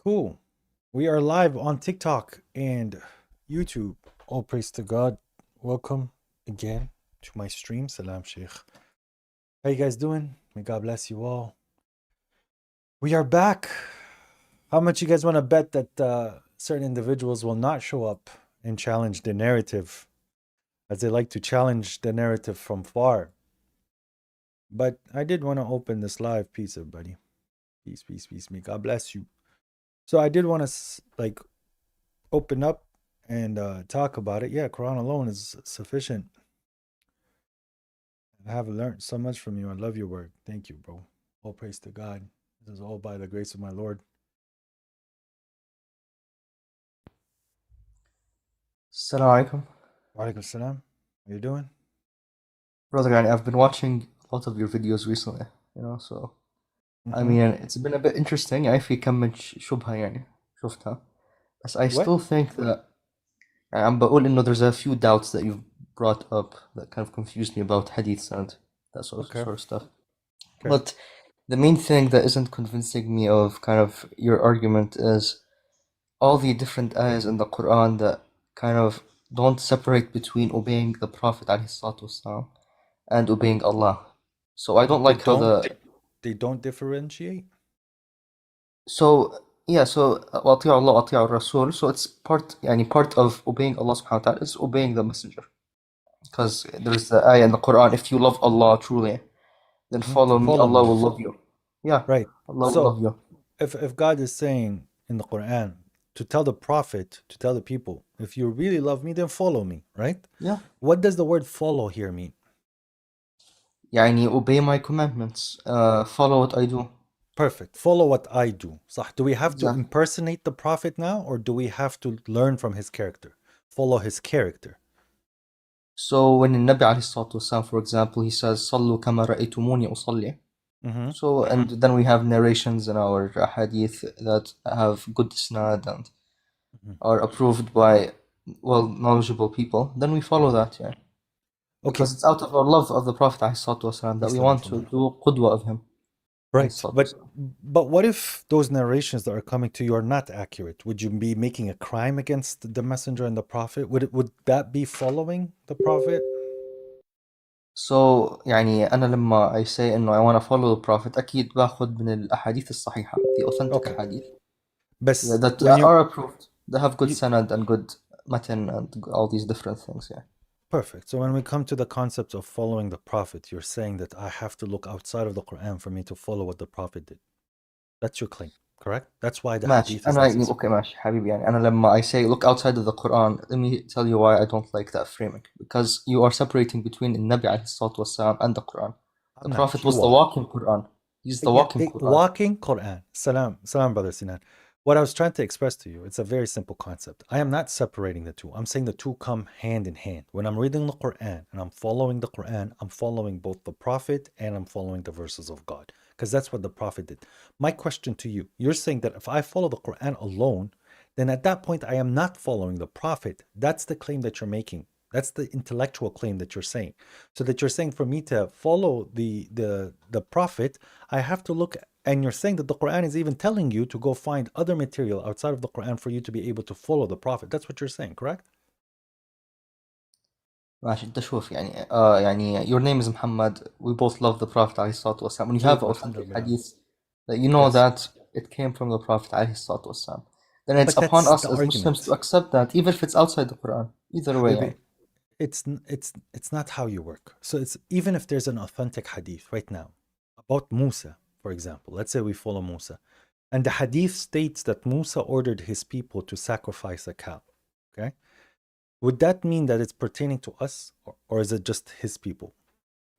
Cool. We are live on TikTok and YouTube. All praise to God. Welcome again to my stream. Salam, Sheikh. How you guys doing? May God bless you all. We are back. How much you guys want to bet that certain individuals will not show up and challenge the narrative, as they like to challenge the narrative from far? But I did want to open this live. Peace, everybody. Peace, peace, peace. May God bless you. So I did want to open up and talk about it. Yeah, Quran alone is sufficient. I have learned so much from you. I love your work. Thank you, bro. All praise to God. This is all by the grace of my Lord. Assalamu alaikum. Wa alaikum salam. How you doing? Brother Gani, I've been watching a lot of your videos recently, so I Mm-hmm. mean it's been a bit interesting. يعني في كم من شبهة يعني شفتها. But I What? still think that I'm بقول إنه there's a few doubts that you've brought up that kind of confused me about hadiths and that Okay. sort of stuff. Okay. But the main thing that isn't convincing me of kind of your argument is all the different ayahs in the Quran that kind of don't separate between obeying the Prophet ﷺ and obeying Allah. So I don't They like how don't. the They don't differentiate. so yeah so وأطيعوا الله وأطيعوا الرسول. So it's part of obeying Allah subhanahu wa ta'ala is obeying the messenger, because there's the ayah in the Quran, if you love Allah truly, then follow me, Follow Allah me. will love you. Yeah, Right. Allah will So love you. if God is saying in the Quran to tell the Prophet to tell the people, if you really love me, then follow me. Right. Yeah, What does the word follow here mean? obey my commandments, follow what I do. Perfect. Follow what I do. صح. Do we have to Exactly. impersonate the Prophet now, or do we have to learn from his character? Follow his character. So when the Nabi عليه الصلاة والسلام, for example, he says صلوا كما رأيتموني أصلي. Mm-hmm. So, and then we have narrations in our hadith that have good isnad and Mm-hmm. are approved by knowledgeable people. Then we follow that, yeah, Okay. because it's out of our love of the Prophet ﷺ that we Islam want from to Allah. do qudwa of him. Right. But ﷺ. but what if those narrations that are coming to you are not accurate? Would you be making a crime against the messenger and the prophet? Would that be following the prophet? So أنا لما I say إنه I want to follow the Prophet, أكيد باخذ من الأحاديث الصحيحة, the authentic Okay. ahadith, yeah, But that when are approved. They have good you sanad and good matan and all these different things, yeah. perfect. So when we come to the concept of following the prophet, you're saying that I have to look outside of the Quran for me to follow what the prophet did. That's your claim, correct? That's why the ماشي hadith is أنا necessary. أوكي ماشي حبيبي. أنا لما I say look outside of the Quran, let me tell you why I don't like that framing, because you are separating between النبي عليه الصلاة والسلام and the Quran. The I'm not. Prophet was You the are. walking Quran. He's the Yeah, walking Quran. walking Quran. Salam, salam, brother Sinan. What I was trying to express to you, it's a very simple concept. I am not separating the two. I'm saying the two come hand in hand. When I'm reading the Quran and I'm following the Quran, I'm following both the Prophet and I'm following the verses of God, because that's what the Prophet did. My question to you, you're saying that if I follow the Quran alone, then at that point I am not following the Prophet. That's the claim that you're making. That's the intellectual claim that you're saying. So that you're saying for me to follow the Prophet, I have to look, and you're saying that the Quran is even telling you to go find other material outside of the Quran for you to be able to follow the Prophet. That's what you're saying, correct? ماشي أنت شوف your name is Muhammad. We both love the Prophet عليه الصلاة والسلام. When you have authentic Alhamdulillah. hadith that you know Yes. that it came from the Prophet عليه الصلاة والسلام, then it's But upon that's us the as Muslims to argument. accept that, even if it's outside the Quran. Either way, يعني. Habibi, it's not how you work. So it's even if there's an authentic hadith right now about Musa, for example. Let's say we follow Musa, and the hadith states that Musa ordered his people to sacrifice a cow. Okay? Would that mean that it's pertaining to us, or is it just his people?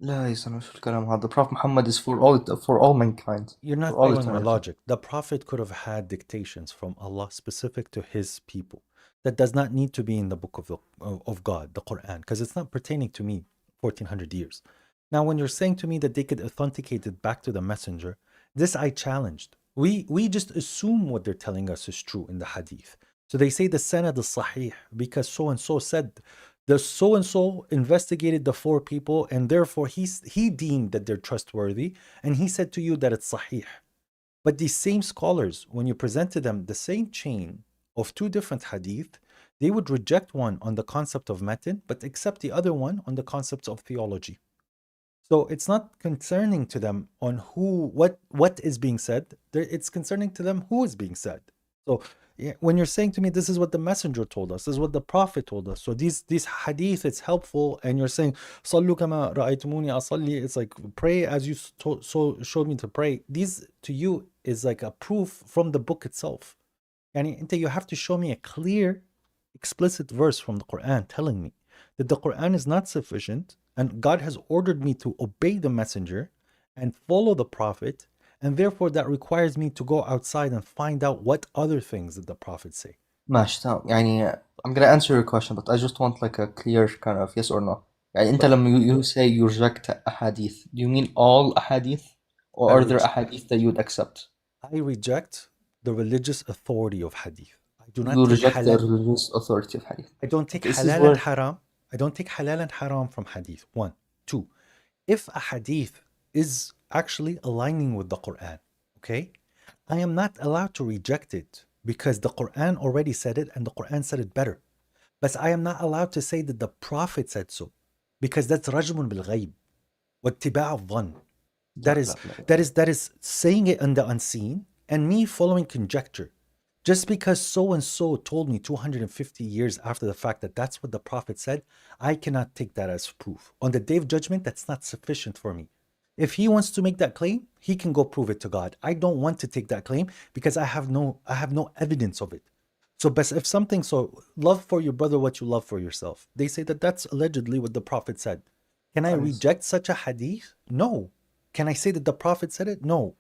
لا يا زلمة شو الكلام هذا. The Prophet Muhammad is for all mankind, You're for not all following my eternity. logic. The Prophet could have had dictations from Allah specific to his people. That does not need to be in the book of God, the Quran, because it's not pertaining to me 1400 years. Now, when you're saying to me that they could authenticate it back to the messenger, this I challenged. We just assume what they're telling us is true in the hadith. So they say the sanad is sahih because so and so said. The so and so investigated the four people, and therefore he deemed that they're trustworthy, and he said to you that it's sahih. But these same scholars, when you present to them the same chain of two different hadith, they would reject one on the concept of matan, but accept the other one on the concepts of theology. So it's not concerning to them on what is being said. It's concerning to them who is being said. So when you're saying to me, this is what the messenger told us, this is what the prophet told us. So these hadith, it's helpful, and you're saying, "Sallu kama ra'aytumuni asalli," it's like pray as you showed me to pray. These to you is like a proof from the book itself. And you have to show me a clear, explicit verse from the Quran telling me that the Quran is not sufficient and God has ordered me to obey the messenger and follow the prophet, and therefore that requires me to go outside and find out what other things did the prophet say. ماشي تمام يعني I'm gonna answer your question but I just want like a clear kind of yes or no. يعني أنت But لما you say you reject ahadith, do you mean all ahadith or I, are there rej- ahadith that you would accept? I reject the religious authority of hadith. I do not You take reject the halal. religious authority of hadith. I don't take Okay, this is halal and where haram. I don't take halal and haram from hadith. One. Two. If a hadith is actually aligning with the Quran, okay, I am not allowed to reject it because the Quran already said it and the Quran said it better. But I am not allowed to say that the Prophet said so because that's rajmun bil ghayb, واتباع الظن. That لا is لا لا that is saying it in the unseen and me following conjecture. Just because so and so told me 250 years after the fact that that's what the prophet said, I cannot take that as proof. On the day of judgment, that's not sufficient for me. If he wants to make that claim, he can go prove it to God. I don't want to take that claim because I have no evidence of it. So, but if something, so love for your brother what you love for yourself. They say that that's allegedly what the prophet said. Can I عليه الصلاة. reject such a hadith? No. Can I say that the prophet said it? No.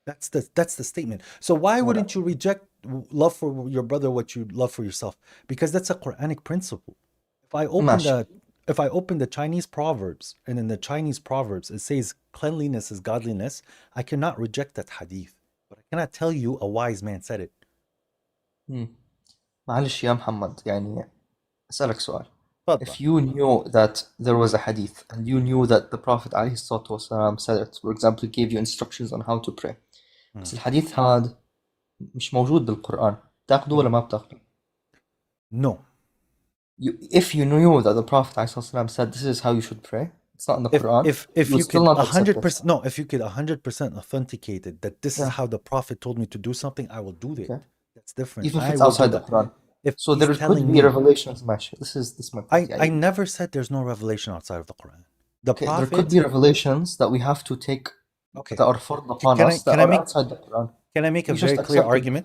That's the statement. So why لا wouldn't لا you reject love for your brother what you love for yourself? Because that's a Quranic principle. If I open ماشي the if I open the Chinese proverbs and in the Chinese proverbs it says cleanliness is godliness, I cannot reject that hadith. But I cannot tell you a wise man said it. مم. معلش يا محمد يعني أسألك سؤال. تفضل. If you knew that there was a hadith and you knew that the Prophet عليه الصلاة والسلام said it, for example, gave you instructions on how to pray, بس الحديث هذا مش موجود بالقرآن، تاخده ولا ما بتاخده؟ No. If you knew that the Prophet عليه الصلاة والسلام said this is how you should pray, it's not in the If Quran, if you if would you still could not accept it. 100%, no, if you could 100% authenticate it that this is Yeah, how the prophet told me to do something, I will do it. okay. That's different. Even if I it's will do outside the that. Quran. If So he's there could telling be me, revelations ماشي. This is my point. I يعني never said there's no revelation outside of the Quran. The okay, there could prophet, be revelations that we have to take okay. that are forced upon Can I us that can I are make outside the Quran. can I make a We just very clear accept it. argument?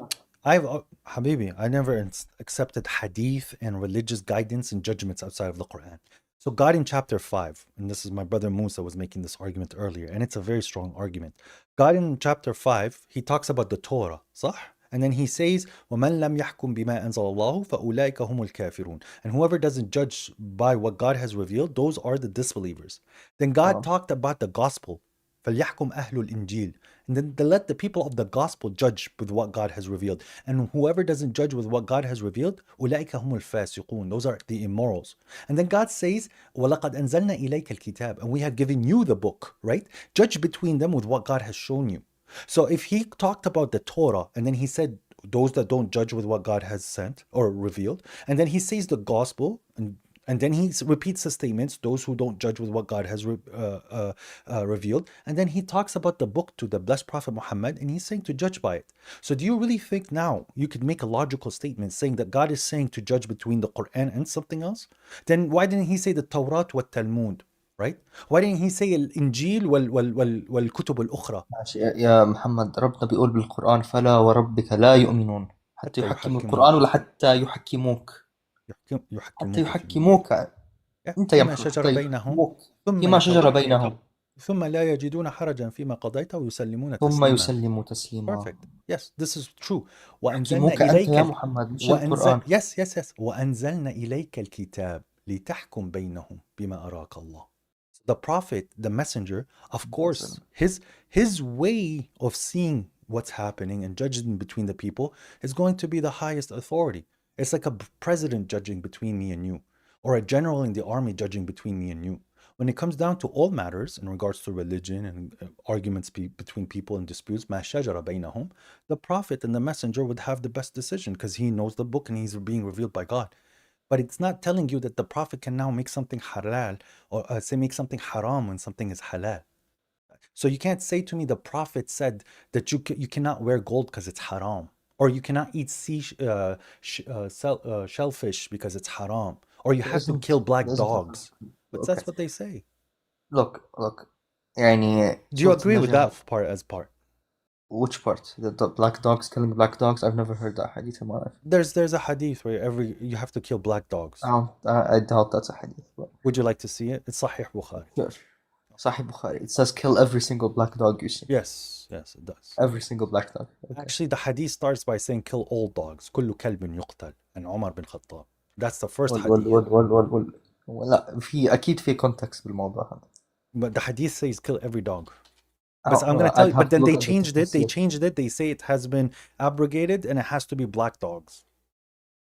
Habibi, I never accepted hadith and religious guidance and judgments outside of the Quran. So God in chapter 5, and this is my brother Musa was making this argument earlier, and it's a very strong argument. God in chapter 5, he talks about the Torah, صح? And then he says, وَمَنْ لَمْ يَحْكُمْ بِمَا أَنزَلَ اللَّهُ فَأُولَٰئِكَ هُمُ الْكَافِرُونَ. And whoever doesn't judge by what God has revealed, those are the disbelievers. Then God talked about the gospel. فَلْيَحْكُمْ أَهْلُ الْإِنْجِيلِ. And then they let the people of the gospel judge with what God has revealed. And whoever doesn't judge with what God has revealed, أُولَٰئِكَ هُمُ الْفَاسِقُونَ. Those are the immorals. And then God says, وَلَقَدْ أَنزَلْنَا إِلَيْكَ الْكِتَابَ. And we have given you the book, right? Judge between them with what God has shown you. So if he talked about the Torah and then he said, those that don't judge with what God has sent or revealed, and then he says the gospel, and then he repeats the statements, those who don't judge with what God has revealed. And then he talks about the book to the blessed Prophet Muhammad, and he's saying to judge by it. So do you really think now you could make a logical statement saying that God is saying to judge between the Quran and something else? Then why didn't he say the Tawrat wa Talmud? Right? Why didn't he say الإنجيل والكتب الأخرى? ماشي يا محمد ربنا بيقول بالقرآن فلا وربك لا يؤمنون حتى حتى يحكموا القرآن يحكموك ولا حتى يحكموك حتى يحكموك فيما يحكموك أنت يا فيما محمد شجر حتى بينهم يحكموك ثم فيما شجر بينهم ثم لا يجدون حرجا فيما قضيت ويسلمون ثم تسليما. يسلموا تسليما. Perfect. Yes, this is true. وأنزلنا يحكموك أنت إليك يا محمد مش القرآن. yes. وأنزلنا إليك الكتاب لتحكم بينهم بما أراك الله. The prophet, the messenger, of course, his way of seeing what's happening and judging between the people is going to be the highest authority. It's like a president judging between me and you, or a general in the army judging between me and you. When it comes down to all matters in regards to religion and arguments between people and disputes, ما شجر بينهم, the Prophet and the Messenger would have the best decision because he knows the book and he's being revealed by God. But it's not telling you that the Prophet can now make something halal or say make something haram when something is halal. So you can't say to me the Prophet said that you cannot wear gold because it's haram, or you cannot eat shellfish because it's haram, or you There have to isn't kill black there isn't dogs. But okay. that's what they say. Look يعني Do you سورة agree with النجم. that part as part? Which part? The black dogs killing black dogs? I've never heard that hadith in my life. There's a hadith where you have to kill black dogs. I doubt that's a hadith. But Would you like to see it? It's Sahih Bukhari. sure. Sahih Bukhari. It says kill every single black dog you see. Yes, it does. Every single black dog. Okay. Actually, the hadith starts by saying kill all dogs. كل كلب يقتل. And Umar bin Khattab. That's the first hadith. لا في أكيد في context بالموضوع هذا. But the hadith says kill every dog. But I'm going to tell you, but then they changed it. They say it has been abrogated and it has to be black dogs.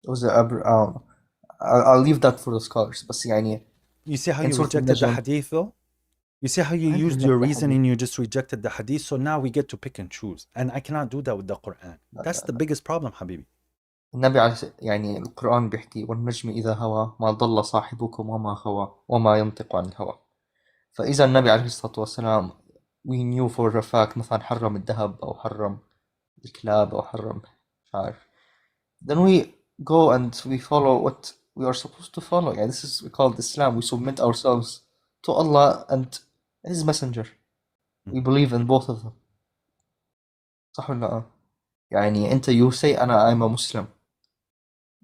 Was it I'll leave that for the scholars. بس يعني You see how you rejected the hadith though? You see how you used your reasoning, you just rejected the hadith. So now we get to pick and choose. And I cannot do that with the Quran. That's the biggest problem, Habibi. النبي عليه يعني القرآن بيحكي والنجم إذا هوى ما ضل صاحبكم وما غوى وما ينطق عن الهوى. فإذا النبي عليه الصلاة والسلام we knew for a fact مثلا حرم الذهب أو حرم الكلاب أو حرم مش عارف. Then we go and we follow what we are supposed to follow. يعني this is we call Islam. We submit ourselves to Allah and His Messenger. We believe in both of them. صح ولا لا؟ يعني أنت you say I'm a Muslim.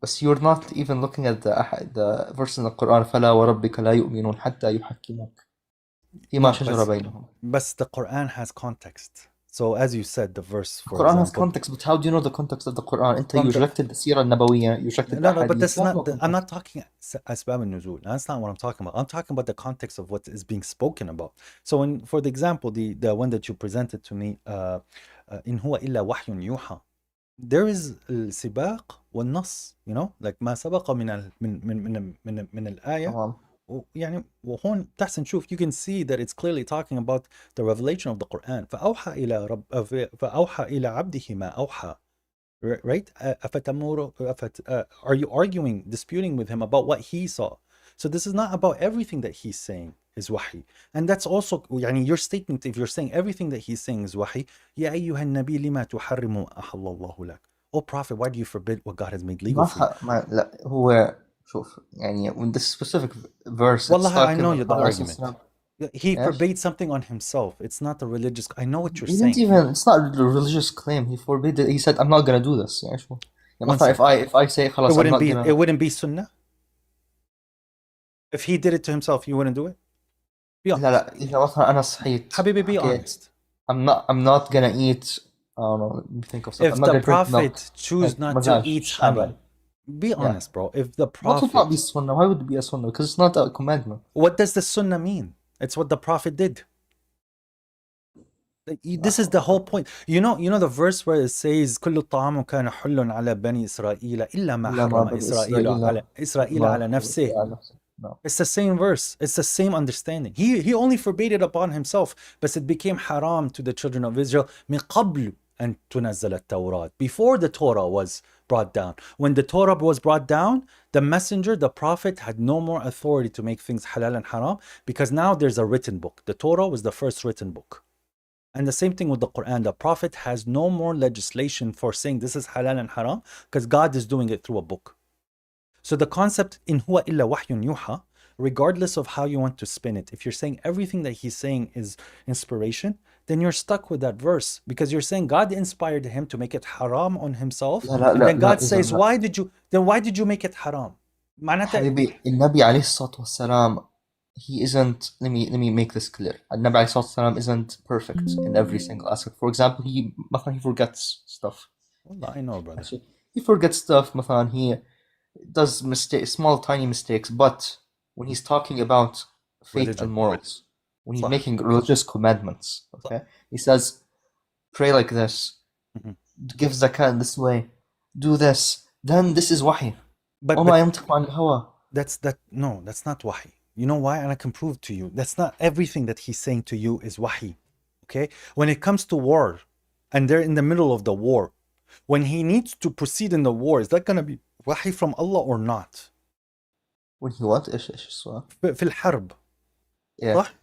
But you're not even looking at the verse in the Quran فلا وربك لا يؤمنون حتى يحكموك فيما شجر بينهم. But the Quran has context. So as you said, the verse for Quran example, has context, but how do you know the context of the Quran? أنت you rejected the Sirah Nabawiyya, you rejected the No, but Hadith. that's not. I'm not talking asbab al-nuzul. That's not what I'm talking about. I'm talking about the context of what is being spoken about. So, for the example, the one that you presented to me, in huwa illa wahyun yuha, there is al-sibaq wal-nas. You know, like ما سبق من الآية. يعني وهون تحسن شوف you can see that it's clearly talking about the revelation of the Quran. فأوحى إلى عبده ما أوحى. Right? Are you arguing, disputing with him about what he saw? So this is not about everything that he's saying is wahi. And that's also يعني your statement, if you're saying everything that he's saying is wahi, يا أيها النبي لما تحرم ما أحل الله لك. Oh Prophet, why do you forbid what God has made legal for you? لا هو شوف يعني when this specific verse Wallah, I know the argument. He forbade something on himself. It's not a religious. I know what you're saying. It's not a religious claim. He forbade it. He said, "I'm not gonna do this." If I say, "خلاص," it wouldn't be sunnah. If he did it to himself, you wouldn't do it. Be honest. لا إذا مثلا أنا صحيت. Habibi, be honest. I'm not gonna eat. I don't know. Let me think of something. If the Prophet choose not to eat honey, be honest, bro. If the Prophet, what would not be sunnah? Why would it be a sunnah? Because it's not a commandment. What does the sunnah mean? It's what the Prophet did. This is the whole point. You know the verse where it says كل الطعام كان حل على بني إسرائيل إلا ما حرم إسرائيل على نفسه. No. It's the same verse. It's the same understanding. He only forbade it upon himself, but it became haram to the children of Israel من قبل أن تنزل التوراة. Before the Torah was brought down. When the Torah was brought down, the messenger, the prophet, had no more authority to make things halal and haram because now there's a written book. The Torah was the first written book. And the same thing with the Quran. The Prophet has no more legislation for saying this is halal and haram because God is doing it through a book. So the concept in huwa illa wahyun yuha, regardless of how you want to spin it, if you're saying everything that he's saying is inspiration, then you're stuck with that verse because you're saying God inspired him to make it haram on himself. And then God says, why did you make it haram? حبيبي النبي عليه الصلاة والسلام he isn't, let me make this clear. النبي عليه الصلاة والسلام isn't perfect in every single aspect. For example, he forgets stuff. Well, I know, brother. He forgets stuff. مثلا he does mistakes, small tiny mistakes, but when he's talking about faith religion, and morals, when he's making religious commandments, okay, he says, pray like this, give zakat this way, do this, then this is wahi. But that's not wahi. You know why? And I can prove to you. That's not everything that he's saying to you is wahi. Okay? When it comes to war, and they're in the middle of the war, when he needs to proceed in the war, is that going to be wahi from Allah or not? When he what? إيش السؤال؟ في الحرب Yeah. صح؟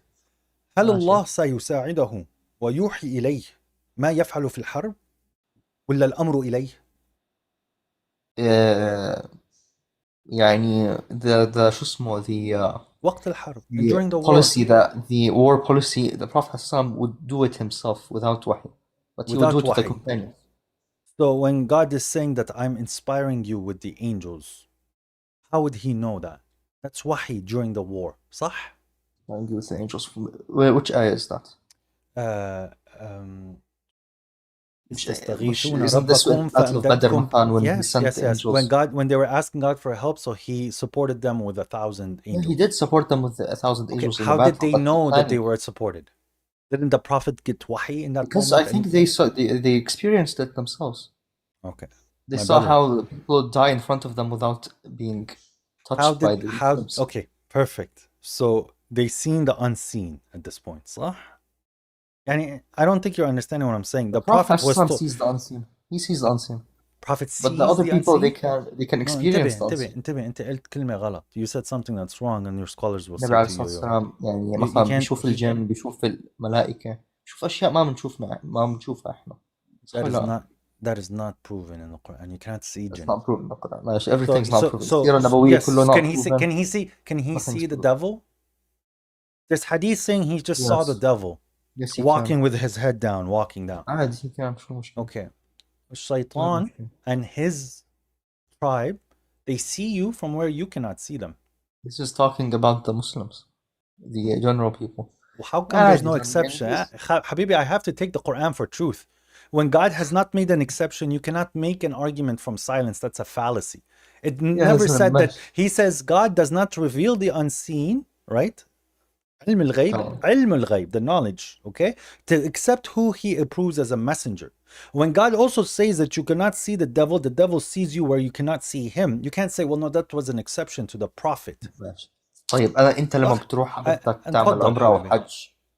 هل ماشي. الله سيساعده ويوحي إليه ما يفعل في الحرب ولا الأمر إليه؟ يعني the شو اسمه وقت الحرب, the during the war, policy that the war policy the Prophet ﷺ would do it himself without wahy, but he would do without it to the wahi. companions. So when God is saying that I'm inspiring you with the angels, how would he know that? That's wahi during the war, صح? And with the angels. Which ayah is that? تستغيثون Isn't this ربكم with Battle of Badr فأمددكم. Matan when he Yes, sent yes, the yes. angels? When they were asking God for help, so he supported them with 1,000 Yeah, angels. he did support them with 1,000 Okay, angels in the how battle. did they but know that they planning. were supported? Didn't the Prophet get wahi in that Because moment? I think they experienced it themselves. Okay. They My saw brother. how people die in front of them without being touched by the Muslims. Okay, perfect. So they seen the unseen at this point, صح? يعني, I don't think you're understanding what I'm saying. The Prophet was told. sees the unseen. He sees the unseen. Prophet sees But the other the people, unseen? they can No, experience the unseen. انتبه انت قلت كلمة غلط. You said something that's wrong and your scholars will النبي say عليه to الصلاة you. والسلام يعني You مثلا can't. بيشوف الجن، بيشوف الملائكة، بيشوف أشياء ما بنشوفها إحنا. صح ولا لا؟ That is not proven in the Quran. You can't see It's jinn. not proven in the Quran. ماشي, everything's not proven. So السيرة النبوية yes, كله not can he proven. can he Nothing's see the proven. devil? There's hadith saying he just saw the devil Yes, he walking can. with his head down, walking down. عادي he can. شو المشكلة؟ Okay. Shaitan and his tribe, they see you from where you cannot see them. This is talking about the Muslims, the general people. Well, how come there's no exception? Habibi, I have to take the Quran for truth. When God has not made an exception, you cannot make an argument from silence. That's a fallacy. It never said that. He says God does not reveal the unseen, right? علم الغيب, the knowledge, okay? To accept who he approves as a messenger. When God also says that you cannot see the devil sees you where you cannot see him. You can't say, well, no, that was an exception to the prophet. طيب أنت لما بتروح حضرتك تعمل عمرة وحج،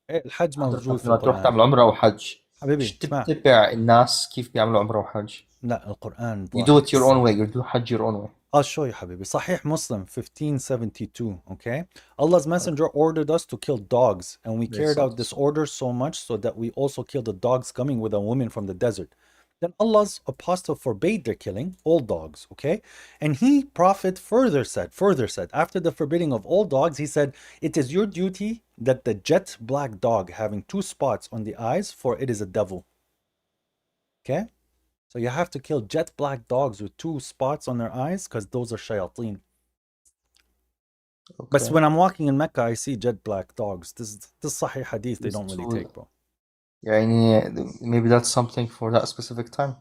الحج موجود في لما تروح القرآن. تعمل عمرة وحج، حبيبي تتبع الناس كيف بيعملوا عمرة وحج؟ لا القرآن. You do it your own way. You do Hajj your own way. I'll show you, حبيبي. Sahih Muslim 1572. Okay, Allah's Messenger ordered us to kill dogs, and we carried out this order so much so that we also killed the dogs coming with a woman from the desert. Then Allah's apostle forbade their killing, all dogs. Okay, and he, Prophet, further said, after the forbidding of all dogs, he said, it is your duty that the jet black dog having 2 spots on the eyes, for it is a devil. Okay. So you have to kill jet black dogs with 2 spots on their eyes because those are shayateen. Okay. But when I'm walking in Mecca, I see jet black dogs. This Sahih Hadith they don't really take, bro. Yeah, maybe that's something for that specific time.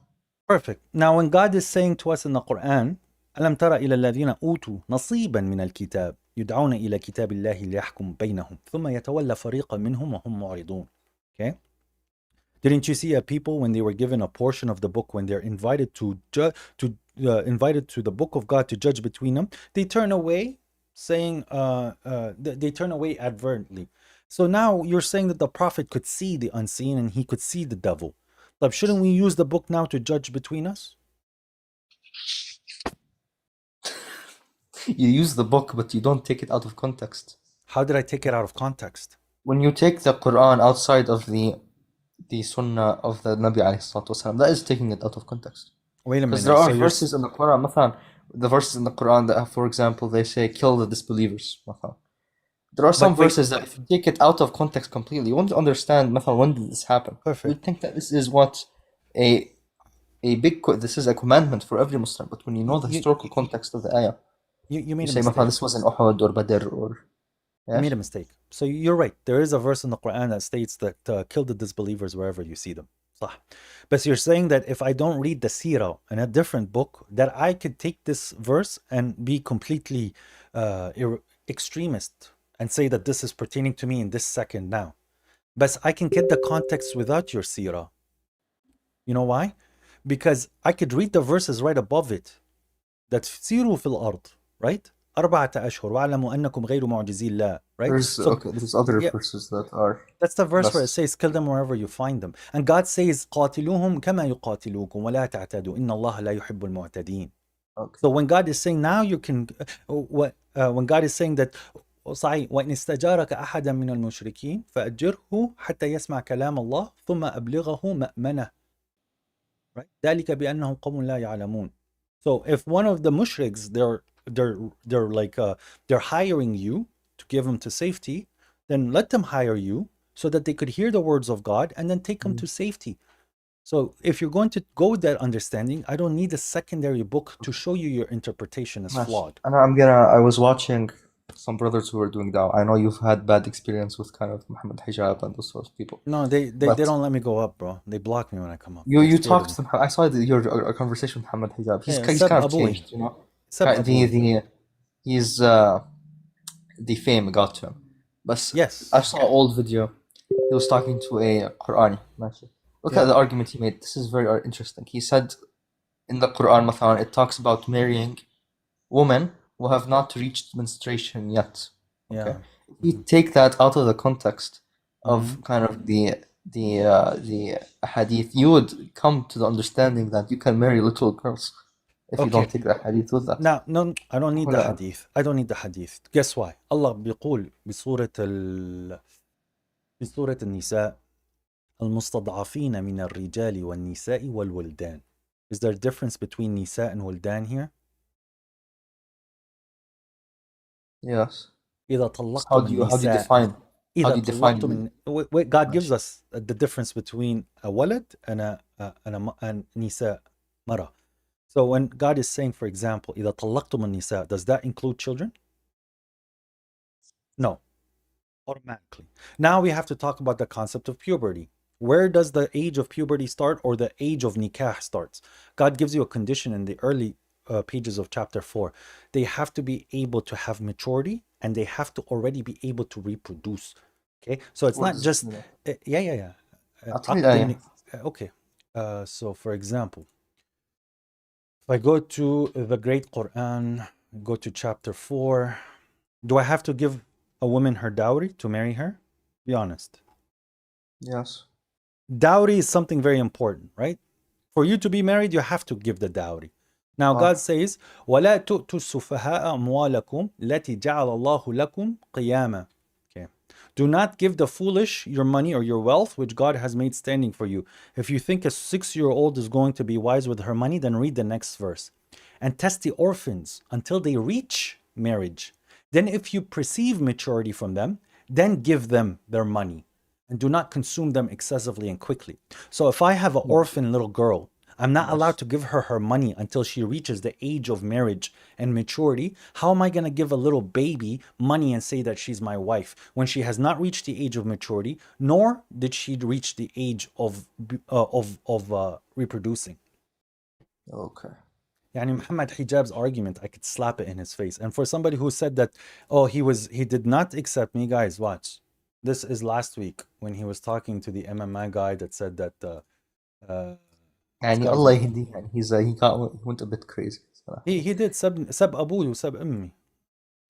Perfect. Now when God is saying to us in the Quran, ألم تر إلى الذين أوتوا نصيبا من الكتاب يدعون إلى كتاب الله ليحكم بينهم ثم يتولى فريق منهم وهم معرضون. Okay. Didn't you see a people when they were given a portion of the book, when they're invited to invited to the book of God to judge between them, they turn away, saying they turn away advertently. So now you're saying that the prophet could see the unseen and he could see the devil. But shouldn't we use the book now to judge between us? You use the book, but you don't take it out of context. How did I take it out of context? When you take the Quran outside of the Sunnah of the Nabi alayhi salatu wasalam, that is taking it out of context. Wait a minute. Because there are verses in the Quran, مثلا, the verses in the Quran that, for example, they say kill the disbelievers. مثلا. There are some verses that if you take it out of context completely, you won't understand مثلا, when did this happen. Perfect. You think that this is what this is a commandment for every Muslim, but when you know the historical context of the ayah, you made you a say mistake. this was in Uhud or Badr or... Yes? You made a mistake. So you're right. There is a verse in the Quran that states that kill the disbelievers wherever you see them. صح. But you're saying that if I don't read the seerah in a different book, that I could take this verse and be completely extremist and say that this is pertaining to me in this second now. But I can get the context without your seerah. You know why? Because I could read the verses right above it. That siru fil ard, right? أربعة أشهر واعلموا أنكم غير معجزي الله. Right? So There's other yeah, verses that are that's the verse where it less. says, kill them wherever you find them. And God says, قاتلوهم كما يقاتلوكم ولا تعتدوا إن الله لا يحب المعتدين. Okay. So when God is saying now you can, when God is saying that صحيح وإن استجارك أحدا من المشركين فأجره حتى يسمع كلام الله ثم أبلغه مأمنه. Right? ذلك بأنهم قوم لا يعلمون. So if one of the mushriks they're like they're hiring you to give them to safety, then let them hire you so that they could hear the words of God and then take them to safety. So if you're going to go with that understanding, I don't need a secondary book to show you your interpretation is flawed. And I was watching some brothers who were doing that. I know you've had bad experience with kind of Muhammad Hijab and those sorts of people. No, they But don't let me go up, bro. They block me when I come up. you They're scared talked of to me. him. I saw your conversation with Muhammad Hijab. He's Yeah, he's Sab kind of Aboui. changed, you know. Sab Aboui. He's the fame got to him. But Yes. I saw an old video. He was talking to a Qurani. Look at the argument he made. This is very interesting. He said in the Quran, مثلا, it talks about marrying women who have not reached menstruation yet. Okay. Yeah. If we take that out of the context of kind of the hadith, you would come to the understanding that you can marry little girls if you don't take the hadith with that. No, I don't need the hadith. I don't need the hadith. Guess why? Allah بيقول بسورة النساء المستضعفين من الرجال والنساء والولدان. Is there a difference between nisa and wildan here? Yes. إذا طلقتم النساء. How do you define? How do you define? Wait, God gives us the difference between a walad and a nisa, mara. So when God is saying, for example, إذا طلقتم النساء, does that include children? No. Automatically. Now we have to talk about the concept of puberty. Where does the age of puberty start, or the age of nikah starts? God gives you a condition in the early pages of chapter 4. They have to be able to have maturity, and they have to already be able to reproduce. Okay, so it's not just okay. So for example, if I go to the Great Quran, go to chapter 4, do I have to give a woman her dowry to marry her? Be honest. Yes. Dowry is something very important, right? For you to be married, you have to give the dowry. Now God says, وَلَا تُؤْتُوا السُّفَهَاءَ أَمْوَالَكُمْ الَّتِي جَعَلَ اللَّهُ لَكُمْ قِيَامًا. Okay. Do not give the foolish your money or your wealth, which God has made standing for you. If you think a 6-year-old is going to be wise with her money, then read the next verse. And test the orphans until they reach marriage. Then if you perceive maturity from them, then give them their money. And do not consume them excessively and quickly. So if I have an orphan little girl, I'm not allowed to give her money until she reaches the age of marriage and maturity. How am I going to give a little baby money and say that she's my wife when she has not reached the age of maturity, nor did she reach the age of reproducing? Okay. Yani Muhammad Hijab's argument, I could slap it in his face. And for somebody who said that, oh, he did not accept me, guys, watch. This is last week when he was talking to the MMA guy that said that and Allah يهديه, and he went a bit crazy. He did sab أبوي وسب أمي.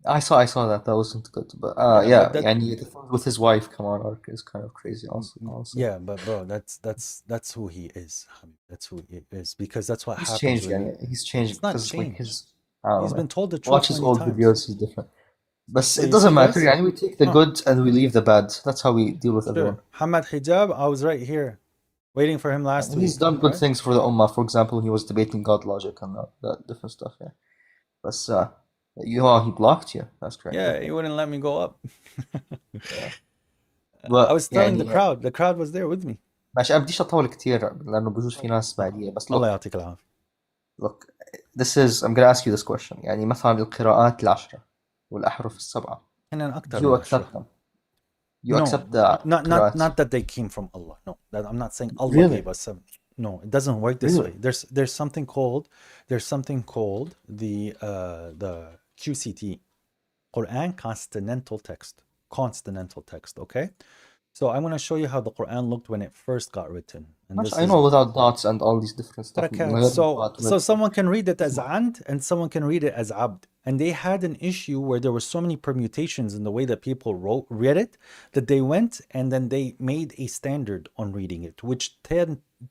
I saw that. That wasn't good, but and with his wife, come on, Ark is kind of crazy also. Yeah, but bro, that's who he is. That's who he is, because that's what happens. Changed, he's changed. It's not changed. He's been told the truth. Watch his old videos. He's different. But it doesn't matter. And we take the good and we leave the bad. That's how we deal with everyone. Muhammad Hijab, I was right here, waiting for him last week. He's done good things for the Ummah. For example, he was debating God logic and that different stuff. Yeah, but he blocked you. That's correct. Yeah, he wouldn't let me go up. But I was telling the crowd. The crowd was there with me. ماشي أنا بديش أطول كتير لأنه بجوز في ناس بعدية بس الله يعطيك العافية. Look, I'm gonna ask you this question. يعني مثلا القراءات العشرة والأحرف السبعة. You accept them. You accept the not that they came from Allah. No, I'm not saying Allah gave us some. No, it doesn't work this way. There's something called the QCT, Quran Consonantal Text. Okay, so I'm going to show you how the Quran looked when it first got written. And I know without dots and all these different stuff. So someone can read it as and someone can read it as abd, and they had an issue where there were so many permutations in the way that people read it, that they went and then they made a standard on reading it, which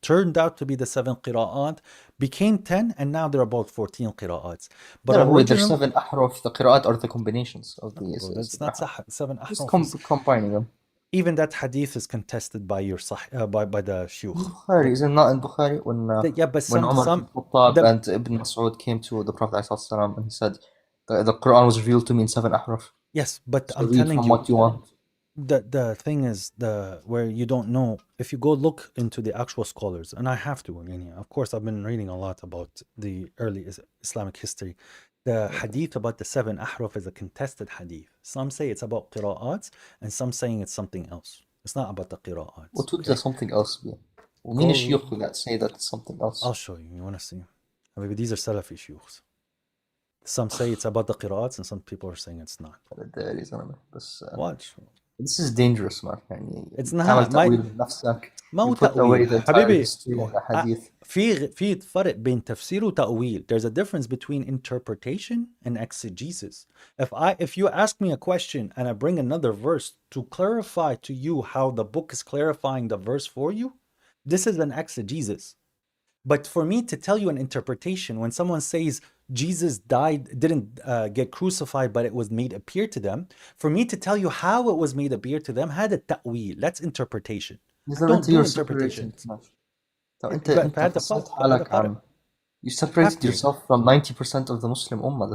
turned out to be the 7 qira'at, became 10, and now they're about 14 qira'ats. But No, wait, there's originally, 7 ahruf. The qira'at are the combinations of no, the bro, that's not 7 Just ahruf. combining them. Even that hadith is contested by your by the shuyukh. Bukhari, is it not in Bukhari Yeah, but when Umar ibn Khattab the, and Ibn Mas'ud came to the Prophet ﷺ and he said, the Quran was revealed to me in 7 ahruf. yes, but So I'm read telling from you, what you want. the thing is where you don't know. If you go look into the actual scholars, and I have to, I mean, of course, I've been reading a lot about the early Islamic history. The hadith about the 7 ahruf is a contested hadith. Some say it's about qira'ats, and some saying it's something else. It's not about the qira'ats. What would the something else be? ومين الشيوخ that say that it's something else? I'll show you. You want to see? Maybe these are Salafi shuyukhs. Some say it's about the qira'ats, and some people are saying it's not. Watch. This is dangerous, man. It's not. ما هو تأويل حبيبي. في فرق بين تفسير وتأويل. There's a difference between interpretation and exegesis. If you ask me a question and I bring another verse to clarify to you how the book is clarifying the verse for you, this is an exegesis. But for me to tell you an interpretation, when someone says Jesus didn't get crucified, but it was made appear to them, for me to tell you how it was made appear to them, هذا التأويل. That's interpretation. Don't do interpretation. You separated yourself from 90% of the Muslim Ummah.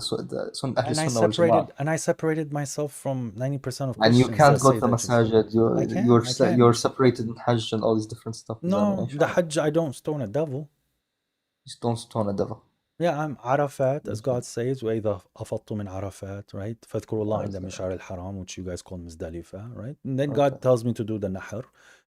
And I separated myself from 90% of Christians. And you can't go to the masajid. You're separated in Hajj and all these different stuff. No, the Hajj, I don't stone a devil. You don't stone a devil. Yeah, I'm Arafat, as God says, وَإِذَا أَفَضْتُم مِّنْ عَرَفَاتٍ, right? فَاذْكُرُوا اللَّهَ عِنْدَ مَشْعَرِ الْحَرَامِ, which you guys call Muzdalifah, right? And then God tells me to do the nahr,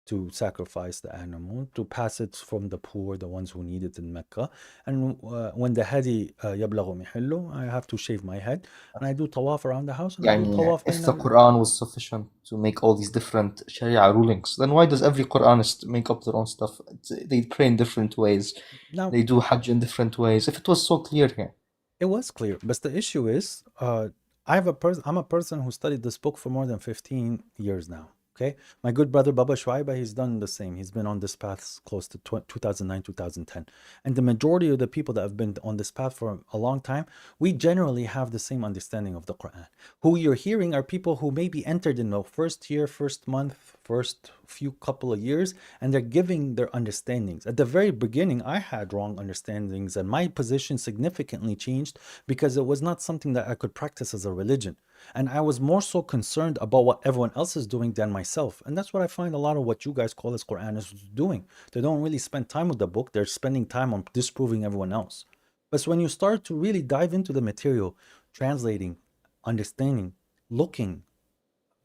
to sacrifice the animal, to pass it from the poor, the ones who need it in Mecca. And when the hadi يبلغ محله, I have to shave my head, and I do tawaf around the house. And I do tawaf if the Quran was sufficient to make all these different Sharia rulings, then why does every Quranist make up their own stuff? They pray in different ways. Now, they do Hajj in different ways. If it was so clear here. It was clear, but the issue is, I'm a person who studied this book for more than 15 years now. Okay, my good brother Baba Shuaiba, he's done the same. He's been on this path close to 2009, 2010. And the majority of the people that have been on this path for a long time, we generally have the same understanding of the Quran. Who you're hearing are people who maybe entered in the first year, first month, first few couple of years, and they're giving their understandings. At the very beginning, I had wrong understandings, and my position significantly changed because it was not something that I could practice as a religion. And I was more so concerned about what everyone else is doing than myself. And that's what I find a lot of what you guys call as Quranists doing. They don't really spend time with the book. They're spending time on disproving everyone else. But when you start to really dive into the material, translating, understanding, looking,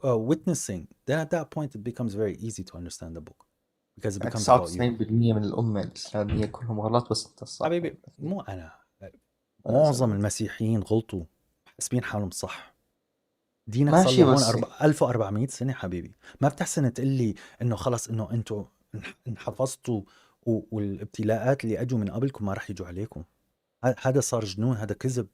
witnessing, then at that point it becomes very easy to understand the book. Because it becomes about you. من الأمة الإسلامية كلهم غلط بس أنت الصح. حبيبي مو أنا. معظم المسيحيين غلطوا حاسبين حالهم صح. دينك صار له هون 1400 سنة حبيبي. ما بتحسن تقول لي انه خلص انه انتم انحفظتوا والابتلاءات اللي اجوا من قبلكم ما رح يجوا عليكم. هذا صار جنون، هذا كذب.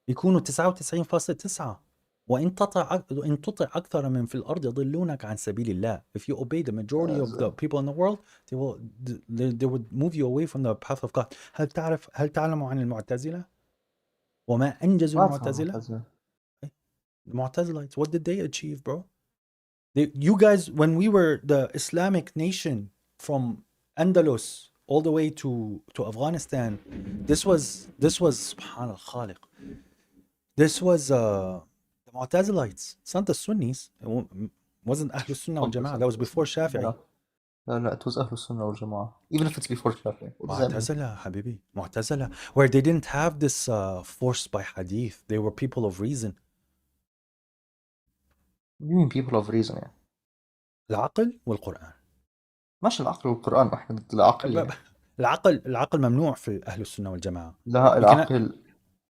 يكونوا 99.9 وإن تطع أكثر من في الأرض يضلونك عن سبيل الله. If you obey the majority of the people in the world, they would move you away from the path of God. هل تعلموا عن المعتزلة؟ وما أنجزوا المعتزلة؟ The Mu'tazilites, what did they achieve, bro? You guys, when we were the Islamic nation from Andalus all the way to Afghanistan, this was Subhanallah Khaliq. This was the Mu'tazilites. It's not the Sunnis. It wasn't Ahlul Sunnah wal Jama'ah. That was before Shafi'i. No, it was Ahlul Sunnah wal Jama'ah. Even if it's before Shafi'i. Mu'tazila, Habibi. Mu'tazila. Where they didn't have this force by hadith. They were people of reason. What do you mean people of reason يعني؟ العقل والقرآن. مش العقل والقرآن، احنا ضد العقل يعني. العقل ممنوع في أهل السنة والجماعة. لا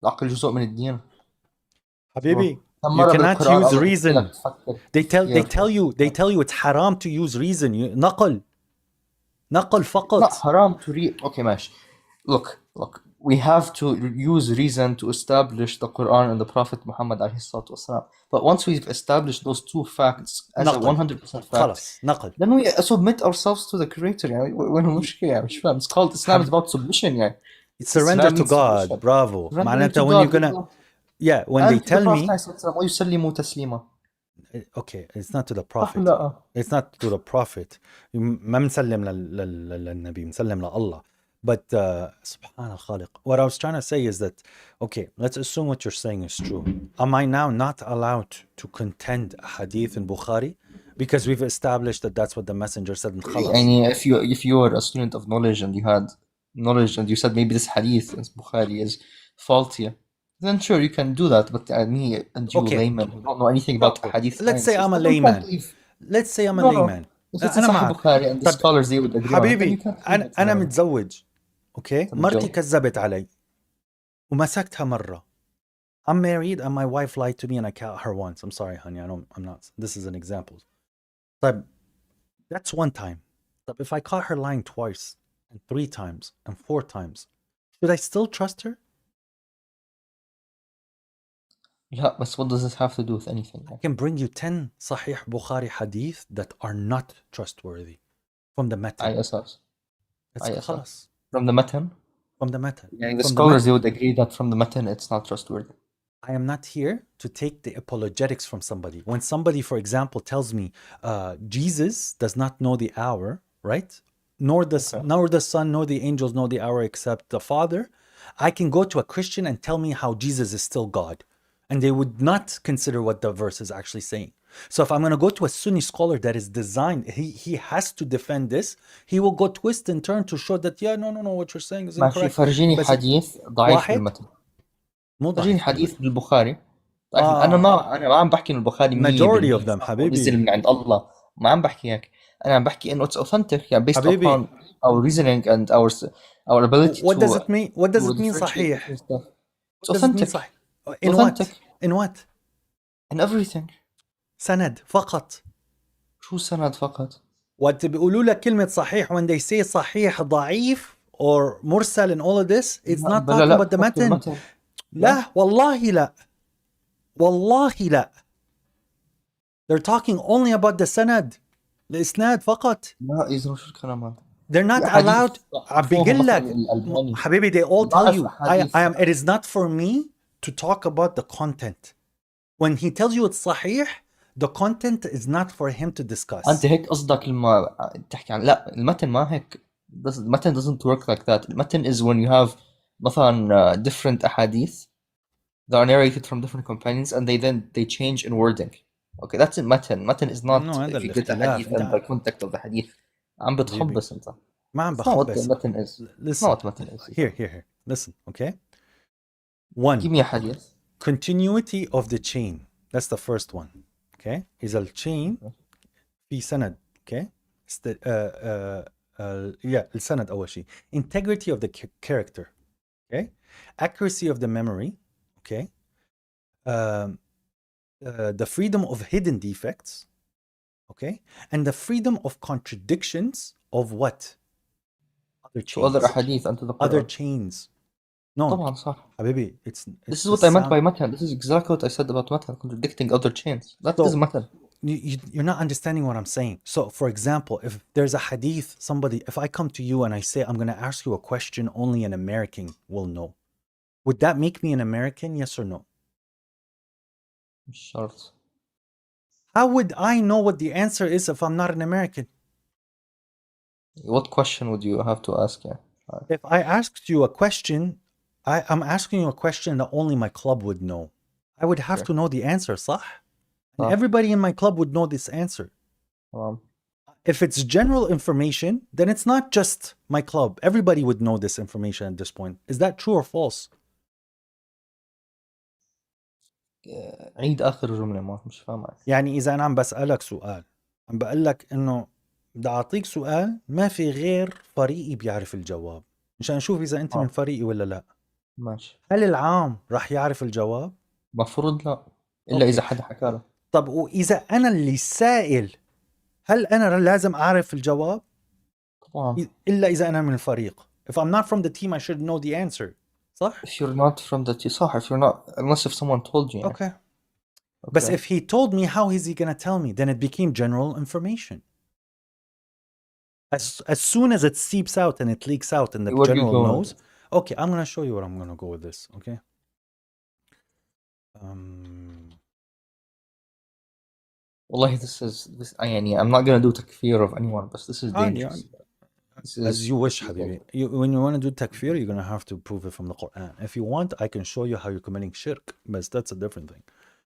العقل جزء من الدين. حبيبي, you cannot use reason. They tell you it's haram to use reason. نقل فقط. Not haram to read. Okay ماشي. Look. we have to use reason to establish the Quran and the Prophet Muhammad عليه الصلاة والسلام. But once we've established those two facts as a نقل 100% fact, خلاص نقل. then we submit ourselves to the Creator. يعني وين المشكلة يعني مش فاهم. It's called Islam is about submission يعني. Surrender Islam to means God. submission. Bravo. Surrendering معناتها to when you're God gonna بالضبط. when they And to the tell Prophet me عليه الصلاة والسلام ويسلموا تسليما. okay, it's not to the صح prophet. ولا لا؟ It's not to the prophet. ما مسلم للنبي, مسلم لله. But سبحان الخالق. What I was trying to say is that, okay, let's assume what you're saying is true. Am I now not allowed to contend a hadith in Bukhari? Because we've established that that's what the messenger said in خلاص. يعني if you are a student of knowledge and you had knowledge and you said maybe this hadith in Bukhari is faulty, then sure you can do that. But me and you Okay. layman who don't know anything about hadith Let's say sciences, I'm a then we can't layman. believe. Let's say I'm a No, no. layman. If it's in أنا Sahih معك. Bukhari and the طب scholars they would agree on it, then you حبيبي can't believe it. أنا متزوج. اوكي طب مرتي الجو. كذبت علي ومسكتها مرة. I'm married and my wife lied to me and I caught her once. I'm sorry, honey. I'm not. This is an example. طيب, that's one time. طيب, if I caught her lying twice and 3 times and 4 times, should I still trust her? لا, but what does this have to do with anything? I can bring you 10 Sahih Bukhari hadith that are not trustworthy from the matan. على أساس. خلاص. From the matan? From the matan. يعني the scholars they would agree that from the matan it's not trustworthy. I am not here to take the apologetics from somebody. When somebody, for example, tells me Jesus does not know the hour, right? Nor the Son, nor the angels know the hour except the Father. I can go to a Christian and tell me how Jesus is still God. And they would not consider what the verse is actually saying. So if I'm going to go to a Sunni scholar that is designed, he has to defend this, he will go twist and turn to show that, no, what you're saying is ماشي, incorrect. فرجيني حديث ضعيف بالمتن. مو فرجيني ضعيف حديث بالبخاري ضعيف. انا ما عم بحكي انه البخاري 100% majority of them صح حبيبي. ونزل من عند الله, ما عم بحكي هيك. انا عم بحكي انه it's authentic يعني based حبيبي. upon our reasoning and our ability What to does it mean? What does it mean differentiate صحيح? between stuff. It's What does it mean authentic. صحيح? In authentic. what? In what? In everything. سند فقط. شو سند فقط؟ وقت بيقولوا لك كلمة صحيح, when they say صحيح ضعيف or مرسل and all of this, it's not talking about the matan. لا والله لا. والله لا. They're talking only about the sanad. الإسناد فقط. لا إذا شو الكلام هذا؟ They're not allowed. بيقول لك حبيبي, they all tell you it is not for me to talk about the content. When he tells you it's صحيح, the content is not for him to discuss. أنت هيك قصدك لما تحكي عن لا المتن ما هيك. The matan doesn't work like that. Matan is when you have مثلا different ahadith that are narrated from different companions and they change in wording. Okay, that's in matan. Matan is not if you get a hadith and the context of the hadith. عم بتخبص انت. ما عم بخبص. Not what بخبص. matan is. Listen. Not what matan is. Here. Listen, okay? 1. Give me a hadith. Continuity of the chain. That's the first one. Okay? Is a chain في سند. Okay? السند أول شيء. Integrity of the character. Okay? Accuracy of the memory. Okay? The freedom of hidden defects. Okay? And the freedom of contradictions of what? Other chains. So other ahadith into the Quran. Other chains. No. طبعا صح. حبيبي, this is what I meant by matan. This is exactly what I said about matan, contradicting other chains. That is matan. You're not understanding what I'm saying. So, for example, if there's a hadith, if I come to you and I say, I'm going to ask you a question only an American will know, would that make me an American, yes or no? مش شرط. How would I know what the answer is if I'm not an American? What question would you have to ask? Yeah. If I asked you a question, I'm asking you a question that only my club would know. I would have to know the answer, صح? And everybody in my club would know this answer. If it's general information, then it's not just my club. Everybody would know this information at this point. Is that true or false? عيد آخر جملة ما مش فاهم. يعني إذا أنا عم بسألك سؤال, عم بقول لك إنه بدي أعطيك سؤال ما في غير فريقي بيعرف الجواب. مشان نشوف إذا أنت من فريقي ولا لا. ماشي. هل العام راح يعرف الجواب؟ مفروض لا. إلا إذا حدا حكى له. طب وإذا أنا اللي سائل, هل أنا لازم أعرف الجواب؟ طبعا. إلا إذا أنا من الفريق. If I'm not from the team, I should know the answer. صح؟ If you're not from the صح, if you're not, unless if someone told you. Okay. But Okay. if he told me, how is he gonna tell me? Then it became general information. As soon as it seeps out and it leaks out and the Where do you general go? knows, okay, I'm gonna show you where I'm gonna go with this, okay? والله this يعني I'm not gonna do takfir of anyone, but this is dangerous. This is, as you wish, Habibi. When you want to do takfir, you're gonna have to prove it from the Quran. If you want, I can show you how you're committing shirk, but that's a different thing.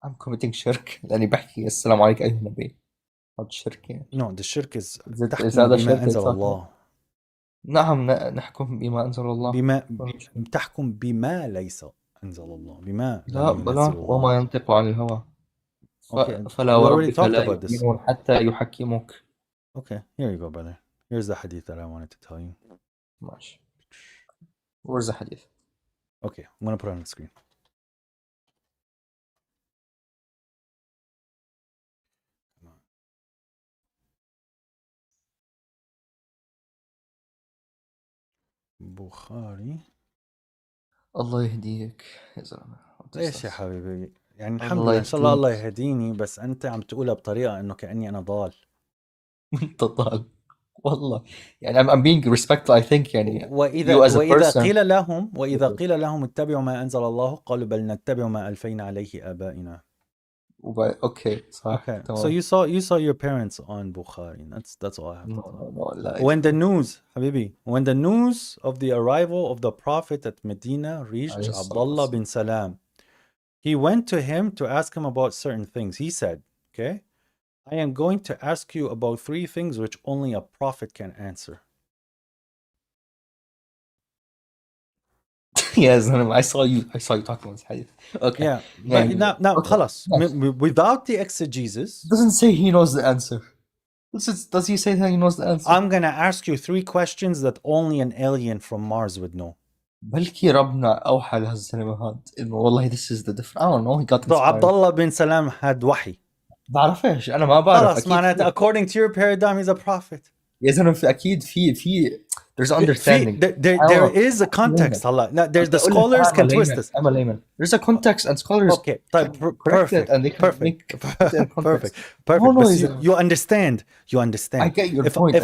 I'm committing shirk لأني بحكي السلام عليك أيها النبي. هذا الشرك يعني. No, the shirk is تحكم بما أنزل الله. نعم نحكم بما أنزل الله. تحكم بما ليس أنزل الله. بما لا بلا وما ينطق عن الهوى. فلا وربك لا يؤمنون حتى يحكموك. Okay, here you go, brother. Here's the hadith that I wanted to tell you. ماشي. Where's the hadith? Okay, I'm gonna put it on the screen. بخاري. الله يهديك يا زلمة. ليش يا حبيبي؟ يعني الحمد لله ان شاء الله الله يهديني، بس انت عم تقولها بطريقه انه كاني انا ضال. انت ضال والله. يعني I'm being respectful I think يعني. وإذا قيل لهم اتبعوا ما أنزل الله قالوا بل نتبع ما ألفينا عليه آبائنا. Okay, صح. Okay. So you saw your parents on Bukhari. That's all I have to tell. When the news, Habibi, when the news of the arrival of the Prophet at Medina reached Abdullah bin Salam, he went to him to ask him about certain things. He said, okay, I am going to ask you about 3 things which only a prophet can answer. Yes, I saw you talking about hadith. Okay. Yeah, but now خلاص, without the exegesis. It doesn't say he knows the answer. Does he say that he knows the answer? I'm gonna ask you 3 questions that only an alien from Mars would know. بلكي ربنا أوحى لهالزلمة هاد إنه والله this is the different. I don't know. He got inspired. So Abdullah bin Salam had وحي. بعرفش أنا ما بعرف. خلاص معناته according to your paradigm he's a prophet. يا زلمة أكيد في there's understanding. There is a context. Now, there's the scholars can twist this. I'm a layman. There's a context and scholars. Okay, perfect. And they can perfect. No, you understand. I get your point.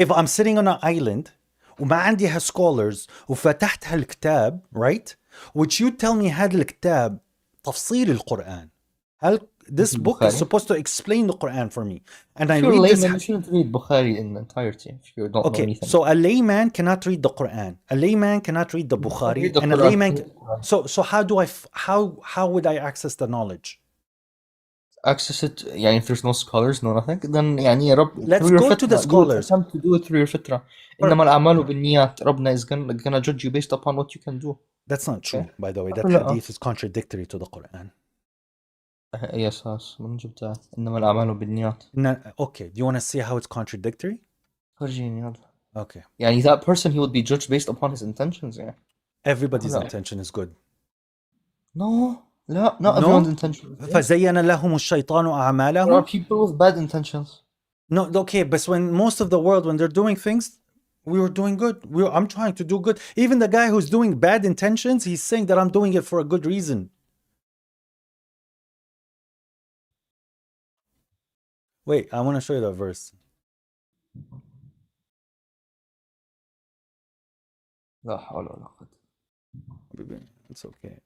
If I'm sitting on an island وما عندي scholars وفتحت هالكتاب, right? Which you tell me هذا الكتاب تفصيل القرآن. This book is supposed to explain the Quran for me. And I read this. You shouldn't read Bukhari in entirety if you don't know anything. So a layman cannot read the Quran. A layman cannot read the Bukhari. And a layman. So how would I access the knowledge? Access it. يعني if there's no scholars, no nothing. Then يعني رب. Let's go to the scholars. Attempt to do it through your fitra. إنما الأعمال بالنيات. ربنا is gonna judge you based upon what you can do. That's not true, by the way. That hadith is contradictory to the Quran. اي اساس من جبتها انما الاعمال بالنيات. Okay, do you want to see how it's contradictory? فرجيني يلا. Okay. يعني that person he would be judged based upon his intentions يعني. Everybody's intention is good. No, not everyone's intention. فزين لهم الشيطان أعمالهم. There are people with bad intentions. No, okay, but when most of the world when they're doing things, we were doing good. I'm trying to do good. Even the guy who's doing bad intentions, he's saying that I'm doing it for a good reason. Wait, I want to show you that verse. لا حول ولا قوة. It's okay.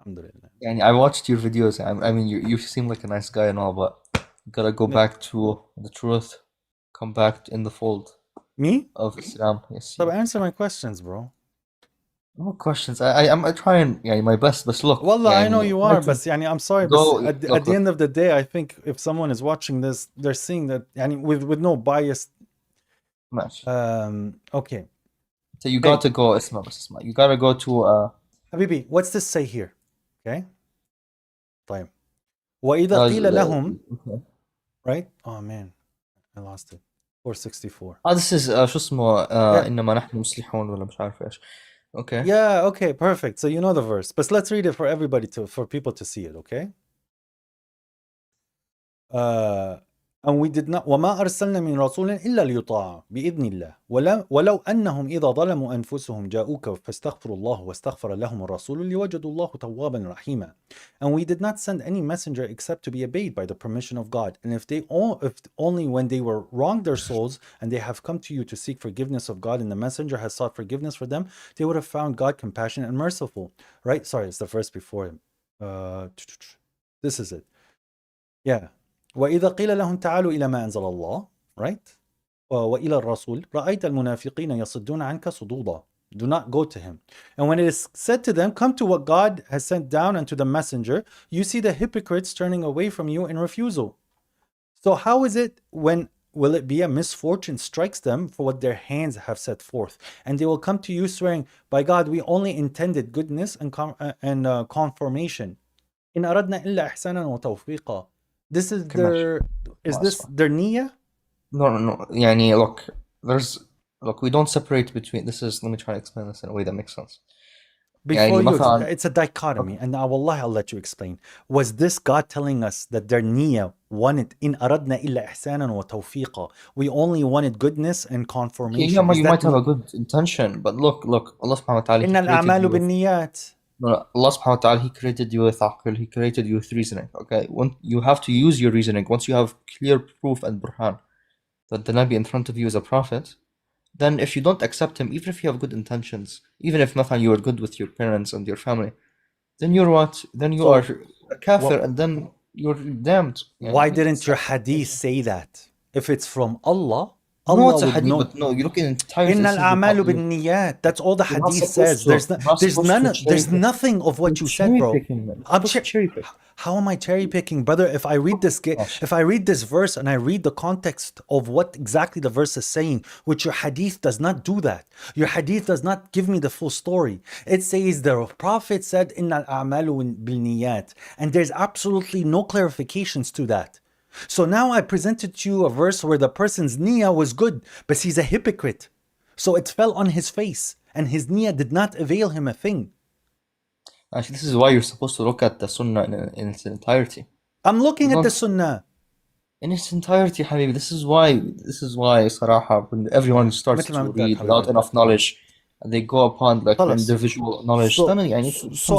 Alhamdulillah. يعني I watched your videos. I mean, you seem like a nice guy and all, but you gotta go back to the truth. Come back in the fold. Me? Of Islam. Yes. So answer my questions, bro. No questions. I'm trying my best, but look. Wallah, I know you are, but I'm sorry, but at the end of the day, I think if someone is watching this, they're seeing that with no bias. Okay. So you got to go, Isma. You gotta go to Habibi, what's this say here? Okay. طيب. وإذا قيل لهم, right? Oh man, I lost it. 464. This is شو اسمه إنما نحن مصلحون ولا مش عارف إيش. Okay. Yeah, okay, perfect. So you know the verse. But let's read it for everybody for people to see it, okay? And we did not وما أرسلنا من رسول إلا ليطاع بإذن الله ولو أنهم إذا ظلموا أنفسهم جاءوك فاستغفروا الله واستغفر لهم الرسول لوجدوا الله توابا رحيما. And we did not send any messenger except to be obeyed by the permission of God. And if only when they were wronged their souls and they have come to you to seek forgiveness of God and the messenger has sought forgiveness for them, they would have found God compassionate and merciful. Right? Sorry, it's the verse before him. This is it. Yeah. وإذا قيل لهم تعالوا إلى ما أنزل الله, right? وإلى الرسول رأيت المنافقين يصدون عنك صدودا. Do not go to him. And when it is said to them, come to what God has sent down and to the messenger, you see the hypocrites turning away from you in refusal. So how is it when will it be a misfortune strikes them for what their hands have set forth? And they will come to you swearing, by God, we only intended goodness and conformation. إن أردنا إلا إحسانا وتوفيقا. This is their, is this their niyyah? No. يعني, look, we don't separate between, let me try to explain this in a way that makes sense. Before you, it's a dichotomy, and wallahi, I'll let you explain. Was this God telling us that their niyyah wanted, in aradna illa ihsanan wa tawfiqa, we only wanted goodness and conformation? Yeah, you might have a good intention, but look, Allah subhanahu wa ta'ala, Inna al-a'malu bin-niyyat. No, Allah subhanahu wa ta'ala, He created you with aql, He created you with reasoning, okay? You have to use your reasoning. Once you have clear proof and burhan that the Nabi in front of you is a prophet, then if you don't accept him, even if you have good intentions, even if مثلا you are good with your parents and your family, then you're what? Then you are a kafir, and then you're damned. Why didn't your hadith say that? If it's from Allah, no, it's a hadith, but no, you look in entirety. Inna al-a'malu bin-niyyat. That's all the hadith says. There's nothing of what you said, bro. I'm cherry picking. How am I cherry picking, brother? If I read this verse and I read the context of what exactly the verse is saying, which your hadith does not do that. Your hadith does not give me the full story. It says the Prophet said, Inna al-a'malu bin-niyyat, and there's absolutely no clarifications to that. So now I presented to you a verse where the person's niyyah was good, but he's a hypocrite. So it fell on his face, and his niyyah did not avail him a thing. Actually, this is why you're supposed to look at the sunnah in its entirety. I'm looking at the sunnah. In its entirety, Habibi. This is why, Saraha, when everyone starts to read without enough knowledge, and they go upon like individual knowledge. So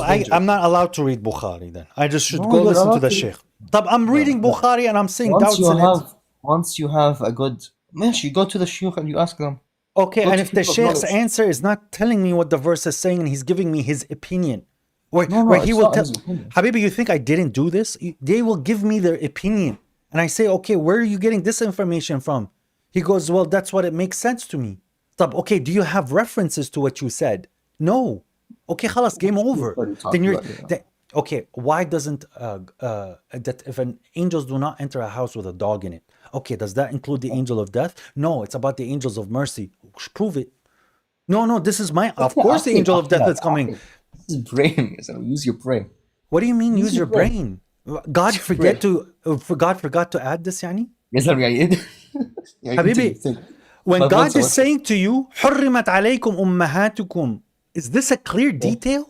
I'm not allowed to read Bukhari then. I just should go listen to the Sheikh. I'm reading Bukhari and I'm seeing doubts in it. Once you have a good, you go to the Sheikh and you ask them. Okay, and if the Sheikh's answer is not telling me what the verse is saying and he's giving me his opinion, where he will tell, Habibi, you think I didn't do this? They will give me their opinion. And I say, okay, where are you getting this information from? He goes, well, that's what it makes sense to me. Okay, do you have references to what you said? No. Okay, khalas, game over. Then okay, why doesn't that if angels do not enter a house with a dog in it? Okay, does that include the angel of death? No, it's about the angels of mercy. Prove it. No, this is of course the angel of death is coming. This is brain. Use your brain. What do you mean use your brain? God forgot to add this, yani? Yes, Habibi, when God is saying to you, حُرِّمَتْ عَلَيْكُمْ أُمَّهَاتُكُمْ, is this a clear detail?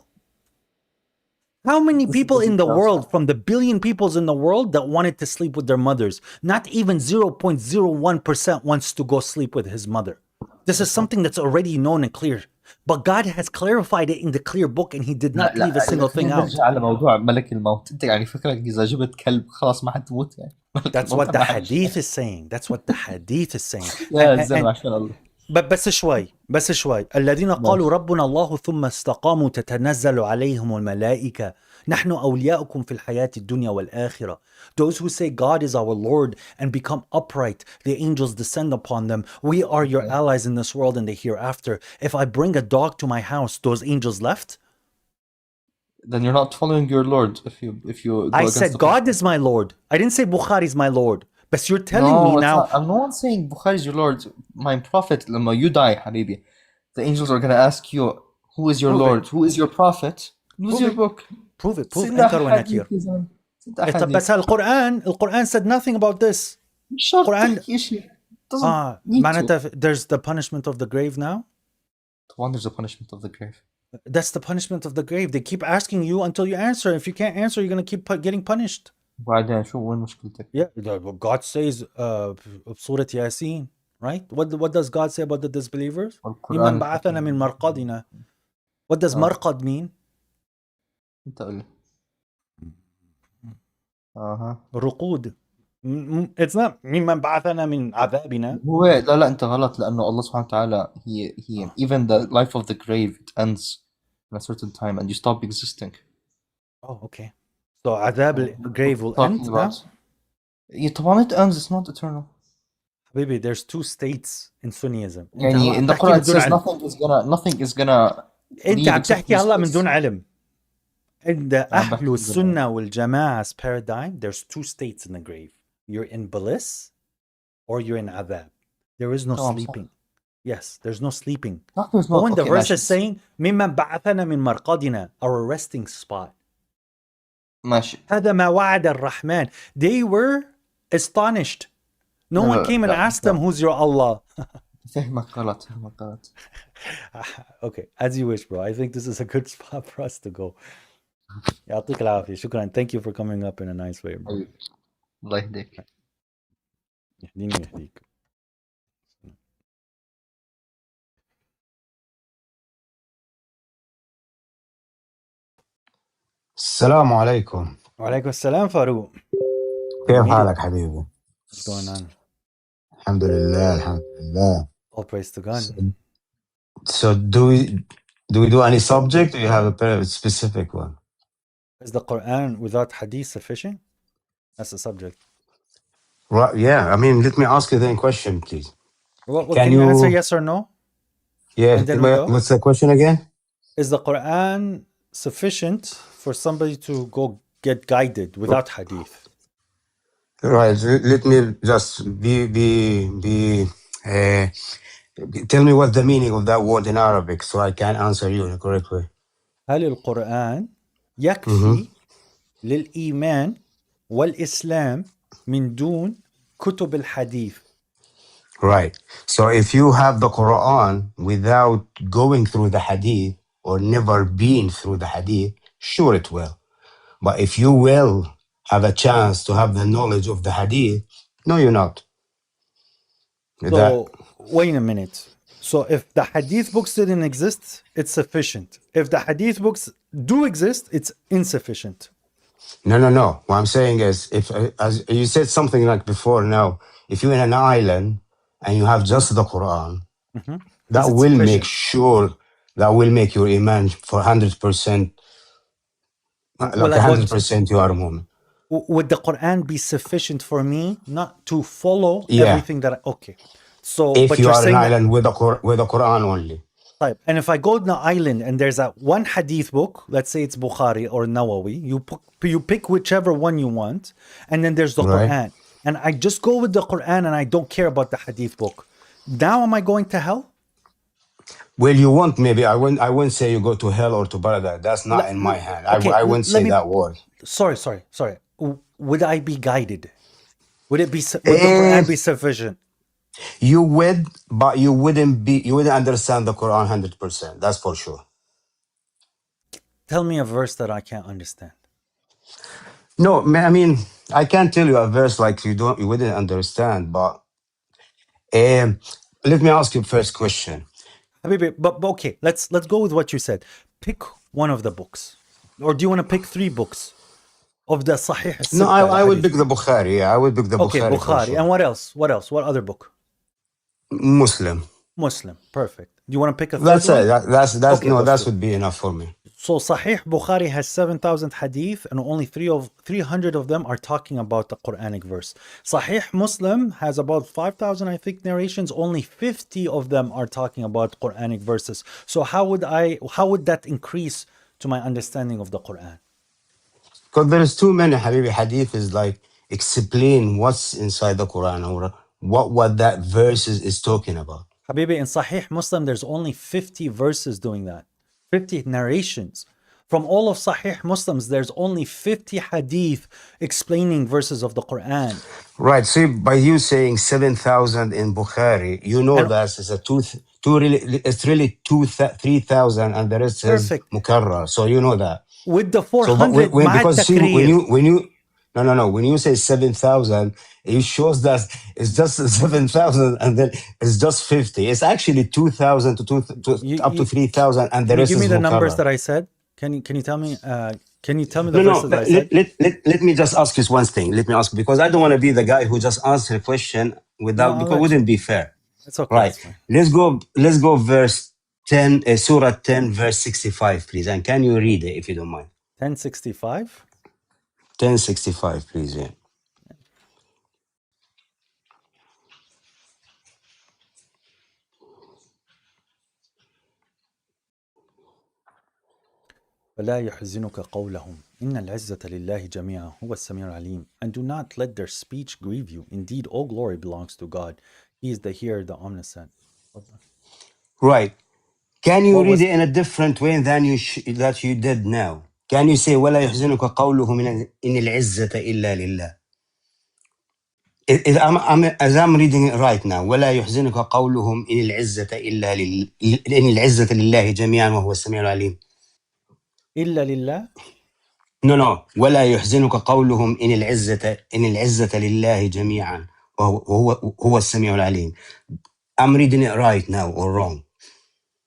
How many people in the world, from the billion peoples in the world, that wanted to sleep with their mothers? Not even 0.01% wants to go sleep with his mother. This is something that's already known and clear. But God has clarified it in the clear book and he did not leave a single thing out. That's what the hadith is saying. That's what the hadith is saying. بس شوي الذين قالوا ربنا الله ثم استقاموا تتنزل عليهم الملائكة نحن أولياؤكم في الحياة الدنيا والآخرة. Those who say God is our Lord and become upright, the angels descend upon them. We are your allies in this world and the hereafter. If I bring a dog to my house, those angels left? Then you're not following your Lord. If you I said God is my Lord. I didn't say Bukhari is my Lord. But you're telling me now. I'm not saying Bukhari is your Lord. My Prophet, when you die, Habibi, the angels are going to ask you, who is your Lord? Who is your Prophet? Use your book. Prove it. Ankar wa Nakir. بس القرآن said nothing about this. There's the punishment of the grave now? There's the punishment of the grave. That's the punishment of the grave. They keep asking you until you answer. If you can't answer, you're going to keep getting punished. وبعدين شو وين مشكلتك؟ God says بسورة ياسين, right? What does God say about the disbelievers? والقرآن ممن بعثنا من مرقدنا. What does آه. مرقد mean? انت قول لي. اها رقود. It's not ممن بعثنا من عذابنا. هو لا انت غلط لانه الله سبحانه وتعالى he even the life of the grave it ends in a certain time and you stop existing. Oh, okay. So عذاب grave will talking end about طبعا it ends, it's not eternal. Baby, there's two states in Sunnism. يعني in the Quran it says nothing is gonna انت leave عم except تحكي هلا من this. دون علم. عند عم أهل السنة والجماعة paradigm, there's two states in the grave. You're in bliss or you're in adhab. There is no sleeping. Yes, there's no sleeping. But when the verse is saying ممن بعثنا من مرقدنا, our resting spot. ماشي. هذا ما وعد الرحمن. They were astonished. No one came and asked them, who's your Allah? فهمك غلط. Okay, as you wish, bro. I think this is a good spot for us to go. يعطيك العافية. شكرا. Thank you for coming up in a nice way, bro. الله يهديك. يهديني ويهديك. السلام عليكم. وعليكم السلام فاروق. كيف حالك حبيبي؟ What's going on? الحمد لله. All praise to God. So do we do any subject, or you have a specific one? Is the Quran without hadith sufficient? That's the subject. Right, yeah. I mean, let me ask you the question, please. Well, can you answer yes or no? Yeah. What's the question again? Is the Quran sufficient for somebody to go get guided without hadith? Right. Let me just tell me what's the meaning of that word in Arabic so I can answer you in a correct way. هل القرآن يكفي للإيمان والإسلام من دون كتب الحديث? Right. So if you have the Quran without going through the hadith or never been through the hadith, sure it will. But if you will have a chance to have the knowledge of the hadith, no, you're not. Wait a minute. So if the hadith books didn't exist, it's sufficient. If the hadith books do exist, it's insufficient. No. What I'm saying is, if as you said something like before now, if you're in an island and you have just the Quran, that will make sure, that will make your iman for 100%, like 100% you are a mu'min. Would the Quran be sufficient for me not to follow everything that okay. So if you are an island with the Quran only. Type. And if I go to the island and there's a one hadith book, let's say it's Bukhari or Nawawi, you pick whichever one you want, and then there's the Quran. And I just go with the Quran and I don't care about the hadith book. Now am I going to hell? Well, you won't, maybe. I wouldn't say you go to hell or to paradise. That's not in my hand. Okay, I wouldn't say that word. Sorry. Would I be guided? Would the Quran be sufficient? You would, but you wouldn't understand the Quran 100%. That's for sure. Tell me a verse that I can't understand. No, I mean, I can't tell you a verse like you wouldn't understand, but let me ask you first question. But okay, let's go with what you said. Pick one of the books. Or do you want to pick 3 books of the Sahih? No, I would pick the Bukhari. Yeah, I would pick the Bukhari. Okay, Bukhari. Sure. And what else? What other book? Muslim. Perfect. Do you want to pick a third That's one? That's that would be enough for me. So Sahih Bukhari has 7,000 hadith and only 300 of them are talking about the Quranic verse. Sahih Muslim has about 5,000 I think narrations, only 50 of them are talking about Quranic verses. So how would that increase to my understanding of the Quran? Because there's too many Habibi hadith is like explain what's inside the Quran or what that verse is talking about. Habibi, in Sahih Muslim there's only 50 verses doing that. 50 narrations. From all of Sahih Muslims, there's only 50 hadith explaining verses of the Quran. Right. See, by you saying 7,000 in Bukhari, you know that it's really 3,000 and the rest is Mukarrar. So you know that. With the 400 because see, when you No. When you say 7,000, it shows that it's just 7,000 and then it's just 50. It's actually 2,000 up to 3,000, and the Can you rest give me is the numbers mukarrar. that I said? Can you tell me? Can you tell me the No. verses that I said? Let me just ask you one thing. Let me ask, because I don't want to be the guy who just answers a question No, without, I'll because it let you. wouldn't be fair. It's okay. Right. It's fine. Let's go verse 10, Surah 10, verse 65, please. And can you read it if you don't mind? 1065. 1065, please. Yeah. فلا يحزنك قولهم إن العزة لله جميعا هو السميع العليم. And do not let their speech grieve you. Indeed, all glory belongs to God. He is the hearer, the omniscient. Right. Can you What read was it in a different way than that you did now? Can you say ولا يحزنك قولهم إن العزة إلا لله? As I'm reading it right now, ولا يحزنك قولهم إن العزة إن العزة لله جميعا وهو السميع العليم. إلا لله? No. ولا يحزنك قولهم إن العزة لله جميعا وهو السميع العليم. I'm reading it right now or wrong?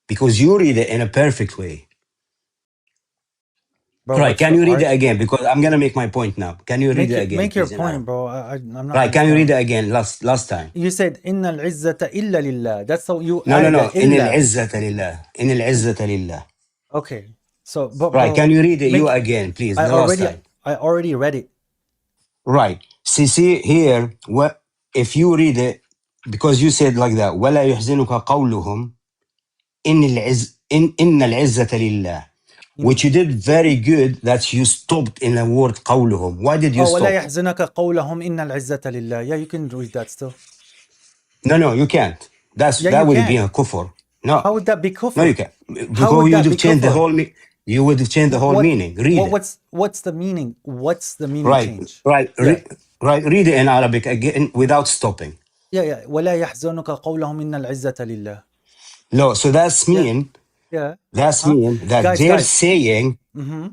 Because you read it in a perfect way. Bro, Right, what's can the you read it art? again? Because I'm gonna make my point now. Can you read it again, Make your please, in point, Arabic? bro. I'm not Right, can you read understanding. it again? Last time. You said إن العزة إلا لله. That's how you No. added the إن إلا. العزة لله. إن العزة لله. Okay. So, but Right, can bro, you read it you make again, please? The last time. I already read it. Right. See here, what if you read it, because you said like that, ولا يحزنك قولهم إن العزة لله. Which you did very good that you stopped in the word قولهم. Why did you Oh, ولا stop? يحزنك قولهم إن العزة لله. Yeah, you can read that still. No, you can't. Yeah, That you would be can. a kufr. No, How would that be no, you kufr? can't. How Because would you would that have be changed the kufr? whole you would have changed the whole meaning. Read it. What's the meaning? What's the meaning Right, change? right, Yeah. right. Read it in Arabic again without stopping. Yeah. ولا يحزنك قولهم إن العزة لله. No, so Yeah. that's mean that Guys. Mm-hmm.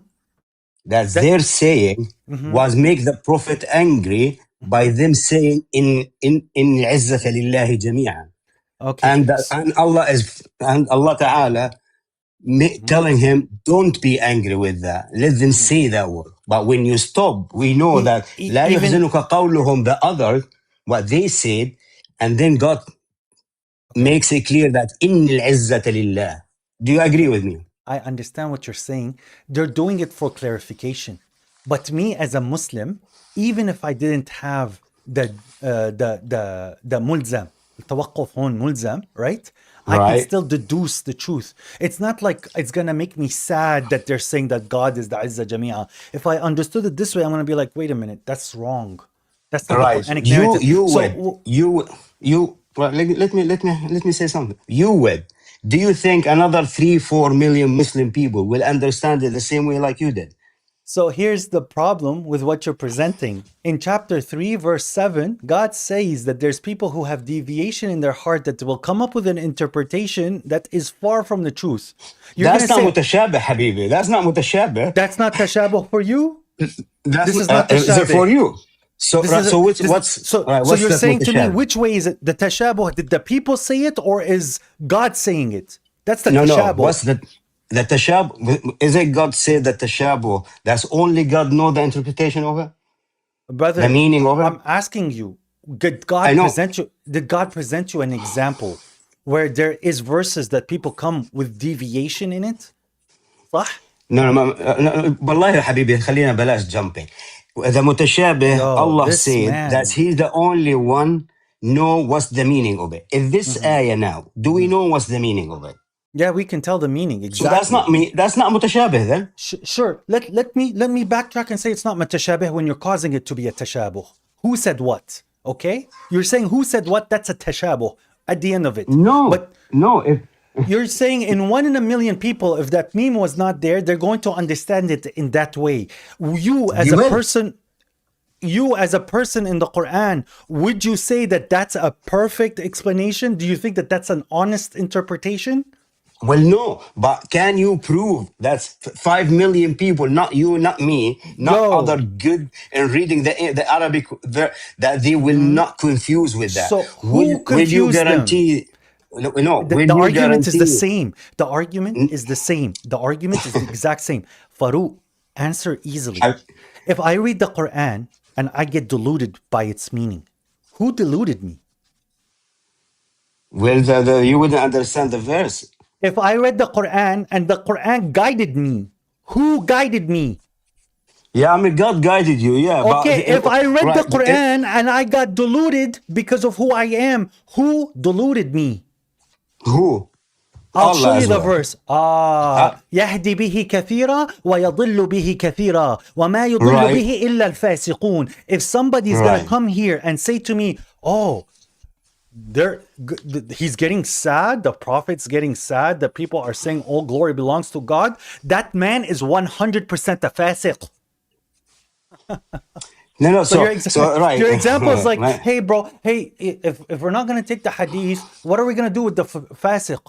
That. they're saying Mm-hmm. was make the prophet angry by Mm-hmm. them saying in العزة لله جميعا. Okay. And Allah Ta'ala Mhm, telling him, don't be angry with that. Let them mhm. say that word. But when you stop, we know that لا Even يحزنك قولهم, the other, what they said, and then God okay. makes it clear that إن العزة لله. Do you agree Okay. with me? I understand what you're saying. They're doing it for clarification. But me as a Muslim, even if I didn't have the mulzam, التوقف هون mulzam, right? I can Right, still deduce the truth. It's not like it's gonna make me sad that they're saying that God is the Izzah Jamia. If I understood it this way, I'm gonna be like, wait a minute, that's wrong. That's not the right. Quranic narrative. Well, let me say something. You would. Do you think another 3-4 million Muslim people will understand it the same way like you did? So here's the problem with what you're presenting. In chapter 3, verse 7, God says that there's people who have deviation in their heart that will come up with an interpretation that is far from the truth. You're going That's to not say, mutashabih, habibi. That's not mutashabih. that's not tashabuh for you? That's This is not is it for tashabih. you? So This is so so what's you're that saying to me, mutashabih? which way is it? The tashabuh, did the people say it or is God saying it? That's the No. tashabuh. What's the tashab? Is it God said that tashabu? That's only God know the interpretation of it, the Brother, meaning of it. I'm asking you, I know. did God present you an example where there is verses that people come with deviation in it? صح? No. والله يا حبيبي خلينا بلاش jumping. The mutashabih, Yo, Allah this said that man. He's the only one know what's the meaning of it. In this Mhm, ayah now, do we mhm. know what's the meaning of it? Yeah, we can tell the meaning So that's exactly. not me. That's not mutashabih then. Sure. Let me backtrack and say it's not mutashabih when you're causing it to be a tashabuh. Who said what? Okay? You're saying who said what? That's a tashabuh at the end of it. But No. If you're saying in 1 in a million people, if that meme was not there, they're going to understand it in that way. You as you a will. person, you as a person in the Quran, would you say that that's a perfect explanation? Do you think that that's an honest interpretation? Well, no, but can you prove that's 5 million people, not you, not me, not other Yo. good in reading the Arabic, that they will Mhm. not confuse with that? So who Will you confused them? guarantee? No, will The you argument is the guarantee? same. The argument is the same. The argument is the exact same. Farouk, answer easily. I, If I read the Quran and I get deluded by its meaning, who deluded me? well, you wouldn't understand the verse. If I read the Quran and the Quran guided me, who guided me? Yeah, I mean, God guided you, yeah, but Okay, if I read the right, Quran and I got deluded because of who I am, who deluded me? who? I'll show Allah you as the well. verse. Uh, يهدي به كثيرا ويضل به كثيرا وما يضل right, به إلا الفاسقون. If somebody is gonna right. come here and say to me, "Oh, he's getting sad. The prophet's getting sad. The people are saying all glory belongs to God." That man is 100% a fasiq. No, So right, your example is like, right, "Hey, bro, hey, if we're not gonna take the hadith, what are we gonna do with the fasiq?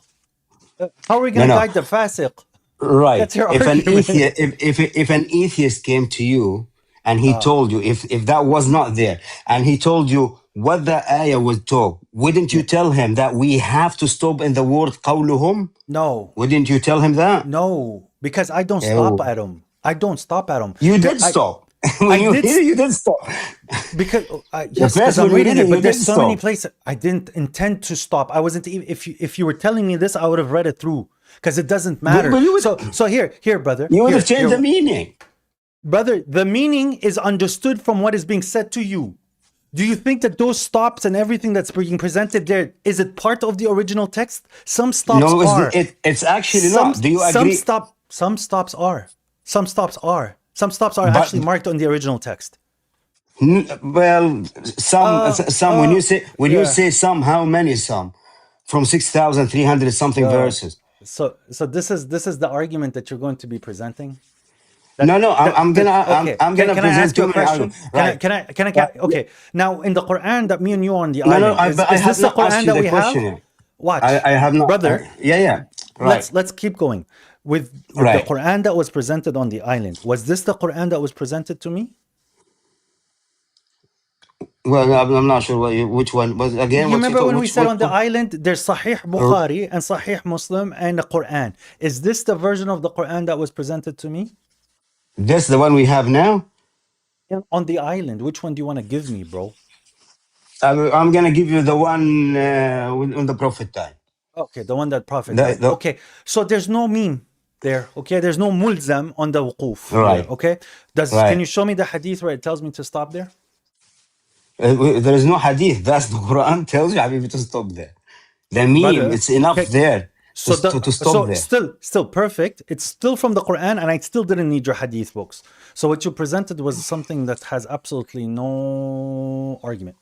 How are we no, gonna no. guide the fasiq?" Right. That's your If an argument. atheist, if an atheist came to you and he told you, if that was not there, and he told you what the ayah would talk, wouldn't you Yeah. tell him that we have to stop in the word qawluhum? No, Wouldn't you tell him that? no, because I don't stop Oh, at them. I don't stop at them. you There, did stop. I When you did hear it, you did stop. because The yes, because first I'm when you reading read it, it. you But did there's so many stop. places I didn't intend to stop. I wasn't even if you were telling me this, I would have read it through because it doesn't matter. But So here, brother, you would have changed the here, meaning. brother. The meaning is understood from what is being said to you. Do you think that those stops and everything that's being presented there is it part of the original text? Some stops No, are. it's actually not. Do you agree? Some stops are. Some stops are. Some stops are But actually marked on the original text. well, some when you Yeah. say some, how many some? From 6,300 something Uh, verses. so this is the argument that you're going to be presenting. No, no, Okay. I'm gonna Can I present ask you too a many question? arguments. Right. Okay. Now in the Quran that me and you are on the No, no, island, is I is have this the not asked Quran you that the we question have? yet. Watch, I have not. brother. Yeah, yeah. Right, Let's keep going with the right. Quran that was presented on the island. Was this the Quran that was presented to me? Well, I'm not sure which one. But again, You what's you remember thought? when we Which said what? on the island there's Sahih Bukhari and Sahih Muslim and the Quran. Is this the version of the Quran that was presented to me? This the one we have now. On the island, which one do you want to give me, bro? I'm gonna give you the one on the Prophet time. Okay, the one that Prophet The, died. the, Okay, so there's no meme there. Okay, there's no mulzam on the wuquf there. right, Okay, can right. you show me the hadith where it tells me to stop there? There is no hadith. That's the Quran tells you, Habibi, to stop there. The meme, Brother, it's enough okay, there so to stop there. still perfect. It's still from the Quran, and I still didn't need your hadith books. So what you presented was something that has absolutely no argument.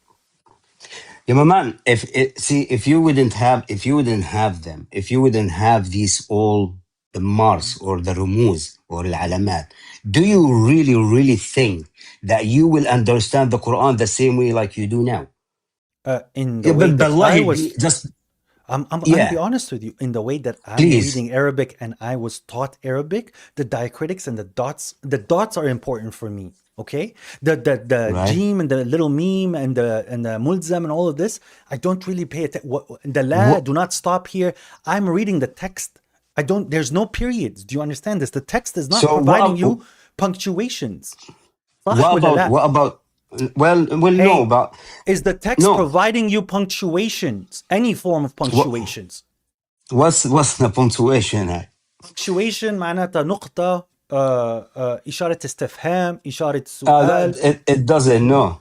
Yeah, my man. If you wouldn't have them, if you wouldn't have these all the mars or the rumuz or the alamat, do you really think that you will understand the Quran the same way like you do now? In the Yeah, way but that I wallahi, was just I'm gonna be yeah, honest with you. In the way that I'm please. reading Arabic and I was taught Arabic, the diacritics and the dots are important for me. Okay, the Right. jim and the little meme and the mulzam and all of this, I don't really pay attention. The la, What, do not stop here. I'm reading the text. I don't. There's no periods. Do you understand this? The text is not so providing you punctuations. صح ولا لا? what about? Well, no, Hey, but is the text no. providing you punctuations? Any form of What, punctuations? what's the punctuation? punctuation معناتها نقطة إشارة استفهام إشارة سؤال. It doesn't. No,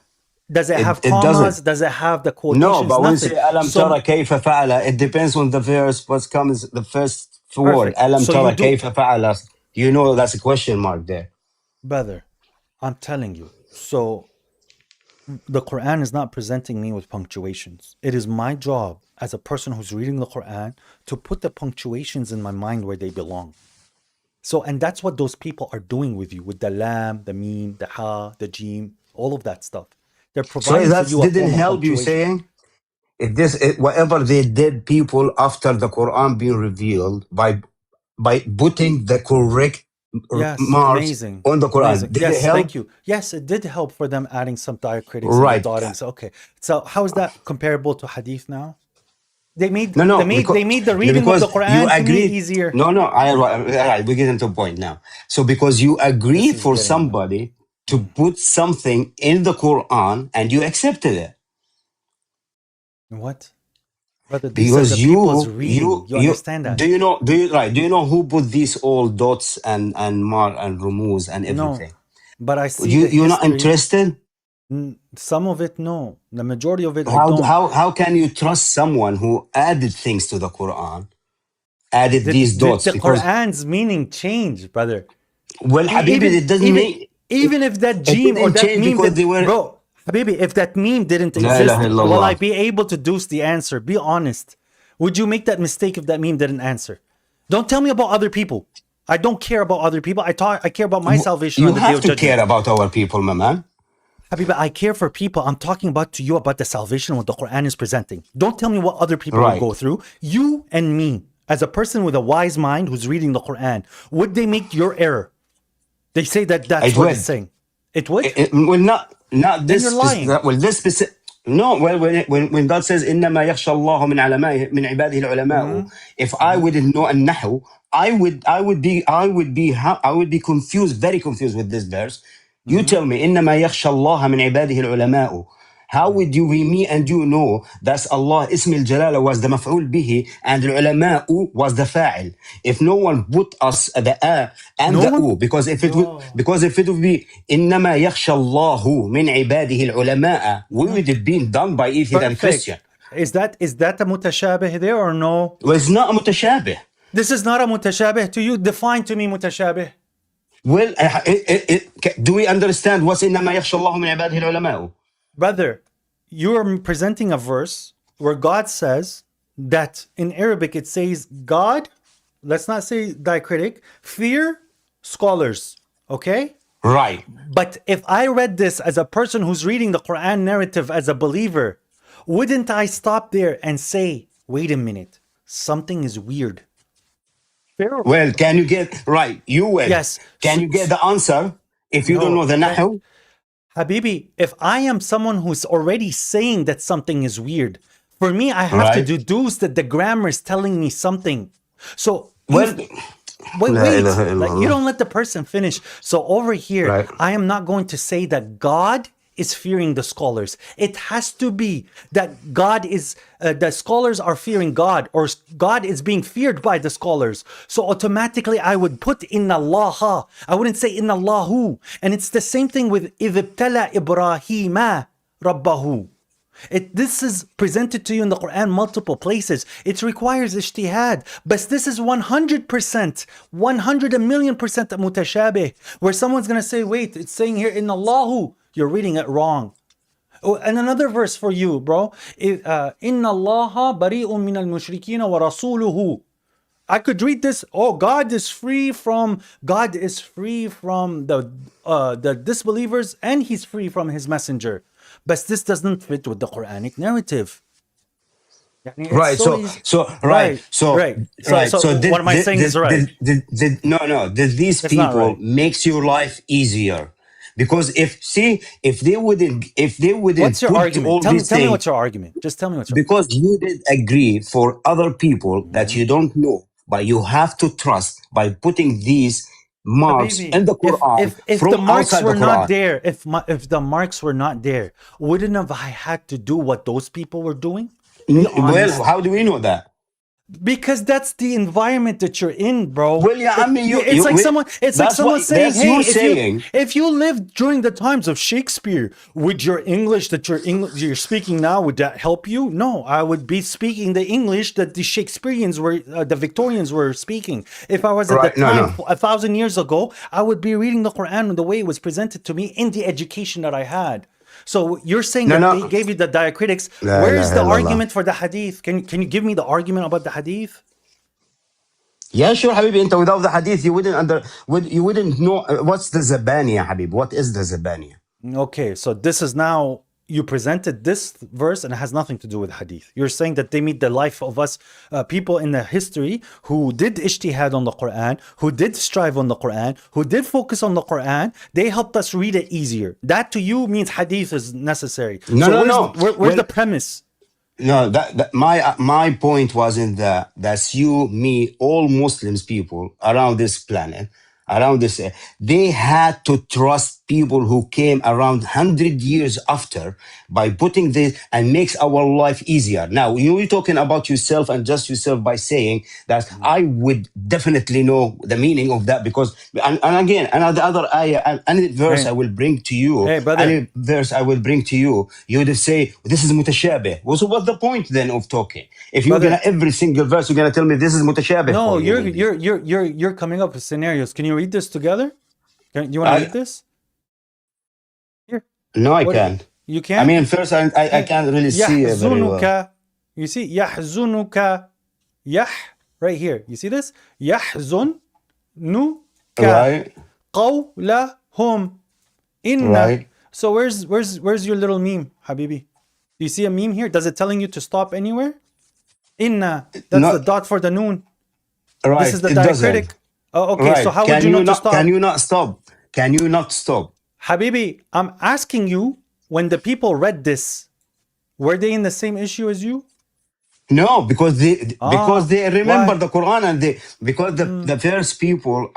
Does it have it commas? doesn't. Does it have the No, quotations? but when you Nothing. say alam So tara kayfa fa'ala, it depends on the verse. What comes the first word? perfect. Alam So you tara do, kayfa fa'ala. You know that's a question mark there. brother. I'm telling you. So the Quran is not presenting me with punctuations. It is my job as a person who's reading the Quran to put the punctuations in my mind where they belong. So, and that's what those people are doing with you, with the lam, the meme, the ha, the jim, all of that stuff. They're So providing for that you a didn't form of help you punctuation. saying. Whatever they did, people after the Quran being revealed by putting the correct Yes, marks amazing. on the Quran, Amazing. did it Yes, help? thank you. Yes, it did help for them adding some diacritics and the Right. dottings. Okay. So how is that comparable to hadith now? They made No, they made the reading of because the you Quran to me agreed. easier. No, all right, we get into a point now. So because you agree This is for getting somebody to put something in the Quran and you accepted it. what? Brother, these are the Because people's reading. You understand that? do you know who put these all dots and mar and removes and No. everything? But I see the You're not history. interested? Some of it, no. The majority of it, I don't. How can you trust someone who added things to the Quran, added these Did dots? the Because Quran's meaning change, brother? well, Habibi, it doesn't mean Even if that it gene or didn't that change meme because they were. bro, Habibi, if that meme didn't La exist, ilaha will I illallah. be able to deduce the answer? Be honest. Would you make that mistake if that meme didn't answer? Don't tell me about other people. I don't care about other people. I care about my salvation You on the day have of to judgment. care about our people, my man. Habibi, I care for people. I'm talking about to you about the salvation what the Quran is presenting. Don't tell me what other people will Right. go through. You and me, as a person with a wise mind who's reading the Quran, would they make your error? They say that that's It what would. it's saying. It would? Well, not Then this. you're lying. Well, this specific. No, well, when God says إنما يخشى الله من عباده العلماء, if I wouldn't know النحو, I would be confused, very confused with this verse. You tell me إنما يخشى الله من عباده العلماء. How would you, me and you know that Allah اسم الجلالة was the مفعول به and العلماء was the فاعل? If no one put us the a and No the one? u, because if it would be إنما يخشى الله من عباده العلماء, we would have been done by Atheist and Christian. Is that a mutashabih there or no? Well, it's not a mutashabih. This is not a mutashabih to you. Define to me mutashabih. Well, do we understand what's إنما يخشى الله من عباده العلماء? Brother, you are presenting a verse where God says that in Arabic it says God, let's not say diacritic, fear scholars, okay? Right. But if I read this as a person who's reading the Quran narrative as a believer, wouldn't I stop there and say, wait a minute, something is weird? Fair. Well, can you get right? You will. Yes. Can you get the answer if you don't know the nahu? Habibi, if I am someone who's already saying that something is weird, for me, I have to deduce that the grammar is telling me something. So, Well, wait, like, you don't let the person finish. So over here, I am not going to say that God is fearing the scholars. It has to be that God is, the scholars are fearing God, or God is being feared by the scholars. So automatically I would put inna Allah. I wouldn't say inna Allahu. And it's the same thing with إِذِ ابْتَلَى إِبْرَاهِيمَ رَبَّهُ. This is presented to you in the Quran multiple places. It requires ijtihad. But this is 100%, 100,000,000% mutashabih. Where someone's going to say, wait, it's saying here in Allahu. You're reading it wrong. Oh, and another verse for you, bro. Inna Allaha bari'un min al-mushrikeen wa rasuluhu. I could read this. Oh, God is free from the disbelievers, and He's free from His messenger. But this doesn't fit with the Quranic narrative. Right. So what am I saying is right? Did these people makes your life easier? Because if they wouldn't what's your put argument? all Tell me what's your argument. Just tell me what's your because you did agree for other people that you don't know, but you have to trust by putting these marks in the Quran. If from the marks outside were the not Quran. there, if the marks were not there, wouldn't have I had to do what those people were doing? Well, how do we know that? Because that's the environment that you're in, bro. Well, yeah, I mean, it's like someone saying, hey, if you lived during the times of Shakespeare, would your English that you're speaking now, would that help you? No, I would be speaking the English that the Shakespeareans were, the Victorians were speaking. If I was at the time 1,000 years ago, I would be reading the Quran the way it was presented to me in the education that I had. So you're saying they gave you the diacritics. Where is the argument for the hadith? Can you give me the argument about the hadith? Yeah, sure, Habibi. Without the hadith, you wouldn't know what's the zabaniya, Habib. What is the zabaniya? Okay, so this is now you presented this verse and it has nothing to do with hadith. You're saying that they made the life of us people in the history who did ijtihad on the Quran, who did strive on the Quran, who did focus on the Quran. They helped us read it easier. That to you means hadith is necessary. No, so no, where's, no. where's the premise? No, that my point wasn't that's you, me, all Muslims people around this planet, around this, they had to trust people who came around 100 years after by putting this and makes our life easier. Now, you're talking about yourself and just yourself by saying that I would definitely know the meaning of that because, and again, another other ayah, any verse I will bring to you, any verse I will bring to you, you would say, this is mutashabih. So what's the point then of talking? If you're gonna, every single verse, you're gonna tell me this is mutashabih. No, you're coming up with scenarios. Can you read this together? You want to read this? Here. No, I can't. You can't? I mean, first, I can't really see it very well. You see, يحزنك, right here. You see this? يحزنك right. قولهم إن. Right. So where's your little meme, Habibi? Do you see a meme here? Does it telling you to stop anywhere? Inna. That's the dot for the noon. Right. This is the diacritic. Oh, okay. Right. So how would you know to stop? Can you not stop? Can you not stop? Habibi, I'm asking you, when the people read this, were they in the same issue as you? No, because they remember the Quran and because the first people,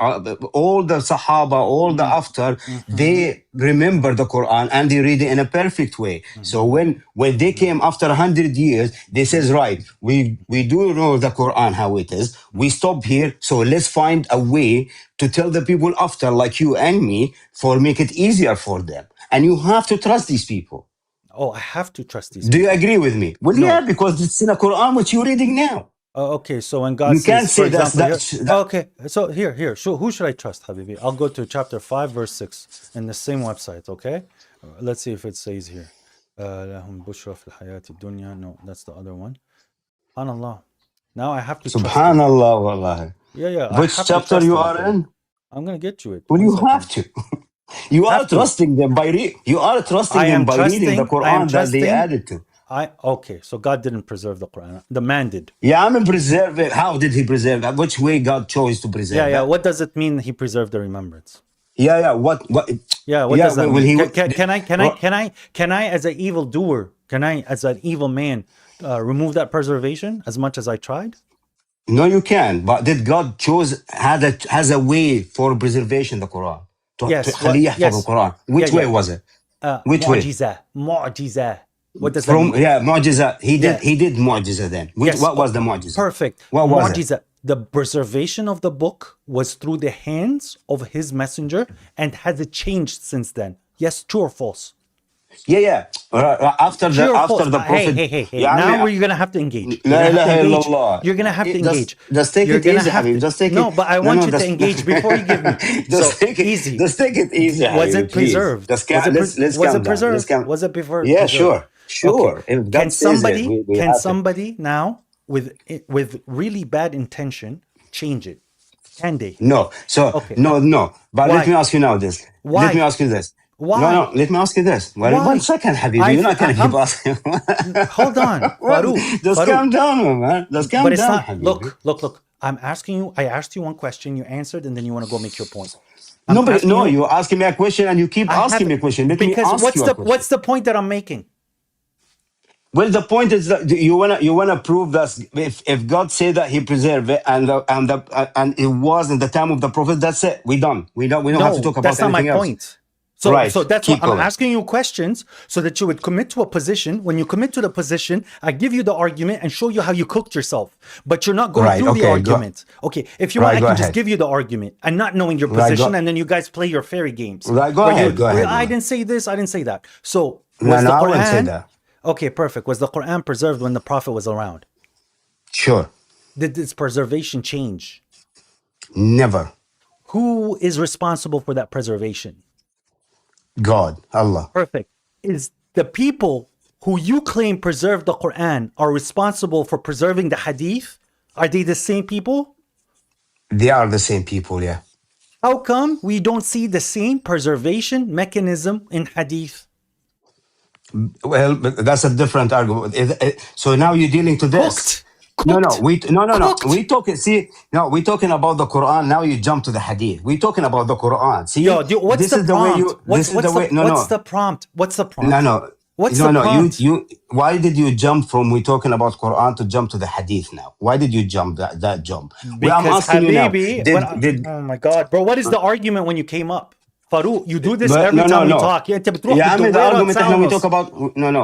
all the Sahaba, all the after, they remember the Quran and they read it in a perfect way. So when they came after 100 years, they says, right, we do know the Quran how it is. We stop here, so let's find a way to tell the people after, like you and me, for make it easier for them. And you have to trust these people. Oh, I have to trust these Do people. you agree with me? Well, no. Yeah, because it's in the Quran what you're reading now. Okay, so when God you says, can't say that. Okay, so here. So who should I trust, Habibi? I'll go to chapter 5, verse 6 in the same website, okay? Let's see if it says here. لهم بشرى في الحياة الدنيا. No, that's the other one. Subhanallah. Now I have to Subhanallah, wallahi. Yeah. Which chapter you are in? I'm going to get you it. Well, you have to. You are trusting them by reading the Quran that they added to. Okay, so God didn't preserve the Quran. The man did. Yeah, I mean preserve it. How did he preserve that? Which way God chose to preserve it? Yeah. What does it mean he preserved the remembrance? Yeah. What? Yeah. What does that mean? Can I, as an evil doer, as an evil man, remove that preservation as much as I tried? No, you can. But did God has a way for preservation the Quran? Yes. For the Quran. Which way was it? Which way? Mu'jiza. What does that mean? Mu'jiza. He did Mu'jiza then. What was the Mu'jiza? Perfect. What was it? The preservation of the book was through the hands of his messenger, and has it changed since then? Yes, true or false? Yeah. After the Prophet. Hey. Now we're gonna have to engage. You're gonna have to engage. Just take it easy, Habib. Just take it. No, but I want you to engage before you give me. Just take it easy. Just take it easy. Was it preserved? Was it preserved? Was it before? Yeah, sure. Okay. Can somebody now with really bad intention change it? Can they? No. So no. But let me ask you now this. Why? Let me ask you this. Why? No, let me ask you this. Well, 1 second, Habibi. You're not going to keep asking. Hold on. Just calm down, man. Just calm down, Habibi. Look. I asked you one question, you answered, and then you want to go make your point. You're asking me a question and you keep asking me a question. Let me ask you a question. What's the point that I'm making? Well, the point is that you wanna prove that if God said that He preserved it and it was in the time of the Prophet, that's it. We don't have to talk about anything else. That's not my point. So that's why I'm asking you questions so that you would commit to a position. When you commit to the position, I give you the argument and show you how you cooked yourself. But you're not going through the argument. Okay, if you want, I can just give you the argument and not knowing your position, and then you guys play your fairy games. Right, go ahead. I didn't say this, I didn't say that. So was the Quran, I wouldn't say that. Okay, perfect. Was the Quran preserved when the Prophet was around? Sure. Did its preservation change? Never. Who is responsible for that preservation? God, Allah. Perfect. Is the people who you claim preserved the Quran are responsible for preserving the Hadith? Are they the same people? They are the same people, yeah. How come we don't see the same preservation mechanism in Hadith? Well, but that's a different argument. So now you're dealing to this. Cooked. No. Cooked. We talking. See, no, we're talking about the Quran. Now you jump to the Hadith. We're talking about the Quran. See, Yo, dude, what's this the is the way prompt? you. This is the way. What's the prompt? What's the prompt? No. What's the prompt? You. Why did you jump from we talking about Quran to jump to the Hadith now? Why did you jump that jump? Well, I'm Because asking you now. Habibi, oh my God, bro, what is the argument when you came up? Farouk, you do this But every time we no. talk. Yeah, انت بتروح Yeah, I mean the بتدور argument احنا we تساوس. talk about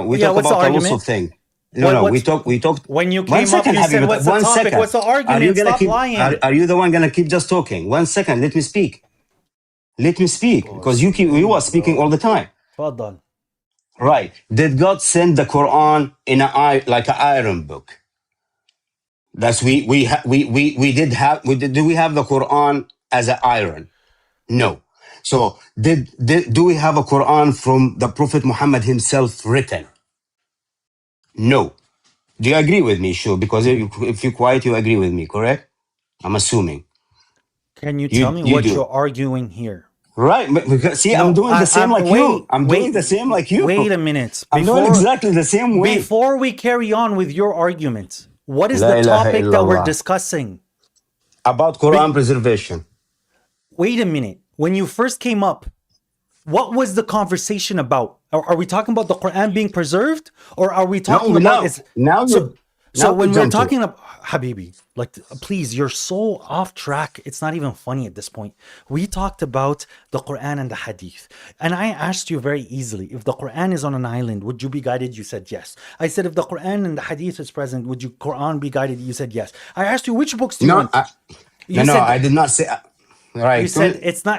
we Yeah, talk what's the about the argument? Rusul thing. No, we talked. When you One came up, second, you said, Habibi, what's the one topic? second. What's the Are you argument? gonna Stop keep? lying. Are you the one gonna keep just talking? 1 second, let me speak. Let me speak because you are speaking all the time. تفضل. Right? Did God send the Quran in like an iron book? That's we did have do we have the Quran as an iron? No. So do we have a Quran from the Prophet Muhammad himself written? No. Do you agree with me? Sure, because if you're quiet, you agree with me, correct? I'm assuming. Can you tell me You what do. you're arguing here? Right. Because, see, No, I'm doing the same like you. I'm doing wait, the same like you. Wait a minute. I'm doing exactly the same way. Before we carry on with your argument, what is La the ilaha topic that we're illallah. discussing? About Quran preservation. Wait a minute. When you first came up, what was the conversation about? Are we talking about the Quran being preserved, or are we talking about? So when we're talking about Habibi, like, please, you're so off track. It's not even funny at this point. We talked about the Quran and the Hadith, and I asked you very easily, if the Quran is on an island, would you be guided? You said yes. I said, if the Quran and the Hadith is present, would you Quran be guided? You said yes. I asked you, which books do you want? I did not say. Right. You said it's not.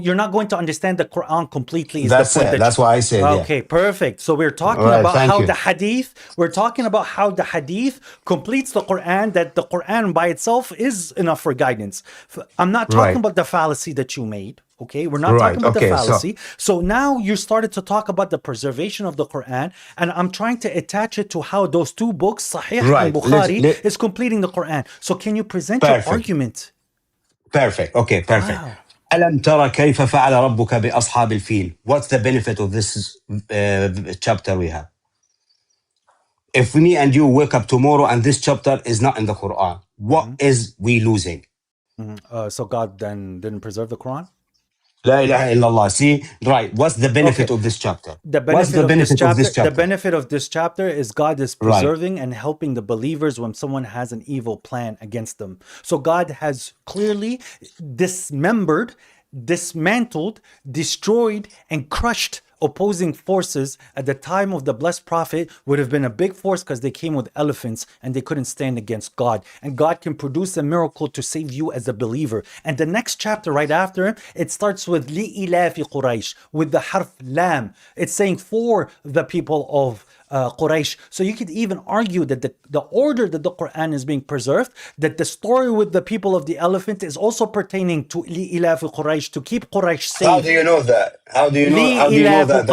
You're not going to understand the Quran completely. That's it. That's why I said. Okay, perfect. So we're talking about how the Hadith. We're talking about how the Hadith completes the Quran. That the Quran by itself is enough for guidance. I'm not talking about the fallacy that you made. Okay, we're not talking about the fallacy. So now you started to talk about the preservation of the Quran, and I'm trying to attach it to how those two books, Sahih and Bukhari, is completing the Quran. So can you present your argument? Perfect. Okay, perfect. Wow. ألم ترى كيف فعل ربك بأصحاب الفيل? What's the benefit of this chapter we have? If me and you wake up tomorrow and this chapter is not in the Quran, what is we losing? So God then didn't preserve the Quran? La ilaha illallah. See, right. What's the benefit of this chapter? What's the benefit of this chapter? The benefit of this chapter is God is preserving and helping the believers when someone has an evil plan against them. So God has clearly dismembered, dismantled, destroyed, and crushed opposing forces. At the time of the blessed prophet would have been a big force because they came with elephants and they couldn't stand against God. And God can produce a miracle to save you as a believer. And the next chapter right after him, it starts with li'ilafi Quraysh, with the harf lam. It's saying for the people of Quraysh. So you could even argue that the order that the Quran is being preserved, that the story with the people of the elephant is also pertaining to li'ilafi Quraysh, to keep Quraysh safe. How do you know that? How do you know that?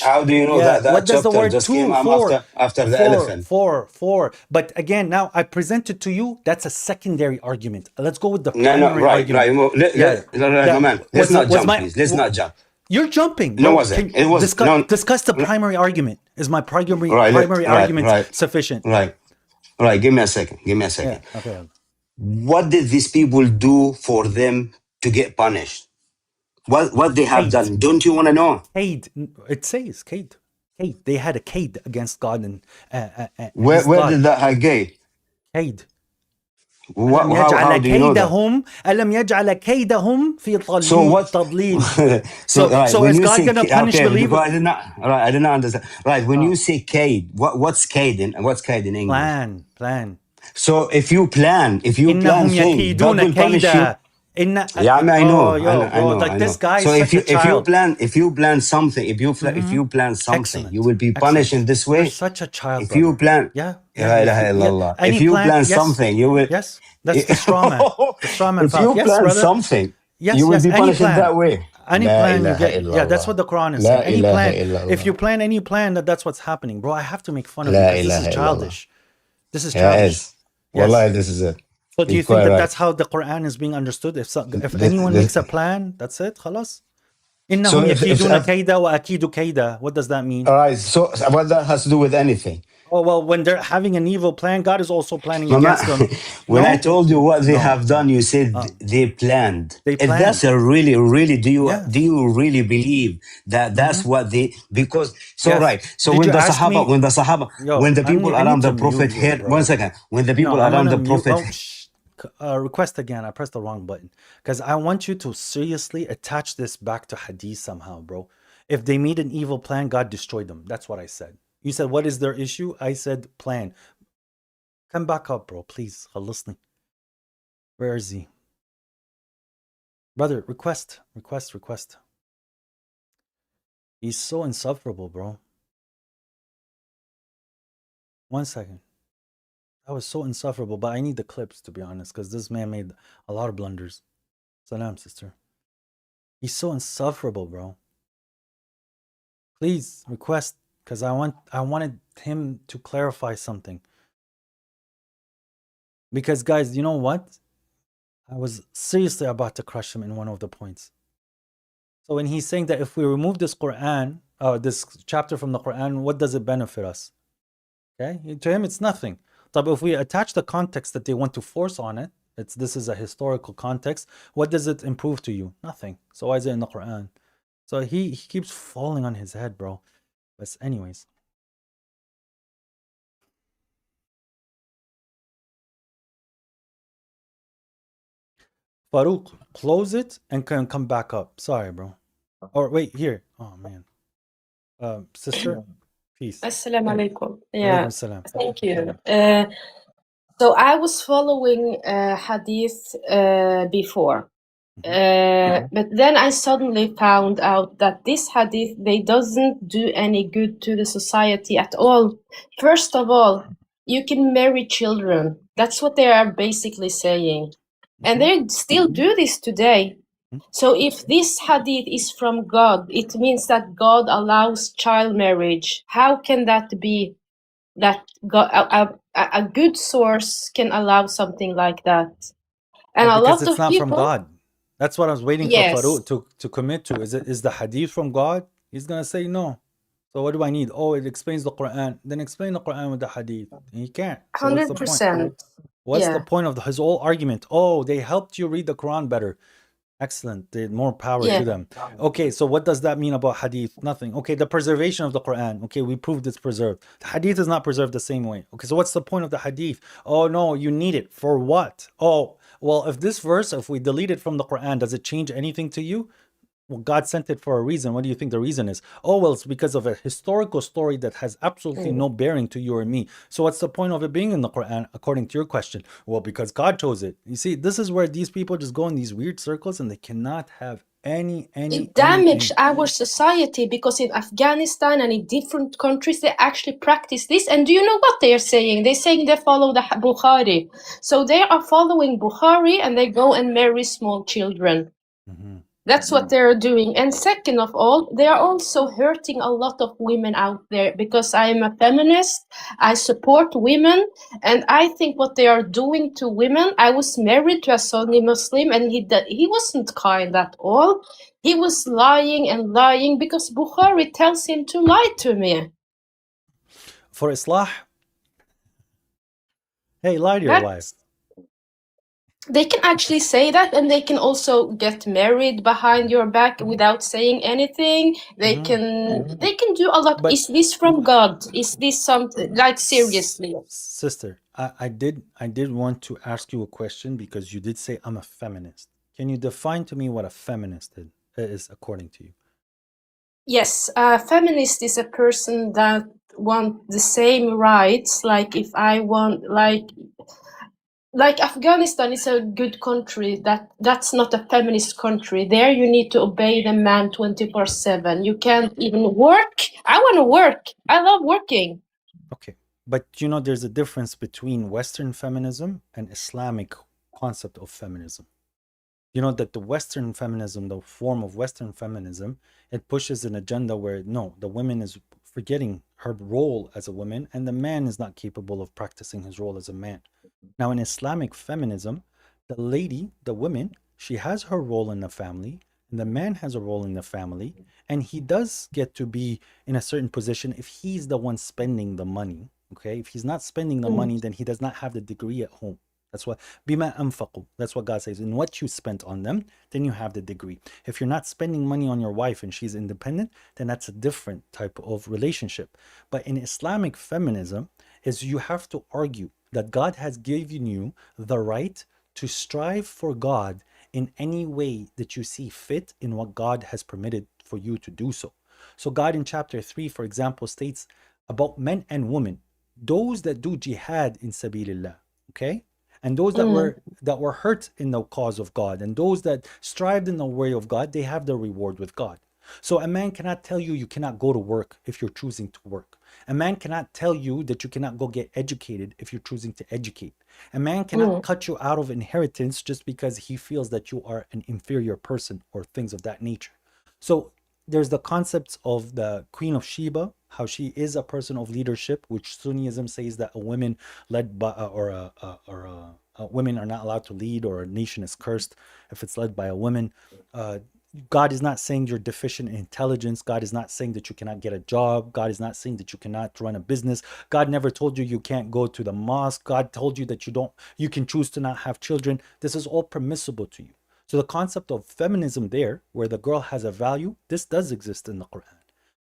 How do you know that? That What does the chapter word just two came after the elephant? Four. But again, now I presented to you, that's a secondary argument. Let's go with the primary argument. Let's not jump, please. Let's not jump. You're jumping. No, wasn't. It was discuss the primary argument. Is my primary argument sufficient? Right. Give me a second. Yeah, okay. What did these people do for them to get punished? What they have done? Don't you want to know? Kaid. It says Kaid. They had a Kaid against God and where did that have gate? Kaid. How do you know that? ألم يجعل كيدهم في تضليل. So is God going to punish believers? I did not understand. Right, when you say kaid, what's kaid in English? Plan. So if you plan things, God will punish you. Yeah, I know. Like this guy is so such a child. if you plan something, if you plan something, Excellent. you will be punished in this way. You're such a child. If you plan, if you plan something, you will. Yes, that's the straw man. The straw man. If you plan something, you will be punished in that way. Any plan you get, that's what the Quran is saying. Any plan, if you plan any plan, that's what's happening, bro. I have to make fun of you because this is childish. This is childish. Wallahi, this is it. So do you think that that's how the Quran is being understood? If anyone makes a plan, that's it, khalas? So إنهم if يكيدون كيدا وأكيد كيدا. What does that mean? all right, so what that has to do with anything? Oh, well, when they're having an evil plan, God is also planning Mama, against them. when I No? told you what they No, have done, no. you said they planned. They If that's planned. a really, do Yes. you really believe that that's what they, because, so Yes. right. So Did when you the ask Sahaba, me? Yo, when the people I need around to the mute Prophet you, heard, bro. 1 second, when the You know, people I'm around gonna the mute. Prophet, Oh, request again. I pressed the wrong button because I want you to seriously attach this back to Hadith somehow, bro. If they made an evil plan, God destroyed them. That's what I said. You said, what is their issue? I said, plan. Come back up, bro, please. Listen. Where is he? Brother, request. He's so insufferable, bro. 1 second. That was so insufferable, but I need the clips, to be honest, because this man made a lot of blunders. Salam, sister. He's so insufferable, bro. Please request, because I wanted him to clarify something. Because guys, you know what? I was seriously about to crush him in one of the points. So when he's saying that if we remove this Quran, this chapter from the Quran, what does it benefit us? Okay, to him it's nothing. But if we attach the context that they want to force on it, this is a historical context. What does it improve to you? Nothing. So why is it in the Quran? So he keeps falling on his head, bro. But anyways. Farouk, close it and can come back up. Sorry, bro. Or wait, here. Oh man. Sister, peace. Assalamu alaikum. Alaikum Yeah, salam. thank you. So I was following Hadith before, but then I suddenly found out that this Hadith, they doesn't do any good to the society at all. First of all, you can marry children. That's what they are basically saying. And they still do this today. So if this hadith is from God, it means that God allows child marriage. How can that be that God, a good source can allow something like that? And a Because lot it's of not from people, God. That's what I was waiting for yes, Farouk to commit to. Is the hadith from God? He's gonna say no. So what do I need? Oh, it explains the Quran. Then explain the Quran with the hadith. And he can't. So what's the point? 100%. What's the Yeah, point of his whole argument? Oh, they helped you read the Quran better. Excellent. More power yeah. to them. Okay, so what does that mean about hadith? Nothing. Okay, the preservation of the Quran. Okay, we proved it's preserved. The hadith is not preserved the same way. Okay, so what's the point of the hadith? Oh no, you need it. For what? Oh, well, if we delete it from the Quran, does it change anything to you? Well, God sent it for a reason. What do you think the reason is? Oh, well, it's because of a historical story that has absolutely no bearing to you or me. So what's the point of it being in the Quran, according to your question? Well, because God chose it. You see, this is where these people just go in these weird circles and they cannot have It damaged our society because in Afghanistan and in different countries they actually practice this. And do you know what they are saying? They're saying they follow the Bukhari. So they are following Bukhari and they go and marry small children. That's what they're doing. And second of all, they are also hurting a lot of women out there because I am a feminist. I support women. And I think what they are doing to women, I was married to a Sunni Muslim and he wasn't kind at all. He was lying and lying because Bukhari tells him to lie to me. For Islah, hey, lie to your wife. They can actually say that, and they can also get married behind your back without saying anything. They can do a lot. But is this from God? Is this something like seriously? Sister, I did want to ask you a question because you did say I'm a feminist. Can you define to me what a feminist is according to you? Yes, a feminist is a person that want the same rights. Like if I want, like Afghanistan is a good country. That's not a feminist country. There you need to obey the man 24/7. You can't even work. I want to work. I love working. Okay, but you know there's a difference between Western feminism and Islamic concept of feminism. You know that the Western feminism, the form of Western feminism, it pushes an agenda where no, the woman is forgetting her role as a woman and the man is not capable of practicing his role as a man. Now, in Islamic feminism, the lady, the woman, she has her role in the family. and the man has a role in the family, and he does get to be in a certain position if he's the one spending the money. Okay, if he's not spending the money, then he does not have the degree at home. That's what bima anfaqu. That's what God says. In what you spent on them, then you have the degree. If you're not spending money on your wife and she's independent, then that's a different type of relationship. But in Islamic feminism, is you have to argue that God has given you the right to strive for God in any way that you see fit in what God has permitted for you to do so. So God in chapter 3, for example, states about men and women, those that do jihad in sabilillah, okay? And those that were hurt in the cause of God, and those that strived in the way of God, they have their reward with God. So a man cannot tell you cannot go to work if you're choosing to work. A man cannot tell you that you cannot go get educated if you're choosing to educate. A man cannot cut you out of inheritance just because he feels that you are an inferior person or things of that nature. So there's the concepts of the Queen of Sheba, how she is a person of leadership, which Sunnism says that a woman led by women are not allowed to lead, or a nation is cursed if it's led by a woman. God is not saying you're deficient in intelligence. God is not saying that you cannot get a job. God is not saying that you cannot run a business. God never told you you can't go to the mosque. God told you that you can choose to not have children. This is all permissible to you. So the concept of feminism there, where the girl has a value, this does exist in the Quran.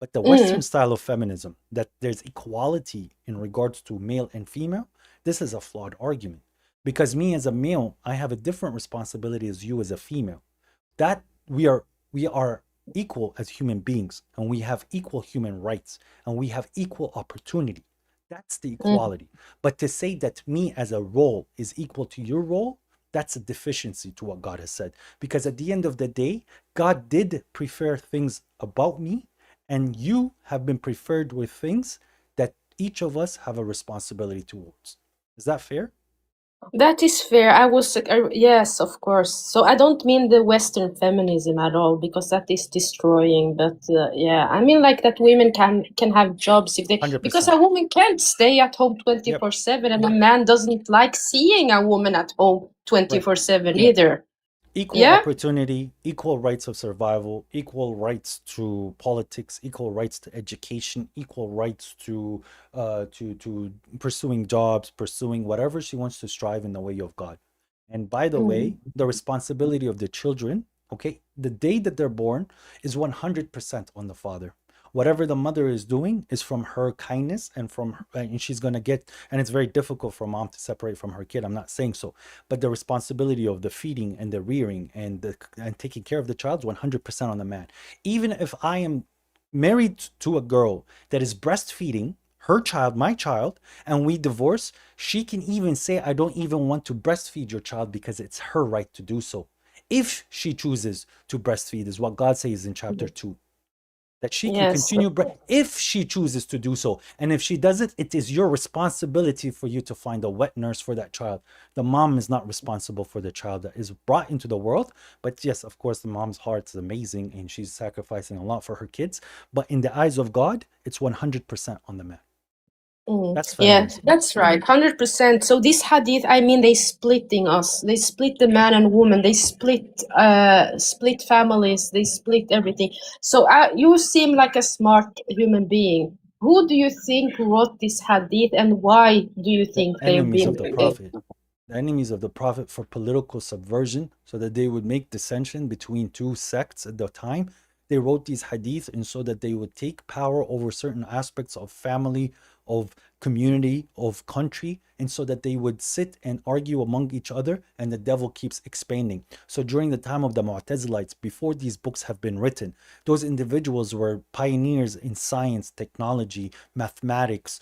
But the Western style of feminism, that there's equality in regards to male and female, this is a flawed argument. Because me as a male, I have a different responsibility as you as a female. That we are equal as human beings, and we have equal human rights, and we have equal opportunity. That's the equality. But to say that me as a role is equal to your role, that's a deficiency to what God has said. Because at the end of the day, God did prefer things about me, and you have been preferred with things that each of us have a responsibility towards. Is that fair? That is fair. Yes, of course. So I don't mean the Western feminism at all, because that is destroying. But yeah, I mean like that women can have jobs if they, because 100%. a woman can't stay at home 24/7, and a man doesn't like seeing a woman at home 24/7 either. Equal Yeah. opportunity, equal rights of survival, equal rights to politics, equal rights to education, equal rights to pursuing jobs, pursuing whatever she wants to strive in the way of God. And by the way, the responsibility of the children, okay, the day that they're born is 100% on the father. Whatever the mother is doing is from her kindness and and she's going to get, and it's very difficult for mom to separate from her kid. I'm not saying so, but the responsibility of the feeding and the rearing and taking care of the child is 100% on the man. Even if I am married to a girl that is breastfeeding her child, my child, and we divorce, she can even say, I don't even want to breastfeed your child because it's her right to do so. If she chooses to breastfeed, is what God says in chapter 2. That she can continue if she chooses to do so. And if she does it, it is your responsibility for you to find a wet nurse for that child. The mom is not responsible for the child that is brought into the world. But yes, of course, the mom's heart is amazing and she's sacrificing a lot for her kids. But in the eyes of God, it's 100% on the man. That's feminism. Yeah, that's right, 100%. So this hadith, I mean, they splitting us. They split the man and woman. They split families. They split everything. So you seem like a smart human being. Who do you think wrote this hadith, and why do you think they're Enemies of being the Prophet. The enemies of the Prophet for political subversion, so that they would make dissension between two sects at the time. They wrote these hadith and so that they would take power over certain aspects of family, of community, of country, and so that they would sit and argue among each other, and the devil keeps expanding. So during the time of the Mu'tazilites, before these books have been written, those individuals were pioneers in science, technology, mathematics,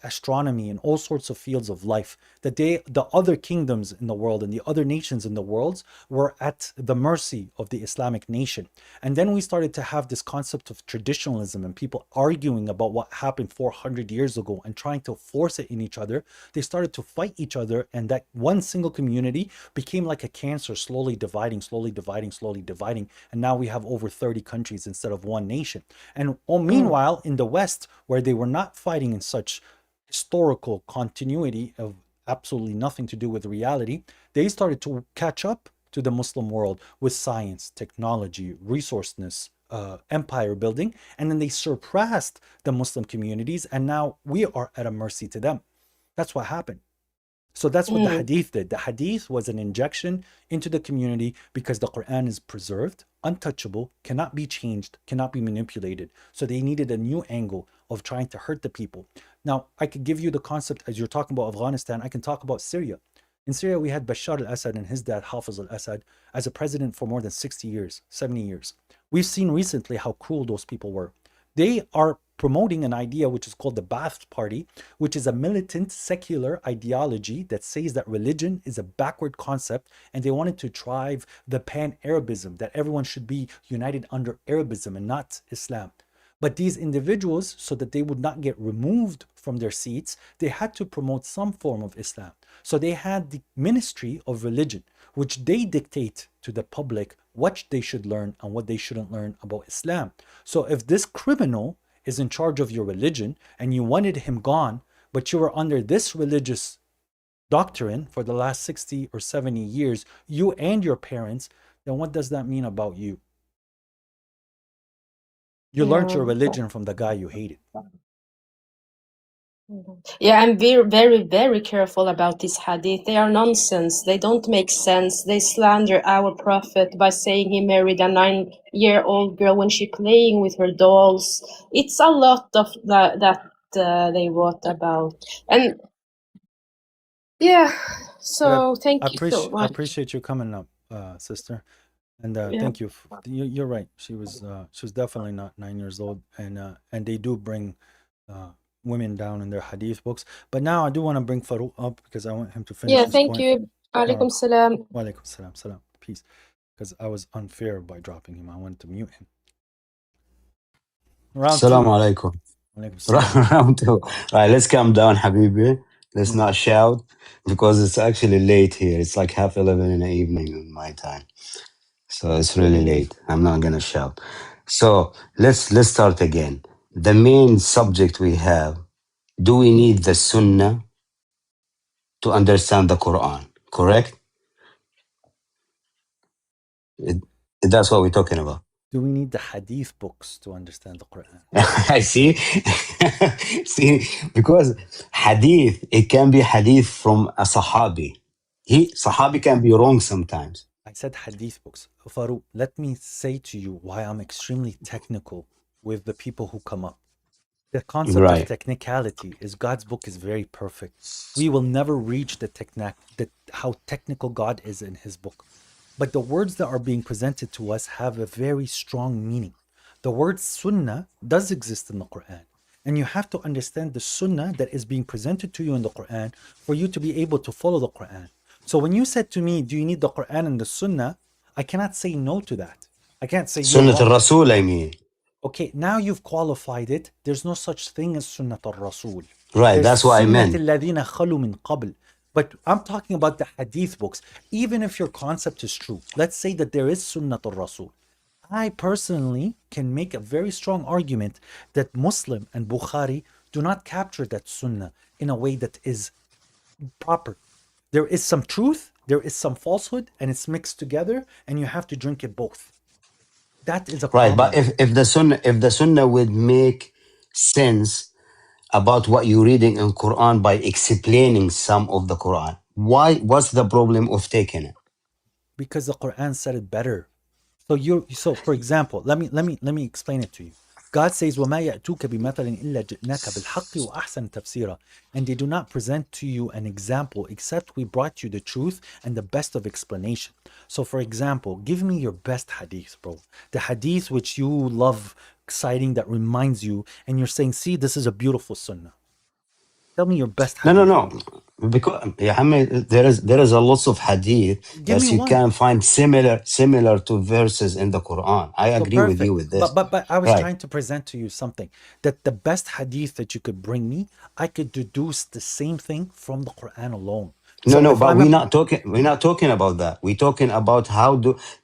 astronomy, and all sorts of fields of life. The other kingdoms in the world and the other nations in the world were at the mercy of the Islamic nation. And then we started to have this concept of traditionalism and people arguing about what happened 400 years ago and trying to force it in each other. They started to fight each other, and that one single community became like a cancer, slowly dividing, slowly dividing, slowly dividing. And now we have over 30 countries instead of one nation. And meanwhile, in the West, where they were not fighting in such historical continuity of absolutely nothing to do with reality, they started to catch up to the Muslim world with science, technology, resourcefulness, empire building, and then they surpassed the Muslim communities, and now we are at a mercy to them. That's what happened. So that's what the hadith did. The hadith was an injection into the community because the Quran is preserved, untouchable, cannot be changed, cannot be manipulated. So they needed a new angle of trying to hurt the people. Now, I could give you the concept, as you're talking about Afghanistan, I can talk about Syria. In Syria, we had Bashar al-Assad and his dad, Hafiz al-Assad, as a president for more than 60 years, 70 years. We've seen recently how cruel those people were. They are promoting an idea which is called the Ba'ath Party, which is a militant secular ideology that says that religion is a backward concept, and they wanted to drive the pan-Arabism, that everyone should be united under Arabism and not Islam. But these individuals, so that they would not get removed from their seats, they had to promote some form of Islam. So they had the Ministry of Religion, which they dictate to the public what they should learn and what they shouldn't learn about Islam. So if this criminal is in charge of your religion and you wanted him gone, but you were under this religious doctrine for the last 60 or 70 years, you and your parents, then what does that mean about you? You learned your religion from the guy you hated. Yeah, I'm very, very, very careful about this hadith. They are nonsense. They don't make sense. They slander our prophet by saying he married a 9-year-old girl when she playing with her dolls. It's a lot of that they wrote about. And yeah, so thank you so much. I appreciate you coming up, sister. And thank you. You're right. She was definitely not 9 years old, and they do bring women down in their hadith books. But now I do want to bring Farouk up because I want him to finish his thank point. you. Alaikum salam. Wa alaikum salam. Salam. Peace. Because I was unfair by dropping him. I wanted to mute him. Round Assalamu two. alaikum. Alaikum salam. Round two. Right, let's calm down, Habibi. Let's not shout because it's actually late here. It's like 11:30 in the evening in my time. So it's really late. I'm not gonna shout. So let's start again. The main subject we have, do we need the Sunnah to understand the Quran? Correct? That's what we're talking about. Do we need the hadith books to understand the Quran? I see. See, because hadith, it can be hadith from a Sahabi. Sahabi can be wrong sometimes. I said hadith books. Farouk, let me say to you why I'm extremely technical with the people who come up. The concept of technicality is God's book is very perfect. We will never reach how technical God is in his book. But the words that are being presented to us have a very strong meaning. The word sunnah does exist in the Quran. And you have to understand the sunnah that is being presented to you in the Quran for you to be able to follow the Quran. So when you said to me, do you need the Quran and the sunnah? I cannot say no to that. I can't say Sunnat al-Rasul, I mean. Okay, now you've qualified it. There's no such thing as Sunnat al-Rasul. Right, that's what I meant. But I'm talking about the hadith books. Even if your concept is true, let's say that there is Sunnat al-Rasul. I personally can make a very strong argument that Muslim and Bukhari do not capture that Sunnah in a way that is proper. There is some truth, there is some falsehood, and it's mixed together, and you have to drink it both. That is a problem. Right, but if the Sunnah would make sense about what you're reading in Quran by explaining some of the Quran, what's the problem of taking it? Because the Quran said it better. So for example, let me explain it to you. God says, وَمَا يَأْتُوكَ بِمَثَلٍ إِلَّا جِئْنَاكَ بِالْحَقِّ وَأَحْسَنَ تَفْسِيرًا. And they do not present to you an example except we brought you the truth and the best of explanation. So for example, give me your best hadith, bro. The hadith which you love citing that reminds you and you're saying, see, this is a beautiful sunnah. Tell me your best hadith. No. Because there is a lot of hadith that you can find similar to verses in the Quran. I agree with you with this. But I was trying to present to you something that the best hadith that you could bring me, I could deduce the same thing from the Quran alone. No, but we're not talking about that. We're talking about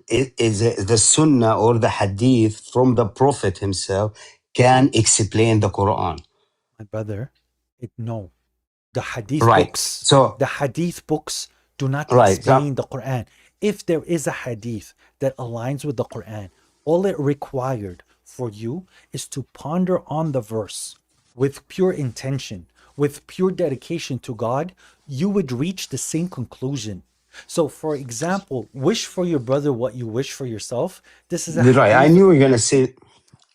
is the Sunnah or the hadith from the Prophet himself can explain the Quran. My brother, no. The hadith books. So the hadith books do not explain the Quran. if there is a hadith that aligns with the Quran, all it required for you is to ponder on the verse with pure intention, with pure dedication to God, you would reach the same conclusion. So, for example, wish for your brother what you wish for yourself. This is a Right. I hadith, knew you were gonna say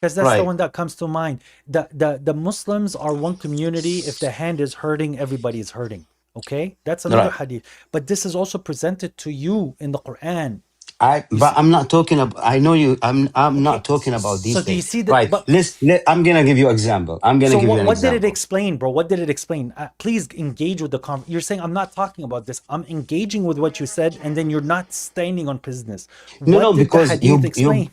because that's the right. one that comes to mind. The Muslims are one community. If the hand is hurting, everybody is hurting. Okay, that's another Right. hadith. But this is also presented to you in the Quran. You But see, I'm not talking about. I know you. I'm okay. not talking about So these do you things. see that? Right. But I'm gonna give you example. I'm gonna so give you an what did it example. explain, bro? What did it explain? Please engage with the You're saying I'm not talking about this. I'm engaging with what you said, and then you're not standing on business. No, What did the because hadith you explain?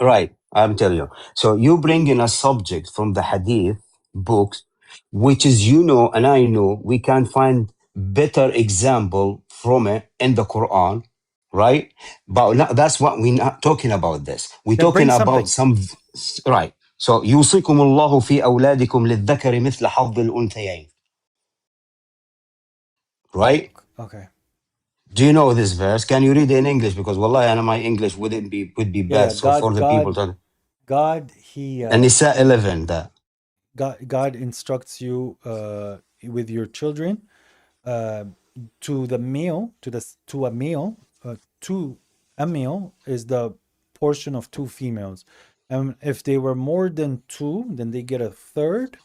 right. I'm telling you. So you bring in a subject from the Hadith books, which is and I know we can find better example from it in the Quran, right? But that's what we're not talking about. This we're Then talking bring about something. some right. So يوصيكم الله في أولادكم للذكر مثل حظ الأنثيين. Oh, Right? okay. Do you know this verse? Can you read it in English? Because wallahi, my English would be Yeah, bad. yeah. So for the people to God, He, and Nisa 11 that. God instructs you with your children, uh, to the male, to a male, to a male is the portion of two females. And if they were more than two, then they get a third.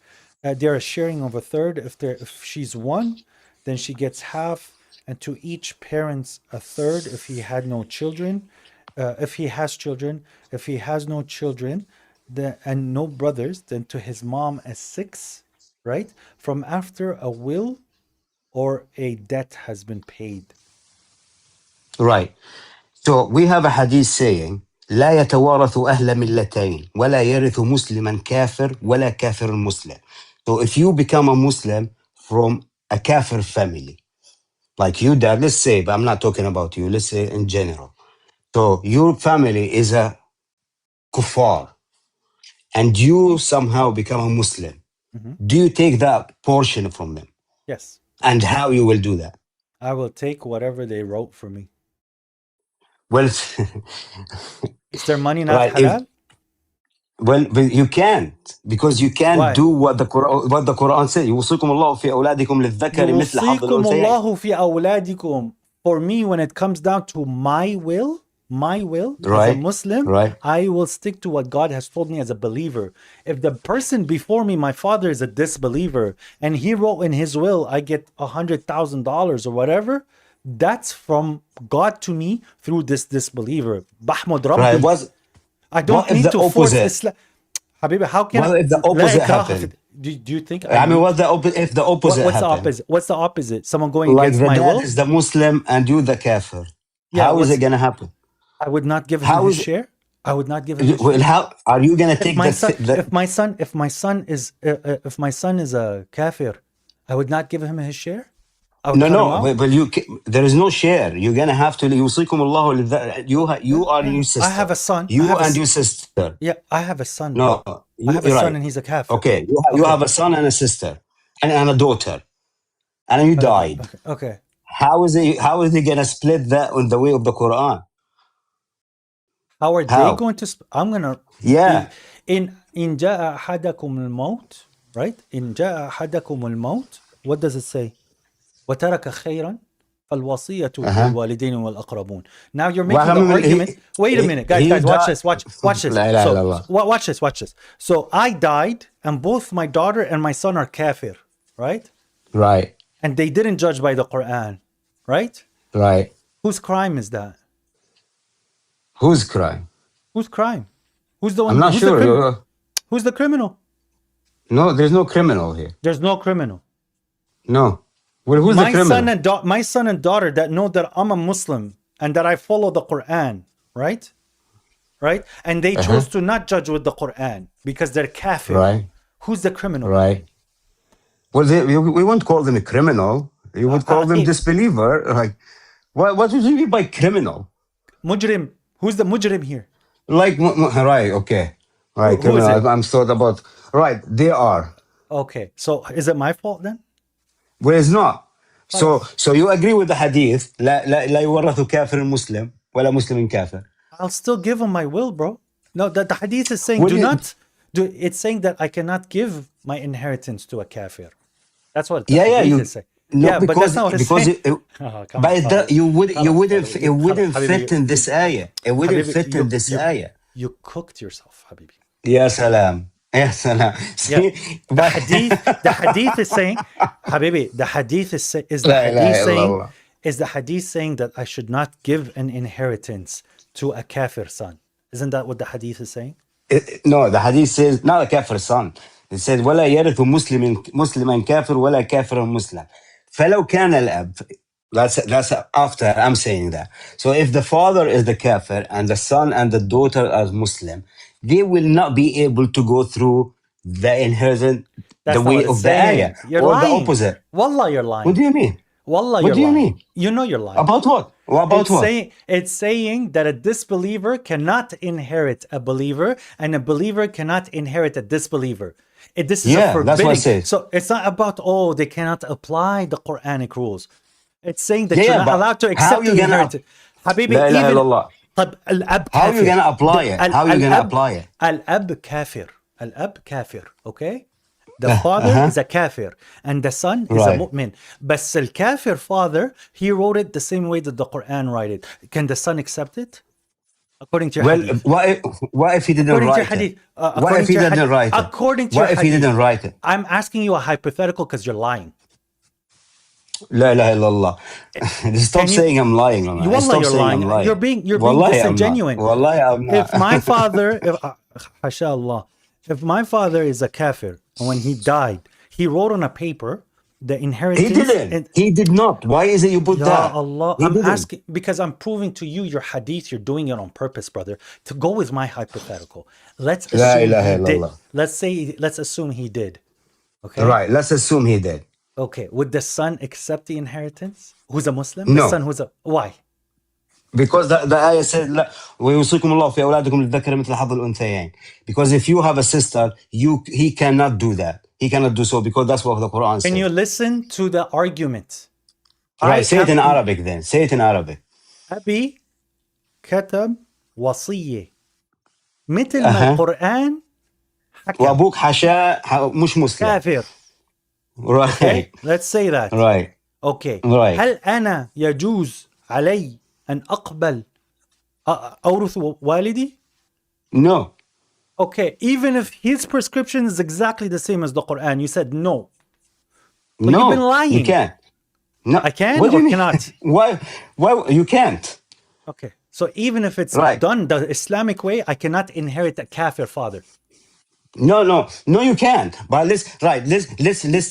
They're a sharing of a third. If she's one, then she gets half, and to each parent's a third if he had no children. If he has children, if he has no children, and no brothers, then to his mom as six, right? From after a will or a debt has been paid. Right. So we have a hadith saying لا يتوارث أهل ملتين ولا يرث مسلما كافر ولا كافر مسلم. So if you become a Muslim from a kafir family, like you dad, let's say, but I'm not talking about you, let's say in general. So your family is a kuffar and you somehow become a Muslim. Mhm. Do you take that portion from them? Yes, And how you will do that? I will take whatever they wrote for me. Well, Is their money not right. If halal? but you can't because you can't Why? do what the Quran says. يوصيكم الله في أولادكم للذكر مثل حظ يوصيكم الأنثيين. الله في أولادكم. For me, when it comes down to my will as a Right, Muslim, right, I will stick to what God has told me as a believer. If the person before me, my father, is a disbeliever, and he wrote in his will, I get $100,000 or whatever, that's from God to me through this disbeliever. Bahmud right. Rabbi. I don't What if need the to force opposite? Islam. Habibi, how can I? What if the لا opposite إكراه في happened? do you think I I mean, need? if the opposite What's the happened? opposite? What's the opposite? Someone going Like against the my dad will? is the Muslim and you the kafir. Yeah, How is it gonna happen? I would not give him How his is share. I would not give him his well? share. How are you gonna If take my the son, the? if my son is a kafir, I would not give him his share. I would No, cut him no. out. But there is no share. You're gonna have to. يوصيكم الله you are Yeah. your I have sister. a son. You and your sister. Yeah, I have a son, No, bro. I have a you're son right. and he's a kafir. Okay, you Okay. have a son and a sister and a daughter, and you died. Okay. How is he gonna split that on the way of the Quran? How are they How? going to? I'm gonna Yeah. in جاء أحدكم الموت, right? In جاء أحدكم الموت. What does it say? وترك خيرا فالوصية Uh-huh. للوالدين والأقربون. Now you're Well, making I the mean, argument. Wait a minute, he guys, watch died. this. Watch this. La ilaha illallah. Watch this. So I died, and both my daughter and my son are kafir, right? Right. And they didn't judge by the Quran, right? Right. Whose crime is that? Who's crying? Whose crime? Who's the I'm one? not Who's the sure. criminal? Who's the criminal? No, there's no criminal here. There's no criminal. No. Well, who's the criminal? My son and daughter that know that I'm a Muslim and that I follow the Quran, right? Right? And they chose to not judge with the Quran because they're kafir. Right. Who's the criminal? Right. Well, we won't call them a criminal. You would call them disbeliever. Like, what do you mean by criminal? Mujrim. Who's the mujrim here? Like, right, okay. Right, Who is criminal. it? I'm thought about, right, they are. Okay. So is it my fault then? Well, it's not. So you agree with the hadith لا يورث كافر مسلم ولا مسلم كافر. I'll still give him my will, bro. No, the hadith is saying it's saying that I cannot give my inheritance to a kafir. That's what the hadith is saying. No, yeah, but that's not what it's saying. It wouldn't fit in this ayah. It wouldn't fit in this ayah. You cooked yourself, Habibi. Ya salam. Ya salam. See, the hadith is saying, Habibi, the hadith is the hadith saying that I should not give an inheritance to a kafir son. Isn't that what the hadith is saying? No, the hadith says not a kafir son. It says ولا يرث مسلما كافر ولا كافر مسلم. فلو كان الأب. That's after I'm saying that. So if the father is the kafir and the son and the daughter are Muslim, they will not be able to go through the inheritance the way of the ayah. You're or lying. The opposite. Wallah, you're lying. What do you mean? Wallah, what do you mean? You know you're lying. About what? About what? It's saying that a disbeliever cannot inherit a believer, and a believer cannot inherit a disbeliever. This is a forbidding. That's what it says. So it's not about, they cannot apply the Quranic rules. It's saying that you're not allowed to accept the inheritance. Habibi, how are you going to apply it? How are you going to apply it? Al-ab kafir, okay? The father is a kafir and the son is a mu'min. But the kafir father, he wrote it the same way that the Quran wrote it. Can the son accept it? According to your hadith. What if he didn't write it? What if he didn't write it? According to your hadith. What if he didn't write it? I'm asking you a hypothetical because you're lying. La ilaha illallah. Stop saying I'm lying. Wallah, you're lying. You're being disingenuous. Wallahi, I'm not. If my father, Hashallah, if my father is a kafir, and when he died, he wrote on a paper the inheritance. He didn't. He did not. Why is it you put that? Allah, I'm asking because I'm proving to you your hadith. You're doing it on purpose, brother. To go with my hypothetical. Let's assume he did. Let's assume he did. Okay. Right. Let's assume he did. Okay. Would the son accept the inheritance? Who's a Muslim? No. The son why? Because the ayah said ويوصيكم الله في أولادكم للذكر مثل حظ الأنثيين. Because if you have a sister, he cannot do that. He cannot do so because that's what the Quran says. Can you listen to the argument? Right, say it in Arabic then. Say it in Arabic. أبي كتب وصية مثل ما القرآن حكى. وأبوك حشا مش مسلم. كافر. Right. Okay? Let's say that. Right. Okay. Right. هل أنا يجوز علي أن أقبل أورث والدي? No. Okay, even if his prescription is exactly the same as the Quran, you said no. But no, you've been lying. You can't. No, I can or cannot? Why you can't? Okay, so even if it's done the Islamic way, I cannot inherit a kafir father. No, you can't. But let's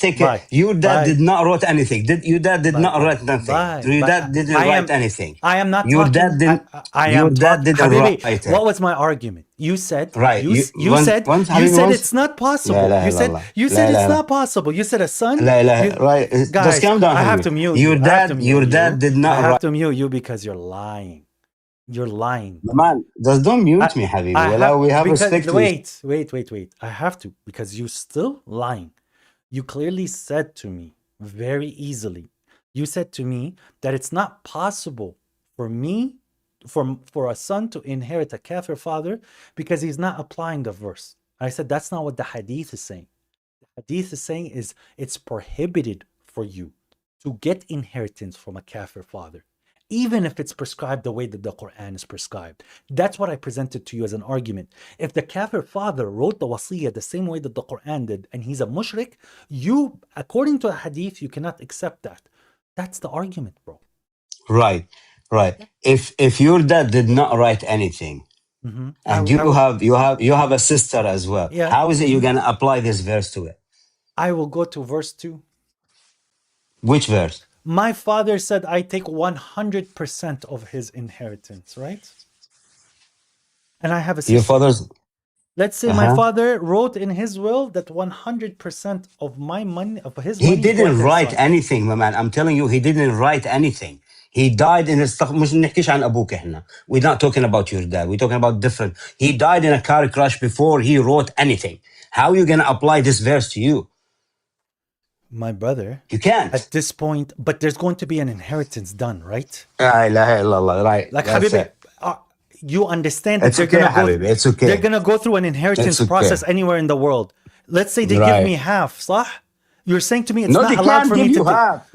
take it. Your dad did not write anything. Your dad did not write nothing. Your dad didn't write anything. I am not. Your dad didn't. Your dad didn't write it. What was my argument? You said You said it's not possible. You said it's not possible. You said a son. Right. Guys, just calm down. I have to mute you. Your dad did not. I have to mute you because you're lying. You're lying. Man, just don't mute me, Habibi. We have respect. Wait. I have to because you're still lying. You clearly said to me very easily. You said to me that it's not possible for a son to inherit a kafir father because he's not applying the verse. I said that's not what the hadith is saying. The hadith is saying is it's prohibited for you to get inheritance from a kafir father, even if it's prescribed the way that the Quran is prescribed. That's what I presented to you as an argument. If the kafir father wrote the wasiyah the same way that the Quran did, and he's a mushrik, you, according to a hadith, you cannot accept that. That's the argument, bro. Right. If your dad did not write anything, and you have a sister as well, how is it you're gonna apply this verse to it? I will go to verse 2. Which verse? My father said I take 100% of his inheritance, right? And I have a sister. Your father's... Let's say my father wrote in his will that 100% of my money, of his money... He didn't write anything, my man. I'm telling you, he didn't write anything. He died in his... We're not talking about your dad. We're talking about different... He died in a car crash before he wrote anything. How are you going to apply this verse to you? My brother, You can't. at this point, but there's going to be an inheritance done, right? La ilaha illallah, right. Like, That's Habibi, it. you understand that It's they're okay, gonna go. Habibi. It's They're okay. gonna go through an inheritance It's okay. process anywhere in the world. Let's say they give me Right. half, صح? You're saying to me it's No, not they allowed can't for give me to you take. half.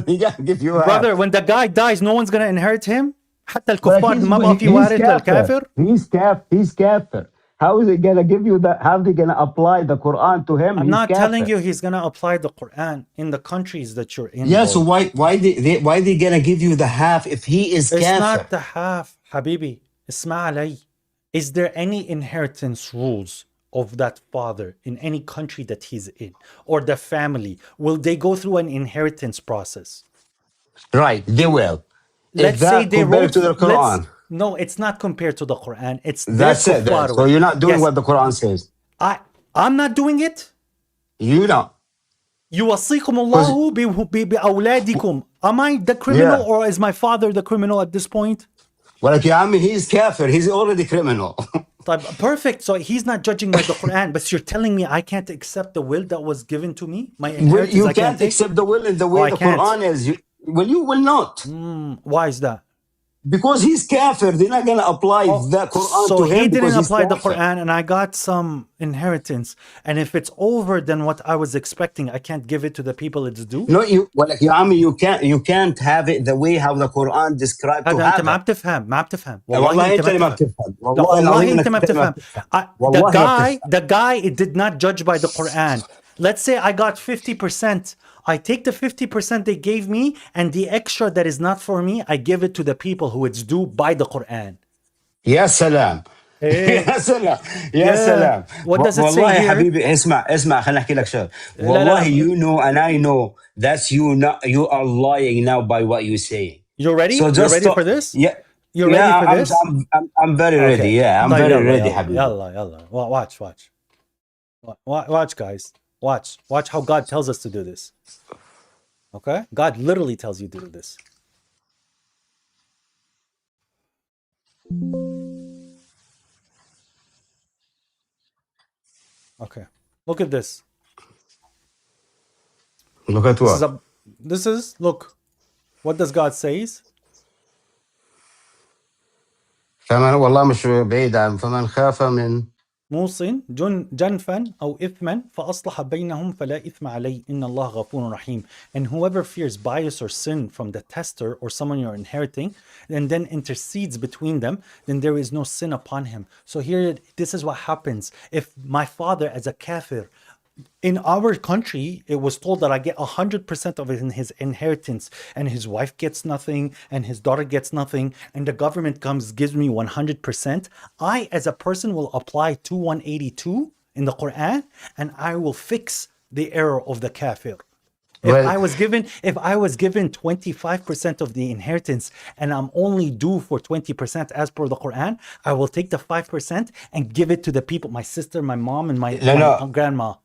They can't give you half. Brother, when the guy dies, no one's gonna inherit him. حتى But الكفار ما بقى في وارث للكافر. He's kafir. How is he gonna give you that? How are they gonna apply the Quran to him? I'm He's not telling kafir. you he's gonna apply the Quran in the countries that you're in. Yeah, bro. so why they gonna give you the half if he is It's kafir? not the half, Habibi. اسمع علي. Is there any inheritance rules of that father in any country that he's in, or the family? Will they go through an inheritance process? Right, they will. Let's If say that they compared wrote. to the Quran, No, it's not compared to the Quran. It's their that's it. Then. kuffar So way. you're not doing Yes, what the Quran says. I'm not doing it. You know, يوصيكم because الله بأولادكم. Am I the criminal, yeah. or is my father the criminal at this point? Well, like, I mean, he's kafir. He's already criminal. Perfect. So he's not judging by the Quran, but you're telling me I can't accept the will that was given to me, my Well, inheritance. you I can't can't take. accept the will in the way I the can't. Quran is. You will not. Why is that? Because he's kafir. They're not going to apply the Quran So to him he because didn't he's apply the kafir. Quran, and I got some inheritance. And if it's over than what I was expecting, I can't give it to the people it's due. No, well, like, you can't have it the way how the Quran described to هذا انت have ما it. بتفهم ما بتفهم والله والله انت انت ما اللي ما بتفهم بتفهم لا والله والله العظيم انت انك ما انت اللي ما بتفهم بتفهم the والله ما guy بتفهم. the guy it did not judge by the Quran. Let's say I got 50%. I take the 50% they gave me, and the extra that is not for me, I give it to the people who it's due by the Quran. يا سلام Hey, يا سلام يا yeah. سلام. What does it say والله here? حبيبي اسمع خليني احكي لك شغله. لا والله لا. you know and I know that's you are lying now by what you saying. You're ready? So You're just ready for this? yeah. You're ready Yeah, for this? I'm very ready. Okay. Yeah, I'm طيب very يلا ready يلا حبيبي. يلا يلا. Watch guys. Watch how God tells us to do this. Okay? God literally tells you to do this. Okay. Look at this. Look at what? Look. What does God says? فمن والله مش بعيد عن فمن خاف من موصٍ جنفا أو إثما فأصلح بينهم فلا إثم عليه إن الله غفور رحيم. And whoever fears bias or sin from the tester or someone you're inheriting and then intercedes between them, then there is no sin upon him. So here, this is what happens. If my father as a kafir, in our country, it was told that I get 100% of his inheritance, and his wife gets nothing, and his daughter gets nothing, and the government gives me 100%. I, as a person, will apply 2182 in the Quran, and I will fix the error of the kafir. If I was given 25% of the inheritance and I'm only due for 20% as per the Quran, I will take the 5% and give it to the people, my sister, my mom, and my grandma.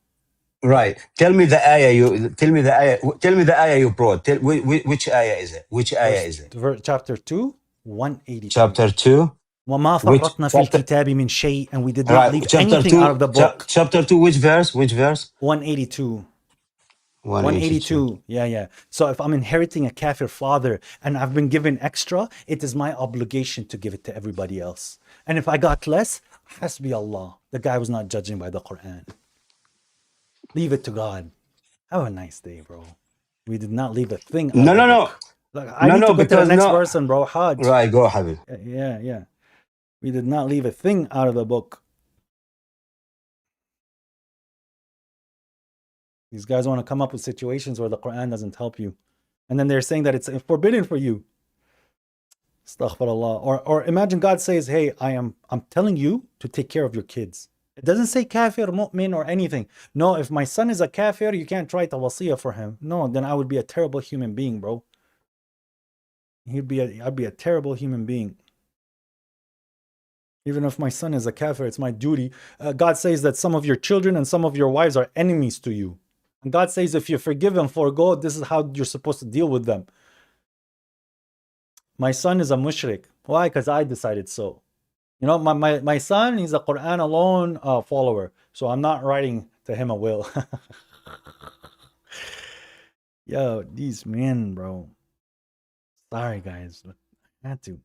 Right. Tell me the ayah you brought. Which ayah is it? Which ayah is it? Chapter 2, 182. Chapter 2. وما فرطنا في الكتاب من شيء, and we did not Right. leave Chapter anything 2, out of the book. Chapter 2, which verse? 182. 182. Yeah. So if I'm inheriting a kafir father and I've been given extra, it is my obligation to give it to everybody else. And if I got less, hasbi Allah. The guy was not judging by the Quran. Leave it to God. Have a nice day, bro. We did not leave a thing out of the book. Like, I need to go to the next person, bro. Hajj. Right, go ahead. Yeah. We did not leave a thing out of the book. These guys want to come up with situations where the Quran doesn't help you. And then they're saying that it's forbidden for you. Astaghfirullah. Or imagine God says, hey, I'm telling you to take care of your kids. It doesn't say kafir, mu'min, or anything. No, if my son is a kafir, you can't write a wasiyah for him. No, then I would be a terrible human being, bro. I'd be a terrible human being. Even if my son is a kafir, it's my duty. God says that some of your children and some of your wives are enemies to you. And God says if you forgive and forgo, this is how you're supposed to deal with them. My son is a mushrik. Why? Because I decided so. You know, my son, he's a Quran alone follower. So I'm not writing to him a will. Yo, these men, bro. Sorry, guys, but I had to.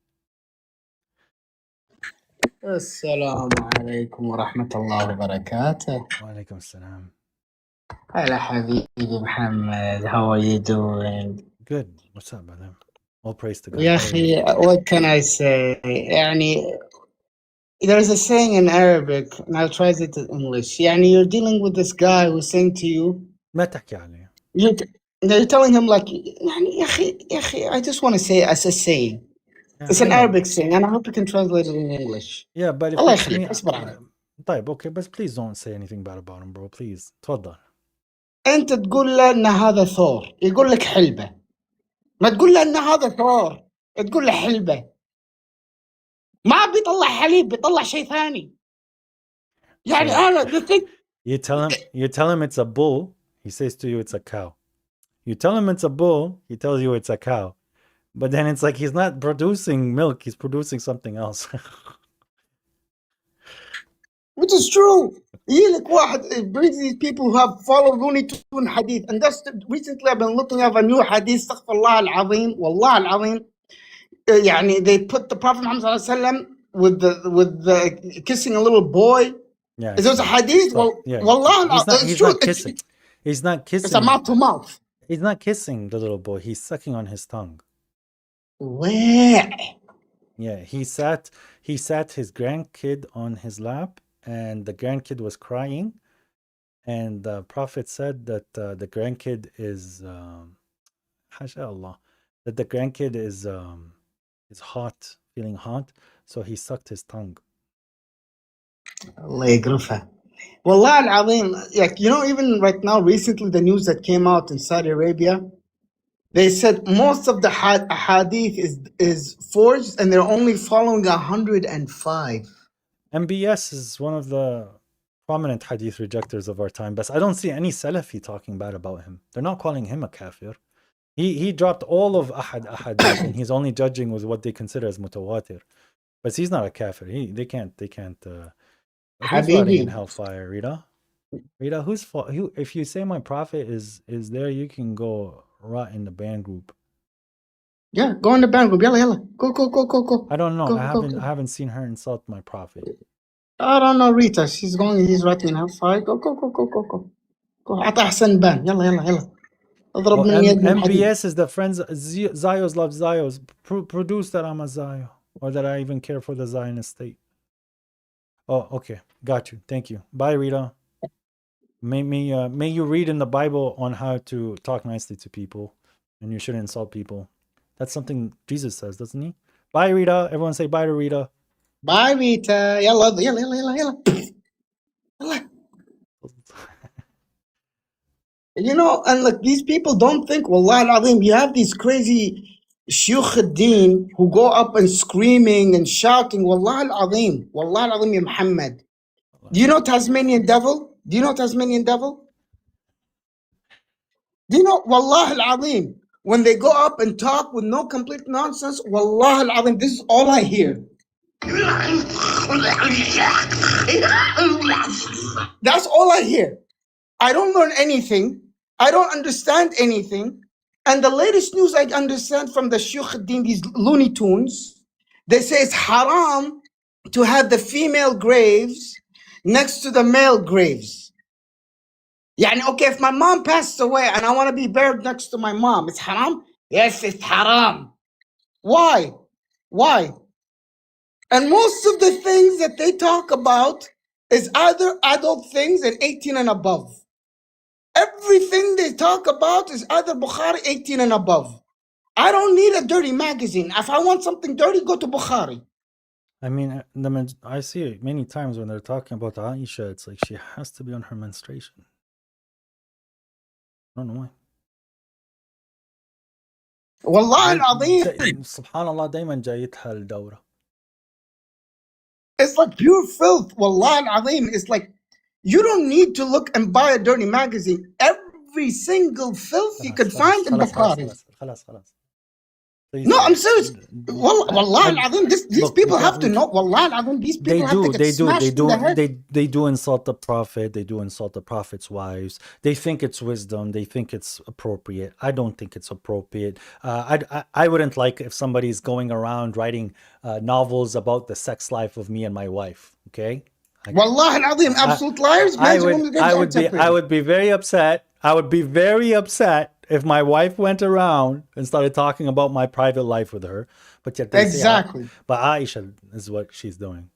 السلام عليكم ورحمة الله وبركاته. Walaikum salam. هلا حبيبي محمد, how are you doing? Good. What's up, brother? All praise to God. يا How are you? أخي, what can I say? يعني there's a saying in Arabic, and I'll try it in English. يعني you're dealing with this guy who's saying to you, ما تحكي عليه. you're telling him like, يعني يا أخي, I just want to say it as a saying. Yeah, It's I an know. Arabic saying, and I hope you can translate it in English. Yeah, but if الله it's يخليك, me, اصبر علي. طيب, okay, but please don't say anything bad about him, bro. Please. تفضل. أنت تقول له إن هذا ثور, يقول لك حلبة. ما تقول له إن هذا ثور, تقول له حلبة. ما بيطلع حليب, بيطلع شيء ثاني. يعني So, أنا the thing. you tell him it's a bull, he says to you it's a cow. You tell him it's a bull, he tells you it's a cow. But then it's like he's not producing milk, he's producing something else. Which is true. يجيلك واحد, it brings these people who have followed Looney Tune hadith, and just recently I've been looking at a new hadith, استغفر الله العظيم, والله العظيم. يعني they put the Prophet Muhammad sallallahu alaihi wasallam with the kissing a little boy. Yeah, There's a hadith. well, yeah, والله he's true. not kissing. He's not kissing. It's a mouth to mouth. He's not kissing the little boy. He's sucking on his tongue. Where? Yeah, he sat his grandkid on his lap, and the grandkid was crying, and the Prophet said that the grandkid is Hasha Allah, that the grandkid is hot, feeling hot, so he sucked his tongue. الله يقرفها. والله العظيم, like, you know, even right now, recently, the news that came out in Saudi Arabia, they said most of the hadith is forged, and they're only following 105. MBS is one of the prominent hadith rejectors of our time, but I don't see any Salafi talking bad about him. They're not calling him a kafir. He dropped all of ahadith, and he's only judging with what they consider as mutawatir. But he's not a kafir. They can't. Who's rotting in hellfire, Rita? Rita, who's fault? If you say my prophet is there, you can go rot in the band group. Yeah, go in the band group. Yalla, yalla. Go. I don't know. Go, I haven't seen her insult my prophet. I don't know, Rita. He's rotting in hellfire. Go. Go. أعطى أحسن بان. يلا. اضرب Well, من يد من حديد. MBS is the friends. Zios love Zios. Produce that I'm a Zio, or that I even care for the Zionist state. Oh, okay. Got you. Thank you. Bye, Rita. May you read in the Bible on how to talk nicely to people, and you shouldn't insult people. That's something Jesus says, doesn't he? Bye, Rita. Everyone say bye to Rita. Bye, Rita. يلا. You know, and like these people don't think, Wallah al-Azim, you have these crazy Shuyukh al-Din who go up and screaming and shouting, Wallah al-Azim, ya Muhammad. Do you know Tasmanian devil? Do you know, Wallah al-Azim, when they go up and talk with no complete nonsense, Wallah al-Azim, this is all I hear. That's all I hear. I don't learn anything. I don't understand anything. And the latest news I understand from the Shuyukh Din, these Looney Tunes, they say it's haram to have the female graves next to the male graves. Yani, okay, if my mom passed away and I want to be buried next to my mom, it's haram? Yes, it's haram. Why? And most of the things that they talk about is either adult things and 18 and above. Everything they talk about is either Bukhari 18 and above. I don't need a dirty magazine. If I want something dirty, go to Bukhari. I mean, I see it many times when they're talking about Aisha, it's like she has to be on her menstruation. I don't know why. والله العظيم. سبحان الله دايما جايتها الدورة. It's like pure filth. والله العظيم. It's like you don't need to look and buy a dirty magazine. Every single filth you could find in Bukhari. خلاص. Please, No, I'm serious. Wallah al-Azim, these people have to know. Wallah al-Azim, these people have to get smashed in the head. They do insult the Prophet. They do insult the Prophet's wives. They think it's wisdom. They think it's appropriate. I don't think it's appropriate. I wouldn't like if somebody's going around writing novels about the sex life of me and my wife. Okay. Wallah al-Azim, absolute liars. I would be very upset. I would be very upset if my wife went around and started talking about my private life with her. But yet exactly. But Aisha is what she's doing.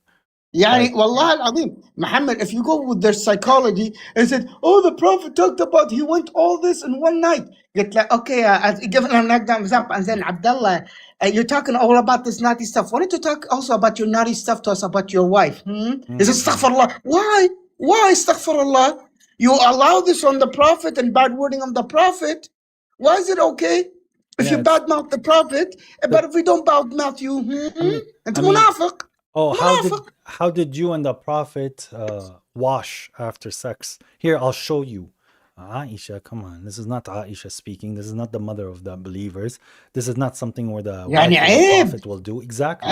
Yani, Wallah al-Azim, Muhammad, if you go with their psychology and said, oh, the Prophet talked about he went all this in one night. Get like, okay, give an example. And then Abdullah, you're talking all about this naughty stuff. Why don't you talk also about your naughty stuff to us about your wife? Is it astaghfirullah? Why? Why astaghfirullah? You allow this on the Prophet and bad wording on the Prophet. Why is it okay if you badmouth the Prophet, but if we don't badmouth you, it's munafiq. Oh, how did you and the Prophet wash after sex? Here, I'll show you. Aisha, come on. This is not Aisha speaking. This is not the mother of the believers. This is not something where the wife of the Prophet will do. Exactly.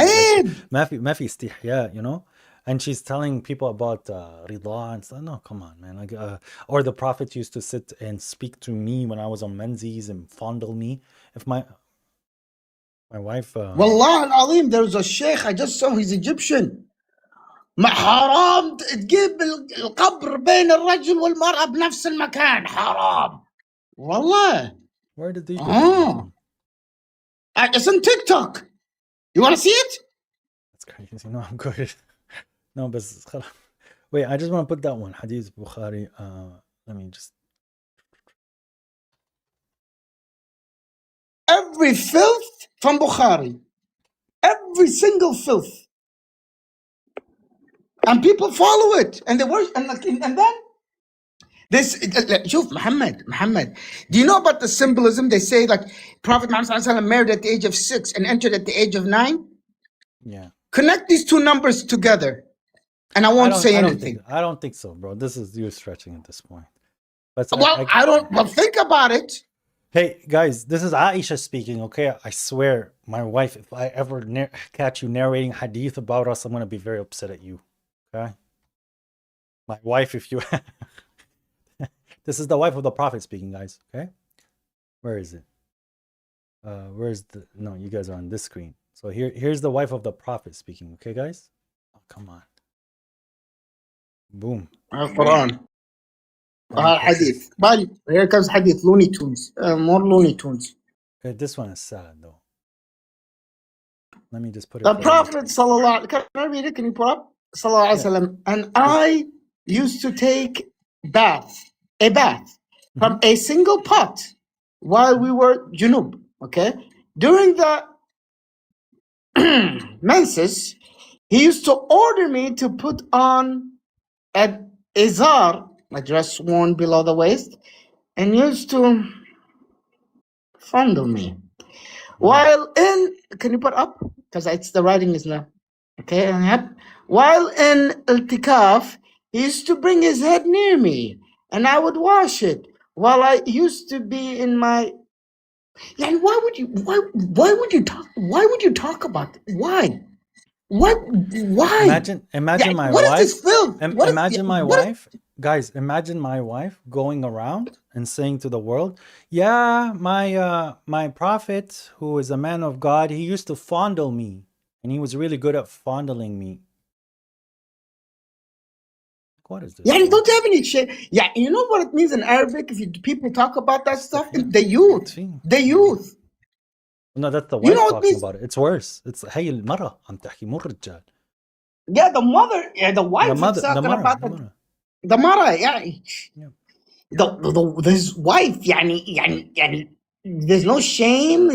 ما في استحياء, you know? And she's telling people about rida and stuff. No, come on, man. Like, or the Prophet used to sit and speak to me when I was on menses and fondle me. If my wife... Wallah al-Azim, there was a sheikh, I just saw, he's Egyptian. حرام تجيب القبر بين الرجل والمرأة بنفس المكان. حرام. والله. Where did they do that? It's on TikTok. You want to see it? That's crazy. No, I'm good. No, but wait, I just want to put that one. Hadith Bukhari. Let me just... Every filth from Bukhari. Every single filth. And people follow it. And they worship. And then this, shuf, Muhammad, do you know about the symbolism? They say like Prophet Muhammad married at the age of 6 and entered at the age of 9. Yeah. Connect these two numbers together. And I won't say anything. I don't think so, bro. This is you stretching at this point. But well, think about it. Hey, guys, this is Aisha speaking, okay? I swear, my wife, if I ever catch you narrating hadith about us, I'm going to be very upset at you, okay? My wife, if you... This is the wife of the Prophet speaking, guys, okay? Where is it? Where's the... No, you guys are on this screen. So here's the wife of the Prophet speaking, okay, guys? Oh, come on. Boom. Quran. Hadith. Here comes Hadith. Looney Tunes. More Looney Tunes. Okay, this one is sad, though. Let me just put it... The Prophet, sallallahu... Can I read it? Can you put up? Sallallahu alaihi wasallam. And I used to take a bath from a single pot while we were junub, okay? During the menses, he used to order me to put on an izar, a dress worn below the waist, and used to fondle me. While in, can you put up? Because it's the writing is now. Okay, yep. While in iltikaf, he used to bring his head near me, and I would wash it. While I used to be in my... Yeah, why would you talk about it? Why? What? Why? Imagine my what wife. Is this film? Imagine my wife, guys. Imagine my wife going around and saying to the world, "Yeah, my prophet, who is a man of God, he used to fondle me, and he was really good at fondling me." What is this? Yeah, you don't have any shit. Yeah, you know what it means in Arabic if people talk about that stuff? The youth. The youth. No, that's the wife talking about it. It's worse. It's هي المرأة عم تحكي مو الرجال. Yeah, the mother. Yeah, the wife is talking about the mother. Yeah. This wife. يعني, there's no shame.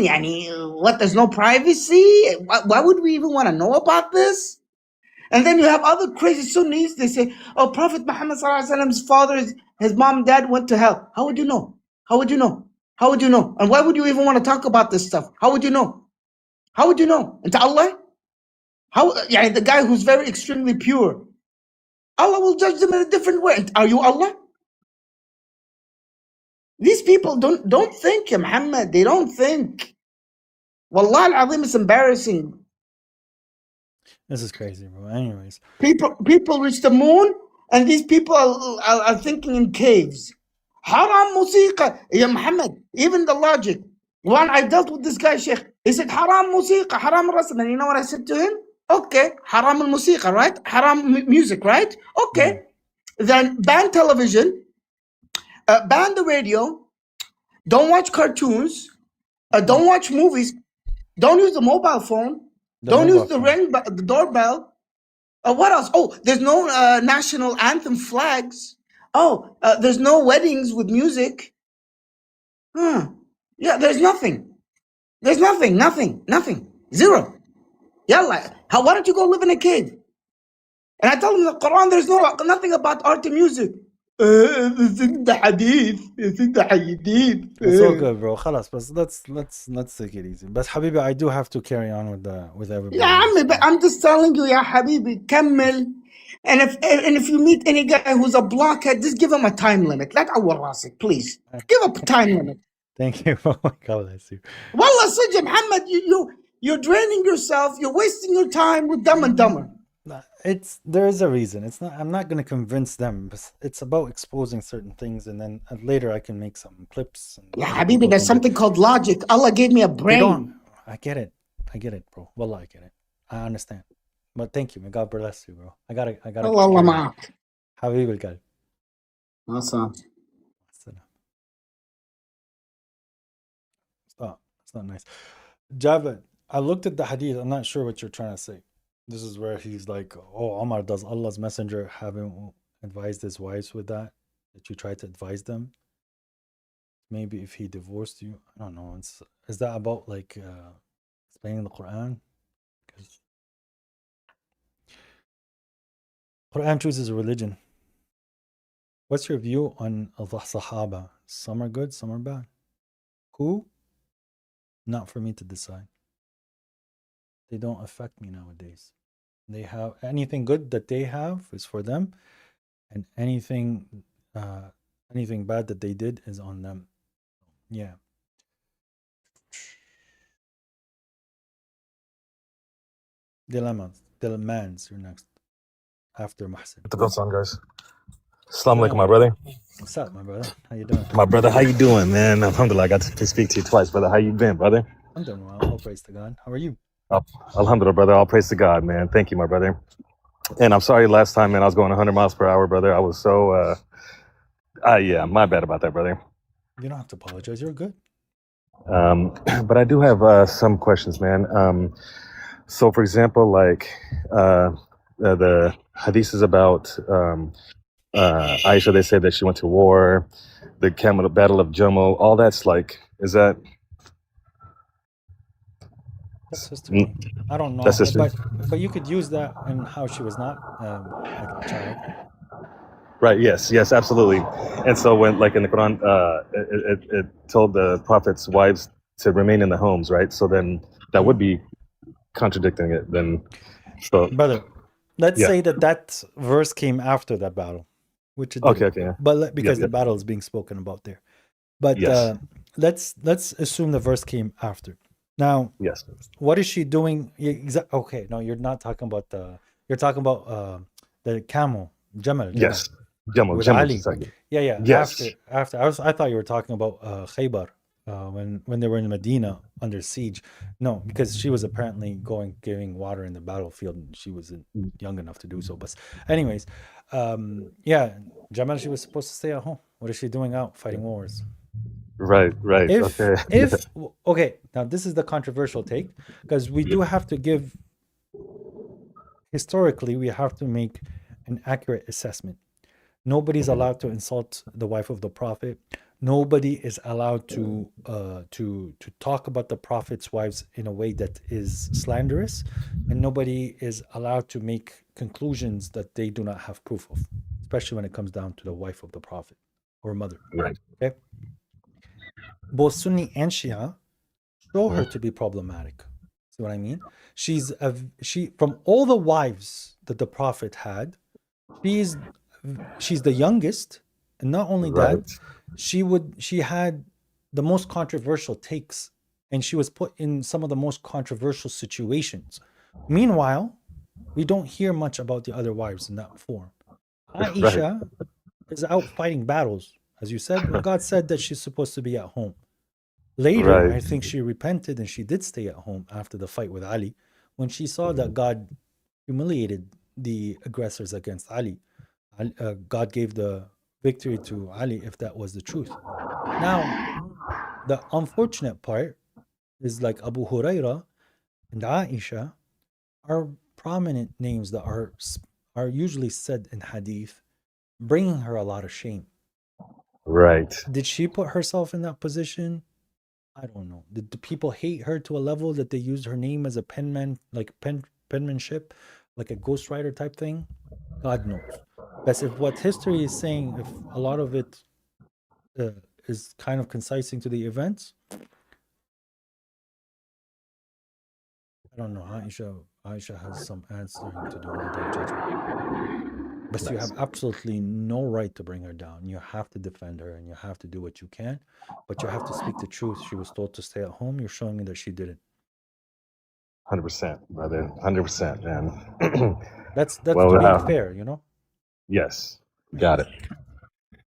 What? There's no privacy. Why would we even want to know about this? And then you have other crazy Sunnis. They say, "Oh, Prophet Muhammad sallallahu alaihi wasallam's father, his mom, and dad went to hell." How would you know? How would you know? How would you know? And why would you even want to talk about this stuff? How would you know? How would you know? And to Allah? The guy who's very extremely pure, Allah will judge them in a different way. Are you Allah? These people don't think, Muhammad. They don't think. Wallah al-Azim, it's embarrassing. This is crazy, bro. Anyways. People reach the moon, and these people are thinking in caves. Haram musiqa. Ya Muhammad, even the logic. One, I dealt with this guy, Sheikh. He said, haram musiqa, haram rasm. And you know what I said to him? Okay, haram al-musiqa, right? Haram music, right? Okay. Then ban television, ban the radio, don't watch cartoons, don't watch movies, don't use the mobile phone, don't use the doorbell. What else? Oh, there's no national anthem flags. Oh, there's no weddings with music. Yeah, there's nothing. There's nothing. Zero. Yalla. Why don't you go live in a cave? And I told him in the Quran, there's nothing about art and music. It's in the Hadith. It's in the Hadith. It's all good, bro. Khalas, but let's take it easy. But Habibi, I do have to carry on with everybody. Yeah, but I'm just telling you, ya Habibi, kammil. And if you meet any guy who's a blockhead, just give him a time limit. Let our rasik, please. Give a time limit. Thank you. Oh my God, bless you. Wallah, Sajid Muhammad, you're draining yourself. You're wasting your time with Dumb and Dumber. There is a reason. It's not. I'm not going to convince them. It's about exposing certain things, and then later I can make some clips. Yeah, Habibi, there's something called logic. Allah gave me a brain. I get it, bro. Wallah, I get it. I understand. But thank you. May God bless you, bro. I gotta. Allah ma'ak. Habib al-Qalb. Awesome. It's not nice. Javed, I looked at the hadith. I'm not sure what you're trying to say. This is where he's like, oh, Omar, does Allah's messenger haven't advised his wives with that you try to advise them? Maybe if he divorced you, I don't know. Is that about like explaining the Quran? Because Quran chooses a religion. What's your view on the Sahaba? Some are good, some are bad. Who? Not for me to decide. They don't affect me nowadays. They have anything good that they have is for them, and anything bad that they did is on them. Yeah. Demands, you're next. After Mahsin. What's going on, guys? Assalamu alaikum, my brother. What's up, my brother? How you doing? My brother, how you doing, man? Alhamdulillah, I got to speak to you twice, brother. How you been, brother? I'm doing well. All praise to God. How are you? Alhamdulillah, brother. All praise to God, man. Thank you, my brother. And I'm sorry last time, man, I was going 100 miles per hour, brother. I was so, yeah, my bad about that, brother. You don't have to apologize. You're good. But I do have some questions, man. So, for example, like the hadith is about Aisha, they say that she went to war, the Battle of Jamal, all that's like, is that... That's history. I don't know. That's history. But you could use that in how she was not like a child. Right. Yes, absolutely. And so when, like in the Quran, it told the Prophet's wives to remain in the homes, right? So then that would be contradicting it then. So, brother, let's say that verse came after that battle, which it didn't. Okay. But because the battle is being spoken about there. But let's assume the verse came after. Now, what is she doing? Okay, no, you're not talking about you're talking about the camel, Jamal. Yes, Jamal. Exactly. Yeah. Yes. After I thought you were talking about Khaybar when they were in Medina under siege. No, because she was apparently giving water in the battlefield, and she wasn't young enough to do so. But anyways, Jamal, she was supposed to stay at home. What is she doing out fighting wars? Right. Okay, now this is the controversial take, because we do have to give, historically, we have to make an accurate assessment. Nobody's allowed to insult the wife of the Prophet. Nobody is allowed to talk about the Prophet's wives in a way that is slanderous, and nobody is allowed to make conclusions that they do not have proof of, especially when it comes down to the wife of the Prophet or mother. Right. Okay. Both Sunni and Shia show her to be problematic. See what I mean? She from all the wives that the Prophet had, she's the youngest, and not only that, she had the most controversial takes and she was put in some of the most controversial situations. Meanwhile, we don't hear much about the other wives in that form. Aisha is out fighting battles. As you said, well, God said that she's supposed to be at home. Later, I think she repented and she did stay at home after the fight with Ali when she saw that God humiliated the aggressors against Ali. God gave the victory to Ali if that was the truth. Now, the unfortunate part is like Abu Huraira and Aisha are prominent names that are usually said in hadith, bringing her a lot of shame. Right. Did she put herself in that position? I don't know. Did the people hate her to a level that they used her name as a penman, like penmanship, like a ghostwriter type thing? God knows. But if what history is saying, if a lot of it is kind of concising to the events, I don't know. Aisha has some answering to do on the Day of Judgment. But you have absolutely no right to bring her down. You have to defend her and you have to do what you can. But you have to speak the truth. She was told to stay at home. You're showing me that she didn't. 100%, brother. 100%, man. That's being fair, you know? Yes. Got it.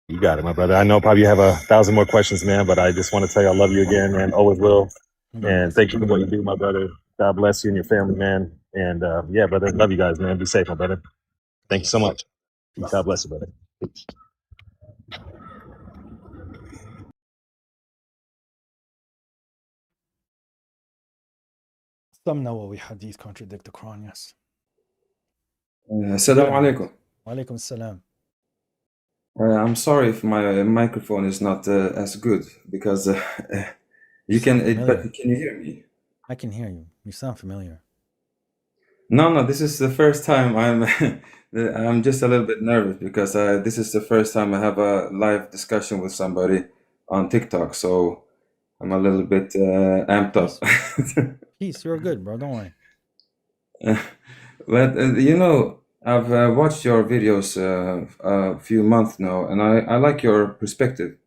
You got it, my brother. I know probably you have 1,000 more questions, man, but I just want to tell you I love you again, man. Always will. And thank you for what you do, my brother. God bless you and your family, man. And yeah, brother, love you guys, man. Be safe, my brother. Thank you so much. Peace. God bless you, brother. Peace. Some Nawawi hadith contradict the Quran, yes. Assalamu alaikum. Walaikum salam. I'm sorry if my microphone is not as good because you can. But can you hear me? I can hear you. You sound familiar. No, this is the first time I'm just a little bit nervous because this is the first time I have a live discussion with somebody on TikTok, so I'm a little bit amped up. Peace, you're good, bro. Don't worry. But you know, I've watched your videos a few months now, and I like your perspective.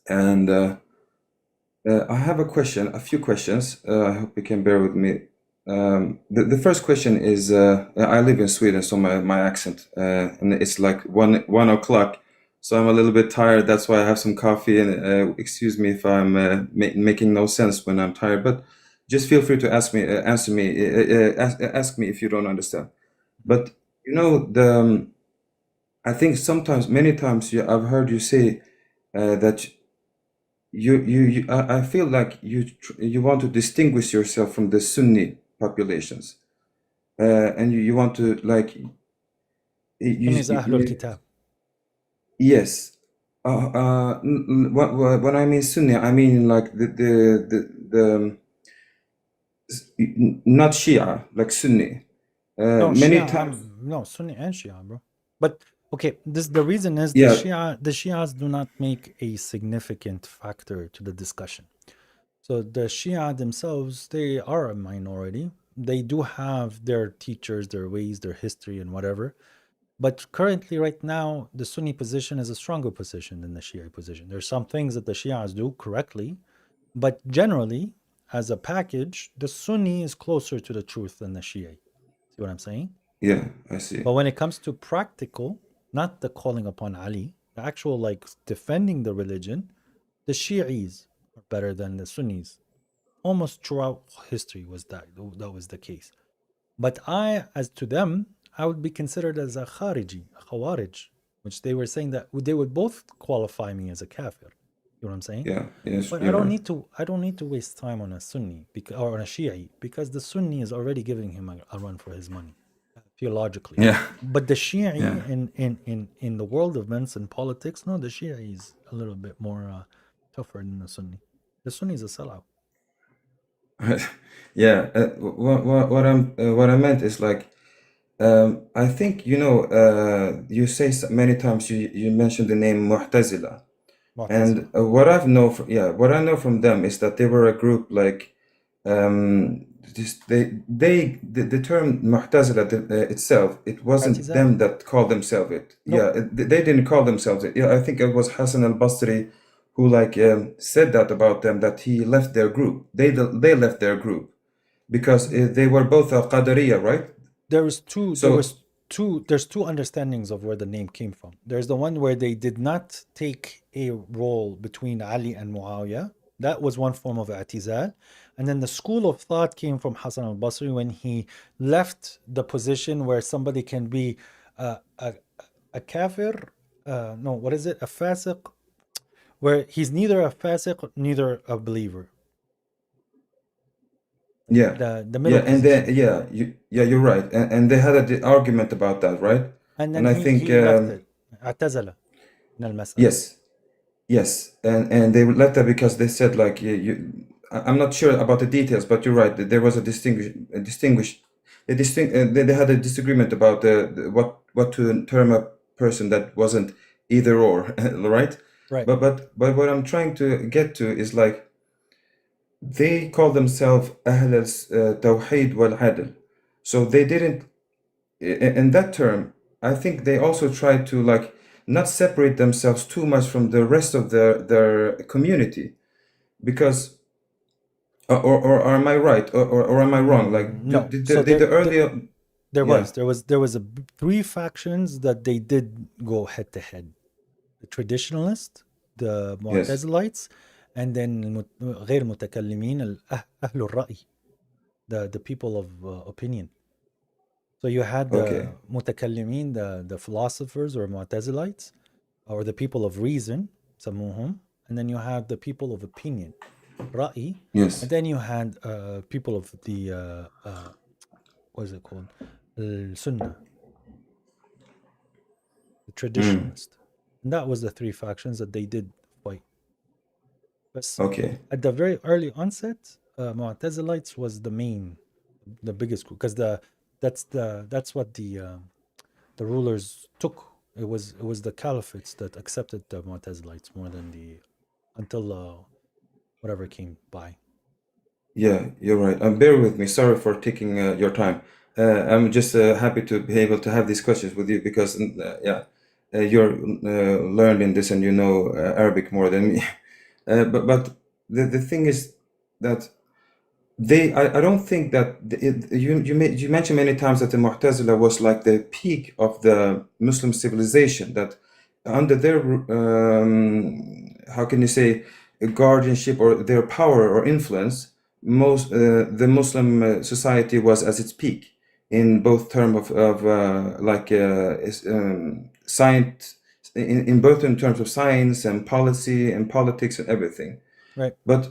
And I have a few questions. I hope you can bear with me. The first question is, I live in Sweden, so my accent, and it's like 1 o'clock, so I'm a little bit tired. That's why I have some coffee, and excuse me if I'm making no sense when I'm tired, but just feel free to ask me if you don't understand. But you know, I think many times, I've heard you say that I feel like you want to distinguish yourself from the Sunni populations, and you want to like Ahlul Kitab. Yes. When I mean Sunni, I mean like the not Shia, like Sunni. No, many Shia, times. no, Sunni and Shia, bro. But okay, the reason is Yeah. the Shias do not make a significant factor to the discussion. So the Shia themselves, they are a minority. They do have their teachers, their ways, their history, and whatever. But currently, right now, the Sunni position is a stronger position than the Shia position. There's some things that the Shias do correctly, but generally, as a package, the Sunni is closer to the truth than the Shia. See what I'm saying? Yeah, I see. But when it comes to practical, not the calling upon Ali, the actual like defending the religion, the Shi'is are better than the Sunnis. Almost throughout history was that was the case. But as to them, I would be considered as a Khariji, a Khawarij, which they were saying that they would both qualify me as a kafir. You know what I'm saying? Yeah, yes. But I don't need to waste time on a Sunni or on a Shi'i because the Sunni is already giving him a run for his money, theologically. Yeah. But the Shi'i in the world of events and politics, no, the Shi'i is a little bit more tougher than the Sunni. The Sunni is a sellout. Yeah. What I meant is like, I think you say many times you mentioned the name Mu'tazila. And what I know from them is that they were a group like the term Mu'tazila itself, it wasn't them that called themselves it. No. Yeah, they didn't call themselves it. Yeah, I think it was Hassan al-Basri who like said that about them, that he left their group. They left their group because they were both Qadariya, right? There's So two understandings of where the name came from. There's the one where they did not take a role between Ali and Muawiyah. That was one form of i'tizal. And then the school of thought came from Hassan al-Basri when he left the position where somebody can be a kafir, no, what is it? A fasiq, where he's neither a fasiq, neither a believer. yeah, The middle and position. you're right, and they had an argument about that, right? And then I think he left it. اعتزل من المسألة. yes, and they left that because they said like I'm not sure about the details, but you're right. There was they had a disagreement about what to term a person that wasn't either or, right? Right. But what I'm trying to get to is like they call themselves Ahl al-Tawheed wal-Adl. So they didn't, in that term, I think they also tried to like not separate themselves too much from the rest of their community, because or am I right, or am I wrong? Like No. did So the earlier there yeah. was three factions that they did go head to head: the traditionalists, the Yes. Mu'tazilites, and then غير متكلمين أهل الرأي, the people of opinion. So you had the Okay. متكلمين, the philosophers or Mu'tazilites, or the people of reason, سموهم, and then you had the people of opinion, رأي, Yes. and then you had people of the what is it called, Sunnah, the traditionalist. And that was the three factions that they did fight. But Okay. at the very early onset, Mu'tazilites was the biggest group, because that's what the rulers took. It was the caliphates that accepted the Mu'tazilites more than until whatever came by. Yeah, you're right. Bear with me. Sorry for taking your time. I'm just happy to be able to have these questions with you because, you're learned in this and you know Arabic more than me. But the thing is that I don't think that you mentioned many times that the Mu'tazila was like the peak of the Muslim civilization, that under their how can you say, guardianship or their power or influence, most the Muslim society was at its peak in both term of science, in both in terms of science and policy and politics and everything. Right. But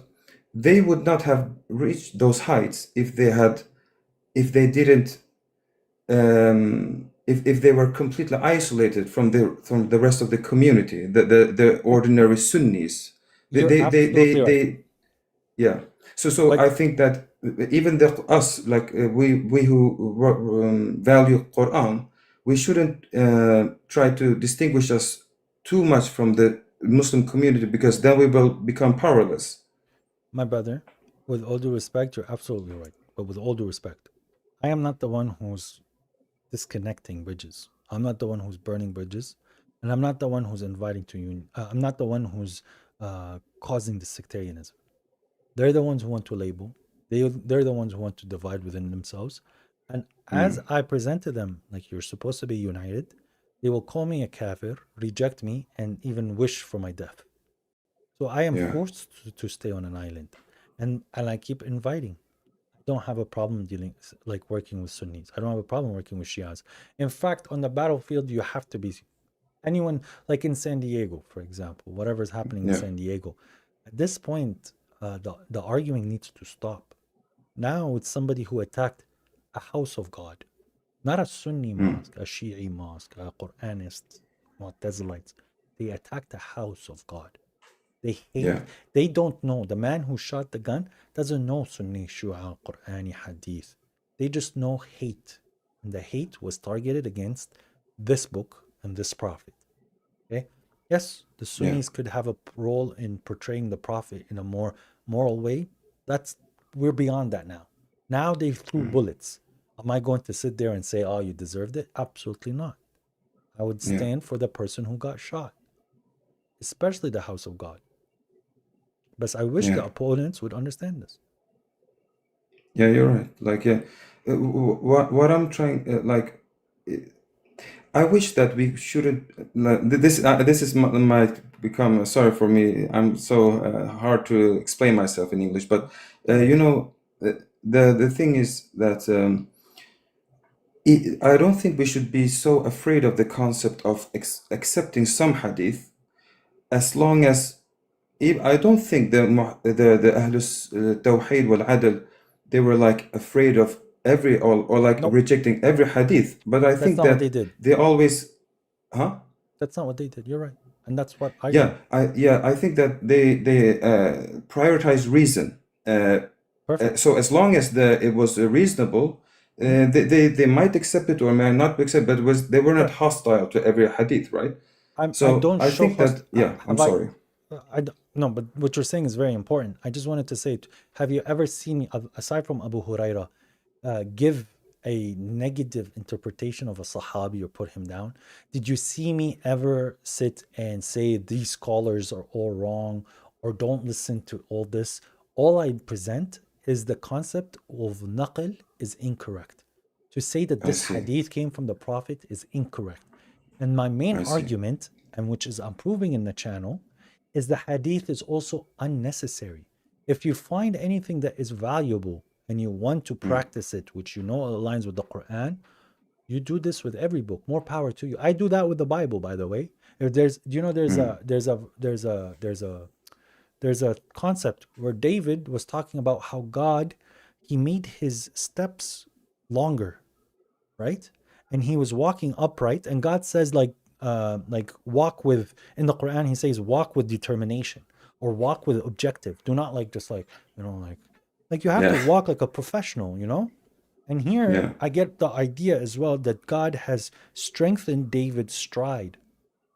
they would not have reached those heights if they didn't if they were completely isolated from the rest of the community, the ordinary Sunnis. You're absolutely right. Yeah. So But I think that even us, like we who value Quran, we shouldn't try to distinguish us too much from the Muslim community, because then we will become powerless. my brother, with all due respect, you're absolutely right. But with all due respect, I am not the one who's disconnecting bridges. I'm not the one who's burning bridges, and I'm not the one who's inviting to union. I'm not the one who's causing the sectarianism. They're the ones who want to label. They're the ones who want to divide within themselves. And as I present to them, like, you're supposed to be united, they will call me a kafir, reject me, and even wish for my death. So I am Yeah. forced to stay on an island, and I keep inviting. I don't have a problem working with Sunnis. I don't have a problem working with Shias. In fact, on the battlefield, you have to be anyone, like in San Diego, for example, whatever's happening in Yeah. San Diego. At this point, the arguing needs to stop. Now it's somebody who attacked a house of God, not a Sunni mosque, a Shi'i mosque, a Quranist, Mu'tazilites. They attacked a house of God. They hate. Yeah. They don't know. The man who shot the gun doesn't know Sunni, Shia, Qurani, Hadith. They just know hate. And the hate was targeted against this book and this prophet. Okay? Yes, the Sunnis could have a role in portraying the prophet in a more moral way. We're beyond that now. Now they threw bullets. Am I going to sit there and say, oh, you deserved it? Absolutely not. I would stand for the person who got shot, especially the house of God. But I wish the opponents would understand this. Yeah, you're right. Like, what I'm trying, I wish that we shouldn't. This is might become sorry for me. I'm so hard to explain myself in English, but the thing is that I don't think we should be so afraid of the concept of accepting some hadith, as long as I don't think the Ahlus Tawheed wal Adl, they were like afraid of every or like rejecting every hadith. But I think not what they did. They always, huh? That's not what they did. You're right, and that's what I I think that they prioritize reason. Perfect. So as long as it was reasonable, they might accept it or may not accept, but they were not hostile to every hadith, right? I think that I'm sorry. No, but what you're saying is very important. I just wanted to say, have you ever seen me, aside from Abu Huraira, give a negative interpretation of a Sahabi or put him down? Did you see me ever sit and say these scholars are all wrong or don't listen to all this? All I present is the concept of naql is incorrect. To say that this hadith came from the Prophet is incorrect. And my main argument, and which is I'm proving in the channel, is the hadith is also unnecessary. If you find anything that is valuable and you want to practice it, which you know aligns with the Quran, you do this with every book. More power to you. I do that with the Bible, by the way. If there's a concept where David was talking about how God, he made his steps longer, right? And he was walking upright, and God says like walk with, in the Quran he says walk with determination or walk with objective. Do not like just like you have to walk like a professional, And here I get the idea as well that God has strengthened David's stride.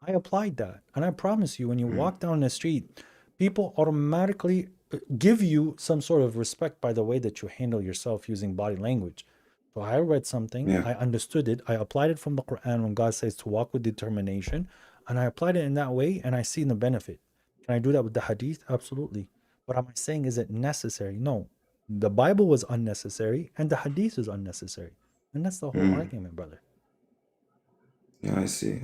I applied that, and I promise you, when you walk down the street, people automatically give you some sort of respect by the way that you handle yourself using body language. So I read something, I understood it, I applied it from the Quran when God says to walk with determination, and I applied it in that way, and I see the benefit. Can I do that with the hadith? Absolutely. What am I saying? Is it necessary? No. The Bible was unnecessary, and the hadith is unnecessary. And that's the whole argument, brother. Yeah, I see.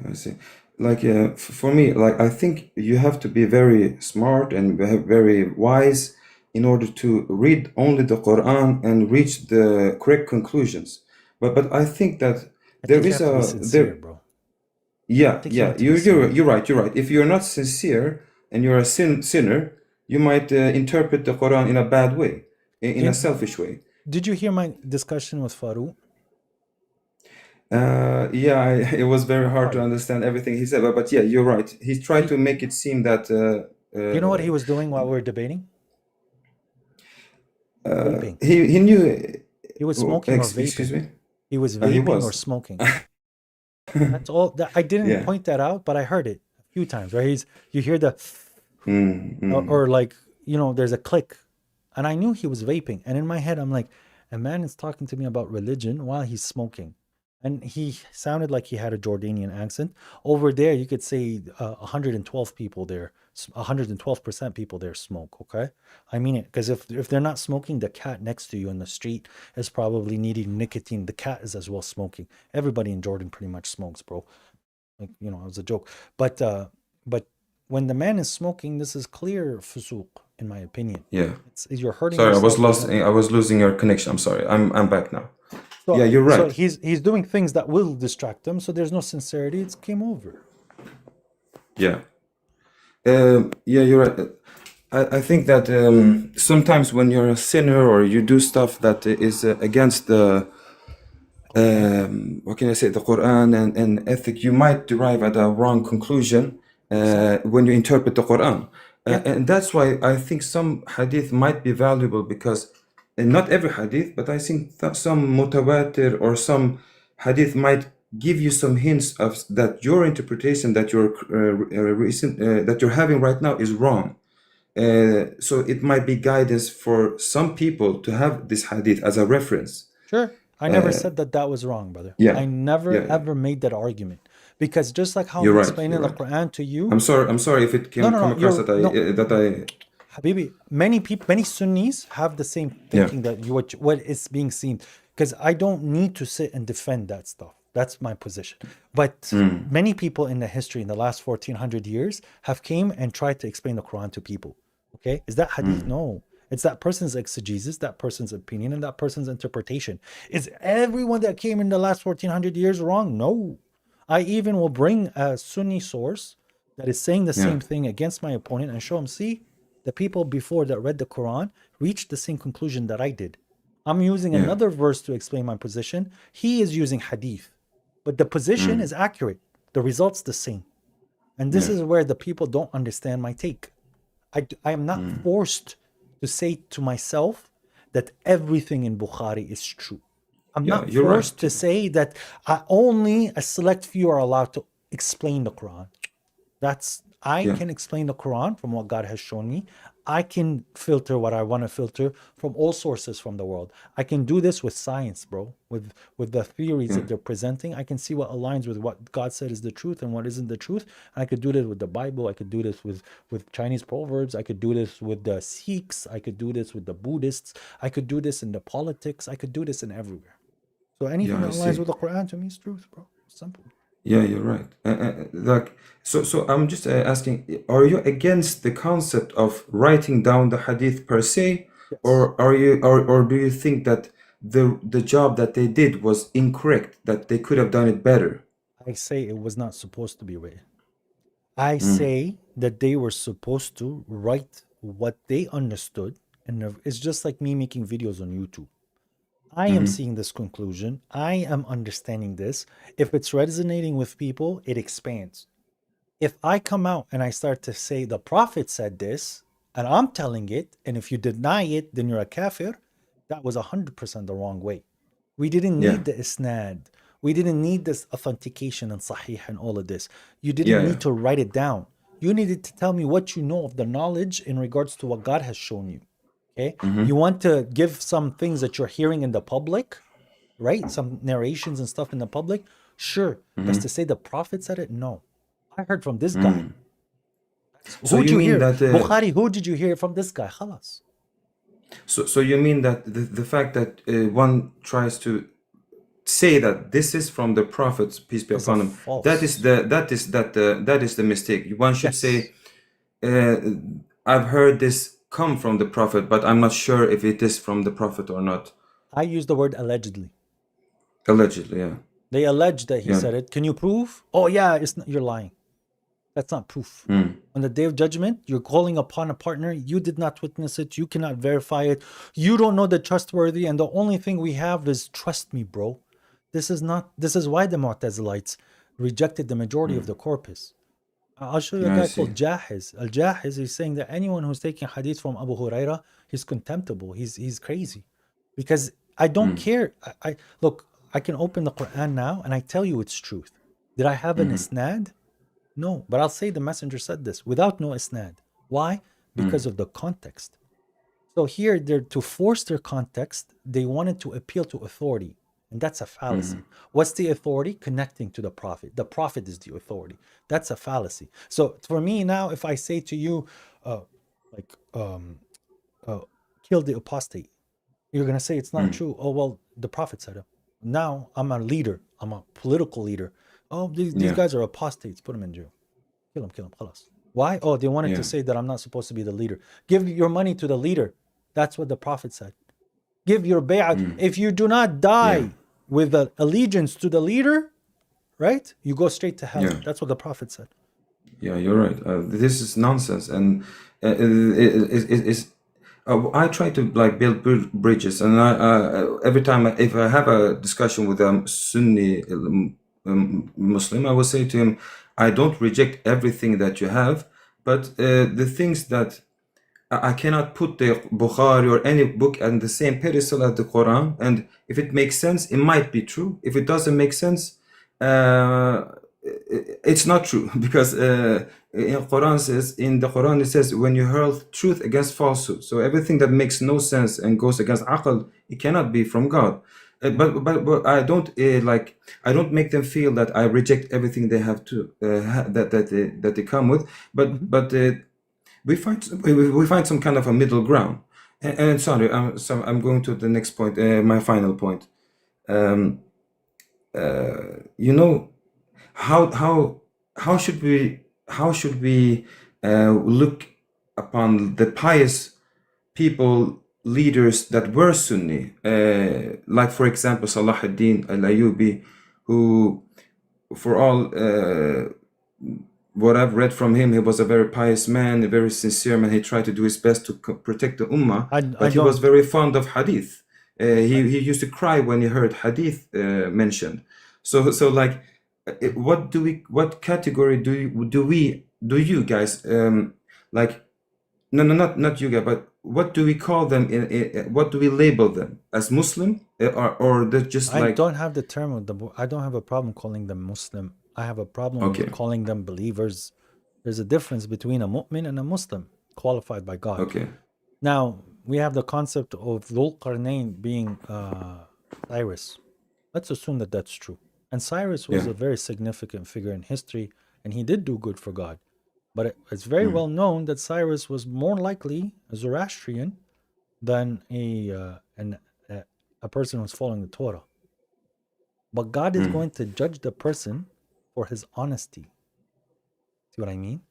Like, for me, like, I think you have to be very smart and very wise in order to read only the Quran and reach the correct conclusions. But I think that there is a sincere, bro. Yeah. You're right. If you're not sincere and you're a sinner, you might interpret the Quran in a bad way, in a selfish way. Did you hear my discussion with Farouk? It was very hard to understand everything he said, but yeah, you're right. He tried to make it seem that you know what he was doing while we were debating? Vaping. He knew he was smoking or vaping. Excuse me? He was vaping or smoking. That's all. I didn't point that out, but I heard it a few times. Right? You hear the or like there's a click, and I knew he was vaping. And in my head, I'm like, a man is talking to me about religion while he's smoking. And he sounded like he had a Jordanian accent. Over there, you could say 112 people there, 112% people there smoke, okay? I mean it, because if they're not smoking, the cat next to you in the street is probably needing nicotine. The cat is as well smoking. Everybody in Jordan pretty much smokes, bro. Like, it was a joke. But when the man is smoking, this is clear fusuq, in my opinion. Yeah. You're hurting yourself. Sorry, I was losing your connection. I'm sorry. I'm back now. So, yeah, you're right. So he's doing things that will distract them. So there's no sincerity. It's game over. Yeah. You're right. I think that sometimes when you're a sinner or you do stuff that is against the what can I say, the Quran and ethic, you might derive at a wrong conclusion when you interpret the Quran. And that's why I think some hadith might be valuable, because and not every hadith, but I think some mutawatir or some hadith might give you some hints of that your interpretation that you're having right now is wrong. So it might be guidance for some people to have this hadith as a reference. Sure. I never said that was wrong, brother. I never ever made that argument. Because just like how I'm explaining the Quran to you. I'm sorry if it come across that I Habibi, many people, many Sunnis have the same thinking that what is being seen. Because I don't need to sit and defend that stuff. That's my position. But many people in the history in the last 1400 years have came and tried to explain the Quran to people. Okay, is that hadith? No, it's that person's exegesis, that person's opinion, and that person's interpretation. Is everyone that came in the last 1400 years wrong? No. I even will bring a Sunni source that is saying the same thing against my opponent and show him, see, the people before that read the Quran reached the same conclusion that I did. I'm using another verse to explain my position. He is using hadith, but the position is accurate. The result's the same. And this is where the people don't understand my take. I am not forced to say to myself that everything in Bukhari is true. I'm not forced to say that only a select few are allowed to explain the Quran. I can explain the Quran from what God has shown me. I can filter what I want to filter from all sources from the world. I can do this with science, bro. With the theories that they're presenting, I can see what aligns with what God said is the truth and what isn't the truth. And I could do this with the Bible. I could do this with Chinese proverbs. I could do this with the Sikhs. I could do this with the Buddhists. I could do this in the politics. I could do this in everywhere. So anything that aligns with the Quran to me is truth, bro. Simple. Yeah, you're right. So I'm just asking, are you against the concept of writing down the hadith per se, or are you, or do you think that the job that they did was incorrect, that they could have done it better? I say it was not supposed to be written. I say that they were supposed to write what they understood, and it's just like me making videos on YouTube. I am seeing this conclusion. I am understanding this. If it's resonating with people, it expands. If I come out and I start to say the Prophet said this, and I'm telling it, and if you deny it, then you're a kafir, that was 100% the wrong way. We didn't need the isnad. We didn't need this authentication and sahih and all of this. You didn't need to write it down. You needed to tell me what you know of the knowledge in regards to what God has shown you. Okay, you want to give some things that you're hearing in the public, right? Some narrations and stuff in the public. Sure, but to say the Prophet said it, no. I heard from this guy. So who did you hear? that Bukhari, who did you hear from this guy? Khalas. So you mean that the fact that one tries to say that this is from the Prophet, peace be upon him, that is the mistake. One should say, I've heard this come from the Prophet, but I'm not sure if it is from the Prophet or not. I use the word allegedly. Allegedly, yeah. They allege that he said it. Can you prove? Oh yeah, it's not, you're lying. That's not proof. On the day of judgment, you're calling upon a partner. You did not witness it. You cannot verify it. You don't know the trustworthy. And the only thing we have is trust me, bro. This is why the Mu'tazilites rejected the majority of the corpus. I'll show you a guy called Jahiz. Al-Jahiz is saying that anyone who's taking hadith from Abu Huraira, he's contemptible. He's crazy. Because I don't care. Look, I can open the Quran now and I tell you it's truth. Did I have an isnad? No. But I'll say the messenger said this without no isnad. Why? Because of the context. So here, to force their context, they wanted to appeal to authority. And that's a fallacy. What's the authority? Connecting to the Prophet. The Prophet is the authority. That's a fallacy. So for me now, if I say to you, kill the apostate, you're going to say it's not true. Oh, well, the Prophet said it. Now I'm a leader. I'm a political leader. Oh, these guys are apostates. Put them in jail. Kill them. Khalas. Why? Oh, they wanted to say that I'm not supposed to be the leader. Give your money to the leader. That's what the Prophet said. Give your bay'at. If you do not die with the allegiance to the leader, right? You go straight to hell. That's what the Prophet said. Yeah, you're right. This is nonsense, and I try to build bridges, and every time if I have a discussion with a Sunni Muslim, I will say to him, I don't reject everything that you have, but the things that I cannot put the Bukhari or any book on the same pedestal as the Quran, and if it makes sense, it might be true. If it doesn't make sense, it's not true, because in the Quran it says when you hurl truth against falsehood. So everything that makes no sense and goes against aql, it cannot be from God. But I don't I don't make them feel that I reject everything they have to that they come with. But we find some kind of a middle ground. And sorry, I'm going to the next point, my final point. You know, how should we look upon the pious people, leaders that were Sunni, like for example Salah ad-Din al-Ayyubi, who, for all what I've read from him, he was a very pious man, a very sincere man. He tried to do his best to protect the ummah, but he was very fond of hadith. He used to cry when he heard hadith mentioned. So like, what category do you guys like? No, not you guys, but what do we call them? What do we label them as? Muslim, or they're just like? I don't have the term of the. I don't have a problem calling them Muslim. I have a problem with calling them believers. There's a difference between a mu'min and a Muslim qualified by God. Okay. Now we have the concept of Dhul Qarnayn being Cyrus. Let's assume that that's true. And Cyrus was a very significant figure in history, and he did do good for God. But it's very well known that Cyrus was more likely a Zoroastrian than a person who's following the Torah. But God is going to judge the person for his honesty. See what I mean?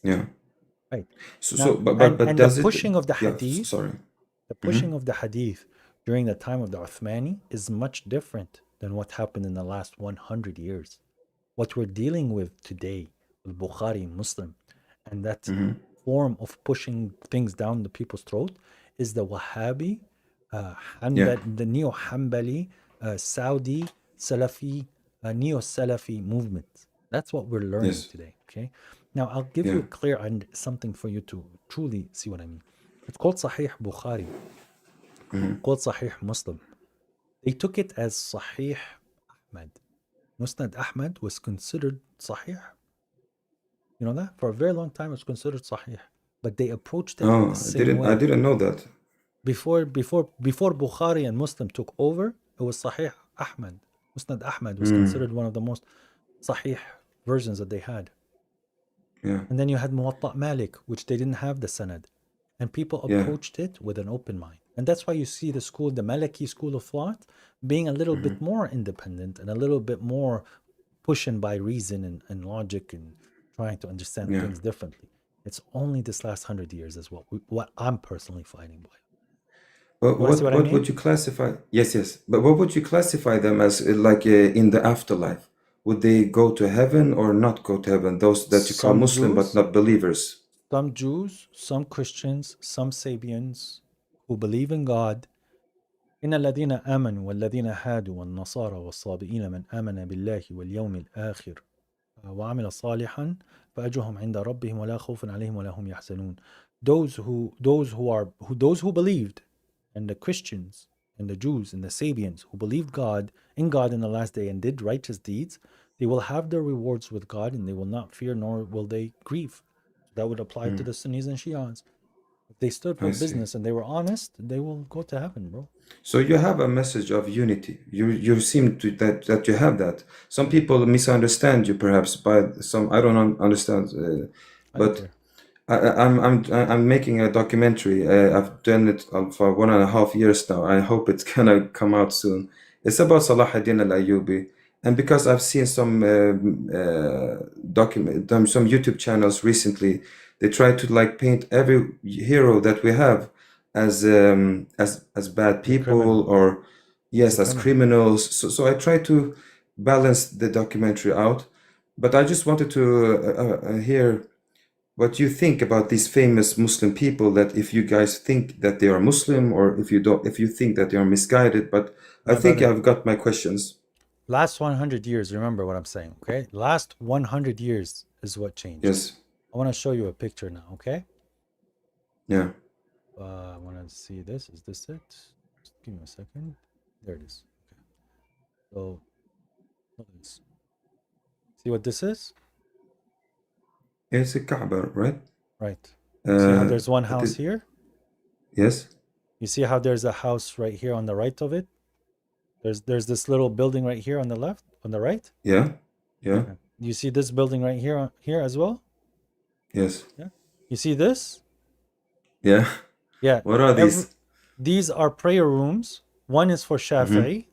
Yeah. Right. But the pushing of the hadith, the pushing of the hadith during the time of the Uthmani is much different than what happened in the last 100 years. What we're dealing with today with Bukhari and Muslim, and that form of pushing things down the people's throat is the Wahhabi, the Neo-Hanbali, Saudi, Salafi, Neo-Salafi movement. That's what we're learning today, okay? Now, I'll give you a clear and something for you to truly see what I mean. It's called Sahih Bukhari, called Sahih Muslim. They took it as Sahih Ahmad. Musnad Ahmad was considered Sahih. You know that? For a very long time, it was considered Sahih. But they approached it the same way. I didn't know that. Before Bukhari and Muslim took over, it was Sahih Ahmad. Musnad Ahmad was considered one of the most Sahih versions that they had. Yeah. And then you had Muwatta Malik, which they didn't have the Sanad. And people approached it with an open mind. And that's why you see the Maliki school of thought, being a little bit more independent and a little bit more pushing by reason and logic and trying to understand things differently. It's only this last 100 years is what I'm personally fighting by. But what would you classify? Yes. But what would you classify them as, like in the afterlife? Would they go to heaven or not go to heaven? Those that you call Muslim but not believers. Some Jews, some Christians, some Sabians who believe in God. إن الذين آمنوا والذين هادوا والنصارى والصابئين من آمن بالله واليوم الآخر وعمل صالحا فأجرهم عند ربهم ولا خوف عليهم ولا هم يحزنون. Those who believed, and the Christians and the Jews and the Sabians who believed in God in the last day and did righteous deeds, they will have their rewards with God and they will not fear nor will they grieve. That would apply to the Sunnis and Shias. If they stood for business and they were honest, they will go to heaven, bro. So you have a message of unity. You seem to that you have that. Some people misunderstand you, perhaps by some. I don't understand, but I'm making a documentary. I've done it for 1.5 years now. I hope it's gonna come out soon. It's about Salah ad-Din al-Ayyubi, and because I've seen some some YouTube channels recently, they try to like paint every hero that we have as bad people or as criminals. So I try to balance the documentary out, but I just wanted to hear what you think about these famous Muslim people, that if you guys think that they are Muslim or if you think that they are misguided, but I think I've got my questions. Last 100 years, remember what I'm saying, okay? Last 100 years is what changed. Yes. I want to show you a picture now, okay? Yeah. I want to see this. Is this it? Just give me a second. There it is. Okay. So, look at this. See what this is? It's a Kaaba, right? Right. See how there's one house here? Yes. You see how there's a house right here on the right of it? There's this little building right here on the left, on the right? Yeah. Yeah. You see this building right here as well? Yes. Yeah. You see this? Yeah. Yeah. What are these? These are prayer rooms. One is for Shafi'i,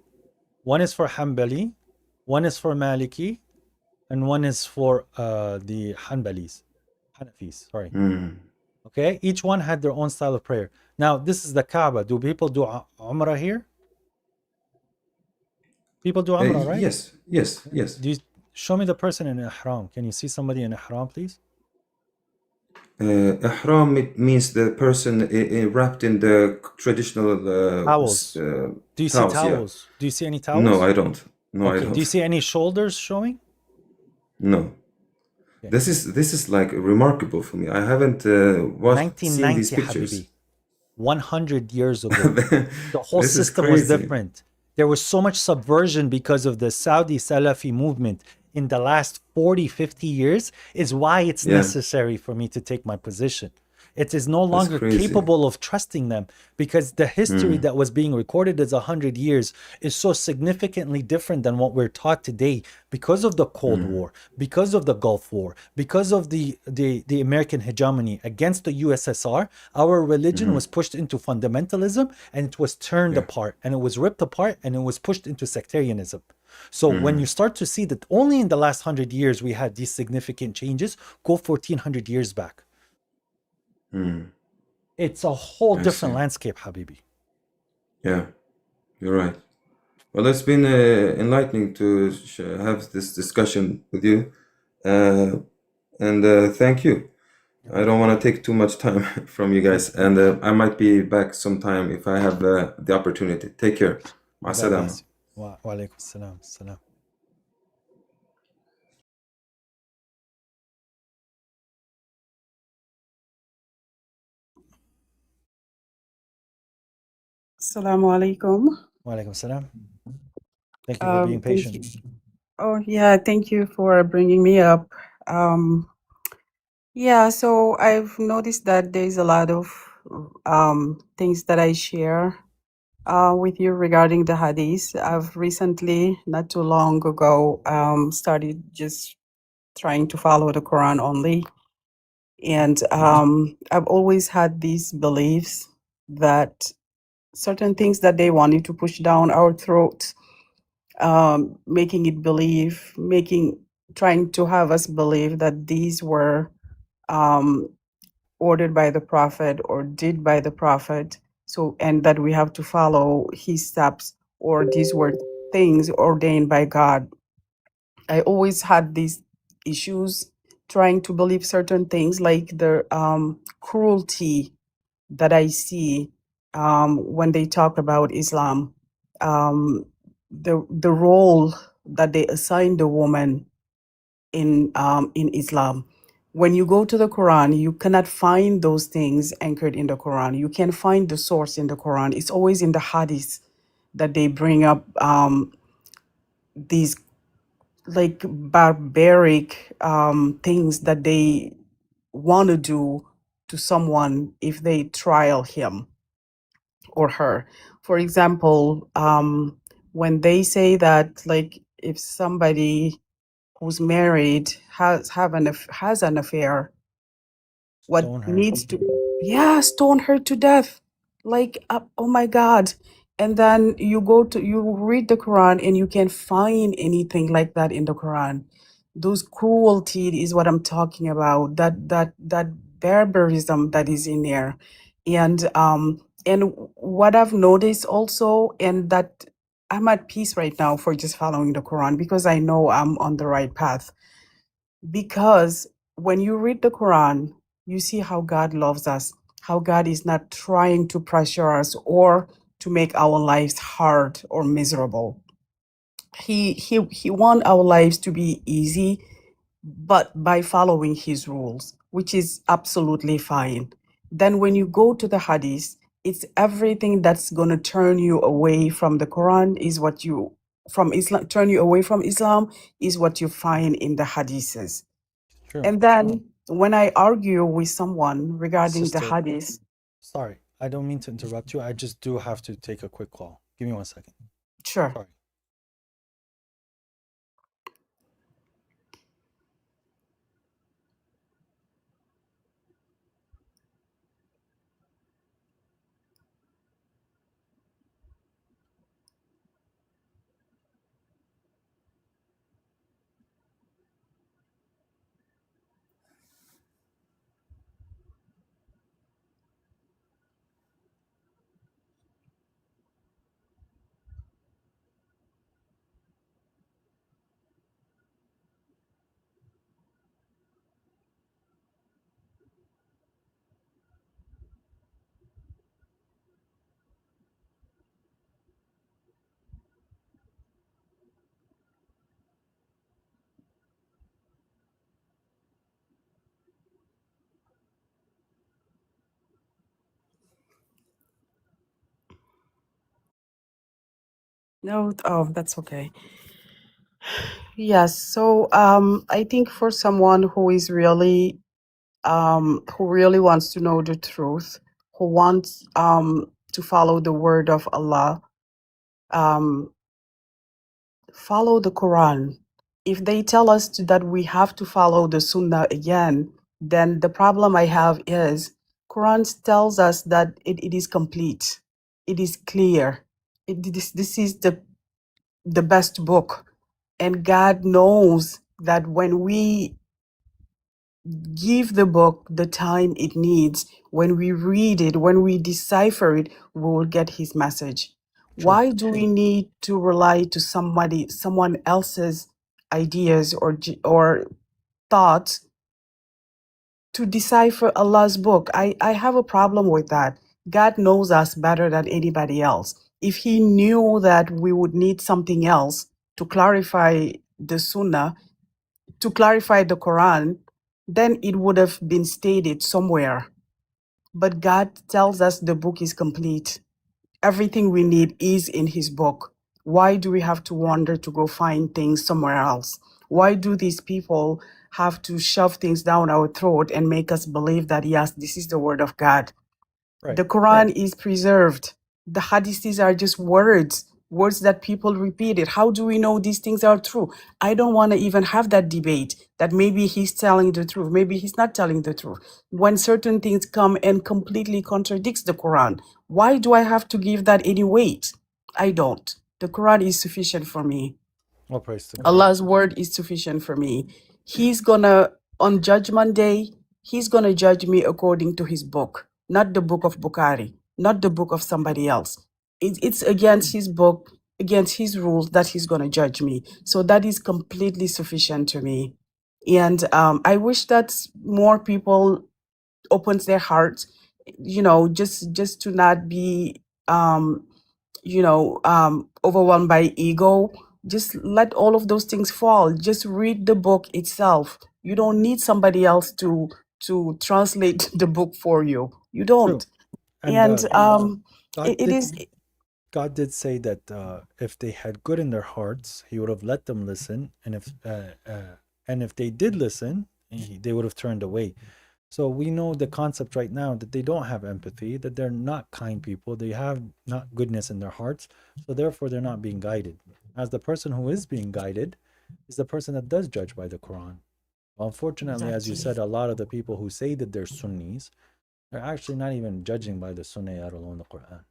one is for Hanbali, one is for Maliki, and one is for the Hanbalis, Hanafis, sorry. Mm. Okay, each one had their own style of prayer. Now, this is the Kaaba. Do people do Umrah here? People do Umrah, right? Yes, yes, yes. Do you show me the person in Ihram? Can you see somebody in Ihram, please? Ihram, it means the person wrapped in the traditional Towels. Do you see towels, yeah. towels? Do you see any towels? No, I don't. No, I Okay. Do you don't. see any shoulders showing? No. Okay. This is like remarkable for me. I haven't seen these 1990, pictures. Habibi. 100 years ago. The whole This is system was crazy. different. There was so much subversion because of the Saudi Salafi movement in the last 40, 50 years, is why it's Yeah, necessary for me to take my position. It is no that's longer crazy. capable of trusting them because the history that was being recorded as 100 years is so significantly different than what we're taught today because of the Cold War, because of the Gulf War, because of the American hegemony against the USSR. Our religion was pushed into fundamentalism and it was turned Yeah. apart and it was ripped apart and it was pushed into sectarianism. So when you start to see that only in the last 100 years we had these significant changes, go 1400 years back. It's a whole I different see. landscape, Habibi. Yeah, you're right. Well, it's been enlightening to have this discussion with you. And thank you. I don't want to take too much time from you guys. And I might be back sometime if I have the opportunity. Take care. Ma God salama. bless you. Wa alaikum salam. Salam. Assalamu alaikum. Wa alaikum salam. Thank you for being Thank patient. you. Oh, yeah, thank you for bringing me up. Yeah, so I've noticed that there's a lot of things that I share with you regarding the hadith. I've recently, not too long ago, started just trying to follow the Quran only. And I've always had these beliefs that certain things that they wanted to push down our throats, making it believe, trying to have us believe that these were um, ordered by the prophet or did by the prophet. So, and that we have to follow his steps, or these were things ordained by God. I always had these issues trying to believe certain things, like the cruelty that I see when they talk about Islam, the role that they assign the woman in Islam. When you go to the Quran, you cannot find those things anchored in the Quran. You can find the source in the Quran. It's always in the Hadith that they bring up these like barbaric things that they want to do to someone if they trial him or her. For example, when they say that, like, if somebody who's married has an affair, what Stone her. needs to, yeah, stone her to death, like, oh my God. And then you read the Quran and you can't find anything like that in the Quran. Those cruelty is what I'm talking about, that barbarism that is in there. And what I've noticed also, and that I'm at peace right now for just following the Quran, because I know I'm on the right path. Because when you read the Quran, you see how God loves us, how God is not trying to pressure us or to make our lives hard or miserable. He wants our lives to be easy, but by following his rules, which is absolutely fine. Then when you go to the hadith, it's everything that's going to turn you away from the Quran is what you from Islam turn you away from Islam is what you find in the hadiths. True. And then when I argue with someone regarding the Sister, hadith, sorry. I don't mean to interrupt you. I just do have to take a quick call. Give me 1 second. sure. Sorry. No, oh, that's okay. Yes, so I think for someone who is really who really wants to know the truth, who wants to follow the word of Allah, um follow the Quran. If they tell us that we have to follow the Sunnah again, then the problem I have is Quran tells us that it is complete. It is clear. This is the best book. And God knows that when we give the book the time it needs, when we read it, when we decipher it, we will get his message. True. Why do we need to rely to someone else's ideas or thoughts to decipher Allah's book? I have a problem with that. God knows us better than anybody else. If he knew that we would need something else to clarify the Sunnah, to clarify the Quran, then it would have been stated somewhere. But God tells us the book is complete. Everything we need is in his book. Why do we have to wander to go find things somewhere else? Why do these people have to shove things down our throat and make us believe that, yes, this is the word of God? Right. The Quran is preserved. The hadiths are just words that people repeated. How do we know these things are true? I don't want to even have that debate that maybe he's telling the truth, maybe he's not telling the truth. When certain things come and completely contradicts the Quran, why do I have to give that any weight? I don't. The Quran is sufficient for me. All praise to God. Allah's word is sufficient for me. He's gonna, on Judgment Day, he's gonna judge me according to his book, not the book of Bukhari, not the book of somebody else. It's against his book, against his rules that he's gonna judge me. So that is completely sufficient to me. And I wish that more people opens their hearts, just to not be overwhelmed by ego. Just let all of those things fall. Just read the book itself. You don't need somebody else to translate the book for you. You True. don't. And And God it did is God did say that if they had good in their hearts, He would have let them listen, and if they did listen, they would have turned away. So we know the concept right now that they don't have empathy, that they're not kind people, they have not goodness in their hearts, so therefore they're not being guided. As the person who is being guided is the person that does judge by the Quran. Well, unfortunately, as you exactly. said, a lot of the people who say that they're Sunnis, they're actually not even judging by the Sunnah, let alone the Quran.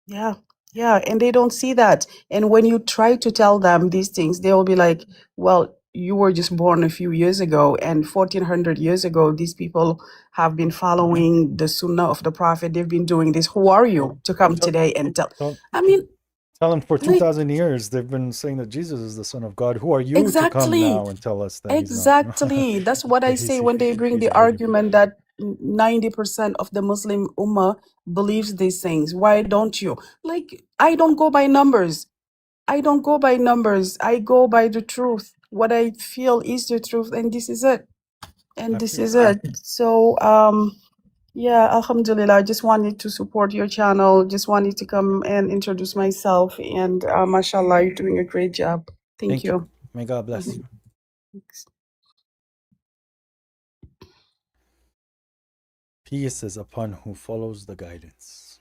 Yeah. Yeah, and they don't see that. And when you try to tell them these things, they will be like, well, you were just born a few years ago, and 1400 years ago, these people have been following the Sunnah of the Prophet. They've been doing this. Who are you to come Tell, today and tell? tell, I mean, tell them for like, 2,000 years they've been saying that Jesus is the Son of God. Who are you to come exactly. now and tell us that he's not? Exactly. That's what I say when they bring He's the a bigger. argument that 90% of the Muslim Ummah believes these things. Why don't you? Like, I don't go by numbers. I don't go by numbers. I go by the truth. What I feel is the truth, and this is it. And I this feel is it. So, yeah, Alhamdulillah. I just wanted to support your channel. Just wanted to come and introduce myself. And mashallah, you're doing a great job. Thank Thank you. you. May God bless you. Thanks. Peace is upon who follows the guidance.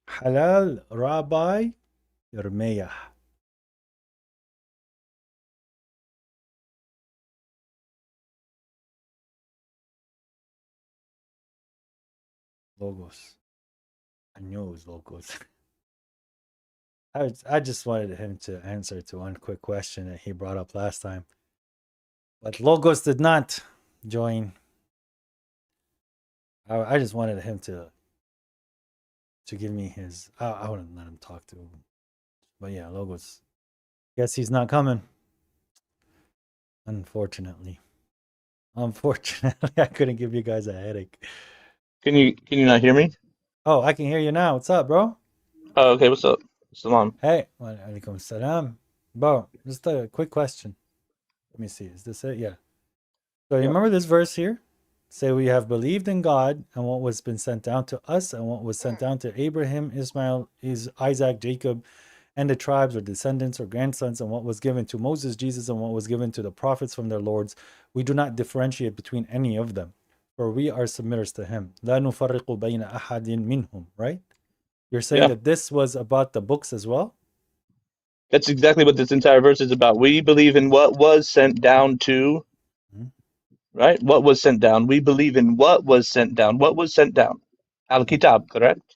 Halal Rabbi Yermeyah. Logos. I knew it was Logos. I just wanted him to answer to one quick question that he brought up last time. But Logos did not join. I just wanted him to give me his. I wouldn't let him talk to him. But yeah, Logos. Guess he's not coming. Unfortunately. Unfortunately, I couldn't give you guys a headache. Can you not hear me? Oh, I can hear you now. What's up, bro? Oh, okay. What's up? Salam. Hey, wa alaikum salam. Bro, just a quick question. Let me see. Is this it? Yeah. So you Yeah. remember this verse here? Say we have believed in God and what was been sent down to us and what was sent down to Abraham, Ismail, Isaac, Jacob, and the tribes or descendants or grandsons, and what was given to Moses, Jesus, and what was given to the prophets from their lords. We do not differentiate between any of them, for we are submitters to him. لا نفرق بين أحد منهم, right? You're saying that this was about the books as well? That's exactly what this entire verse is about. We believe in what was sent down to, right? What was sent down. We believe in what was sent down. What was sent down? Al-Kitab, correct?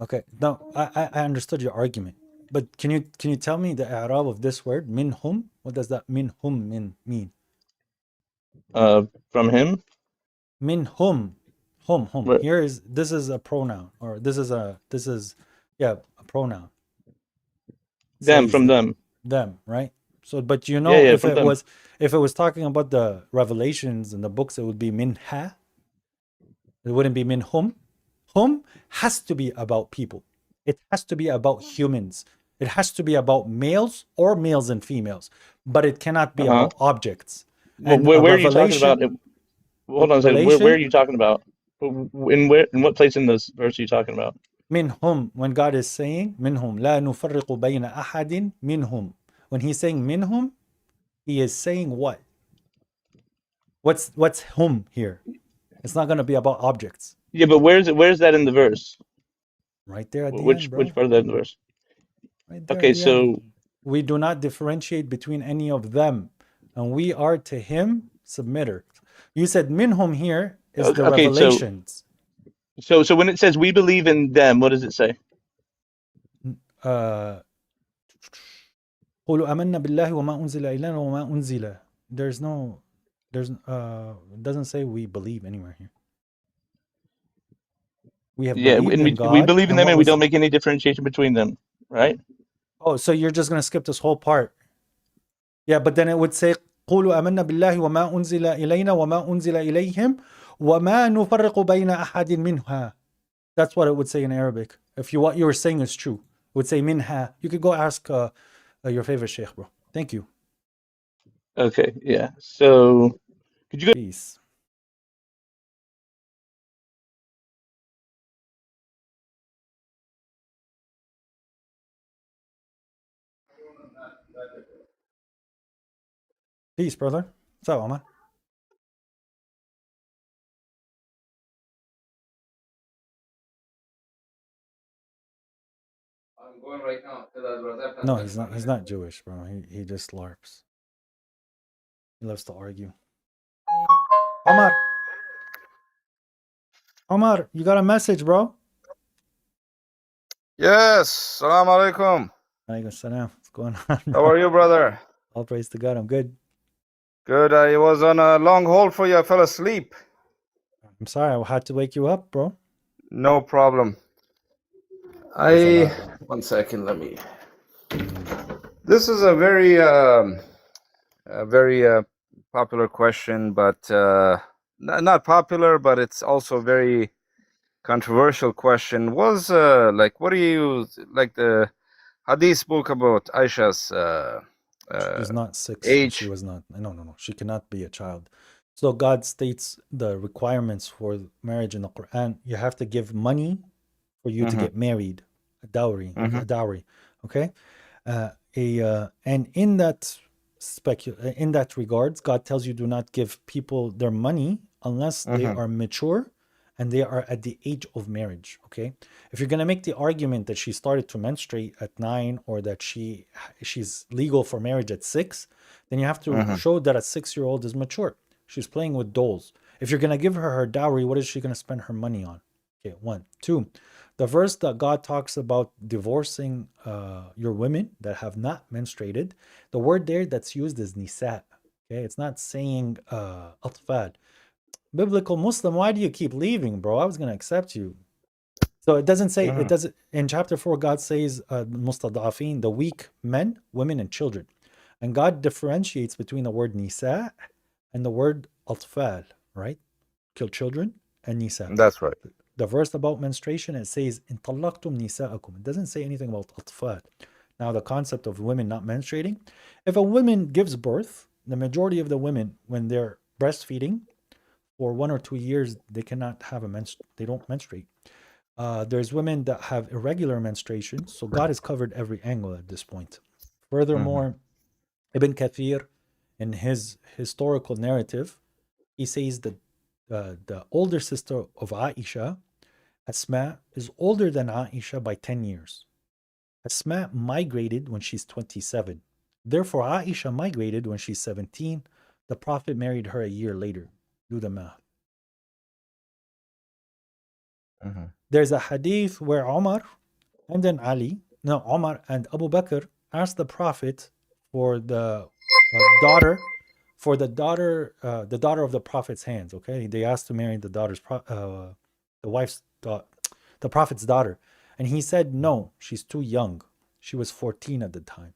Okay. No, I understood your argument. But can you tell me the i'rab of this word, minhum? What does that minhum mean? From him? Minhum. Hum. Right. This is a pronoun, or this is a pronoun. Them, from them. Them, right? So, but you know, Yeah, if from it them. was talking about the revelations and the books, it would be minha. It wouldn't be minhum. Hum has to be about people. It has to be about humans. It has to be about males or males and females, but it cannot be about objects. Well, And where are you talking about? Hold on a second. Where are you talking about? In what place in this verse are you talking about? Minhum, when God is saying minhum, la nufarriqu bayna ahadin minhum. When he's saying minhum, he is saying what? What's hum here? It's not going to be about objects. Yeah, but where's that in the verse? Right there at the Which end, bro. which part of that in the verse? Right there Okay, at the so end. We do not differentiate between any of them, and we are to him submitter. You said minhum here is the okay, revelations. So when it says we believe in them, what does it say? قولوا آمنا بالله وما أنزل إلينا وما أنزل. It doesn't say we believe anywhere here. We have believed in God. We believe in them and we don't make any differentiation between them, right? Oh, so you're just going to skip this whole part. Yeah, but then it would say قولوا آمنا بالله وما أنزل إلينا وما أنزل إليهم وما نفرق بين أحد منها. That's what it would say in Arabic. If what you were saying is true, it would say minha. You could go ask your favorite sheikh, bro. Thank you. Okay, yeah. So could you go? Peace. Peace, brother. What's up, Omar? I'm going right now. No, he's not Jewish, bro. He just LARPs. He loves to argue. Omar, you got a message, bro? Yes. Salam alaikum. Alaikum salam. What's going on, bro? How are you, brother? All praise to God. I'm good. Good. I was on a long hold for you. I fell asleep. I'm sorry. I had to wake you up, bro. No problem. One second. Let me. This is a very popular question, but not popular, but it's also a very controversial question. Was what do you like the Hadith book about Aisha's She's not 6. age? She was not. No. She cannot be a child. So God states the requirements for marriage in the Quran. You have to give money for you to get married, a dowry, okay? And in that regards, God tells you do not give people their money unless they are mature and they are at the age of marriage, okay? If you're going to make the argument that she started to menstruate at 9 or that she's legal for marriage at 6, then you have to show that a 6-year-old is mature. She's playing with dolls. If you're going to give her dowry, what is she going to spend her money on? Okay, 1. 2, the verse that God talks about divorcing your women that have not menstruated, the word there that's used is nisa. Okay, it's not saying atfal. Biblical Muslim, why do you keep leaving, bro? I was going to accept you. So it doesn't say, it doesn't, in chapter 4, God says, mustadafin, the weak men, women, and children. And God differentiates between the word nisa and the word atfal, right? Kill children, and nisa. That's right. The verse about menstruation, it says, in talaqtum nisa'akum. It doesn't say anything about atfal. Now, the concept of women not menstruating, if a woman gives birth, the majority of the women, when they're breastfeeding for 1 or 2 years, they cannot have they don't menstruate. There's women that have irregular menstruation, so God has covered every angle at this point. Furthermore, Ibn Kathir, in his historical narrative, he says that the older sister of Aisha, Asma, is older than Aisha by 10 years. Asma migrated when she's 27. Therefore, Aisha migrated when she's 17. The Prophet married her a year later. Do the math. There's a hadith where Omar and then Omar and Abu Bakr asked the Prophet for the daughter of the Prophet's hands. Okay, they asked to marry the the Prophet's daughter, and he said no, she's too young. She was 14 at the time.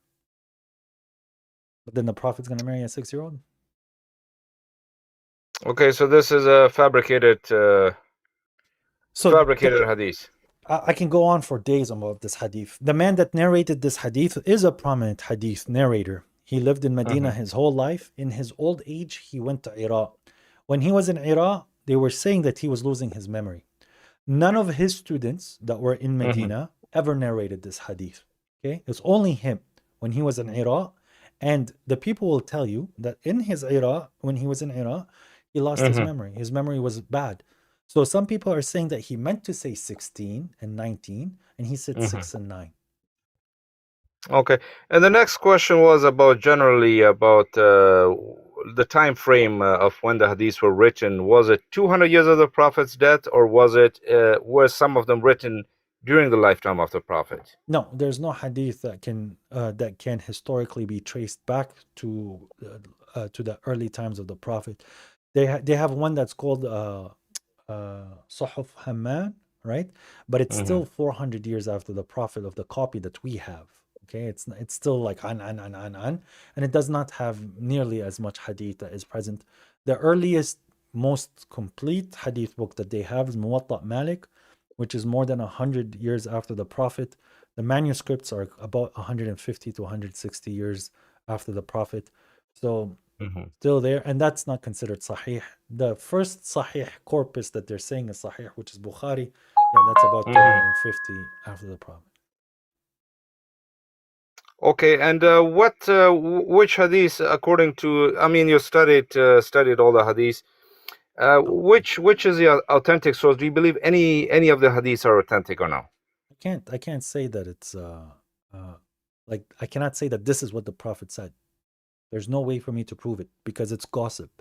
But then the Prophet's going to marry a 6-year-old. Okay, so this is a fabricated hadith. I can go on for days about this hadith. The man that narrated this hadith is a prominent hadith narrator. He lived in Medina his whole life. In his old age, he went to Iraq. When he was in Iraq, they were saying that he was losing his memory. None of his students that were in Medina ever narrated this hadith. Okay, it's only him when he was in Iraq. And the people will tell you that when he was in Iraq, he lost his memory. His memory was bad. So some people are saying that he meant to say 16 and 19, and he said 6 and 9. Okay, and the next question was generally about the time frame of when the hadiths were written. Was it 200 years of the Prophet's death, or were some of them written during the lifetime of the Prophet? No, there's no hadith that can historically be traced back to the early times of the Prophet. They have one that's called Suhuf Hamman, right? But it's still 400 years after the Prophet of the copy that we have. Okay, it's still like and it does not have nearly as much hadith that is present. The earliest, most complete hadith book that they have is Muwatta Malik, which is more than 100 years after the Prophet. The manuscripts are about 150 to 160 years after the Prophet. So still there, and that's not considered Sahih. The first Sahih corpus that they're saying is Sahih, which is Bukhari. Yeah, that's about 250 after the Prophet. Okay, and which hadith, according to, I mean, you studied all the hadiths. Which is the authentic source? Do you believe any of the hadiths are authentic or no? I can't say that it's like I cannot say that this is what the Prophet said. There's no way for me to prove it because it's gossip.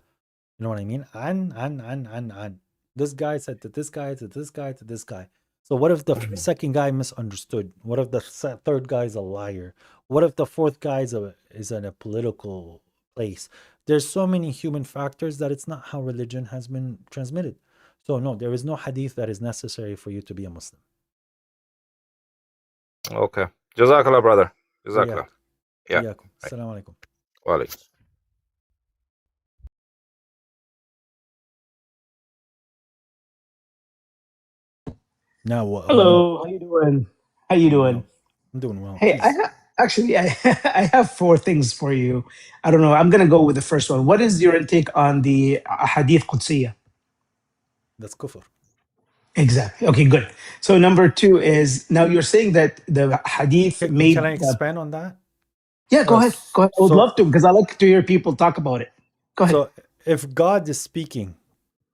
You know what I mean? And this guy said to this guy, to this guy, to this guy. So what if the second guy misunderstood? What if the third guy is a liar? What if the fourth guy is in a political place? There's so many human factors that it's not how religion has been transmitted. So no, there is no hadith that is necessary for you to be a Muslim. Okay. Jazakallah, brother. Jazakallah. Yeah. Assalamu alaikum. Wa alaikum. Now, hello, how you doing? How you doing? I'm doing well. Hey, I have 4 things for you. I don't know. I'm gonna go with the first one. What is your take on the Hadith Qudsiyya? That's kufr. Exactly. Okay, good. So number 2 is, now you're saying that the Hadith made. Can I expand on that? Yeah, go ahead. Go ahead. I would love to, because I like to hear people talk about it. Go ahead. So if God is speaking,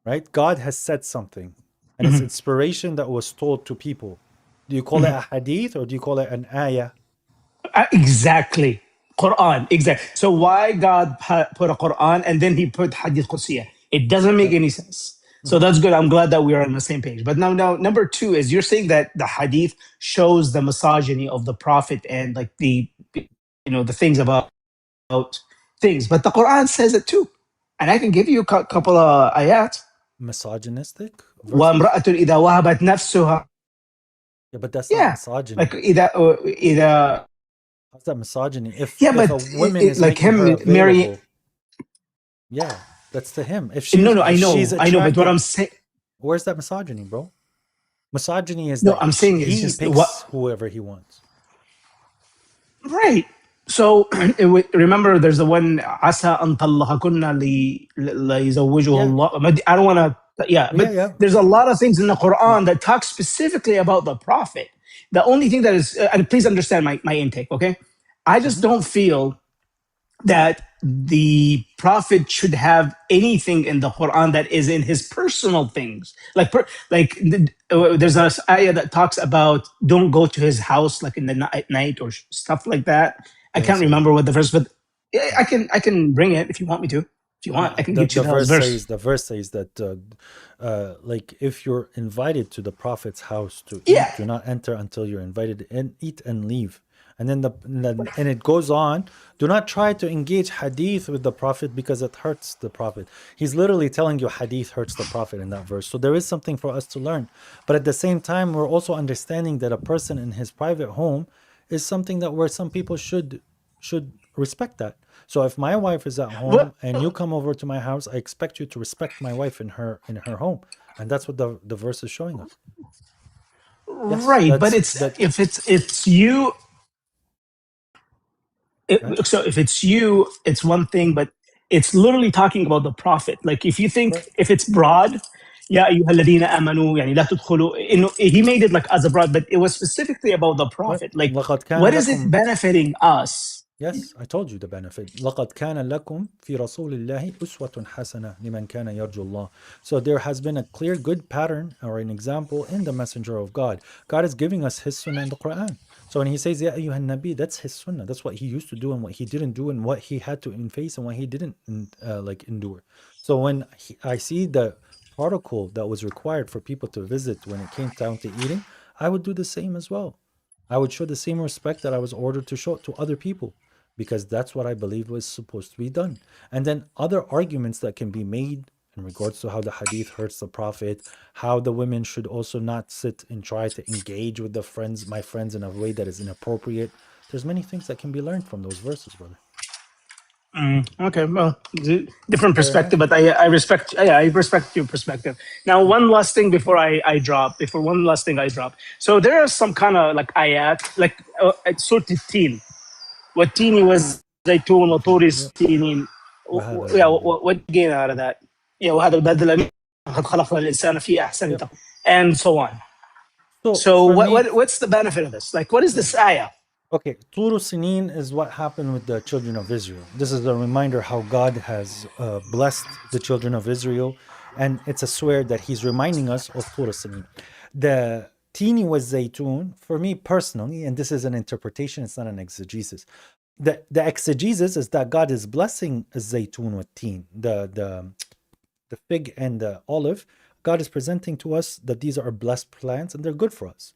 right? God has said something, and it's inspiration that was told to people. Do you call it a hadith or do you call it an ayah? Exactly. Quran. Exactly. So why God put a Quran and then he put Hadith Qudsiyya? It doesn't make any sense. So that's good. I'm glad that we are on the same page. But now number 2 is, you're saying that the Hadith shows the misogyny of the Prophet and like the things about things. But the Quran says it too. And I can give you a couple of ayat. Misogynistic? وَامْرَأَةٌ إِذَا وَهَبَتْ نَفْسُهَا. Yeah, but that's not misogyny. Like إذا how's that misogyny? If but a woman is like making her him available, marrying. yeah. That's to him. If No, she's I know, but what attracted, I'm saying, where's that misogyny, bro? Misogyny is no, that I'm saying it's he just picks whoever he wants. right. So remember, there's the one عسى أن طلقكن ليزوجه Yeah, الله. I don't want to. Yeah, but yeah. there's a lot of things in the Quran that talk specifically about the Prophet. The only thing that is, and please understand my intake, okay? I just don't feel that the prophet should have anything in the Quran that is in his personal things. There's a ayah that talks about don't go to his house like in the at night or stuff like that. I can't remember what the verse, but I can bring it if you want me to. If you want, I can get you the verse. The verse says that like if you're invited to the prophet's house to eat, Yeah. do not enter until you're invited, and eat and leave. And then and it goes on. Do not try to engage hadith with the prophet because it hurts the prophet. He's literally telling you hadith hurts the prophet in that verse. So there is something for us to learn. But at the same time, we're also understanding that a person in his private home is something that where some people should respect that. So if my wife is at home and you come over to my house, I expect you to respect my wife in her home. And that's what the verse is showing us. Yes, right, but if it's you. So if it's you, it's one thing, but it's literally talking about the prophet. Like if you think if it's broad, يا أيها الذين آمنوا يعني لا تدخلوا, he made it like as a broad, but it was specifically about the prophet. Like what is it benefiting us? Yes, I told you the benefit. لقد كان لكم في رسول الله أسوة حسنة لمن كان يرجو الله. So there has been a clear good pattern or an example in the messenger of God. God is giving us his sunnah in the Quran. So when he says Ya ayyuhan nabi, that's his sunnah. That's what he used to do and what he didn't do and what he had to face and what he didn't endure. So when I see the protocol that was required for people to visit when it came down to eating, I would do the same as well. I would show the same respect that I was ordered to show to other people, because that's what I believe was supposed to be done. And then other arguments that can be made in regards to how the hadith hurts the prophet, how the women should also not sit and try to engage with my friends in a way that is inappropriate. There's many things that can be learned from those verses, brother. Okay, well, different perspective, but I respect. Yeah, I respect your perspective. Now, one last thing before I drop. So there are some kind of like ayat, like Surah Al-Tin. والتين والزيتون وطور السينين. Yeah, what gain out of that? Yeah, وهذا البدل قد خلقنا الإنسان في أحسن تقويم, and so on. So what's the benefit of this? Like, what is this ayah? Okay, Tur Sinin is what happened with the children of Israel. This is a reminder how God has blessed the children of Israel, and it's a swear that he's reminding us of Tur Sinin. The Tini was Zaytun, for me personally, and this is an interpretation, it's not an exegesis. The exegesis is that God is blessing Zaytun with Teen, the fig and the olive. God is presenting to us that these are blessed plants and they're good for us.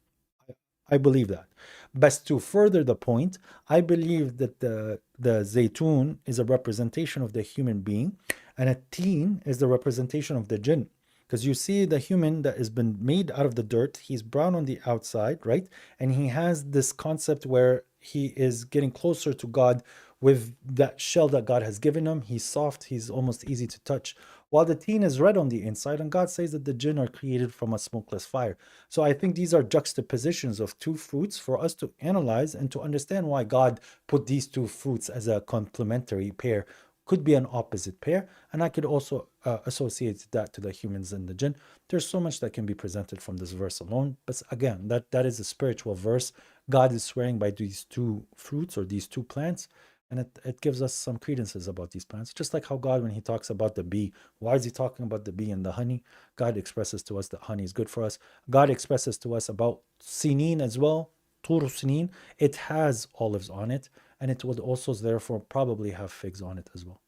I believe that. But to further the point, I believe that the Zaytun is a representation of the human being, and a teen is the representation of the jinn. Because you see the human that has been made out of the dirt, he's brown on the outside, right? And he has this concept where he is getting closer to God with that shell that God has given him. He's soft, he's almost easy to touch. While the teen is red on the inside, and God says that the jinn are created from a smokeless fire. So I think these are juxtapositions of two fruits for us to analyze and to understand why God put these two fruits as a complementary pair. Could be an opposite pair, and I could also associate that to the humans and the jinn. There's so much that can be presented from this verse alone, but again, that is a spiritual verse. God is swearing by these two fruits or these two plants, and it gives us some credences about these plants. Just like how God, when he talks about the bee, why is he talking about the bee and the honey? God expresses to us that honey is good for us. God expresses to us about sinin as well, tur sinin. It has olives on it, and it would also therefore probably have figs on it as well.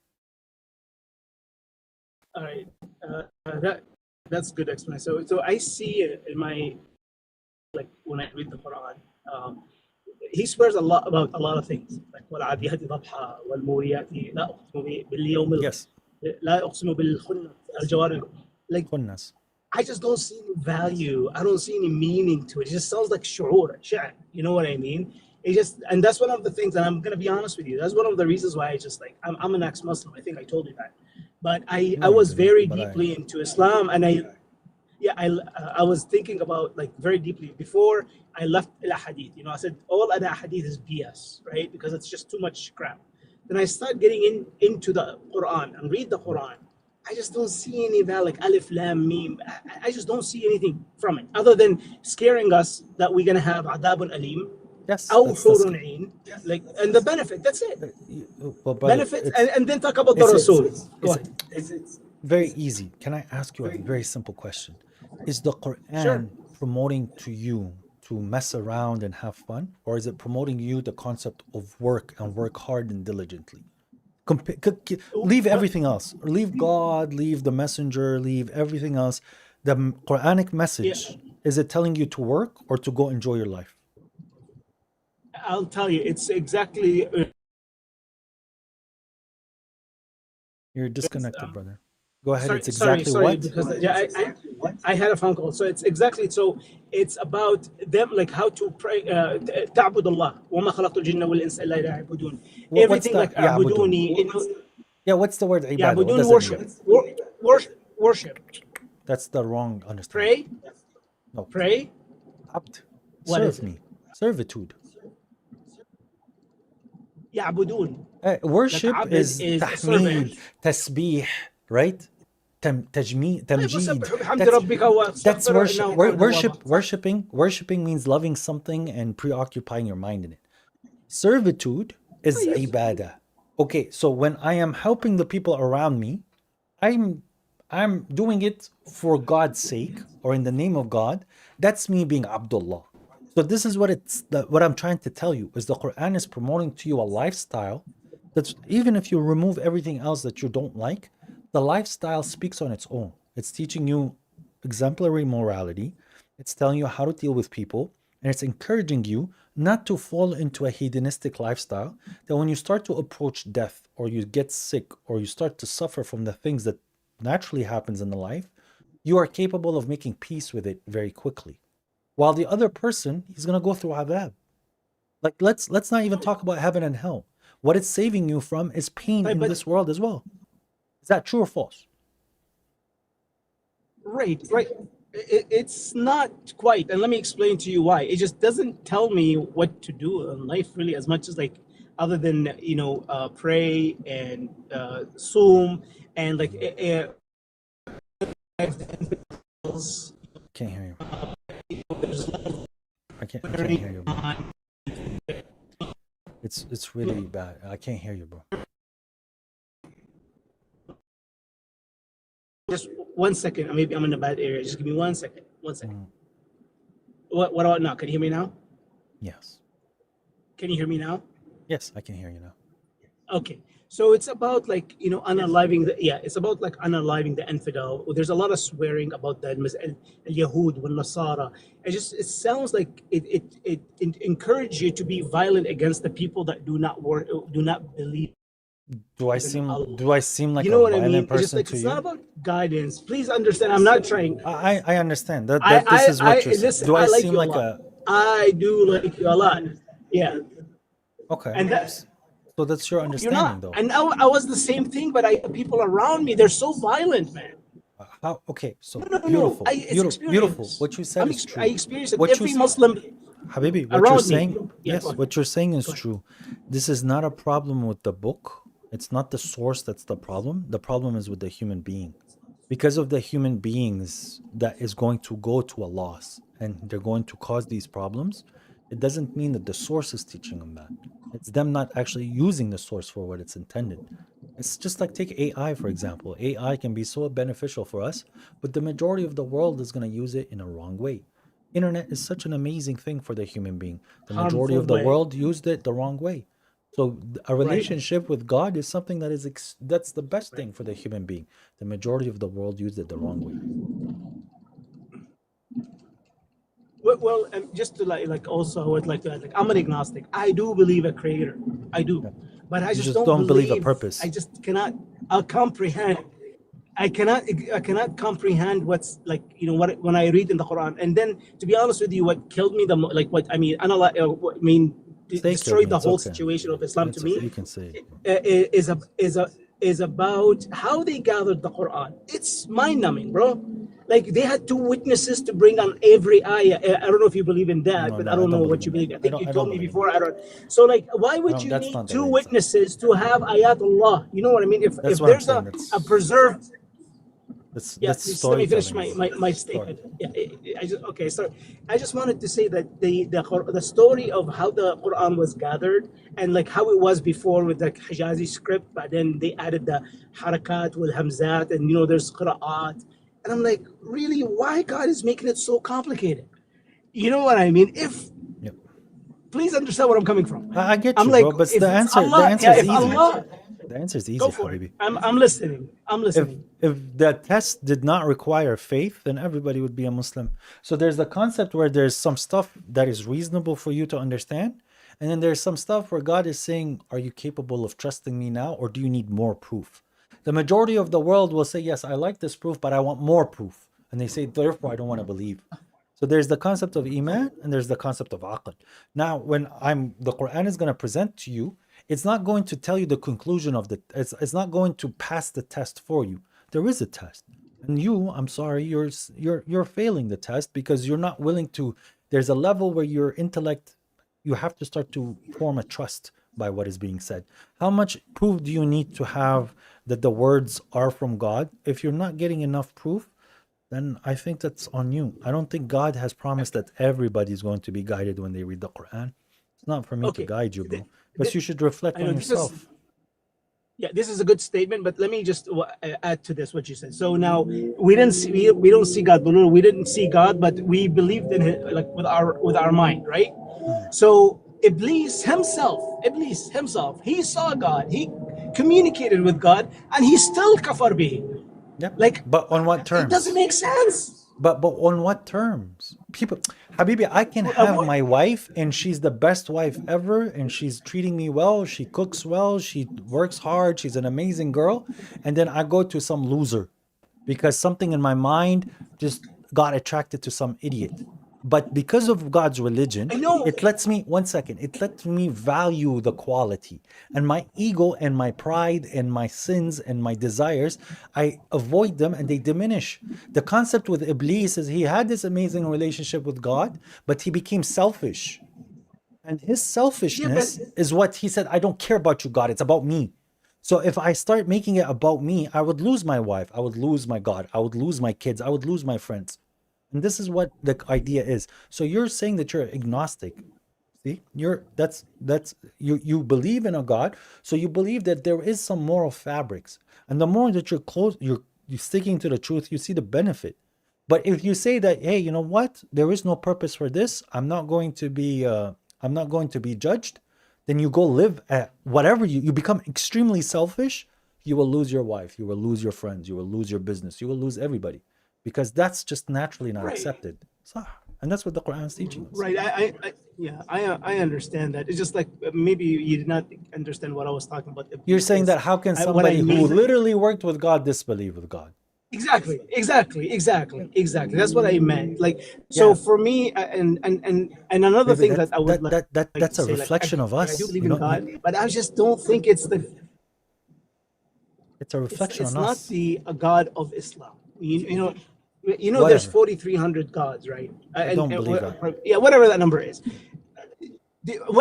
All right, that's good explanation. So I see it in my, like when I read the Quran, he swears a lot about a lot of things, like والعاديات ضبحا والموريات لا أقسم باليوم لا أقسم بالخنس الجوار. Like I just don't see any value. I don't see any meaning to it. It just sounds like shu'ur, sha'r. You know what I mean? It just, and that's one of the things, and I'm gonna be honest with you, that's one of the reasons why I just like, I'm an ex-Muslim. I think I told you that. but I No, you was didn't, very but deeply into Islam, and I was thinking about like very deeply before I left al hadith. You know, I said all other hadith is BS, right? Because it's just too much crap. Then I start getting into the Quran and read the Quran. I just don't see any of that, like alif lam mim. I just don't see anything from it other than scaring us that we're gonna have adabun alim, yes, aw that's the hurun ain, like, and the benefit. That's it. well, brother, Benefits, and then talk about the it's Rasul. Go ahead. very easy. Can I ask you a very simple question? Is the Quran Sure. promoting to you to mess around and have fun, or is it promoting you the concept of work and work hard and diligently? Leave everything else. Leave God, leave the messenger, leave everything else. The Quranic message, is it telling you to work or to go enjoy your life? I'll tell you, it's exactly. You're disconnected, brother. Go ahead. Sorry, It's exactly what? because I had a phone call. So it's exactly, so it's about them, like how to pray. تعبد الله وما خلقت الجن والإنس إلا ليعبدون. What's Everything that? like أعبدوني. Yeah, what's the word ibadah? What يعبدون does it mean? worship. That's the wrong understanding. Pray. No. Pray. Abd. What Serve is it? me. Servitude. يعبدون. Worship Like, is is tahmid, tasbih, right? Tamjid. That's worship. Worshiping means loving something and preoccupying your mind in it. Servitude is ibadah. Okay, so when I am helping the people around me, I'm doing it for God's sake or in the name of God. That's me being Abdullah. So this is what I'm trying to tell you is the Quran is promoting to you a lifestyle that's, even if you remove everything else that you don't like, the lifestyle speaks on its own. It's teaching you exemplary morality. It's telling you how to deal with people, and it's encouraging you not to fall into a hedonistic lifestyle, that when you start to approach death or you get sick or you start to suffer from the things that naturally happens in the life, you are capable of making peace with it very quickly. While the other person, he's going to go through adab. Like, let's not even talk about heaven and hell. What it's saving you from is pain in this world as well. Is that true or false? Right. It's not quite, and let me explain to you why. It just doesn't tell me what to do in life really, as much as like, other than pray and Zoom and like. Can't hear you. I can't hear you, bro. It's really bad. I can't hear you, bro. Just 1 second. Maybe I'm in a bad area. Just give me 1 second. 1 second. What about now? Can you hear me now? Yes. Can you hear me now? Yes, I can hear you now. Okay. So it's about like, unaliving it's about like unaliving the infidel. There's a lot of swearing about the Yahud wal Nasara. It sounds like it encourages you to be violent against the people that do not believe. Do I seem like what a I mean? violent person It's just like, to it's you? not about guidance. Please understand. I'm not trying. I understand that this is what you're saying. Do I like seem you like a lot. I do like you a lot. Yeah. Okay. And that's. So that's your You're understanding, not. though. And I was the same thing, but people around me, they're so violent, man. How? Okay. So No. beautiful. It's Beautiful. What you said is true. I experience it. What Every you Muslim Habibi, what around you're me. saying, Yeah, yes, go ahead. what you're saying is true. This is not a problem with the book. It's not the source that's the problem. The problem is with the human being. Because of the human beings that is going to go to a loss and they're going to cause these problems, it doesn't mean that the source is teaching them that. It's them not actually using the source for what it's intended. It's just like take AI, for example. AI can be so beneficial for us, but the majority of the world is going to use it in a wrong way. Internet is such an amazing thing for the human being. The majority Harmful of the way. world used it the wrong way. So a relationship with God is something that is that's the best thing for the human being. The majority of the world used it the wrong way. Well, just to like also, I would like to add, like, I'm an agnostic. I do believe a creator. I do, but I You just just don't believe a purpose. I just cannot. Comprehend. I cannot comprehend what's like, what when I read in the Quran. And then, to be honest with you, what killed me destroyed the whole situation of Islam to me. You can say Is a is about how they gathered the Quran. It's mind-numbing, bro. Like they had two witnesses to bring on every ayah. I don't know if you believe in that, No, but no, I don't know believe what you in that. believe. I think you I told don't me believe before. I don't. So like, why would you that's need not the two way it's said. witnesses to have ayatullah? You know what I mean? That's If what I'm there's saying. a preserved, yeah, That's just let me finish storytelling. my statement. Yeah, okay. So I just wanted to say that the story of how the Quran was gathered and like how it was before with the Hijazi script, but then they added the harakat with hamzat, and you know there's qira'at, and I'm like, really, why God is making it so complicated? You know what I mean? If Yep. please understand where I'm coming from. I get I'm you, like, bro. But if the it's answer Allah, is if easy. Allah, The answer is easy, go for it. Habibi. I'm listening. I'm listening. If the test did not require faith, then everybody would be a Muslim. So there's the concept where there's some stuff that is reasonable for you to understand, and then there's some stuff where God is saying, "Are you capable of trusting me now, or do you need more proof?" The majority of the world will say, "Yes, I like this proof, but I want more proof," and they say, "Therefore, I don't want to believe." So there's the concept of iman and there's the concept of aql. Now, when the Quran is going to present to you, it's not going to tell you the conclusion of it's not going to pass the test for you. There is a test. And I'm sorry, you're failing the test because you're not willing to. There's a level where your intellect, you have to start to form a trust by what is being said. How much proof do you need to have that the words are from God? If you're not getting enough proof, then I think that's on you. I don't think God has promised that everybody's going to be guided when they read the Quran. It's not for me to guide you, bro. But you should reflect on yourself. This is a good statement, but let me just add to this what you said. So now we don't see God, we didn't see God, but we believed in it like with our mind, right? So Iblis himself, he saw God, he communicated with God, and he still kafar bihi. Yeah. Like, but on what terms? It doesn't make sense. But on what terms? People, Habibi, I can have my wife and she's the best wife ever and she's treating me well, she cooks well, she works hard, she's an amazing girl, and then I go to some loser because something in my mind just got attracted to some idiot. But because of God's religion, it lets me, one second, it lets me value the quality. And my ego and my pride and my sins and my desires, I avoid them and they diminish. The concept with Iblis is he had this amazing relationship with God, but he became selfish. And his selfishness is what he said, I don't care about you, God, it's about me. So if I start making it about me, I would lose my wife, I would lose my God, I would lose my kids, I would lose my friends. And this is what the idea is. So you're saying that you're agnostic. See, you believe in a God, so you believe that there is some moral fabrics, and the more that you're sticking to the truth, you see the benefit. But if you say that, hey, you know what, there is no purpose for this, I'm not going to be judged, then you go live at whatever you become extremely selfish. You will lose your wife, you will lose your friends, you will lose your business, you will lose everybody. Because that's just naturally not accepted. So, and that's what the Quran is teaching us. Right. I understand that. It's just like maybe you did not understand what I was talking about. You're saying that how can somebody who literally worked with God disbelieve with God? Exactly. That's what I meant. Like, so for me, and another thing that I would that's a reflection of us. I do believe in God, but I just don't think it's a reflection it's on not us. the God of Islam. You know, there's 4,300 gods, right? I don't believe that. Yeah, whatever that number is.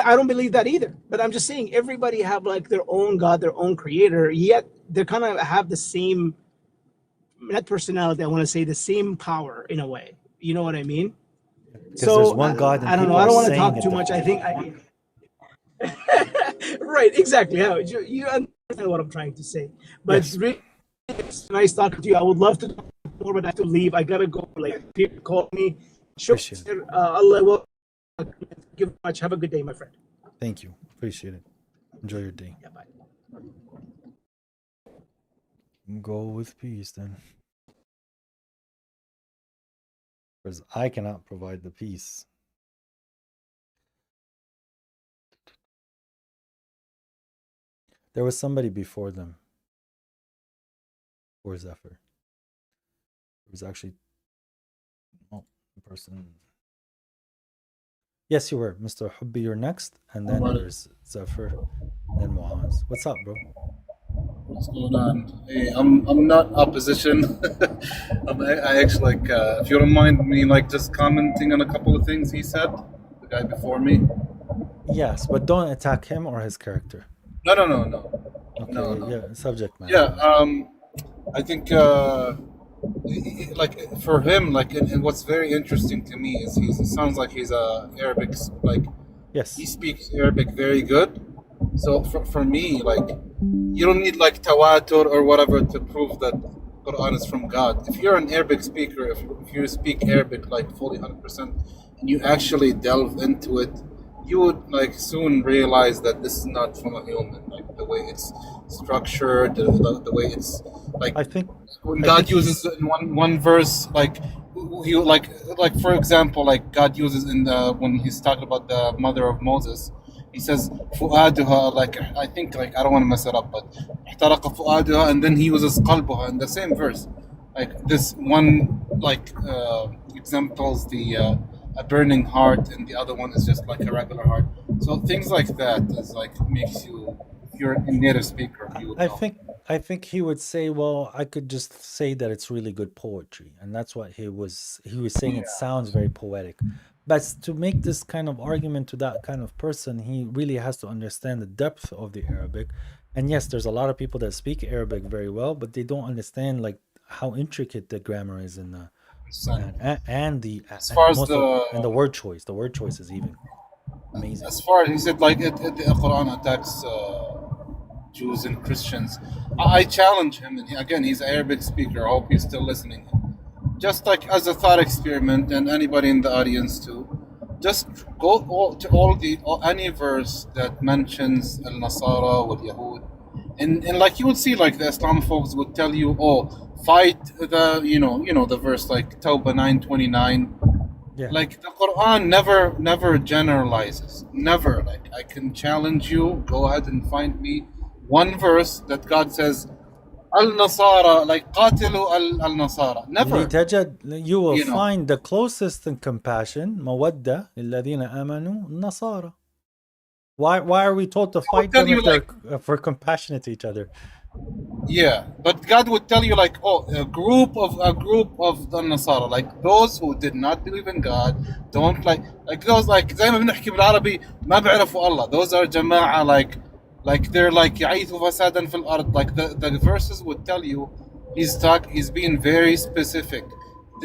I don't believe that either. But I'm just saying, everybody have like their own God, their own creator. Yet they kind of have the same, not personality. I want to say the same power in a way. You know what I mean? So there's one God, and I don't know. I don't want to talk too much. I think right, exactly. You understand what I'm trying to say. But yes. Really, it's nice talking to you. I would love to talk more, but I have to leave. I gotta go. Like, people call me. Allah will give much. Have a good day, my friend. Thank you. Appreciate it. Enjoy your day. Yeah, bye. Go with peace then. Because I cannot provide the peace. There was somebody before them. Or Zephyr. It was actually a person. Yes, you were. Mr. Hubbi, you're next. And then there's Zephyr. Then Muaz. What's up, bro? What's going on? Hey, I'm not opposition. I actually like if you don't mind me like just commenting on a couple of things he said, the guy before me. Yes, but don't attack him or his character. No. Yeah, subject matter. Yeah. I think like for him, like, and what's very interesting to me is he sounds like he's a Arabic, like Yes. he speaks Arabic very good. So for me, like, you don't need like tawatur or whatever to prove that Quran is from God. If you're an Arabic speaker, if you speak Arabic like fully 100%, and you actually delve into it, you would like soon realize that this is not from a human. Like the way it's structured, the way it's like. I think When God uses in one verse, like he like for example, like God uses in the when he's talking about the mother of Moses, he says fu'aduha, like I think like I don't want to mess it up, but احترق fu'aduha, and then he uses qalbuha in the same verse. Like this one like examples the a burning heart, and the other one is just like a regular heart. So things like that is like makes you, if you're a native speaker, you would know. I think he would say, well, I could just say that it's really good poetry, and that's what he was saying. It sounds very poetic, but to make this kind of argument to that kind of person, he really has to understand the depth of the Arabic. And yes, there's a lot of people that speak Arabic very well, but they don't understand like how intricate the grammar is in the and the as far as and the word choice. The word choice is even amazing. As far as he said, like the Quran attacks Jews and Christians. I challenge him, and again, he's an Arabic speaker. I hope he's still listening. Just like as a thought experiment, and anybody in the audience too, just go to any verse that mentions Al Nasara or Yahud, and like you would see, like the Islamophobes would tell you, oh, fight the the verse like Tawbah 9:29. Yeah. Like the Quran never generalizes. Never. Like I can challenge you. Go ahead and find me one verse that God says al-Nasara, like qatilu al-Nasara. Never. You will find the closest in compassion, mawadda للذين آمنوا النصارى. Why are we told to fight them if they're for compassionate to each other? Yeah, but God would tell you like, oh, a group of the Nasara, like those who did not believe in God, don't like those, like زي ما بنحكي بالعربي ما بيعرفوا الله. Those are جماعة, like they're like يعيثوا فسادا في الأرض. Like the verses would tell you, he's being very specific.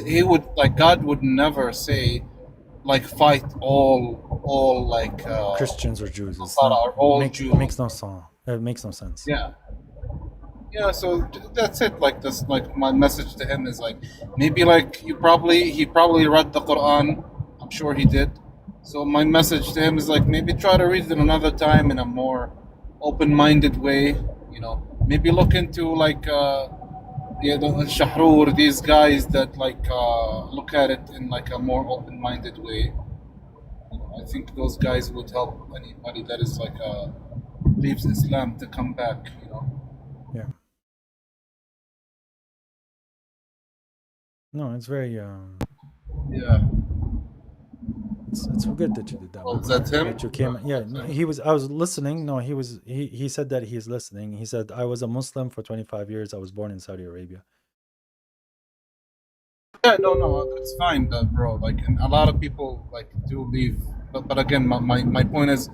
He would, like, God would never say like fight all like Christians or Jews. Or all Jews. Makes no sense. It makes no sense. Yeah, so that's it. Like this, like my message to him is like, maybe like he probably read the Quran. I'm sure he did. So my message to him is like, maybe try to read it another time in a more open-minded way. Maybe look into like the Shahrur, these guys that like look at it in like a more open-minded way. I think those guys would help anybody that is like leaves Islam to come back. Yeah. No, it's very yeah. It's good that you did that. Oh, is that him? That you came. Yeah, I was listening. No, he said that he's listening. He said, I was a Muslim for 25 years. I was born in Saudi Arabia. Yeah, no, it's fine, bro. Like, and a lot of people like do leave, but again, my point is,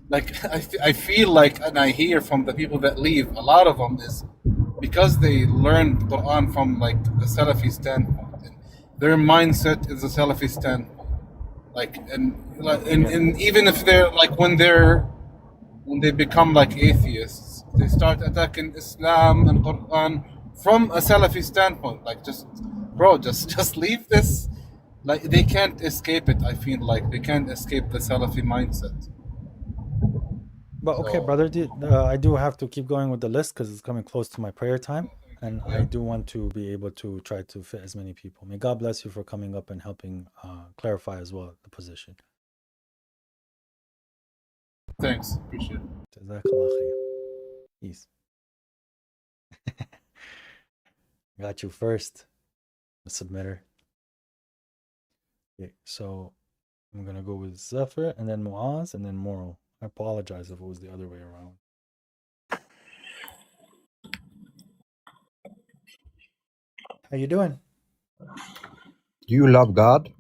like, I feel like, and I hear from the people that leave, a lot of them is because they learned Quran from like the Salafi standpoint, and their mindset is a Salafi standpoint. Like, and even if they're like when they become like atheists, they start attacking Islam and Quran from a Salafi standpoint. Like, just leave this. Like, they can't escape it. I feel like they can't escape the Salafi mindset. But okay, brother, I do have to keep going with the list because it's coming close to my prayer time, and I do want to be able to try to fit as many people. May God bless you for coming up and helping clarify as well the position. Thanks, appreciate it. Jazakallah khair. Peace. Got you first, the submitter. Okay, so I'm gonna go with Zephyr and then Muaz and then Moral. I apologize if it was the other way around. How you doing? Do you love God?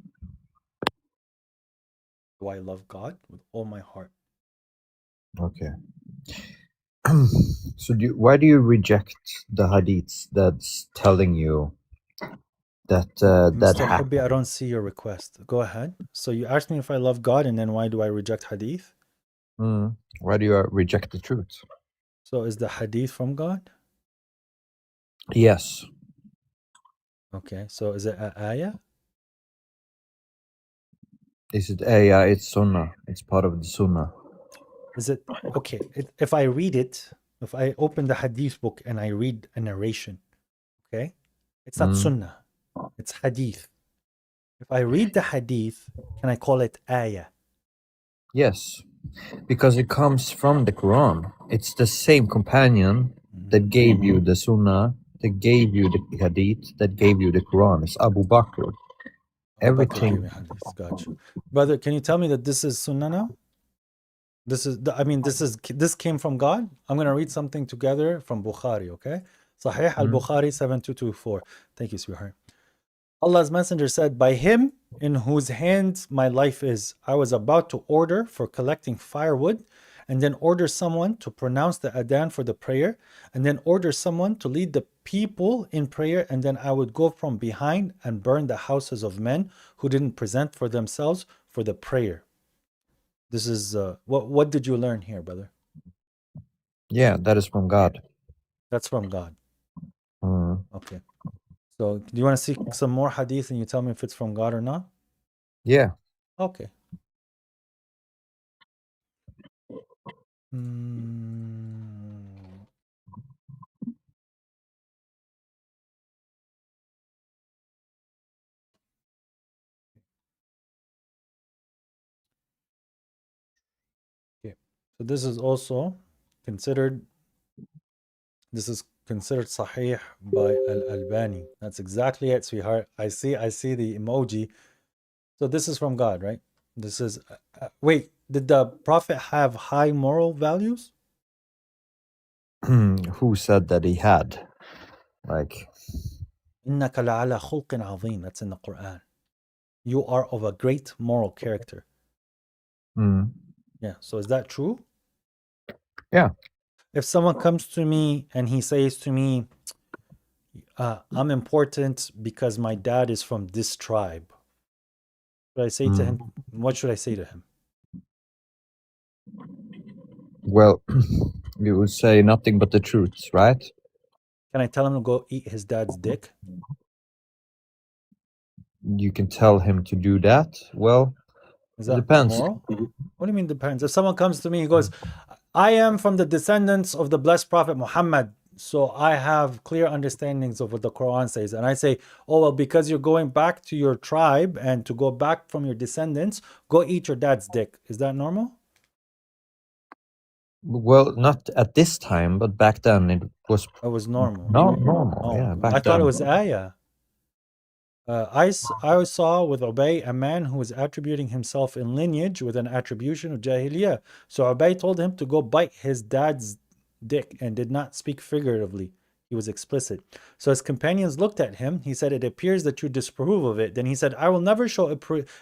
Do I love God with all my heart? Okay. So why do you reject the hadiths that's telling you that that Mr. happened? Hubbi, I don't see your request. Go ahead. So you asked me if I love God, and then why do I reject hadith? Why do you reject the truth? So is the hadith from God? Yes. Okay. So is it a ayah? Is it ayah? It's sunnah. It's part of the sunnah. Is it okay? If I read it, if I open the hadith book and I read a narration, okay, it's not sunnah, it's hadith. If I read the hadith, can I call it ayah? Yes, because it comes from the Quran. It's the same companion that gave you the sunnah, that gave you the hadith, that gave you the Quran. It's Abu Bakr. Abu Bakr gave Everything. me hadith. Got you, brother. Can you tell me that this is sunnah now? This came from God. I'm gonna read something together from Bukhari. Okay, Sahih al-Bukhari 7224. Thank you, sweetheart. Allah's Messenger said, by him in whose hands my life is, I was about to order for collecting firewood, and then order someone to pronounce the adhan for the prayer, and then order someone to lead the people in prayer, and then I would go from behind and burn the houses of men who didn't present for themselves for the prayer. This is what did you learn here, brother? Yeah, that is from God. That's from God. Okay. So do you want to see some more hadith and you tell me if it's from God or not? Yeah. Okay. Okay. So this is also considered Sahih by Al-Albani. That's exactly it, sweetheart. I see the emoji. So this is from God, right? This is wait, did the Prophet have high moral values? Who said that he had? Like, إِنَّكَ لَعَلَى خُلْقٍ عَظِيمٍ. That's in the Quran. You are of a great moral character. Yeah. So is that true? Yeah. If someone comes to me and he says to me, I'm important because my dad is from this tribe, should I say to him, what should I say to him? Well, you would say nothing but the truth, right? Can I tell him to go eat his dad's dick? You can tell him to do that. Well, Is it that depends. immoral? What do you mean depends? If someone comes to me, he goes, I am from the descendants of the blessed Prophet Muhammad, so I have clear understandings of what the Quran says. And I say, oh, well, because you're going back to your tribe and to go back from your descendants, go eat your dad's dick. Is that normal? Well, not at this time, but back then it was. It was normal. Normal. Oh, Yeah, okay. back I thought then. it was ayah. I saw with Ubay a man who was attributing himself in lineage with an attribution of Jahiliyyah. So Ubay told him to go bite his dad's dick and did not speak figuratively. He was explicit. So his companions looked at him. He said, it appears that you disapprove of it. Then he said, I will never show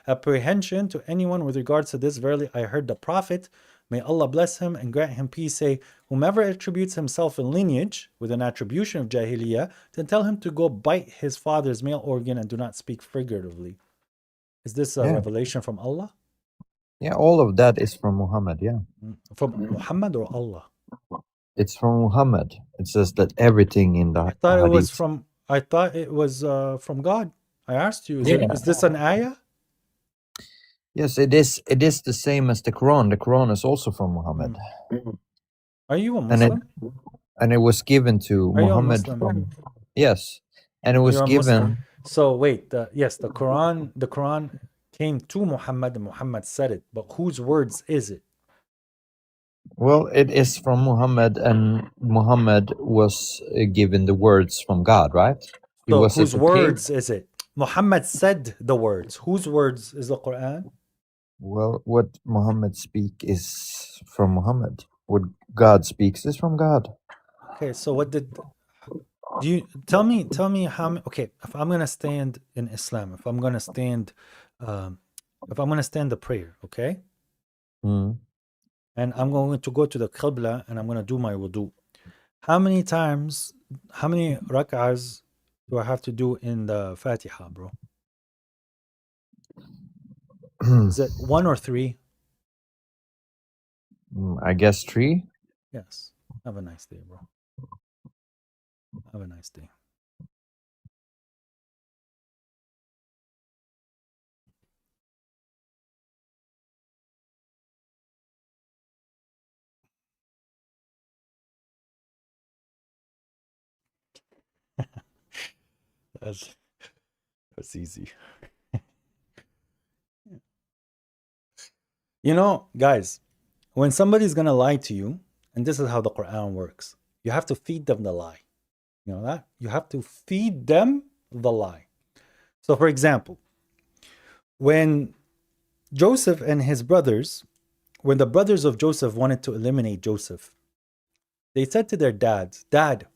apprehension to anyone with regards to this. Verily, I heard the Prophet, may Allah bless him and grant him peace, say, whomever attributes himself in lineage with an attribution of Jahiliyyah, then tell him to go bite his father's male organ and do not speak figuratively. Is this a revelation from Allah? Yeah, all of that is from Muhammad, yeah. From Muhammad or Allah? It's from Muhammad. It says that everything in the I thought it was from God. I asked you, is this an ayah? Yes, it is. It is the same as the Quran. The Quran is also from Muhammad. Are you a Muslim? And it was given to Muhammad from. Yes, and it was given. So wait, yes, the Quran came to Muhammad and Muhammad said it, but whose words is it? Well, it is from Muhammad, and Muhammad was given the words from God, right? So whose words is it? Muhammad said the words. Whose words is the Quran? Well, what Muhammad speak is from Muhammad. What God speaks is from God. Okay, so what did Do you tell me how okay, if I'm gonna stand in Islam, if I'm gonna stand the prayer, okay? Mm. And I'm going to go to the Qibla and I'm gonna do my wudu. How many rak'ahs do I have to do in the Fatiha, bro? Is it 1 or 3? I guess 3. Yes. Have a nice day, bro. Have a nice day. That's easy. You know, guys, when somebody's gonna lie to you, and this is how the Quran works, you have to feed them the lie. You know that? You have to feed them the lie. So, for example, when Joseph and his brothers, when the brothers of Joseph wanted to eliminate Joseph, they said to their dads, Dad,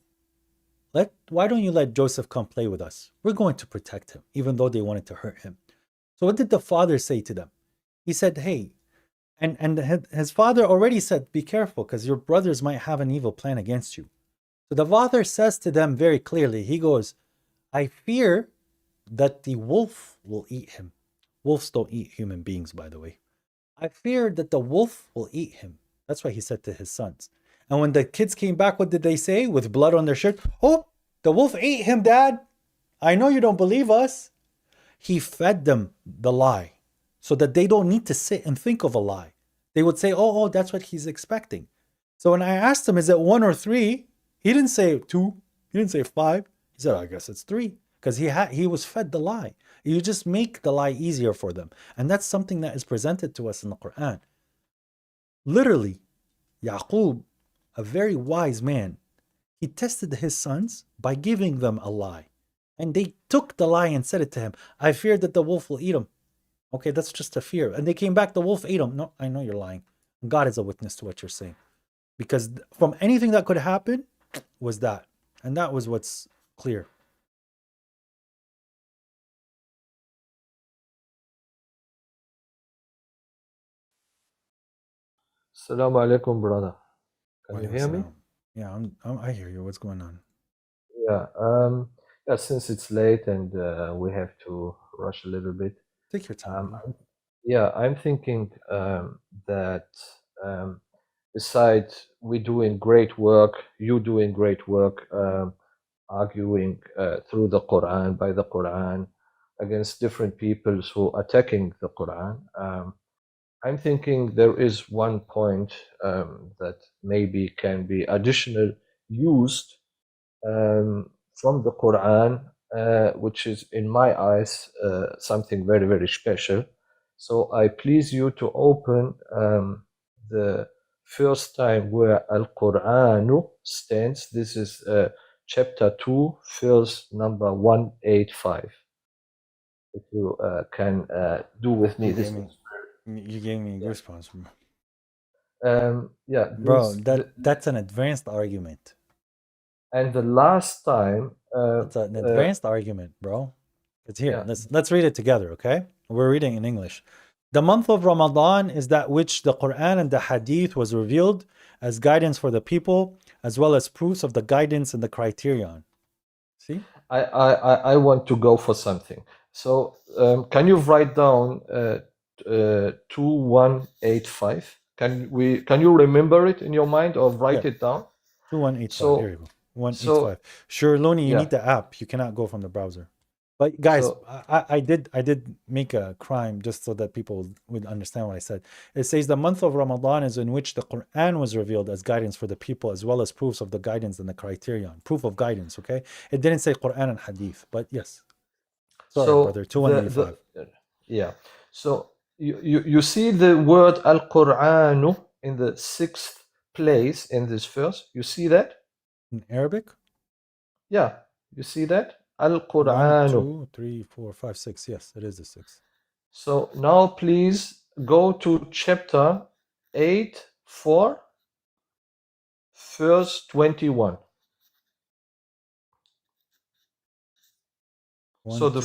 why don't you let Joseph come play with us? We're going to protect him, even though they wanted to hurt him. So what did the father say to them? He said, hey, and his father already said, be careful, because your brothers might have an evil plan against you. So the father says to them very clearly, he goes, I fear that the wolf will eat him. Wolves don't eat human beings, by the way. I fear that the wolf will eat him. That's what he said to his sons. And when the kids came back, what did they say with blood on their shirt? Oh, the wolf ate him, Dad. I know you don't believe us. He fed them the lie so that they don't need to sit and think of a lie. They would say, oh, that's what he's expecting. So when I asked him, is it 1 or 3? He didn't say 2. He didn't say 5. He said, I guess it's 3. Because he was fed the lie. You just make the lie easier for them. And that's something that is presented to us in the Quran. Literally, Yaqub, a very wise man, he tested his sons by giving them a lie. And they took the lie and said it to him. I fear that the wolf will eat him. Okay, that's just a fear. And they came back, the wolf ate him. No, I know you're lying. God is a witness to what you're saying. Because from anything that could happen was that. And that was what's clear. Assalamu alaikum, brother. Can you hear me? Yeah, I hear you. What's going on? Yeah, since it's late and we have to rush a little bit. Take your time. I'm thinking that besides we doing great work, you doing great work, arguing through the Quran, by the Quran, against different peoples who are attacking the Quran. I'm thinking there is one point that maybe can be additional used from the Quran, which is in my eyes something very, very special. So I please you to open the first time where Al-Qur'anu stands. This is chapter 2, verse number 185. If you can do with me this. You gave me goosebumps. Bro, that's an advanced argument. And the last time it's an advanced argument, bro. It's here. Yeah. Let's read it together, okay? We're reading in English. The month of Ramadan is that which the Quran and the Hadith was revealed as guidance for the people, as well as proofs of the guidance and the criterion. See? I want to go for something. So can you write down 2185? Can you remember it in your mind or write it down? 2185. Here you go. 185. Sure, Loni, you need the app. You cannot go from the browser. But guys, I did make a crime just so that people would understand what I said. It says the month of Ramadan is in which the Quran was revealed as guidance for the people, as well as proofs of the guidance and the criterion. Proof of guidance, okay? It didn't say Quran and Hadith, but yes. Sorry, brother. 2185. Yeah. So you see the word Al-Qur'anu in the 6th place in this verse. You see that? In Arabic? Yeah. You see that? Al-Qur'anu. 1, 2, 3, 4, 5, 6. Yes, it is the 6th. So now please go to chapter 8, 4, verse 21. So the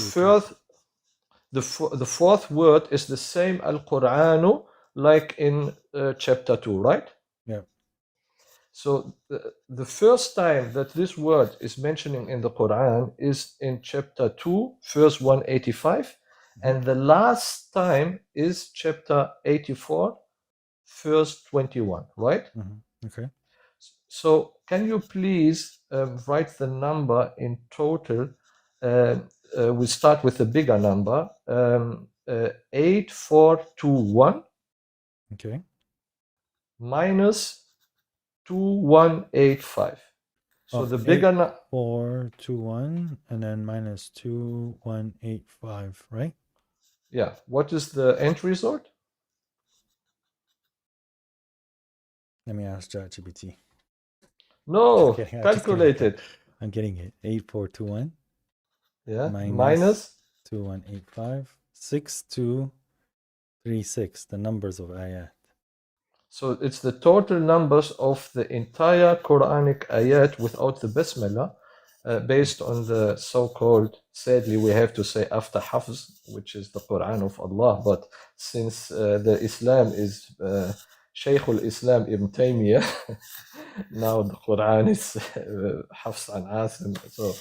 fourth word is the same Al-Qur'anu like in chapter 2, right? Yeah. So the first time that this word is mentioning in the Quran is in chapter 2, verse 185, and the last time is chapter 84, verse 21, right? Okay. So can you please write the number in total? We start with the bigger number, 8421 Okay. minus 2185. So the bigger 421 and then minus 2185, right? Yeah. What is the end result? Let me ask ChatGPT. No, calculate it. I'm getting it. 8421. Yeah. Minus 2185. 6236. The numbers of ayat. So it's the total numbers of the entire Quranic ayat without the Bismillah, based on the so-called, sadly we have to say after Hafz, which is the Quran of Allah, but since the Islam is Shaykh al-Islam Ibn Taymiyyah, now the Quran is Hafs and Asim. So,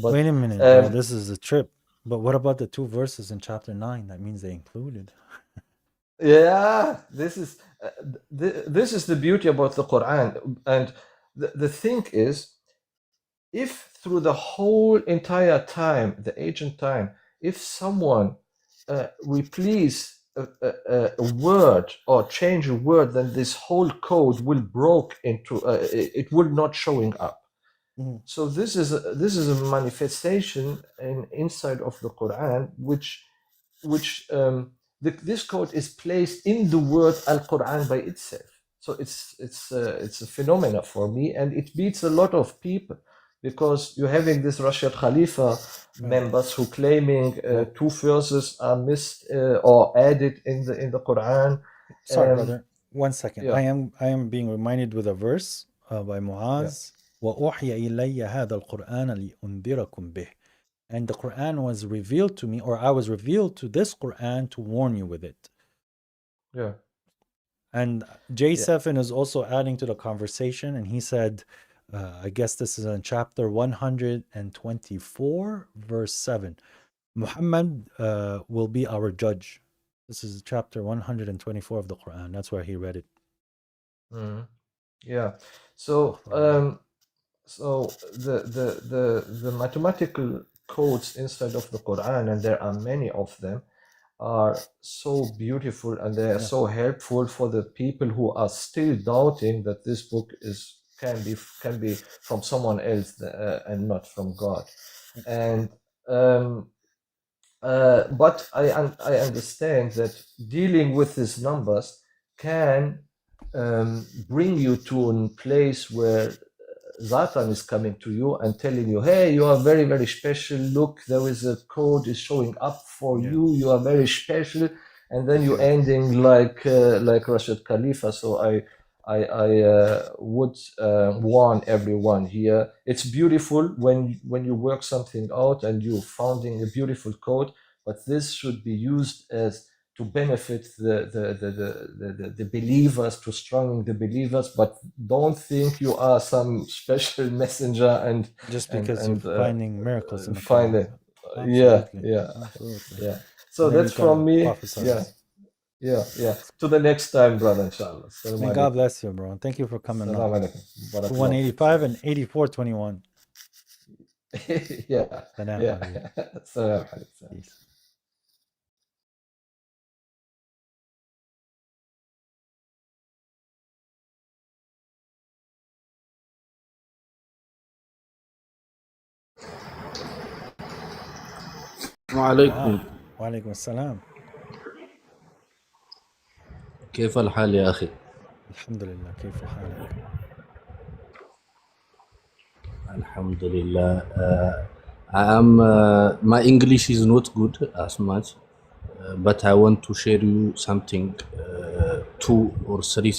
but, wait a minute, bro. This is a trip. But what about the 2 verses in chapter 9? That means they included. Yeah, this is the beauty about the Quran. And the thing is, if through the whole entire time, the ancient time, if someone replace a word or change a word, then this whole code will broke into it will not showing up. So this is a manifestation inside of the Quran, which this code is placed in the word Al-Quran by itself. So it's a phenomena for me, and it beats a lot of people, because you're having this Rashid Khalifa members who claiming 2 verses are missed or added in the Quran. Sorry, brother. 1 second. Yeah. I am being reminded with a verse by Muaz. وَأُوحِيَ إِلَيَّ هَذَا الْقُرْآنَ لِأُنذِرَكُمْ بِهِ. And the Quran was revealed to me, or I was revealed to this Quran to warn you with it. Yeah. And J7 is also adding to the conversation, and he said, I guess this is in chapter 124, verse 7. Muhammad will be our judge. This is chapter 124 of the Quran. That's where he read it. Yeah. So the mathematical codes inside of the Quran, and there are many of them, are so beautiful, and they are so helpful for the people who are still doubting that this book can be from someone else and not from God. And but I understand that dealing with these numbers can bring you to a place where Satan is coming to you and telling you, hey, you are very, very special. Look, there is a code is showing up for you. You are very special. And then you ending like Rashid Khalifa. So I would warn everyone here. It's beautiful when you work something out and you're founding a beautiful code, but this should be used as to benefit the believers, to strengthen the believers, but don't think you are some special messenger and just because you're finding miracles in the Quran. Yeah. So that's from me. Yeah. To the next time, brother, inshallah. May God bless you, bro. And thank you for coming on. 185 and 8421. Yeah. Salam alaikum. وعليكم. وعليكم السلام. كيف الحال يا أخي؟ الحمد لله. كيف حالك؟ الحمد لله. My English is not good as much, but I want to share you something, 2 or 3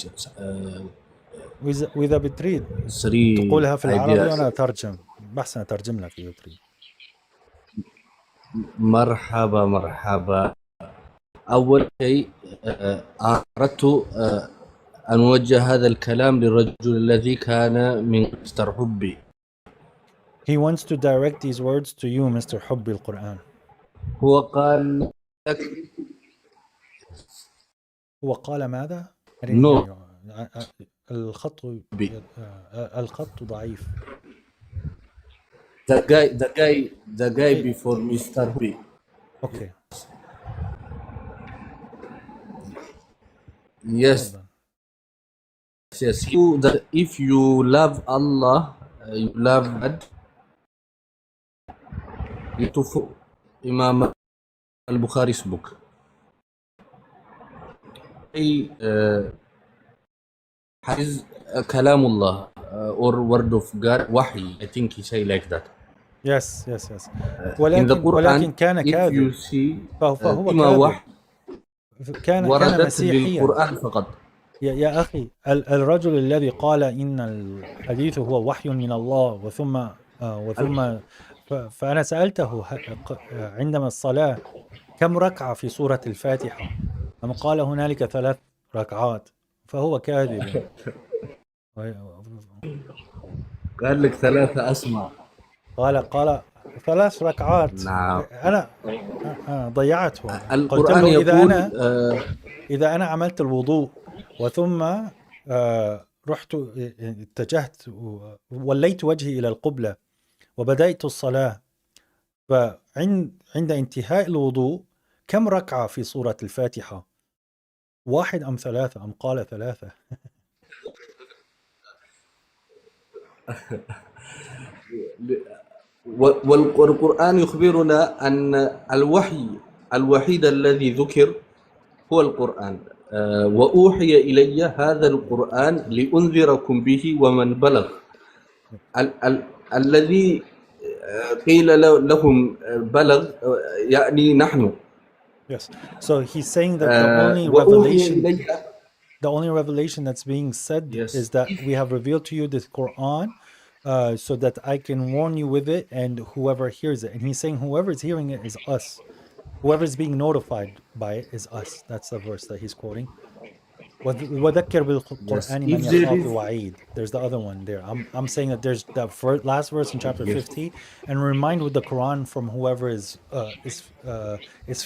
وإذا بتريد تقولها في العربي وأنا أترجم. بحسن أترجم لك إذا تريد. مرحبا مرحبا. أول شيء أردت أن أوجه هذا الكلام للرجل الذي كان من مستر حبي. He wants to direct these words to you, Mr. Hubbi al-Quran. هو قال لك هو قال ماذا؟ I didn't hear no you. الخط ضعيف. the guy before Mr. Hubi. Okay. Yes. Yes. If you love Allah, you love God. You to Imam al-Bukhari's book. Is Kalamullah or word of God, Wahi. I think he say like that. Yes. In the Quran, كان if كاذب. you see فهو كاذب كان وردت مسيحيا. للقرآن فقط. يا أخي الرجل الذي قال إن الحديث هو وحي من الله وثم فأنا سألته عندما الصلاة كم ركعة في سورة الفاتحة؟ أم قال هنالك 3 ركعات فهو كاذب. قال لك 3 أسماء. قال 3 ركعات. نعم. أنا ضيعته. قلت القرآن له يقول إذا أنا عملت الوضوء وثم رحت اتجهت وليت وجهي إلى القبلة وبدأت الصلاة فعند انتهاء الوضوء كم ركعة في سورة الفاتحة؟ 1 أم 3 أم قال 3؟ والقرآن يخبرنا أن الوحي الوحيد الذي ذكر هو القرآن. وأوحي إلي هذا القرآن لأنذركم به ومن بلغ. الذي قيل لهم بلغ يعني نحن. Yes. So he's saying that the only revelation that's being said is that we have revealed to you the Quran so that I can warn you with it and whoever hears it. And he's saying whoever is hearing it is us. Whoever is being notified by it is us. That's the verse that he's quoting. وَذَكِّرْ بِالْقُرْآنِ مَنْ يَخَافُ وَعِيدٍ. There's the other one there. I'm saying that there's the last verse in chapter 50, and remind with the Quran from whoever is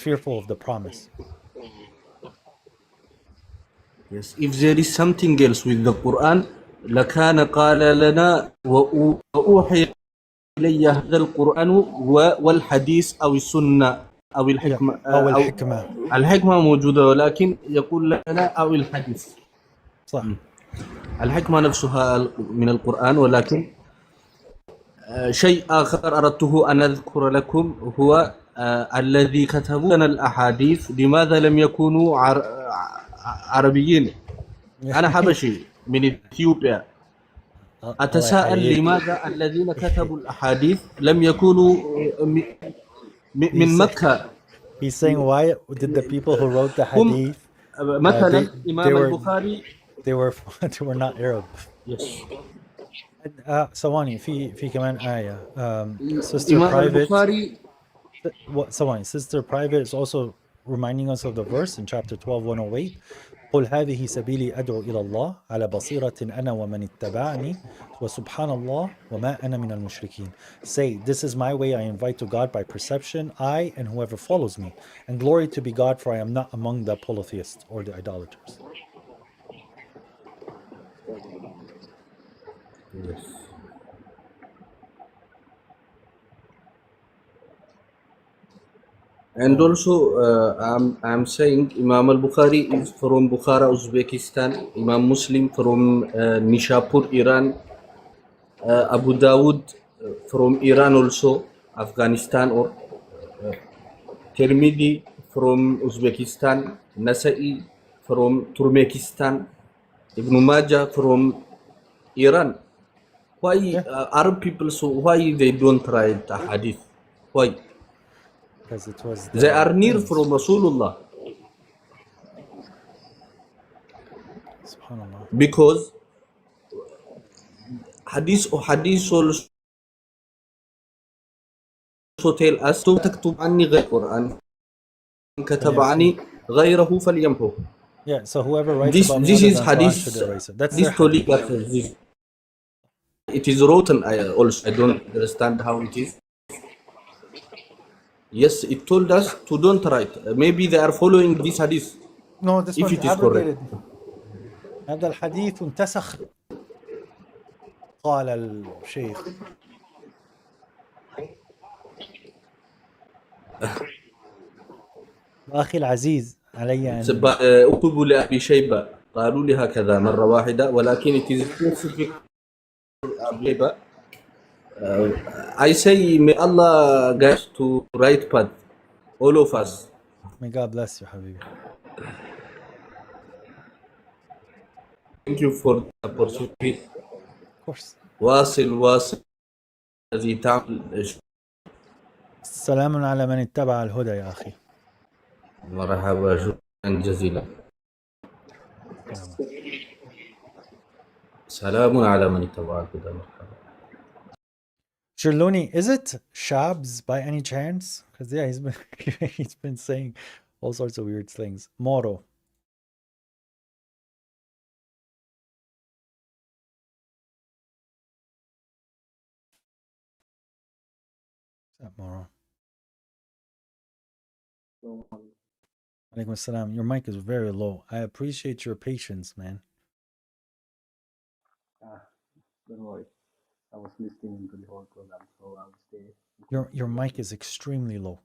fearful of the promise. Yes. If there is something else with the Quran, لكان قال لنا وأوحي إلي هذا القرآن والحديث أو السنة أو الحكمة. أو الحكمة. الحكمة موجودة ولكن يقول لنا أو الحديث. صح. الحكمة نفسها من القرآن ولكن شيء آخر أردته أن أذكر لكم هو الذي كتبوا لنا الأحاديث لماذا لم يكونوا عربيين. أنا حبشي من إثيوبيا. أتساءل لماذا الذين كتبوا الأحاديث لم يكونوا من مكة. He's saying why did the people who wrote the hadith مثلا إمام البخاري they were not Arab. Yes. ثواني في كمان آية. Sister Private. ثواني. Sister Private is also reminding us of the verse in chapter 12:108. قل هذه سبيلي أدعو إلى الله على بصيرة أنا ومن اتبعني وسبحان الله وما أنا من المشركين. Say, this is my way I invite to God by perception, I and whoever follows me. And glory to be God, for I am not among the polytheists or the idolaters. Yes. And also, I'm saying Imam al-Bukhari is from Bukhara, Uzbekistan. Imam Muslim from Nishapur, Iran. Abu Dawud from Iran also, Afghanistan or Tirmidhi from Uzbekistan. Nasa'i from Turkmenistan. Ibn Majah from Iran. Why Arab people, so why they don't write a hadith? Why? Because it was they are near from Rasulullah. Subhanallah. Because hadith also tell us تكتب عني غير القرآن كتب عني غيره فليمحه. Yeah, so whoever writes about me This other is than Quran hadith. should erase it. That's This their hadith. this, it is written. Also, I don't understand how it is. Yes, it told us to don't write. Maybe they are following this hadith. No, this If one's it is correct. abrogated. هذا الحديث انتسخ قال الشيخ. أخي العزيز علي أن اكتبوا لأبي شيبة قالوا لي هكذا مرة واحدة ولكن it is specific أبي شيبة. I say may Allah guide to right path all of us. May God bless you حبيبي. Thank you for the opportunity. Of course. واصل الذي تعمل. سلام على من اتبع الهدى يا أخي. مرحبا شكرا جزيلا. سلام على من اتبع الهدى. مرحبا. Shirluni, is it Shabs by any chance? Because yeah, he's been saying all sorts of weird things. Moro. What's that, Moro? Alaikum assalam. Your mic is very low. I appreciate your patience, man. Don't worry. I was listening to the whole program, so I'll stay. Your mic is extremely low.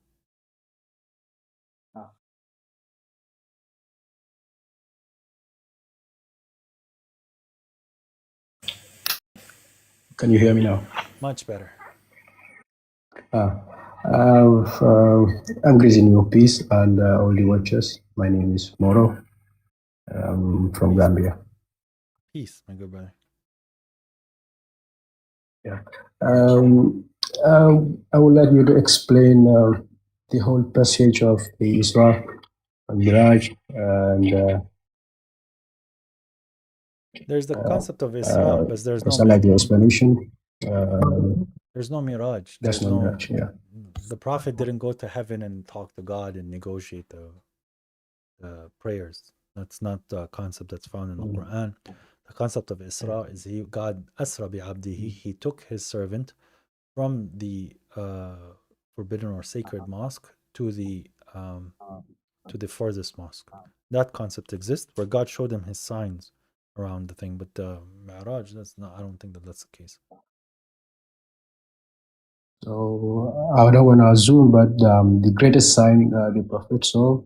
Can you hear me now? Much better. I'm greeting you, peace, and all the watchers. My name is Moro. I'm from Gambia. Peace, my good brother. Yeah. I would like you to explain the whole passage of the Isra and Miraj, and there's the concept of Isra, but there's no. I like the explanation. There's no Miraj. There's no Miraj. Yeah. The Prophet didn't go to heaven and talk to God and negotiate the prayers. That's not the concept that's found in the Quran. The concept of Isra is God asra bi abdihi. He took his servant from the forbidden or sacred mosque to the furthest mosque. That concept exists where God showed him his signs around the thing, but the Mi'raj, that's not. I don't think that's the case. So I don't want to assume, but the greatest sign the Prophet saw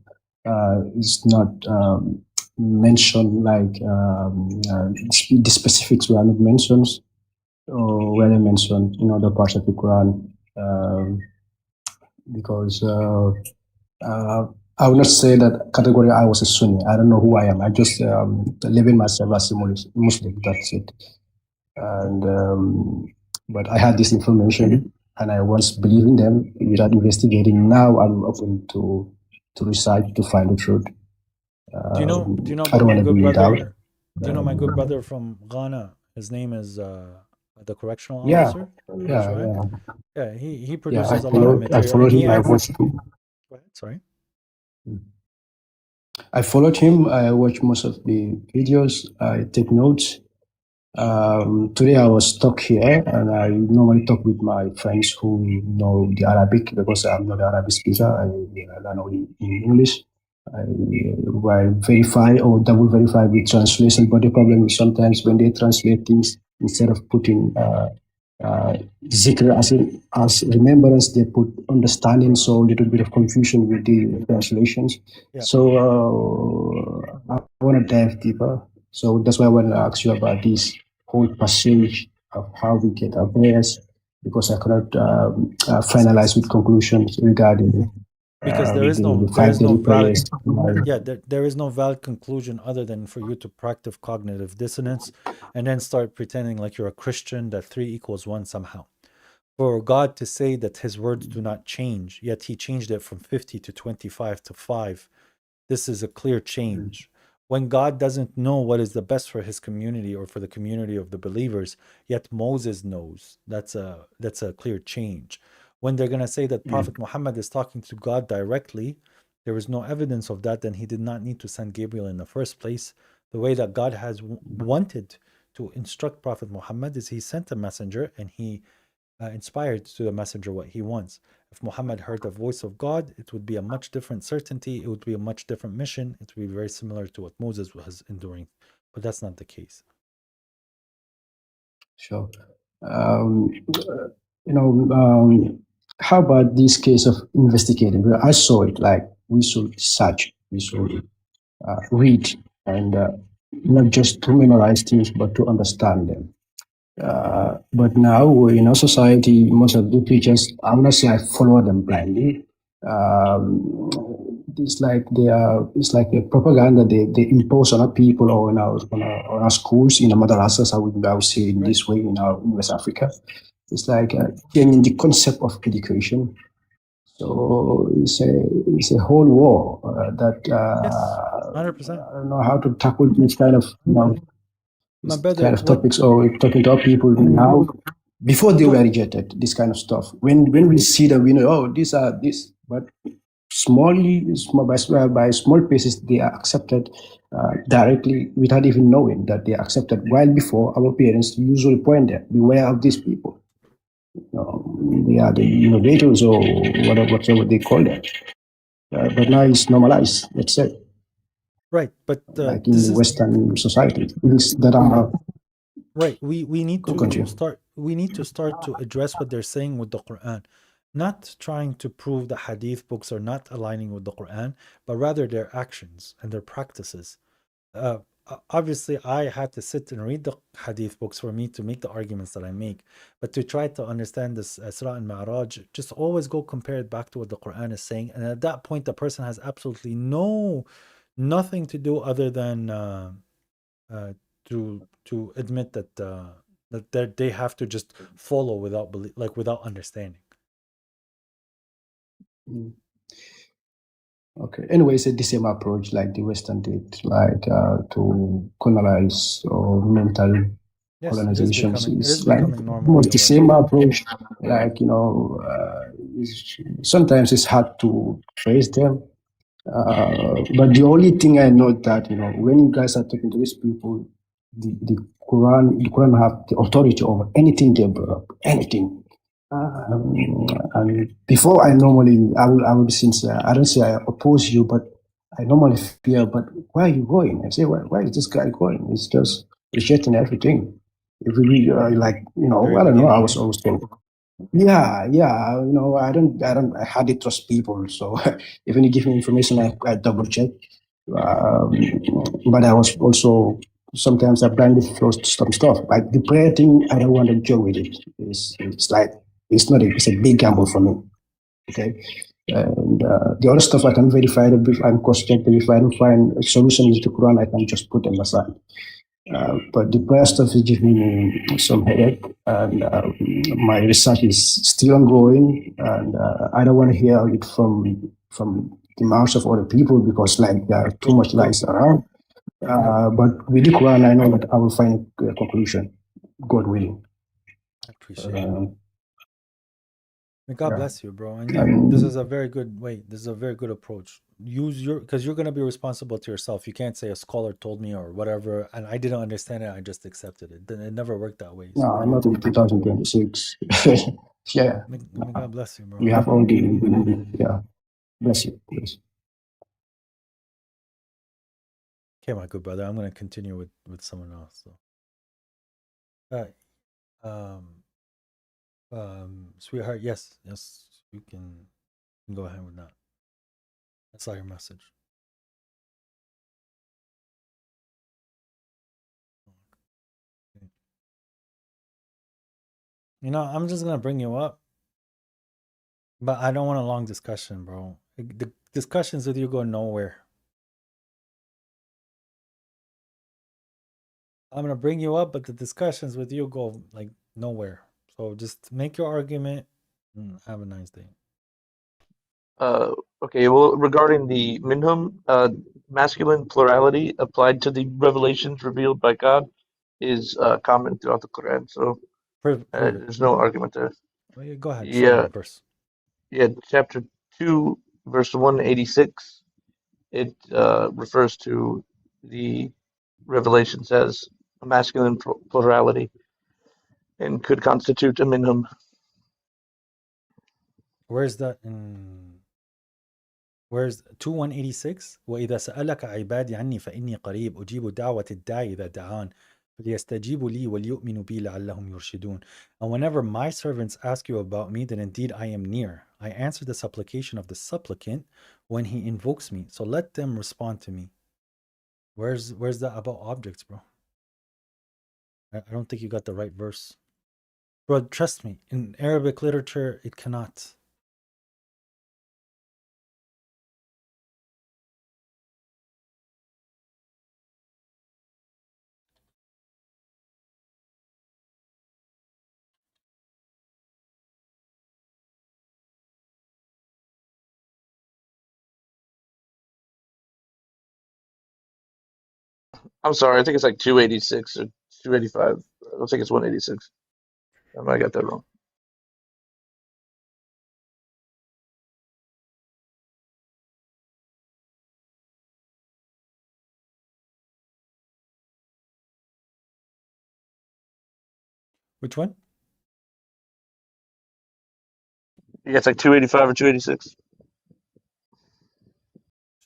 is not mentioned, like the specifics were not mentioned, or were they mentioned in other parts of the Quran, because I would not say that category I was a Sunni. I don't know who I am. I just living myself as a Muslim. That's it. And but I had this information, and I once believed in them without investigating. Now I'm open to research to find the truth. Do you know I don't want to be brother? Do you know my good brother from Ghana? His name is the correctional officer. Yeah. He produces a lot of material. I followed him. I watched him. Go ahead. Sorry. I followed him. I watched most of the videos. I take notes. Today I was stuck here, and I normally talk with my friends who know the Arabic, because I'm not an Arabic speaker. I know in English. I verify or double verify with translation, but the problem is sometimes when they translate things, instead of putting zikr as remembrance, they put understanding, so a little bit of confusion with the translations. Yeah. So I want to dive deeper. So that's why I want to ask you about this whole passage of how we get our prayers, because I cannot finalize with conclusions regarding because there is no valid, there is no valid conclusion other than for you to practice cognitive dissonance and then start pretending like you're a Christian, that 3 equals 1 somehow. For God to say that his words do not change, yet he changed it from 50 to 25 to 5, this is a clear change. When God doesn't know what is the best for his community or for the community of the believers, yet Moses knows, that's a clear change. When they're going to say that Prophet Muhammad is talking to God directly, there is no evidence of that, then he did not need to send Gabriel in the first place. The way that God has wanted to instruct Prophet Muhammad is he sent a messenger and he inspired to the messenger what he wants. If Muhammad heard the voice of God, it would be a much different certainty. It would be a much different mission. It would be very similar to what Moses was enduring. But that's not the case. Sure. How about this case of investigating? Well, I saw it like we should search, we should read, and not just to memorize things, but to understand them. But now in our society, most of the teachers, I'm not saying I follow them blindly. It's like it's like a propaganda they impose on our people or on our schools in the madrasas. I would say in this way in West Africa. It's like changing the concept of education. So it's a whole war that yes, 100%. I don't know how to tackle this kind of kind of topics or talking to our people now before they were rejected. This kind of stuff. When we see them, we know, oh, these are this, but by small pieces they are accepted directly without even knowing that they are accepted. While before our parents usually point them, beware of these people. They are the innovators or whatever they call them. But now it's normalized, let's say. Right, but like in Western society, things that are right. We need to start to address what they're saying with the Quran, not trying to prove the Hadith books are not aligning with the Quran, but rather their actions and their practices. Obviously, I had to sit and read the Hadith books for me to make the arguments that I make. But to try to understand this Isra and Mi'raj, just always go compare it back to what the Quran is saying. And at that point, the person has absolutely nothing to do other than to admit that that they have to just follow without without understanding. Okay. Anyway, it's the same approach like the Western did, like to colonize or mental colonizations. It's like almost the same approach. Like sometimes it's hard to trace them. But the only thing I know that when you guys are talking to these people, the Quran have the authority over anything they brought up, anything. And before I will be sincere. I don't say I oppose you, but I normally fear. But where are you going? I say, where is this guy going? It's just rejecting everything. If we I don't know. I was always told. Yeah. I hardly trust people. So even you give me information, I double check. But I was also sometimes I blindly close to some stuff. Like the prayer thing, I don't want to joke with it. It's like it's a big gamble for me. Okay. And the other stuff I can verify if I'm cross-checked. If I don't find a solution with the Quran, I can just put them aside. But the prayer stuff is giving me some headache, and my research is still ongoing, and I don't want to hear it from the mouths of other people because there are too much lies around. But with the Quran, I know that I will find a conclusion, God willing. I appreciate it. May God bless you, bro. And this is a very good This is a very good approach. Because you're going to be responsible to yourself. You can't say a scholar told me or whatever, and I didn't understand it. I just accepted it. Then it never worked that way. No, not in 2026. Yeah. May God bless you, bro. We have all the bless you. Please. Okay, my good brother. I'm going to continue with someone else. So. Sweetheart, yes, you can go ahead with that. I saw your message. I'm just gonna bring you up, but I don't want a long discussion, bro. The discussions with you go nowhere. I'm gonna bring you up, but the discussions with you go nowhere. So just make your argument and have a nice day. Okay, well, regarding the minhum, masculine plurality applied to the revelations revealed by God is common throughout the Quran. So there's no argument there. Well, go ahead. Show me the verse. Yeah, chapter 2, verse 186. It refers to the revelations as a masculine plurality and could constitute a minhum. Where's that in? Where's 2186? وإذا سألك عبادي عني فإني قريب أجيب دعوة الداعي إذا دعان فليستجيبوا لي وليؤمنوا بي لعلهم يرشدون. And whenever my servants ask you about me, then indeed I am near. I answer the supplication of the supplicant when he invokes me. So let them respond to me. Where's that about objects, bro? I don't think you got the right verse. Bro, trust me, in Arabic literature, it cannot. I'm sorry, I think it's like 286 or 285. I don't think it's 186. I might got that wrong. Which one? Yeah, it's like 285 or 286.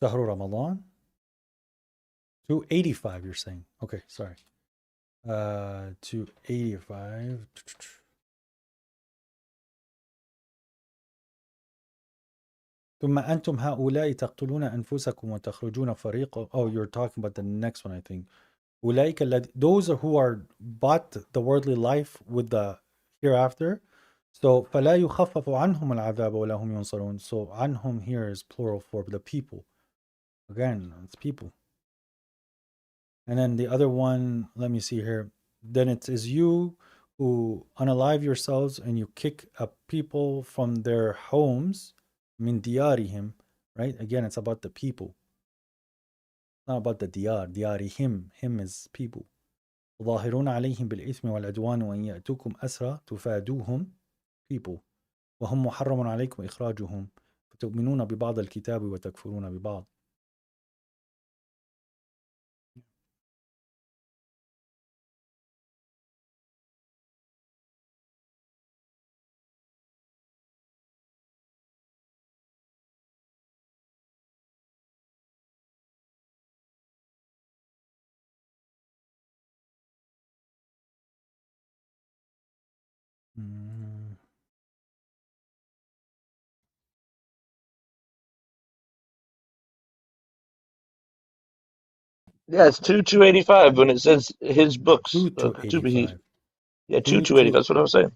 شهر Ramadan? 285, you're saying. Okay, sorry. 285. ثم أنتم هؤلاء تقتلون أنفسكم وتخرجون فريقا. Oh, you're talking about the next one, I think. أولئك those who are bought the worldly life with the hereafter. So فلا يخفف عنهم العذاب ولا هم ينصرون. So عنهم here is plural for the people. Again, it's people. And then the other one, let me see here. Then it is you who unalive yourselves and you kick up people from their homes, min diyarihim, right? Again, it's about the people. Not about the diyar. Diyarihim. Him is people. ظاهرون عليهم بالإثم والعدوان وإن يأتوكم أسرى تفادوهم people. وهم محرم عليكم إخراجهم فتؤمنون ببعض الكتاب وتكفرون ببعض. Yeah, it's 285 when it says his books. 285. Yeah, 285. That's what I was saying.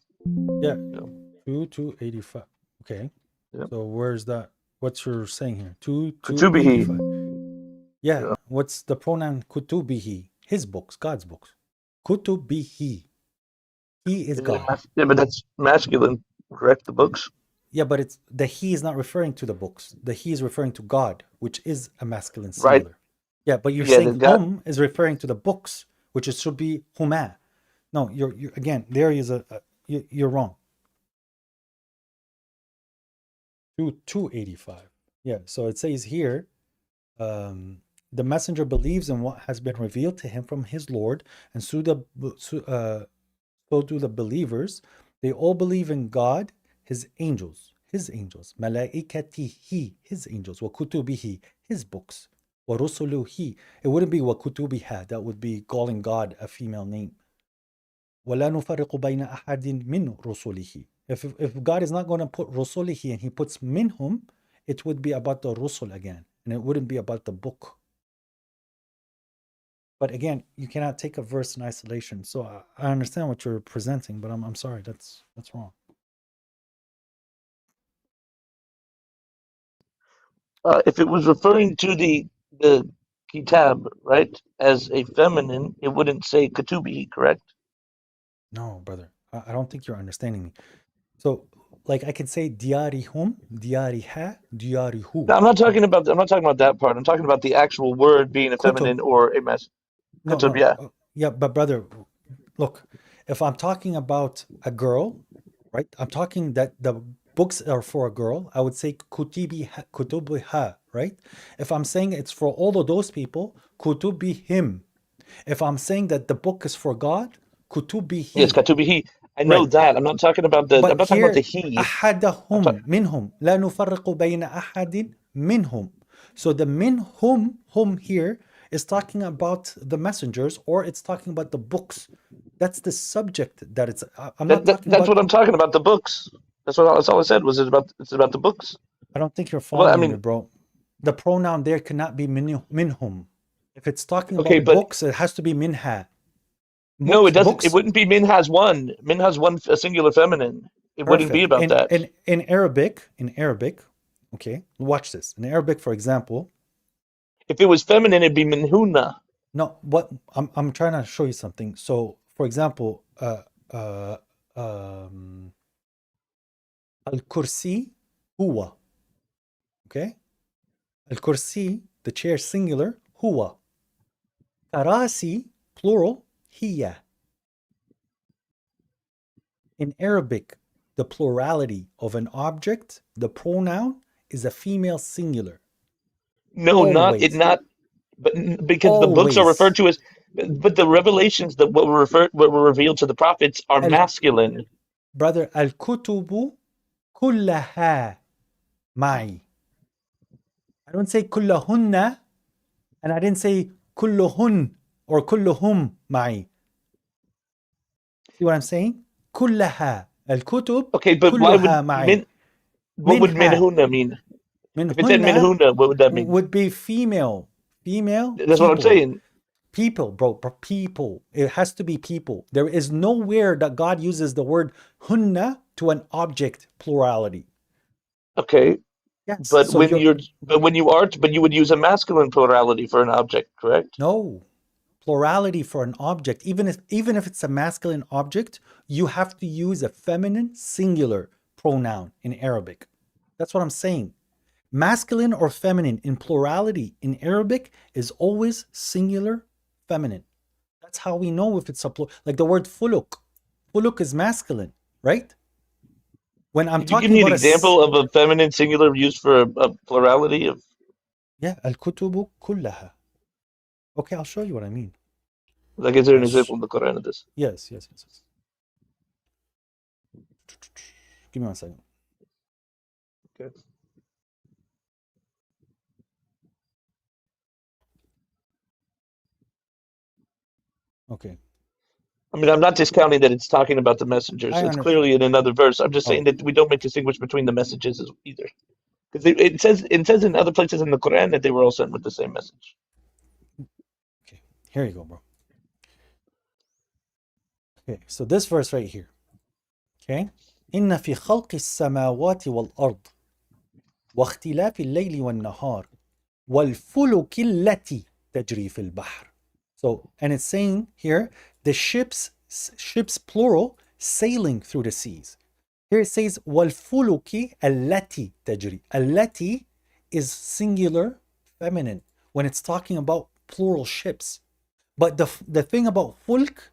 Yeah, 285. Okay. Yep. So where's that? What's your saying here? Kutubihi. 285. Yeah. What's the pronoun kutubihi? His books, God's books. Kutubihi. He is God. Yeah, but that's masculine, correct? The books. Yeah, but it's the he is not referring to the books. The he is referring to God, which is a masculine singular. Right. Yeah, but you're saying hum is referring to the books, which it should be huma. No, you're again, there is you're wrong. 285. Yeah, so it says here, the messenger believes in what has been revealed to him from his Lord, and so do the believers. They all believe in God, his angels, malaikatihi, his angels, wa kutubihi, his books, wa rusuluhi. It wouldn't be wa kutubiha, that would be calling God a female name. وَلَا نُفَرِّقُ بَيْنَ أَحَدٍ مِّن رُسُلِهِ. If God is not going to put rusulihi and he puts minhum, it would be about the rusul again, and it wouldn't be about the book. But again, you cannot take a verse in isolation. So I understand what you're presenting, but I'm sorry, that's wrong. If it was referring to the kitab, right, as a feminine, it wouldn't say katubi, correct? No, brother, I don't think you're understanding me. So, like, I can say diyarihum, diyariha, diyarihu. No, I'm not talking about that part. I'm talking about the actual word being a feminine or a masculine. No, yeah, but brother, look, if I'm talking about a girl, right? I'm talking that the books are for a girl, I would say kutubiha, right? If I'm saying it's for all of those people, kutubihim. If I'm saying that the book is for God, kutubihi. Yes, katubihi. I know Right. that. I'm not talking about the. I'm But not talking about the here, he. أحدهم منهم لا نفرق بين أحد منهم. So the minhum, hum here, is talking about the messengers, or it's talking about the books. That's the subject that it's. I'm not talking That's about. what I'm talking about. The books. That's all I said. Was it about? It's about the books. I don't think you're Well, I following me, mean, bro. The pronoun there cannot be minhum. If it's talking okay, about but books, it has to be minha. no, it doesn't. Books. It wouldn't be min has one. Min has one, a singular feminine. It wouldn't be Perfect. about that. In Arabic, okay, watch this. In Arabic, for example, if it was feminine, it'd be minhuna. no, what I'm trying to show you something. So, for example, al-kursi huwa, okay? Al-kursi, the chair singular, huwa. Karasi, plural, hiya. In Arabic, the plurality of an object, the pronoun, is a female singular. No, Always. not. But because the books are referred to as, but the revelations that were revealed to the prophets are masculine. Brother, al-kutubu kullaha ma'i. I don't say kullahunna, and I didn't say kulluhun or kulluhum ma'i. See what I'm saying? Kullaha. Al-kutub okay, but why would ma'i. what would minhunna mean? If it said minhunna, what would that mean? Would be female. Female. That's people. What I'm saying. People, bro. People. It has to be people. There is nowhere that God uses the word hunna to an object plurality. Okay. Yes. But so when you would use a masculine plurality for an object, correct? No. Plurality for an object, even if it's a masculine object, you have to use a feminine singular pronoun in Arabic. That's what I'm saying. Masculine or feminine in plurality in Arabic is always singular feminine. That's how we know if it's a plural. Like the word fuluk. Fuluk is masculine, right? When I'm talking give me about an example of a feminine singular used for a plurality of. Yeah, al-kutubu kullaha. Okay, I'll show you what I mean. Like, is there an example in the Quran of this? Yes. Give me 1 second. Okay. Okay. I mean, I'm not discounting that it's talking about the messengers. It's clearly in another verse. I'm just saying that we don't make distinguish between the messages either. Because it says in other places in the Quran that they were all sent with the same message. Okay, here you go, bro. Okay, so this verse right here. Okay. إن في خلق السماوات والأرض واختلاف الليل والنهار والفلك التي تجري في البحر. So, and it's saying here, the ships plural, sailing through the seas. Here it says, وَالْفُلُكِ الَّتِي تَجْرِي. الَّتِي is singular feminine when it's talking about plural ships. But the thing about fulk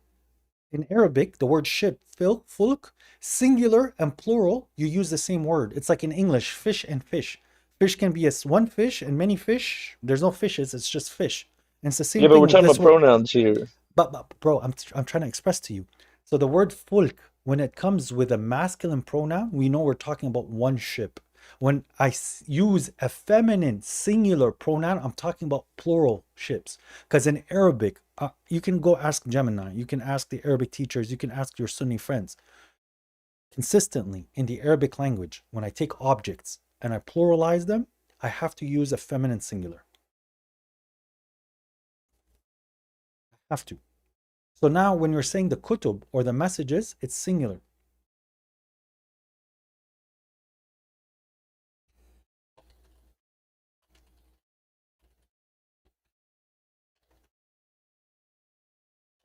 in Arabic, the word ship, fulk, singular and plural, you use the same word. It's like in English, fish and fish. Fish can be one fish and many fish. There's no fishes, it's just fish. And it's the same thing. Yeah, but we're talking about pronouns here. But bro, I'm trying to express to you. So the word fulk, when it comes with a masculine pronoun, we know we're talking about one ship. When I use a feminine singular pronoun, I'm talking about plural ships. Because in Arabic, you can go ask Gemini, you can ask the Arabic teachers, you can ask your Sunni friends. Consistently in the Arabic language, when I take objects and I pluralize them, I have to use a feminine singular. I have to. So now when you're saying the kutub or the messages, it's singular.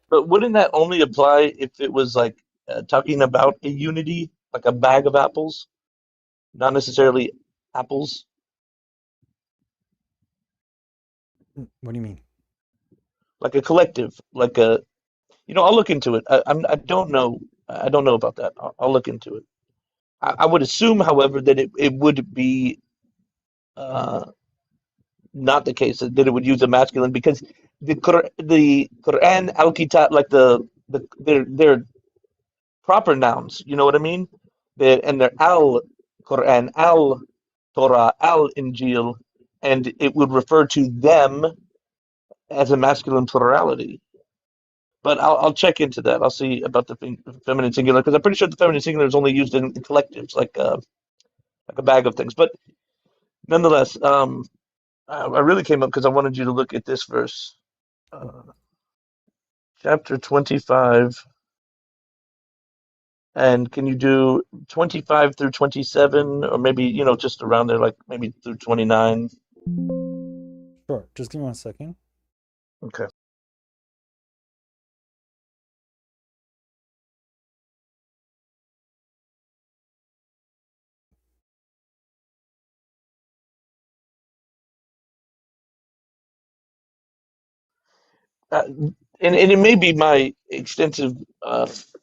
But wouldn't that only apply if it was like talking about a unity, like a bag of apples, not necessarily apples? What do you mean? Like a collective, like a, I'll look into it. I don't know. I don't know about that. I'll look into it. I would assume, however, that it would be not the case that it would use a masculine, because the Quran al Kitab, like they're proper nouns. You know what I mean? They're al Quran, al Torah, al Injil, and it would refer to them as a masculine plurality. But I'll check into that. I'll see about the feminine singular, because I'm pretty sure the feminine singular is only used in collectives, like a bag of things. But nonetheless, I really came up because I wanted you to look at this verse, chapter 25. And can you do 25 through 27, or maybe, just around there, like maybe through 29? Sure. Just give me 1 second. Okay. And it may be my extensive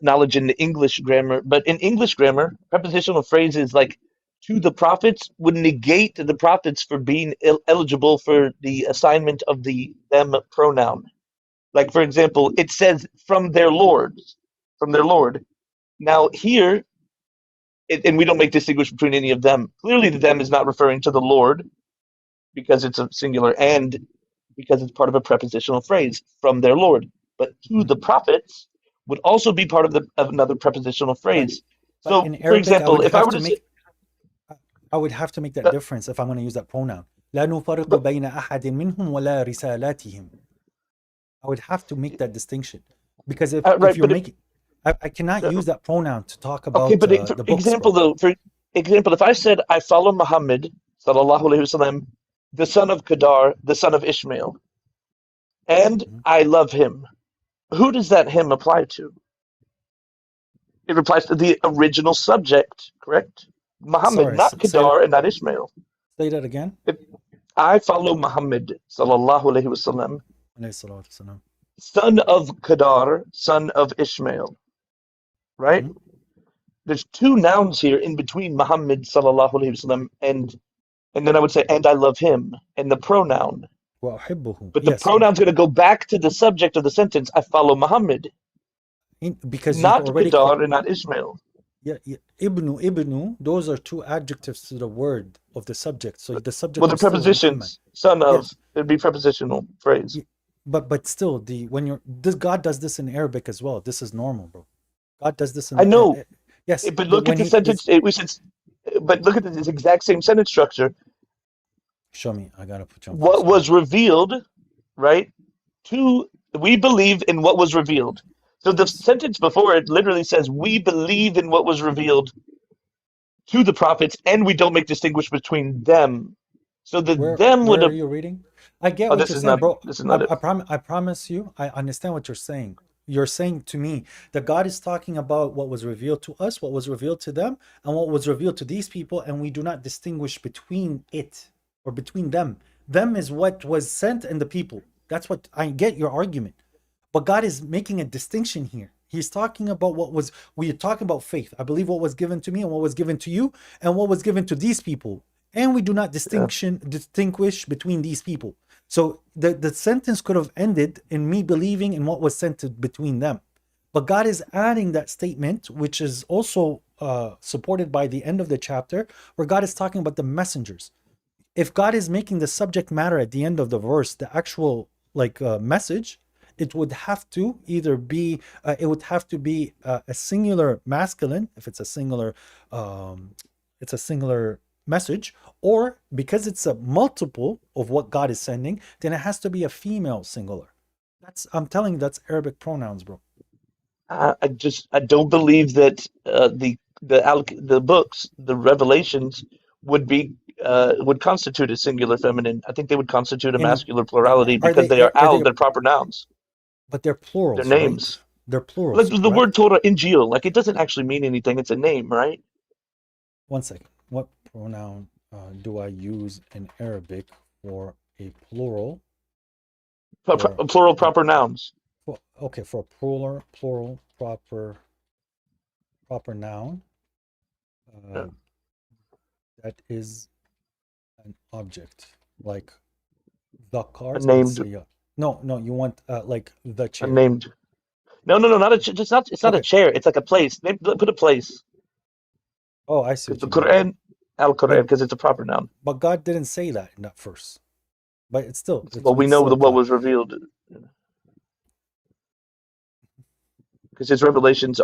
knowledge in the English grammar, but in English grammar, prepositional phrases like "to the prophets" would negate the prophets for being eligible for the assignment of the them pronoun. Like, for example, it says from their Lord. Now here, and we don't make distinguish between any of them. Clearly, the them is not referring to the Lord, because it's a singular, and because it's part of a prepositional phrase, from their Lord. But to the prophets would also be part of another prepositional phrase. But So, in for Arabic, example, if I were to say, I would have to make that difference if I'm going to use that pronoun. لا نفرق بين أحد منهم ولا رسالاتهم. I would have to make that distinction, because if you're making, I cannot use that pronoun to talk about okay, but the books. For example, if I said I follow Muhammad sallallahu alaihi wasallam, the son of Kedar, the son of Ishmael, and I love him, who does that him apply to? It applies to the original subject, correct? Muhammad, Sorry, not Kedar and not Ishmael. Say that again. If I follow Muhammad sallallahu alaihi wasallam, son of Kedar, son of Ishmael, right? There's two nouns here in between Muhammad sallallahu alaihi wasallam and then I would say, and I love him, and the pronoun. But the pronoun's going to go back to the subject of the sentence. I follow Muhammad, because not Kedar and not Ishmael. Yeah, ibnu, those are two adjectives to the word of the subject. So the subject. Well, the prepositions, son of, it'd be prepositional phrase. But still, God does this in Arabic as well. This is normal, bro. God does this in. I know. Yes, but look at the sentence. But look at this exact same sentence structure. Show me. I gotta put you on. What was revealed, right? We believe in what was revealed. So the sentence before it literally says, we believe in what was revealed to the prophets, and we don't make distinguish between them. So them would have. Where are you reading? I get what you're saying, bro. This is not it. I promise you, I understand what you're saying. You're saying to me that God is talking about what was revealed to us, what was revealed to them, and what was revealed to these people, and we do not distinguish between it or between them. Them is what was sent and the people. That's what I get your argument. But God is making a distinction here. He's talking about we are talking about faith. I believe what was given to me and what was given to you and what was given to these people. And we do not distinguish between these people. So the sentence could have ended in me believing in what was sent between them. But God is adding that statement, which is also supported by the end of the chapter, where God is talking about the messengers. If God is making the subject matter at the end of the verse, the actual message, it would have to either be a singular masculine, if it's a singular message, or because it's a multiple of what God is sending, then it has to be a female singular. I'm telling you, that's Arabic pronouns, bro. I don't believe that the books, the revelations, would constitute a singular feminine. I think they would constitute a masculine plurality, because they're proper nouns. But they're plurals. They're names. Right? They're plurals. Like the word Torah, Injil, it doesn't actually mean anything. It's a name, right? 1 second. What pronoun do I use in Arabic for a plural? Plural proper nouns. Okay, for a plural proper noun. that is an object, like the cars. Named. No, you want like the chair. Named. No, not a. It's not. It's not a chair. It's like a place. Put a place. Oh, I see. Because the Quran, Al-Quran, because it's a proper noun. But God didn't say that in that verse. But it's still. Well, we know what was revealed. Because his revelations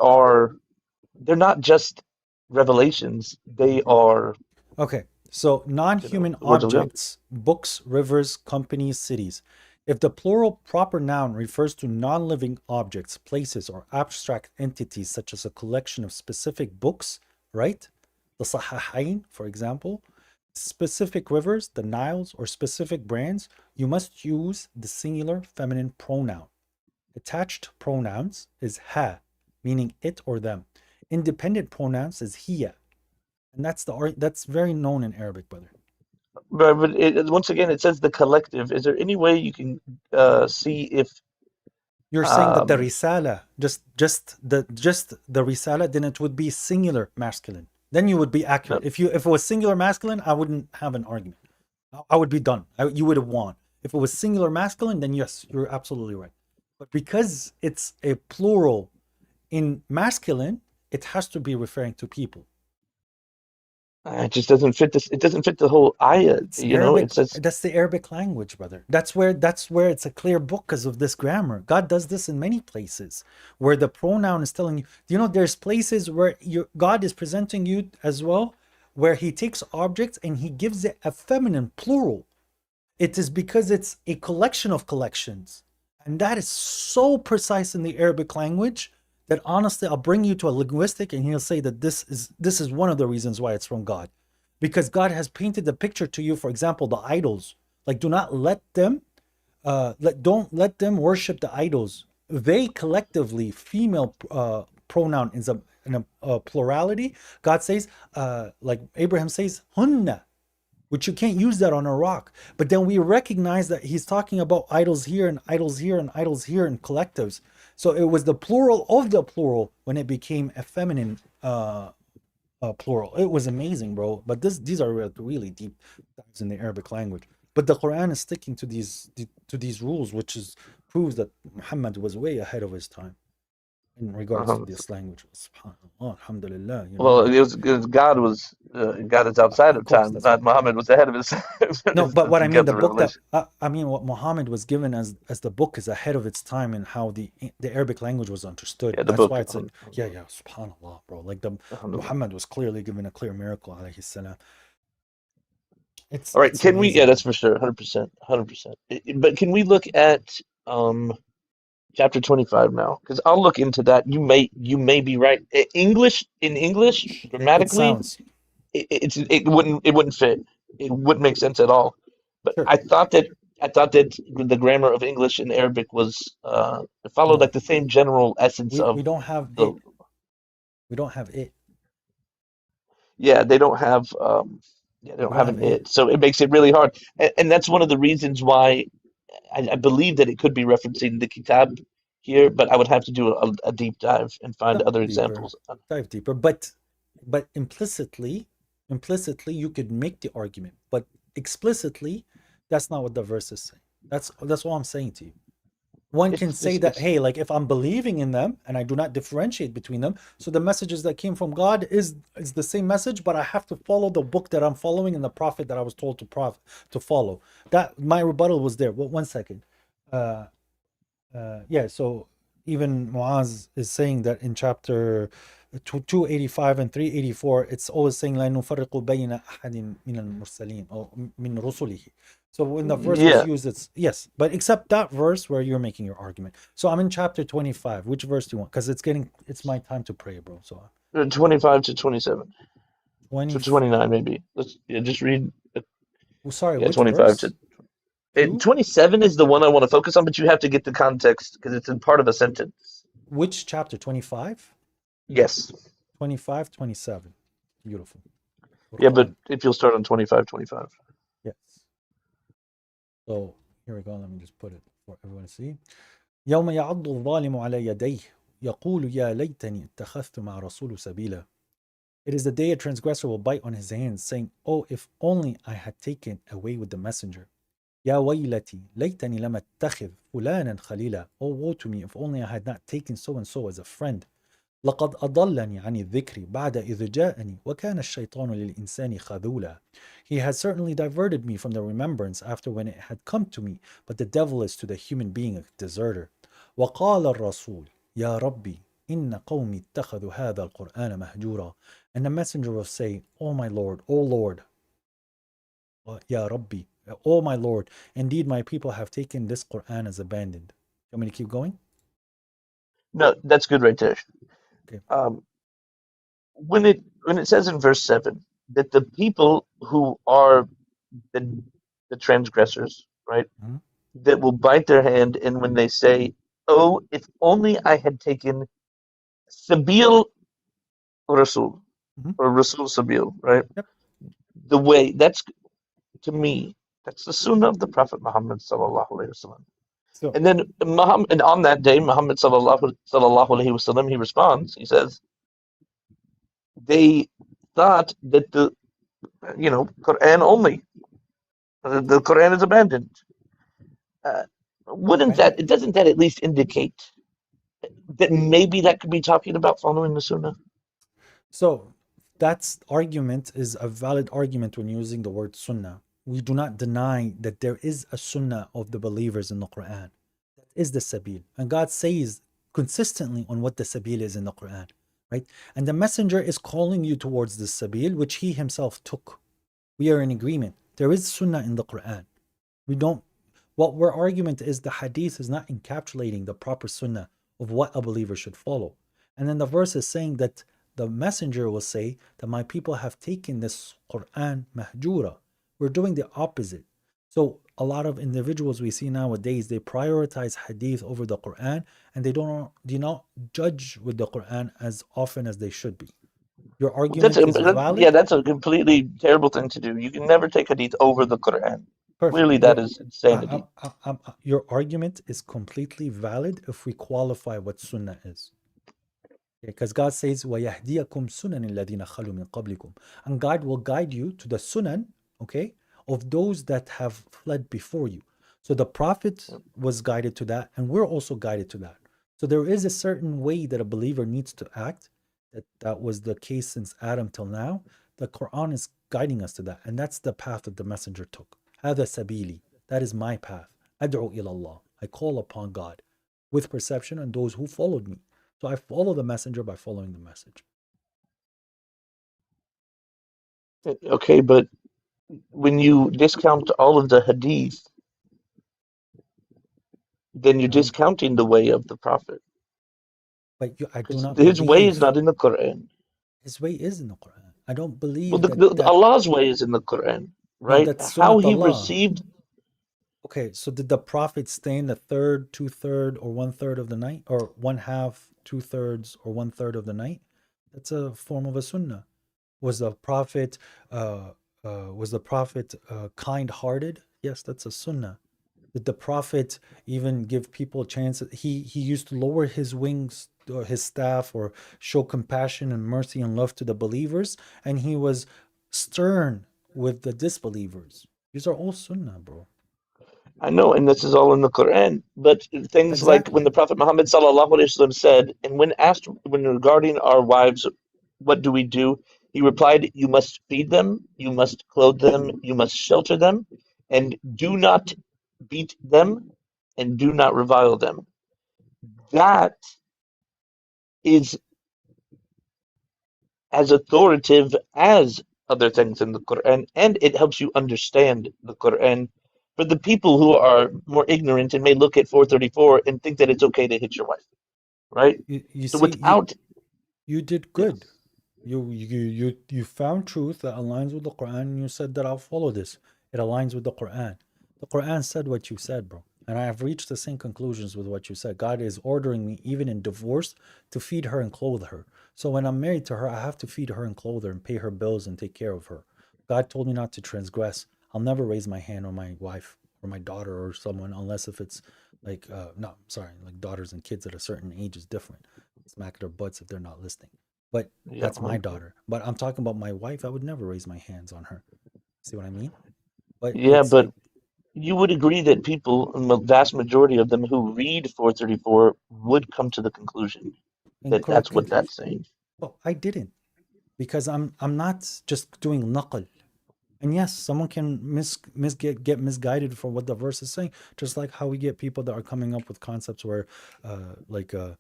they're not just revelations. They are. Okay, so non-human objects, books, rivers, companies, cities. If the plural proper noun refers to non-living objects, places, or abstract entities such as a collection of specific books, right? The Sahihain, for example, specific rivers, the Niles, or specific brands, you must use the singular feminine pronoun. Attached pronouns is ha, meaning it or them. Independent pronouns is hiya. And that's very known in Arabic, brother. But once again, it says the collective. Is there any way you can see if you're saying that the risala, just the risala, then it would be singular masculine. Then you would be accurate. If it was singular masculine, I wouldn't have an argument. I would be done. You would have won. If it was singular masculine, then yes, you're absolutely right. But because it's a plural in masculine, it has to be referring to people. It just doesn't fit this. It doesn't fit the whole ayah. It says that's the Arabic language, brother. That's where it's a clear book because of this grammar. God does this in many places where the pronoun is telling you. There's places where God is presenting you as well, where He takes objects and He gives it a feminine plural. It is because it's a collection of collections, and that is so precise in the Arabic language that honestly, I'll bring you to a linguistic and he'll say that this is one of the reasons why it's from God. Because God has painted the picture to you, for example, the idols. Like, do not let them, don't let them worship the idols. They collectively, female pronoun is in a plurality. God says, like Abraham says, hunna, which you can't use that on a rock. But then we recognize that he's talking about idols here and idols here and idols here and collectives. So it was the plural of the plural when it became a feminine plural. It was amazing, bro. But these are really deep dives in the Arabic language. But the Quran is sticking to these rules, which proves that Muhammad was way ahead of his time in regards to this language. SubhanAllah, alhamdulillah. Well, it was God is outside of time. Not Muhammad was ahead of his. No, but what I mean, the book what Muhammad was given as the book is ahead of its time in how the Arabic language was understood. Yeah, that's why it's subhanallah, bro. Like Muhammad was clearly given a clear miracle, alayhi salam. All right, can we? Yeah, that's for sure, 100%. But can we look at chapter 25 now? Because I'll look into that. You may be right. In English, grammatically, it wouldn't fit. It wouldn't make sense at all. But sure. I thought that the grammar of English and Arabic was it followed like the same general essence of. We don't have it. We don't have it. Yeah, they don't have. They don't have an it, so it makes it really hard. And that's one of the reasons why I believe that it could be referencing the kitab here, but I would have to do a deep dive and find other examples. Dive deeper, but implicitly you could make the argument, but explicitly that's not what the verse is saying. That's what I'm saying to you. One can say that, hey, like if I'm believing in them and I do not differentiate between them, so the messages that came from God is the same message, but I have to follow the book that I'm following and the prophet that I was told to follow. That my rebuttal was there. Well, 1 second. Yeah, so even Muaz is saying that in chapter 285 and 384, it's always saying لا نفرق بين أحد من المرسلين or من رسله. So when the verse was used, it's yes, but except that verse where you're making your argument. So I'm in chapter 25. Which verse do you want? Because it's my time to pray, bro. So 25 to 27. to 29 maybe. Let's just read. Sorry, which 25 verse? To 27 is the one I want to focus on, but you have to get the context because it's in part of a sentence. Which chapter? 25? Yes. 25, 27. Beautiful. Yeah, but if you'll start on 25, 25. Yes. So here we go. Let me just put it for everyone to see. يوم يعض الظالم على يديه يقول يا ليتني اتخذت مع رسول سبيلا. It is the day a transgressor will bite on his hands, saying, "Oh, if only I had taken away with the messenger." Ya waylati, laytani lam attakhidh fulanan khalila. Oh, woe to me if only I had not taken so and so as a friend. لقد أضلني عن الذكر بعد إذ جاءني وكان الشيطان للإنسان خذولا. He has certainly diverted me from the remembrance after when it had come to me, but the devil is to the human being a deserter. وقال الرسول يا ربي إن قومي اتخذوا هذا القرآن مهجورا. And the messenger will say, "Oh my Lord, oh Lord, Ya Rabbi, oh my Lord, indeed my people have taken this Quran as abandoned." You want me to keep going? No, that's good right there. Okay. When it says in verse 7 that the people who are the transgressors, right, that will bite their hand, and when they say, "Oh, if only I had taken Sabil Rasul," or Rasul Sabil, right? Yep. The way, that's, to me, that's the Sunnah of the Prophet Muhammad sallallahu alaihi wasallam. So, And then Muhammad, and on that day, Muhammad sallallahu alaihi wasallam, he responds, he says, they thought that the Quran only, the Quran is abandoned. Wouldn't that, doesn't that at least indicate that maybe that could be talking about following the Sunnah? So that argument is a valid argument when using the word Sunnah. We do not deny that there is a Sunnah of the believers in the Quran. That is the Sabil. And God says consistently on what the Sabil is in the Quran, right? And the messenger is calling you towards the Sabil, which he himself took. We are in agreement. There is Sunnah in the Quran. What our argument is, the Hadith is not encapsulating the proper Sunnah of what a believer should follow. And then the verse is saying that the messenger will say that my people have taken this Quran mahjura. We're doing the opposite. So a lot of individuals we see nowadays, they prioritize Hadith over the Quran, and they do not judge with the Quran as often as they should be. Your argument is valid. Yeah, that's a completely terrible thing to do. You can never take Hadith over the Quran. Perfect. Clearly, that is insanity. Your argument is completely valid if we qualify what Sunnah is. Because God says, وَيَهْدِيَكُمْ سُنَنِ الَّذِينَ خَلُوا مِنْ قَبْلِكُمْ. And God will guide you to the Sunan, okay, of those that have fled before you. So the Prophet was guided to that, and we're also guided to that. So there is a certain way that a believer needs to act. That was the case since Adam till now. The Quran is guiding us to that, and that's the path that the messenger took. هذا سبيلي. That is my path. أدعو إلى الله. I call upon God with perception and those who followed me. So I follow the messenger by following the message. Okay, but when you discount all of the Hadith, then you're discounting the way of the Prophet. But I do not his believe way is not in the Quran. His way is in the Quran. I don't believe well, Allah's way is in the Quran, right? No, that's how he Allah. received. Okay, so did the Prophet stay in the third, 2/3, or 1/3 of the night, or 1/2, 2/3, or 1/3 of the night? That's a form of a sunnah. Was the Prophet kind-hearted? Yes, that's a sunnah. Did the Prophet even give people a chance? He used to lower his wings, or his staff, or show compassion and mercy and love to the believers, and he was stern with the disbelievers. These are all sunnah, bro. I know, and this is all in the Quran. But things like when the Prophet Muhammad sallallahu alaihi wasallam said, and when asked, when regarding our wives, what do we do? He replied, "You must feed them, you must clothe them, you must shelter them, and do not beat them, and do not revile them." That is as authoritative as other things in the Quran, and it helps you understand the Quran. For the people who are more ignorant and may look at 434 and think that it's okay to hit your wife, right? You did good. Yes. You found truth that aligns with the Quran, and you said that I'll follow this. It aligns with the Quran. The Quran said what you said, bro. And I have reached the same conclusions with what you said. God is ordering me, even in divorce, to feed her and clothe her. So when I'm married to her, I have to feed her and clothe her and pay her bills and take care of her. God told me not to transgress. I'll never raise my hand on my wife or my daughter or someone unless if it's like, like daughters and kids at a certain age is different. Smack their butts if they're not listening. But Yeah. that's my daughter. But I'm talking about my wife. I would never raise my hands on her. See what I mean? But Yeah, it's but you would agree that people, the vast majority of them who read 434 would come to the conclusion that incorrect that's what conclusion. that's saying. Well, I didn't, because I'm not just doing naql. And yes, someone can get misguided for what the verse is saying, just like how we get people that are coming up with concepts where, like, the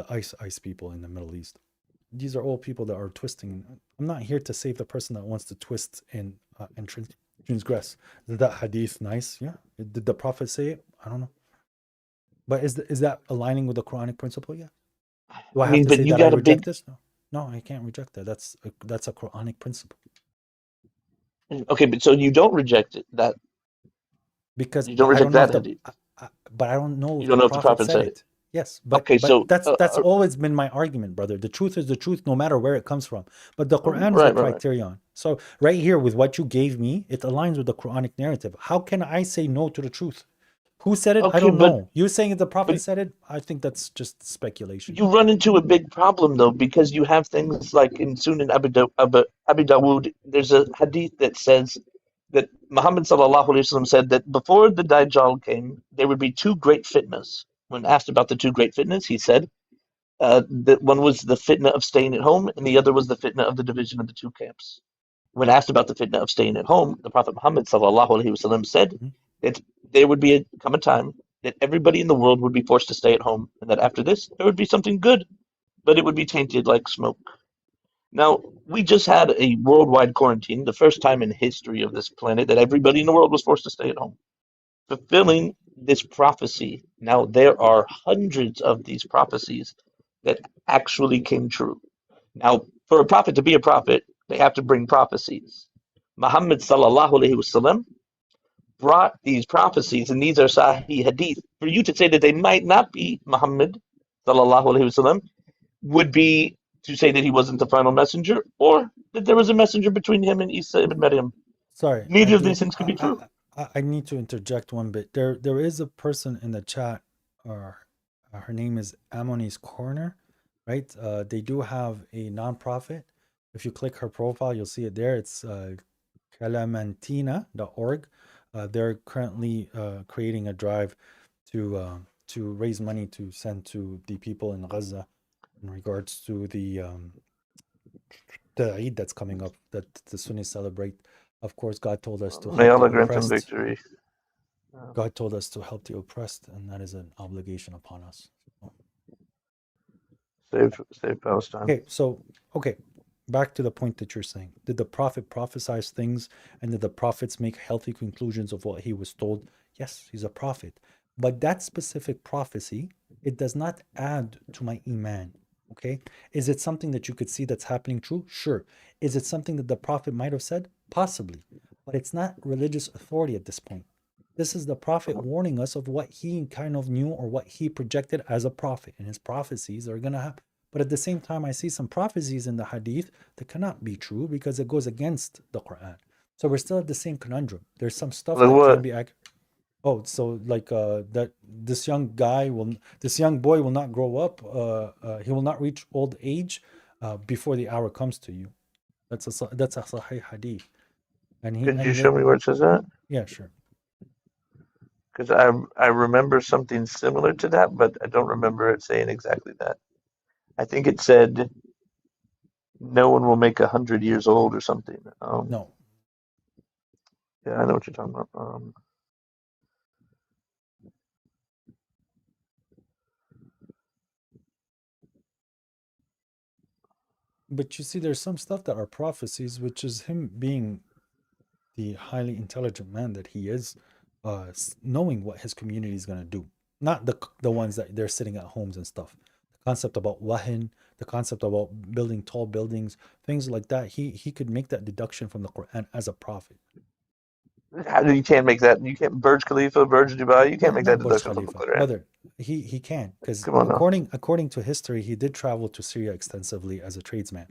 ice people in the Middle East. These are all people that are twisting. I'm not here to save the person that wants to twist and transgress. Is that hadith nice? Yeah. Did the Prophet say it? I don't know. But is that aligning with the Quranic principle? Yeah. Do I I have mean, to but say you that I got a reject big. this? No. No, I can't reject that. That's a Quranic principle. Okay, but so you don't reject it, that Because you don't I don't reject know if that the hadith. but I don't know You if the don't know if the Prophet prophet said said it. it. Yes, Okay, but so that's always been my argument, brother. The truth is the truth, no matter where it comes from. But the Quran is the right. criterion. So right here with what you gave me, it aligns with the Quranic narrative. How can I say no to the truth? Who said it? I Okay, don't but know. You saying the Prophet but said it? I think that's just speculation. you run into a big problem though, because you have things like in Sunan Abi Dawud, there's a hadith that says that Muhammad sallallahu alaihi wasallam said that before the Dajjal came, there would be two great fitnas. When asked about the two great fitnas, he said that one was the fitna of staying at home, and the other was the fitna of the division of the two camps. When asked about the fitna of staying at home, the Prophet Muhammad sallallahu alaihi wasallam said Mhm. that there would come a time that everybody in the world would be forced to stay at home, and that after this there would be something good, but it would be tainted like smoke. Now, we just had a worldwide quarantine, the first time in history of this planet that everybody in the world was forced to stay at home, fulfilling this prophecy. Now, there are hundreds of these prophecies that actually came true. Now, for a prophet to be a prophet, they have to bring prophecies. Muhammad sallallahu alaihi wasallam brought these prophecies, and these are Sahih Hadith. For you to say that they might not be Muhammad sallallahu alaihi wasallam would be to say that he wasn't the final messenger, or that there was a messenger between him and Isa ibn Maryam. Sorry, Neither of these things could be true. I need to interject one bit. There is a person in the chat, or her name is Ammoni's Corner, right? They do have a nonprofit. If you click her profile, you'll see it there. It's calamantina.org. They're currently creating a drive to raise money to send to the people in Gaza in regards to the Eid that's coming up that the Sunnis celebrate. Of course, God told us to May help the Allah grant him oppressed. victory. God told us to help the oppressed, and that is an obligation upon us. Save Palestine. Okay, back to the point that you're saying. Did the prophet prophesize things, and did the prophets make healthy conclusions of what he was told? Yes, he's a prophet. But that specific prophecy, it does not add to my iman. Okay? Is it something that you could see that's happening true? Sure. Is it something that the prophet might have said? Possibly. But it's not religious authority at this point. This is the prophet warning us of what he kind of knew or what he projected as a prophet, and his prophecies are going to happen. But at the same time, I see some prophecies in the hadith that cannot be true because it goes against the Quran. So we're still at the same conundrum. There's some stuff Like that what? can be accurate. Oh, so like that this young boy will not grow up. He will not reach old age before the hour comes to you. That's a sahih hadith. And Could you show me where it says that? Yeah, sure. Because I remember something similar to that, but I don't remember it saying exactly that. I think it said no one will make 100 years old or something. No. Yeah, I know what you're talking about. But you see, there's some stuff that are prophecies, which is him being the highly intelligent man that he is, knowing what his community is going to do, not the ones that they're sitting at homes and stuff. The concept about wahin, the concept about building tall buildings, things like that. He could make that deduction from the Quran as a prophet. You can't make that. You can't Burj Khalifa, Burj Dubai. You can't make that Not Burj deduction from the Khalifa, Quran. brother. He can, because Come on now. according to history, he did travel to Syria extensively as a tradesman.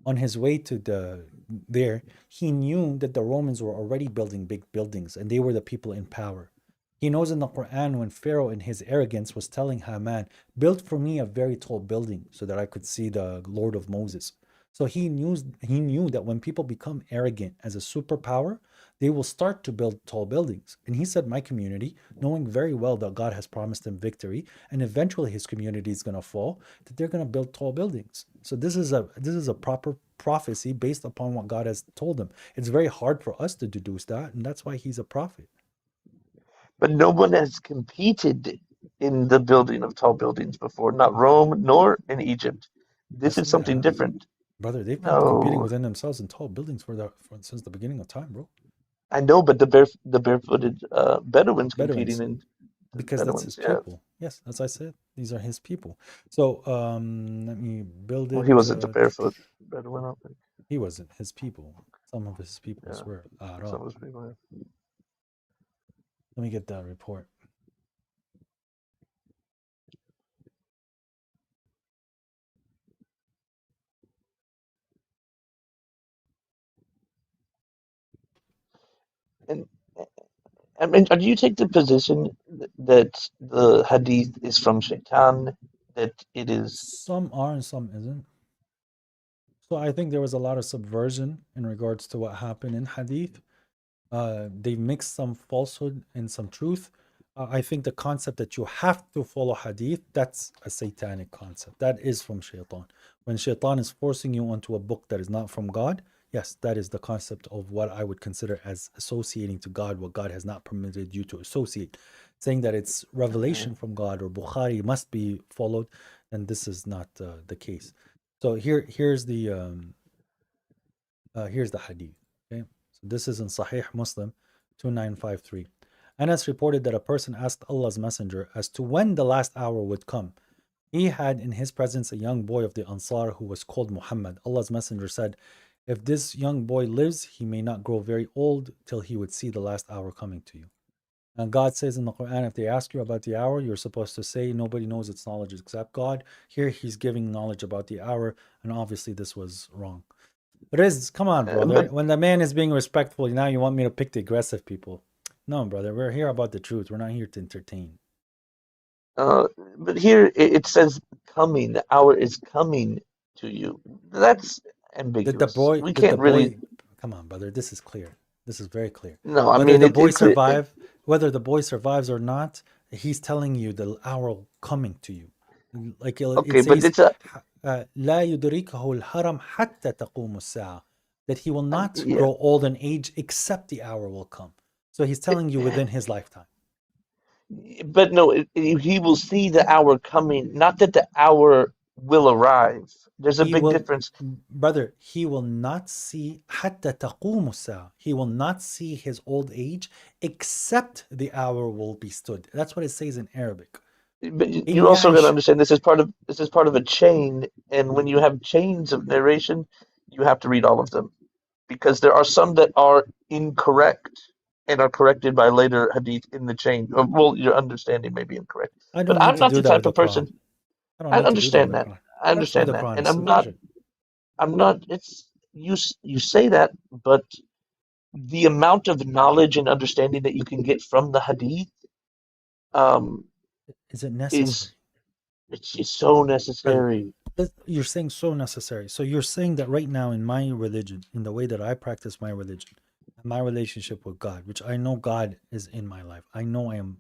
On his way to there, he knew that the Romans were already building big buildings, and they were the people in power. He knows in the Quran when Pharaoh in his arrogance was telling Haman, build for me a very tall building so that I could see the Lord of Moses. So he knew that when people become arrogant as a superpower, they will start to build tall buildings. And he said, my community, knowing very well that God has promised him victory, and eventually his community is going to fall, that they're going to build tall buildings. So this is a proper prophecy based upon what God has told him. It's very hard for us to deduce that, and that's why he's a prophet. But no one has competed in the building of tall buildings before, not Rome nor in Egypt. This Yes, is they something have. different. Brother, they've been competing No, within themselves in tall buildings since the beginning of time, bro. I know, but the barefooted Bedouins competing Bedouins, in the because that's Bedouins, his yeah. people. Yes, as I said, these are his people. So let me build Well, it. he wasn't the barefoot Bedouin, I don't think. He wasn't his people. Some of his peoples Yeah, were Arab. some of his people. Yeah. Let me get that report. And I mean, do you take the position that the Hadith is from Shaitan? That it is Some are and some isn't. So I think there was a lot of subversion in regards to what happened in Hadith. They mixed some falsehood and some truth. I think the concept that you have to follow Hadith, that's a satanic concept. That is from Shaitan. When Shaitan is forcing you onto a book that is not from God, yes, that is the concept of what I would consider as associating to God what God has not permitted you to associate. Saying that it's revelation from God or Bukhari must be followed, and this is not the case. So here's the hadith. Okay, so this is in Sahih Muslim 2953. Anas reported that a person asked Allah's Messenger as to when the last hour would come. He had in his presence a young boy of the Ansar who was called Muhammad. Allah's Messenger said, if this young boy lives, he may not grow very old till he would see the last hour coming to you. And God says in the Quran, if they ask you about the hour, you're supposed to say, nobody knows its knowledge except God. Here he's giving knowledge about the hour, and obviously this was wrong. Riz, come on, brother. but When the man is being respectful, now you want me to pick the aggressive people. No, brother, we're here about the truth. We're not here to entertain. but here it says coming. The hour is coming to you. That's ambiguous. We Did the can't really. boy, come on, brother, this is clear. This is very clear. No, I Whether mean the boy it could. whether the boy survives or not, he's telling you the hour coming to you. Like it Okay, but says, it's a لا يدركه الهرم حتى تقوم الساعة, that he will not yeah. grow old in age except the hour will come. So he's telling you within his lifetime. But no, he will see the hour coming. Not that the hour will arrive. There's a He big will, difference. brother, he will not see حتى تقوم الساعة. He will not see his old age except the hour will be stood. That's what it says in Arabic. But إن you're also going to يعش, understand this is part of a chain, and when you have chains of narration, you have to read all of them because there are some that are incorrect and are corrected by later hadith in the chain. Well, your understanding may be incorrect, I but don't need I'm to not do the that with type the of Quran. person. I don't I need to do that with understand the that. Quran. I That's why understand the that, Quran and is subversion. I'm not. It's you say that, but the amount of knowledge and understanding that you can get from the hadith um, Is it necessary? is it's so Brother, necessary. you're saying so necessary. So you're saying that right now in my religion, in the way that I practice my religion, and my relationship with God, which I know God is in my life. I know I'm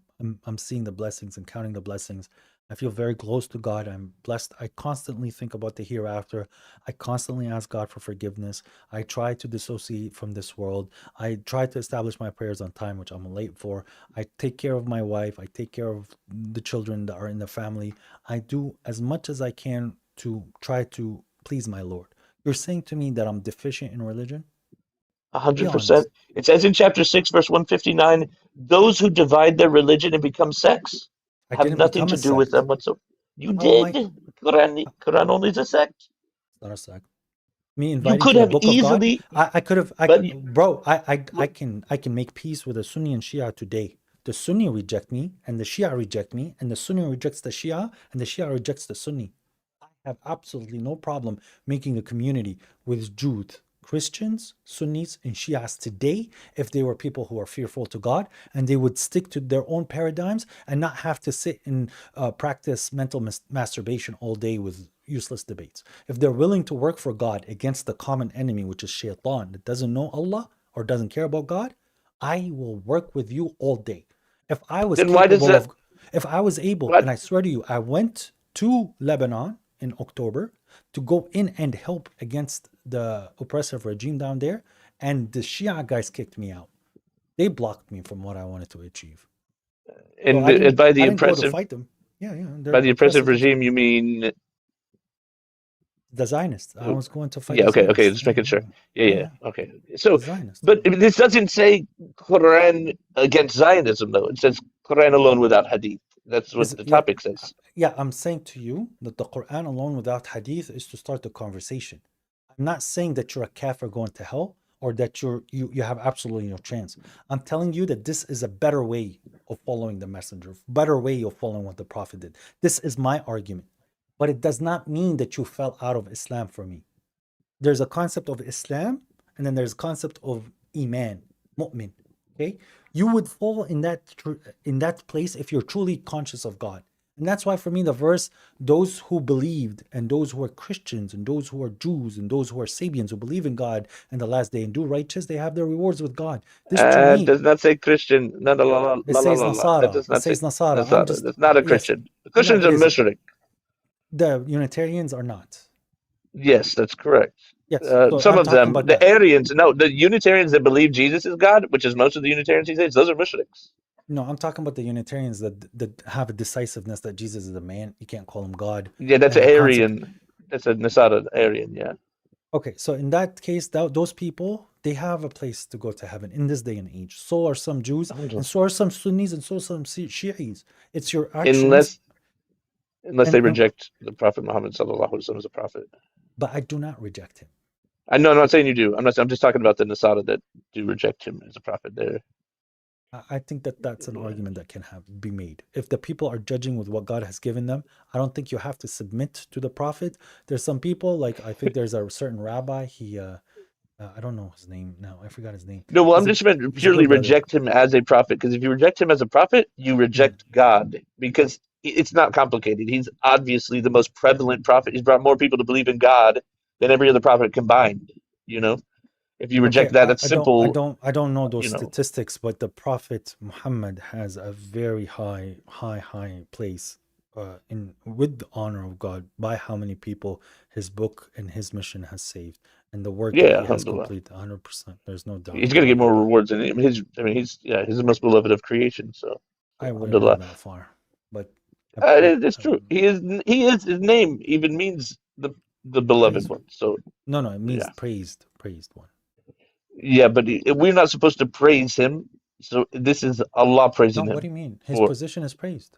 seeing the blessings and counting the blessings. I feel very close to God. I'm blessed. I constantly think about the hereafter. I constantly ask God for forgiveness. I try to dissociate from this world. I try to establish my prayers on time, which I'm late for. I take care of my wife. I take care of the children that are in the family. I do as much as I can to try to please my Lord. You're saying to me that I'm deficient in religion? Be 100%. honest. It says in chapter 6, verse 159, those who divide their religion and become sects I have didn't nothing become a to do with sect. them whatsoever. You How am I? did. Quran only is a sect. It's not a sect. Me You inviting could to the have book of God. easily, I could have. but Bro. I can make peace with a Sunni and Shia today. The Sunni reject me, and the Shia reject me, and the Sunni rejects the Shia, and the Shia rejects the Sunni. I have absolutely no problem making a community with Jews, Christians, Sunnis, and Shias today if they were people who are fearful to God and they would stick to their own paradigms and not have to sit and practice mental masturbation all day with useless debates. If they're willing to work for God against the common enemy, which is shaitan, that doesn't know Allah or doesn't care about God, I will work with you all day. If I was Then why does capable that? of, if I was able, What? and I swear to you, I went to Lebanon in October to go in and help against the oppressive regime down there, and the Shia guys kicked me out. They blocked me from what I wanted to achieve. So And I didn't go to fight them. Yeah, by they're the oppressive oppressive. That's regime, you mean the Zionists. I was going to fight yeah, the okay, Zionists. just making sure. Yeah, okay. So, The Zionists. but this doesn't say Quran against Zionism, though. It says Quran alone without Hadith. That's what the topic says. Yeah, I'm saying to you that the Quran alone without Hadith is to start the conversation. I'm not saying that you're a kafir going to hell or that you have absolutely no chance. I'm telling you that this is a better way of following the messenger, better way of following what the Prophet did. This is my argument. But it does not mean that you fell out of Islam for me. There's a concept of Islam and then there's a concept of Iman, mu'min. Okay? You would fall in that place if you're truly conscious of God. And that's why for me the verse, those who believed and those who are Christians and those who are Jews and those who are Sabians who believe in God and the last day and do righteous, they have their rewards with God. This to me does not say Christian. No, no, no, no, it says no, no. That Nasara. does It not say says Nasara. I'm Nasara. just That's not a yes. Christian. The No, Christians it are isn't. Mushrik. The Unitarians are not. Yes, that's correct. Yes. So Some I'm of talking them, about the that. Arians, no, the Unitarians that believe Jesus is God, which is most of the Unitarians these days, those are Mushriks. No, I'm talking about the Unitarians that have a decisiveness that Jesus is a man. You can't call him God. Yeah, that's And an the concept. Arian. That's a Nasara Arian, yeah. Okay, so in that case, those people, they have a place to go to heaven in this day and age. So are some Jews, and so are some Sunnis, and so are some Shi'is. It's your actions. Unless they reject the Prophet Muhammad sallallahu alaihi wasallam as a prophet. But I do not reject him. I know, I'm not saying you do. I'm just talking about the Nasara that do reject him as a prophet there. I think that's an argument that can be made. If the people are judging with what God has given them, I don't think you have to submit to the prophet. There's some people, like I think there's a certain rabbi, he I don't know his name now. I forgot his name. No, well, I'm just meant he's a purely good brother. reject him as a prophet, because if you reject him as a prophet, you reject God, because it's not complicated. He's obviously the most prevalent prophet. He's brought more people to believe in God than every other prophet combined. You know, if you reject that, that's simple. I don't know those statistics, but the Prophet Muhammad has a very high place in with the honor of God by how many people his book and his mission has saved, and the work that he has completed 100%. There's no doubt. He's gonna get more rewards than him. He's the most beloved of creation. So I wouldn't go that far, but it's true. He is. His name even means the beloved one. So no, it means praised one. Yeah, but we're not supposed to praise him. So this is Allah praising him. What do you mean? His position is praised.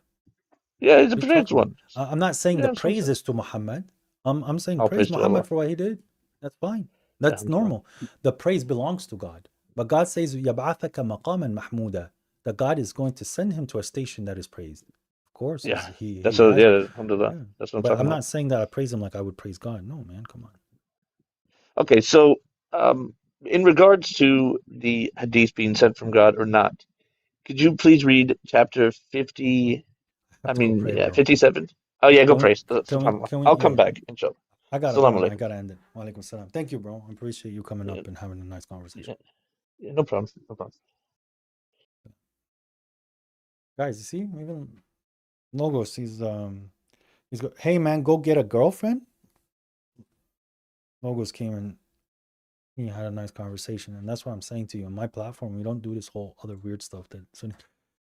Yeah, he's a praised one. I'm not saying the praise is to Muhammad. I'm saying praise Muhammad for what he did. That's fine. That's normal. The praise belongs to God. But God says, يَبْعَثَكَ مَقَامًا مَحْمُودًا. That God is going to send him to a station that is praised. Of course. Yeah, alhamdulillah. Yeah. That's what I'm talking But I'm about. not saying that I praise him like I would praise God. No, man, come on. Okay, so in regards to the hadith being sent from God or not, could you please read chapter 50? 57. Oh yeah, go pray. I'll come back, inshallah. I gotta run. I gotta end it. Walaikum salam. Thank you, bro. I appreciate you coming up and having a nice conversation. Yeah, no problem. Guys, you see, even Logos, he's go, hey man, go get a girlfriend. Logos came and he had a nice conversation, and that's what I'm saying to you. On my platform, we don't do this whole other weird stuff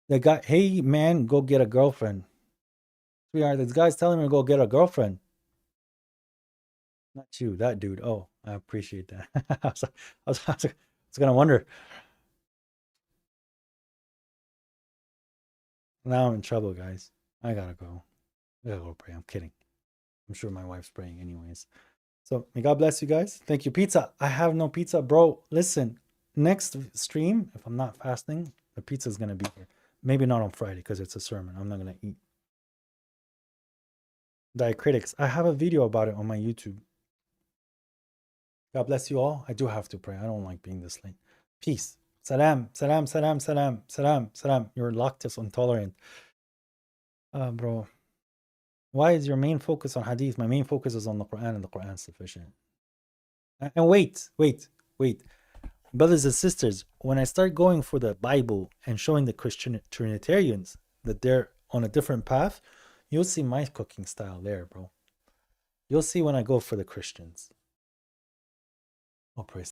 that guy, hey man, go get a girlfriend. Sweetheart, this guy's telling me to go get a girlfriend. Not you, that dude. Oh, I appreciate that. I was gonna wonder. Now I'm in trouble, guys. I gotta go. I gotta go pray. I'm kidding. I'm sure my wife's praying anyways. So may God bless you guys. Thank you. Pizza. I have no pizza, bro. Listen, next stream, if I'm not fasting, the pizza's gonna be here. Maybe not on Friday because it's a sermon. I'm not gonna eat. Diacritics. I have a video about it on my YouTube. God bless you all. I do have to pray. I don't like being this late. Peace. Salam, salam, salam, salam, salam, salam. You're lactose intolerant. Bro. Why is your main focus on hadith? My main focus is on the Quran, and the Quran is sufficient. And wait. Brothers and sisters, when I start going for the Bible and showing the Christian Trinitarians that they're on a different path, you'll see my cooking style there, bro. You'll see when I go for the Christians. Oh, praise